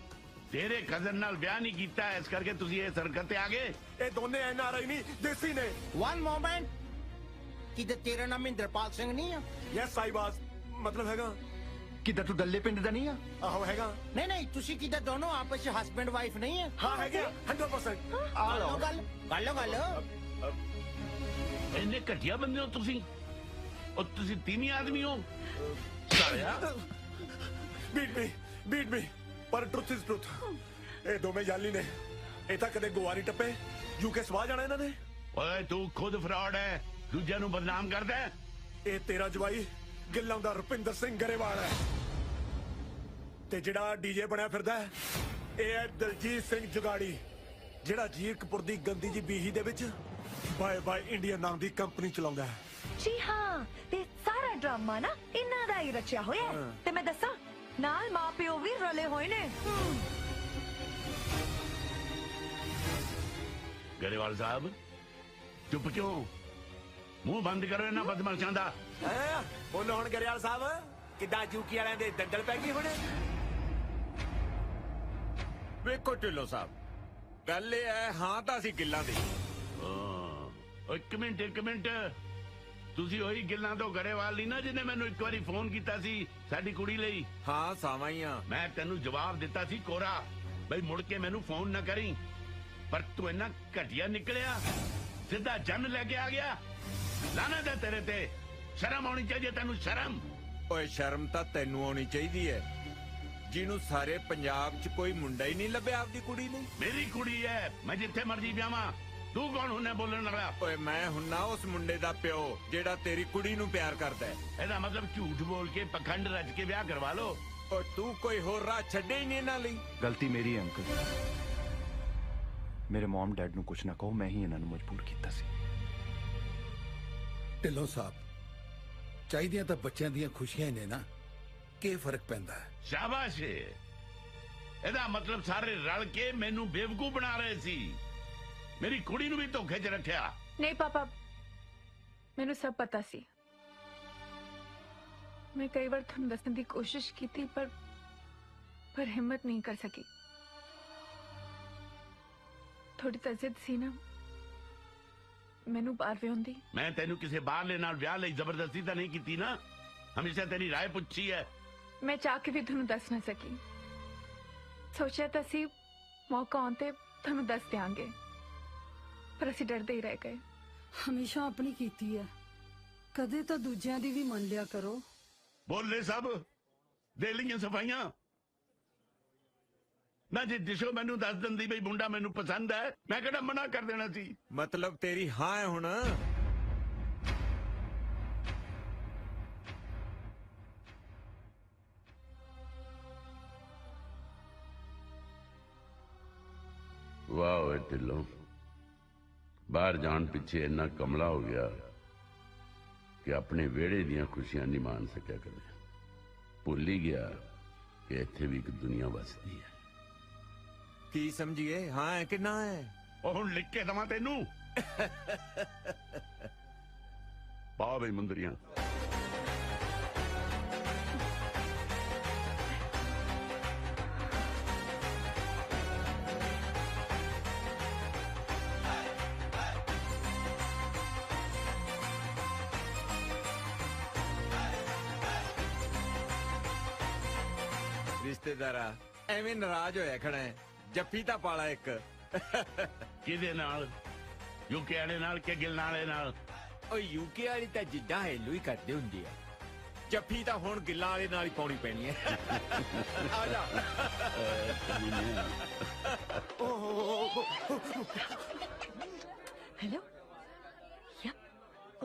ਤੇਰੇ ਕਜ਼ਨ ਨਾਲ ਵਿਆਹ ਨਹੀਂ ਕੀਤਾ, ਇਸ ਕਰਕੇ ਤੁਸੀਂ ਇਹ ਸਰਕਤ ਤੇ ਆ ਗਏ। ਇਹ ਦੋਨੇ NRI ਨਹੀਂ, ਦੇਸੀ ਨੇ। One moment। ਕਿਤੇ ਤੇਰਾ ਨਾਮ ਇੰਦਰਪਾਲ ਸਿੰਘ ਨਹੀਂ ਆ? ਯੈਸ ਸਾਈਬਾਸ, ਮਤਲਬ ਹੈਗਾ ਕਿਤੇ ਤੂੰ ਦੱਲੇ ਪਿੰਡ ਦਾ ਨਹੀਂ ਆ? ਆਹੋ ਹੈਗਾ। ਨਹੀਂ ਨਹੀਂ, ਤੁਸੀਂ ਕਿਤੇ ਦੋਨੋਂ ਆਪਸ ਵਿੱਚ ਹਸਬੈਂਡ ਵਾਈਫ ਨਹੀਂ ਹੈ? ਹਾਂ ਹੈਗੇ 100%। ਆ ਲੋ ਗੱਲ ਗੱਲ ਇੰਨੇ ਘਟੀਆ ਬੰਦੇ ਹੋ ਤੁਸੀਂ। ਉਹ ਤੁਸੀਂ ਤੀਵੀਂ ਆਦਮੀ ਹੋ ਸਾਲਿਆ। ਬੀਟ ਮੀ ਪਰ ਟਰੁੱਥ ਇਜ਼ ਟਰੁੱਥ। ਇਹ ਦੋਵੇਂ ਜਾਲੀ ਨੇ। ਇਹ ਤਾਂ ਕਦੇ ਗੋਆ ਨਹੀਂ ਟੱਪੇ। ਯੂਕੇ ਸਵਾ ਜਾਣਾ ਇਹਨਾਂ ਨੇ। ਓਏ ਤੂੰ ਖੁਦ ਫਰਾਡ ਹੈ, ਦੂਜਿਆਂ ਨੂੰ ਬਦਨਾਮ ਕਰਦਾ ਹੈ। ਇਹ ਤੇਰਾ ਜਵਾਈ ਗਿੱਲਾਂ ਦਾ ਰੁਪਿੰਦਰ ਸਿੰਘ ਗਰੇਵਾਲ ਹੈ, ਤੇ ਜਿਹੜਾ ਡੀਜੇ ਬਣਿਆ ਫਿਰਦਾ ਹੈ ਇਹ ਹੈ ਦਲਜੀਤ ਸਿੰਘ ਜੁਗਾੜੀ, ਜਿਹੜਾ ਜੀਰਕਪੁਰ ਦੀ ਗੰਦੀ ਜੀ ਬੀਹੀ ਦੇ ਵਿੱਚ ਬਾਏ ਬਾਏ ਇੰਡੀਆ ਨਾਮ ਦੀ ਕੰਪਨੀ ਚਲਾਉਂਦਾ ਹੈ। ਜੀ ਹਾਂ, ਤੇ ਸਾਰਾ ਡਰਾਮਾ ਨਾ ਇਹਨਾਂ ਦਾ ਹੀ ਰਚਿਆ ਹੋਇਆ ਹੈ। ਤੇ ਮੈਂ ਦੱਸਾਂ, ਨਾਲ ਮਾਪਿਓ ਵੀ ਰਲੇ ਹੋਏ ਨੇ। ਗਰੇਵਾਲ ਸਾਹਿਬ ਚੁੱਪ ਕਿਉਂ? ਮੂੰਹ ਬੰਦ ਕਰੋ ਇਹਨਾਂ ਬਦਮਾਸ਼ਾਂ ਦਾ। ਬੋਲੋ ਹੁਣ ਗਰੇਵਾਲ ਸਾਹਿਬ, ਕਿੱਦਾਂ ਯੂਕੀ ਵਾਲਿਆਂ ਦੇ ਦੰਦਲ ਪੈ ਗਈ ਹੁਣ? ਵੇਖੋ ਢਿੱਲੋਂ ਸਾਹਿਬ, ਗੱਲ ਇਹ ਹੈ, ਹਾਂ ਤਾਂ ਅਸੀਂ ਗਿੱਲਾਂ ਦੇ। ਇੱਕ ਮਿੰਟ, ਤੁਸੀਂ ਉਹੀ ਗਿੱਲਾਂ ਤੋਂ ਗਰੇਵਾਲ ਨਹੀਂ ਨਾ ਜਿਹਨੇ ਮੈਨੂੰ ਇੱਕ ਵਾਰੀ ਫੋਨ ਕੀਤਾ ਸੀ ਸਾਡੀ ਕੁੜੀ ਲਈ? ਹਾਂ ਸਾਵਾਂ ਹੀ ਆ। ਮੈਂ ਤੈਨੂੰ ਜਵਾਬ ਦਿੱਤਾ ਸੀ ਕੋਰਾ, ਬਈ ਮੁੜ ਕੇ ਮੈਨੂੰ ਫੋਨ ਨਾ ਕਰੀ, ਪਰ ਤੂੰ ਇੰਨਾ ਘਟੀਆ ਨਿਕਲਿਆ, ਸਿੱਧਾ ਜੰਨ ਲੈ ਕੇ ਆ ਗਿਆ। ਲਾਨਤ ਹੈ ਤੇਰੇ ਤੇ, ਸ਼ਰਮ ਆਉਣੀ ਚਾਹੀਦੀ ਤੈਨੂੰ, ਸ਼ਰਮ। ਓਏ ਸ਼ਰਮ ਤਾਂ ਤੈਨੂੰ ਆਉਣੀ ਚਾਹੀਦੀ ਹੈ, ਜਿਹਨੂੰ ਸਾਰੇ ਪੰਜਾਬ 'ਚ ਕੋਈ ਮੁੰਡਾ ਹੀ ਨਹੀਂ ਲੱਭਿਆ ਆਪਦੀ ਕੁੜੀ ਨੂੰ। ਮੇਰੀ ਕੁੜੀ ਹੈ, ਮੈਂ ਜਿੱਥੇ ਮਰਜੀ ਵਿਆਹਾਂ। ਤੂੰ ਕੌਣ ਹੁੰਨਾ ਬੋਲਣ ਵਾਲਾ? ਓਏ ਮੈਂ ਹੁੰਨਾ ਉਸ ਮੁੰਡੇ ਦਾ ਪਿਓ ਜਿਹੜਾ ਤੇਰੀ ਕੁੜੀ ਨੂੰ ਪਿਆਰ ਕਰਦਾ ਹੈ। ਇਹਦਾ ਮਤਲਬ ਝੂਠ ਬੋਲ ਕੇ ਪਖੰਡ ਰਚ ਕੇ ਵਿਆਹ ਕਰਵਾ ਲੋ। ਓ ਤੂੰ ਕੋਈ ਹੋਰ ਰਾਹ ਛੱਡੇ ਹੀ ਨਹੀਂ ਇਹਨਾਂ ਲਈ। ਗਲਤੀ ਮੇਰੀ ਹੈ ਅੰਕਲ। ਮੇਰੇ ਮਮ ਡੈਡ ਨੂੰ ਕੁਛ ਨਾ ਕਹੋ, ਮੈਂ ਹੀ ਇਹਨਾਂ ਨੂੰ ਮਜਬੂਰ ਕੀਤਾ ਸੀ। ਢਿੱਲੋਂ ਸਾਹਿਬ, ਚਾਹੀਦੀਆਂ ਤਾਂ ਬੱਚਿਆਂ ਦੀਆਂ ਖੁਸ਼ੀਆਂ ਨੇ ਨਾ, ਕੀ ਫਰਕ ਪੈਂਦਾ ਹੈ? ਸ਼ਾਬਾਸ਼, ਇਹਦਾ ਮਤਲਬ ਸਾਰੇ ਰਲ ਕੇ ਮੈਨੂੰ ਬੇਵਕੂਫ ਬਣਾ ਰਹੇ ਸੀ, ਮੇਰੀ ਕੁੜੀ ਨੂੰ ਵੀ ਧੋਖੇ 'ਚ ਰੱਖਿਆ। ਨਹੀਂ ਪਾਪਾ, ਮੈਨੂੰ ਸਭ ਪਤਾ ਸੀ। ਮੈਂ ਕਈ ਵਾਰ ਤੁਹਾਨੂੰ ਦੱਸਣ ਦੀ ਕੋਸ਼ਿਸ਼ ਕੀਤੀ, ਪਰ ਹਿੰਮਤ ਨਹੀਂ ਕਰ ਸਕੀ। ਥੋੜੀ ਤਾਂ ਜ਼ਿੱਦ ਸੀ ਨਾ, ਮੈਨੂੰ ਬਾਹਰ ਵਿਆਹੁੰਦੀ। ਮੈਂ ਤੈਨੂੰ ਕਿਸੇ ਬਾਹਰਲੇ ਨਾਲ ਵਿਆਹ ਲਈ ਜ਼ਬਰਦਸਤੀ ਤਾਂ ਨਹੀਂ ਕੀਤੀ ਨਾ, ਹਮੇਸ਼ਾ ਤੇਰੀ ਰਾਏ ਪੁੱਛੀ ਹੈ। ਮੈਂ ਚਾਹ ਕੇ ਵੀ ਤੁਹਾਨੂੰ ਦੱਸ ਨਾ ਸਕੀ। ਸੋਚਿਆ ਤਾਂ ਸੀ ਮੌਕਾ ਆਉਣ ਤੇ ਤੁਹਾਨੂੰ ਦੱਸ ਦਿਆਂਗੇ, ਪਰ ਅਸੀਂ ਡਰਦੇ ਹੀ ਰਹਿ ਗਏ। ਹਮੇਸ਼ਾ ਆਪਣੀ ਕੀਤੀ ਹੈ, ਕਦੇ ਤਾਂ ਦੂਜਿਆਂ ਦੀ ਵੀ ਮੰਨ ਲਿਆ ਕਰੋ। ਬੋਲੇ ਸਭ ਦੇ ਲਈਆਂ ਸਫਾਈਆਂ ਨਾ। ਜੇ ਦਿਸ਼ੋ ਮੈਨੂੰ ਦੱਸ ਦਿੰਦੀ ਬਈ ਮੁੰਡਾ ਮੈਨੂੰ ਪਸੰਦ ਹੈ, ਮੈਂ ਕਿਹੜਾ ਮਨਾ ਕਰ ਦੇਣਾ ਸੀ? ਮਤਲਬ ਤੇਰੀ ਹਾਂ ਹੈ ਹੁਣ? ਵਾਹ ਓਏ ਢਿੱਲੋਂ, ਬਾਹਰ ਜਾਣ ਪਿੱਛੇ ਇੰਨਾ ਕਮਲਾ ਹੋ ਗਿਆ ਕਿ ਆਪਣੇ ਵਿਹੜੇ ਦੀਆਂ ਖੁਸ਼ੀਆਂ ਨਹੀਂ ਮਾਣ ਸਕਿਆ ਕਦੇ। ਭੁੱਲ ਹੀ ਗਿਆ ਕਿ ਇੱਥੇ ਵੀ ਇੱਕ ਦੁਨੀਆ ਵਸਦੀ ਹੈ। ਕੀ ਸਮਝੀਏ? ਹਾਂ ਹੈ ਕਿ ਨਾ ਹੈ? ਉਹ ਹੁਣ ਲਿਖ ਕੇ ਦਵਾਂ ਤੈਨੂੰ? ਪਾ ਬਈ ਮੁੰਦਰੀਆਂ। ਰਿਸ਼ਤੇਦਾਰਾ ਐਵੇਂ ਨਾਰਾਜ਼ ਹੋਇਆ ਖੜਾ ਹੈ। ਜੱਫੀ ਤਾਂ ਪਾਲਾ ਇੱਕ। ਕਿਹਦੇ ਨਾਲ? ਯੂਕੇ ਵਾਲੇ ਨਾਲ ਕਿ ਗਿਲਨਾਂ ਵਾਲੇ ਨਾਲ? ਉਹ ਯੂਕੇ ਵਾਲੀ ਤਾਂ ਜਿੱਦਾਂ ਹੈਲੋ ਹੀ ਕਰਦੇ ਹੁੰਦੇ ਆ। ਜੱਫੀ ਤਾਂ ਹੁਣ ਗਿੱਲਾਂ ਵਾਲੇ ਨਾਲ ਹੀ ਪਾਉਣੀ ਪੈਣੀ ਹੈ। ਆ ਜਾ। हेलो या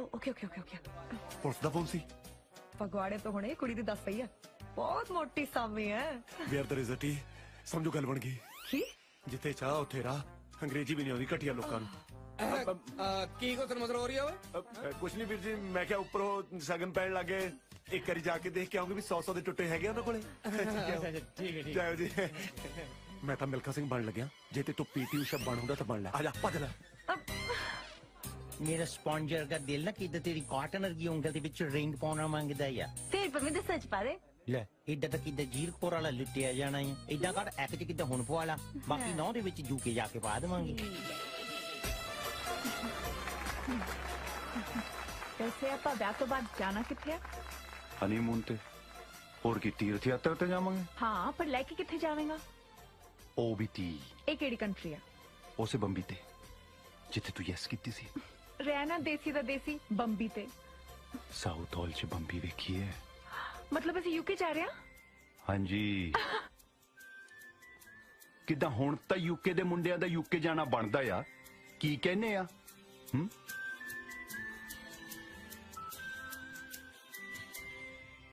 okay okay okay okay police ਦਾ ਫੋਨ ਸੀ। ਫਗਵਾੜੇ ਤੋਂ ਹੁਣੇ ਕੁੜੀ ਦੀ ਦੱਸ ਪਈ ਆ ਬਹੁਤ ਮੋਟੀ ਸਾਮੀ ਹੈ ਵੇਅਰ ਦਰ ਇਜ਼ ਅ ਟੀ। ਸਮਝੋ ਗੱਲ ਬਣ ਗਈ। ਕੀ? ਜਿੱਥੇ ਚਾਹ ਉੱਥੇ ਰਾਹ। ਅੰਗਰੇਜ਼ੀ ਵੀ ਨਹੀਂ ਆਉਂਦੀ ਘਟੀਆ ਲੋਕਾਂ ਨੂੰ। ਕੀ ਕੋ ਮਤਲਬ ਹੋ ਰਹੀ ਹੈ? ਕੁਛ ਨਹੀਂ ਵੀਰ ਜੀ, ਮੈਂ ਕਿਹਾ ਉੱਪਰੋਂ ਸ਼ਗਨ ਪੈਣ ਲੱਗੇ, ਇੱਕ ਵਾਰੀ ਜਾ ਕੇ ਦੇਖ ਕੇ ਆਉਂਗੇ ਵੀ 100 ਦੇ ਟੁੱਟੇ ਹੈਗੇ ਉਹਨਾਂ ਕੋਲੇ। ਠੀਕ ਹੈ ਜਾਓ ਜੀ। ਮੈਂ ਤਾਂ ਮਿਲਖਾ ਸਿੰਘ ਬਣ ਲੱਗਿਆ। ਜੇ ਤੇ ਤੂੰ ਪੀਟੀ ਊਸ਼ਾ ਬਣ ਹੁੰਦਾ ਤਾਂ ਬਣ ਲੈ। ਆ ਜਾ ਭੱਜ ਲੈ। ਮੇਰਾ ਸਪੌਂਜ ਵਰਗਾ ਦਿਲ ਨਾ ਕਿੱਦਾਂ ਤੇਰੀ ਕਾਟਨ ਵਰਗੀ ਉਂਗਲ ਦੇ ਵਿੱਚ ਰਿੰਗ ਪਾਉਣਾ ਮੰਗਦਾ ਆ। ਤੇਰੇ ਪਰ ਮੈਨੂੰ ਸੱਚ ਪਾ ਦੇ ਲੈ ਏਦਾਂ ਤਾਂ ਕਿੱਦਾਂ ਜੀਰਕਪੁਰ ਵਾਲਾ ਲੁੱਟਿਆ ਜਾਣਾ ਹੈ। ਏਦਾਂ ਕਰ ਇੱਕ ਚ ਕਿੱਦਾਂ ਹੁਣ ਪਵਾ ਲਾ, ਬਾਕੀ 9 ਦੇ ਵਿੱਚ ਜੂ ਕੇ ਜਾ ਕੇ ਪਾ ਦੇਵਾਂਗੇ। ਵੈਸੇ ਆਪਾਂ ਵਿਆਹ ਤੋਂ ਬਾਅਦ ਜਾਣਾ ਕਿੱਥੇ ਆ? ਹਨੀਮੂਨ ਤੇ ਹੋਰ ਕੀ ਤੀਰਥ ਯਾਤਰਾ ਤੇ ਜਾਵਾਂਗੇ। ਹਾਂ ਪਰ ਲੈ ਕੇ ਕਿੱਥੇ ਜਾਵੇਂਗਾ? ਉਹ ਵੀ ਤੀ ਇਹ ਕਿਹੜੀ ਕੰਟਰੀ ਆ? ਉਸੇ ਬੰਬੀ ਤੇ ਜਿੱਥੇ ਤੂੰ ਯੈਸ ਕੀਤੀ ਸੀ। ਰਹਿਣਾ ਦੇਸੀ ਦਾ ਦੇਸੀ ਬੰਬੀ ਤੇ। ਸਾਊਥ ਹਾਲ ਚ ਬੰਬੀ ਵੇਖੀ ਹੈ। ਮਤਲਬ ਅਸੀਂ ਯੂਕੇ ਜਾ ਰਹੇ ਹਾਂ? ਹਾਂਜੀ। ਕਿੱਦਾਂ ਹੁਣ ਤਾਂ ਯੂਕੇ ਦੇ ਮੁੰਡਿਆਂ ਦਾ ਯੂਕੇ ਜਾਣਾ ਬਣਦਾ ਆ। ਕੀ ਕਹਿੰਦੇ ਆ?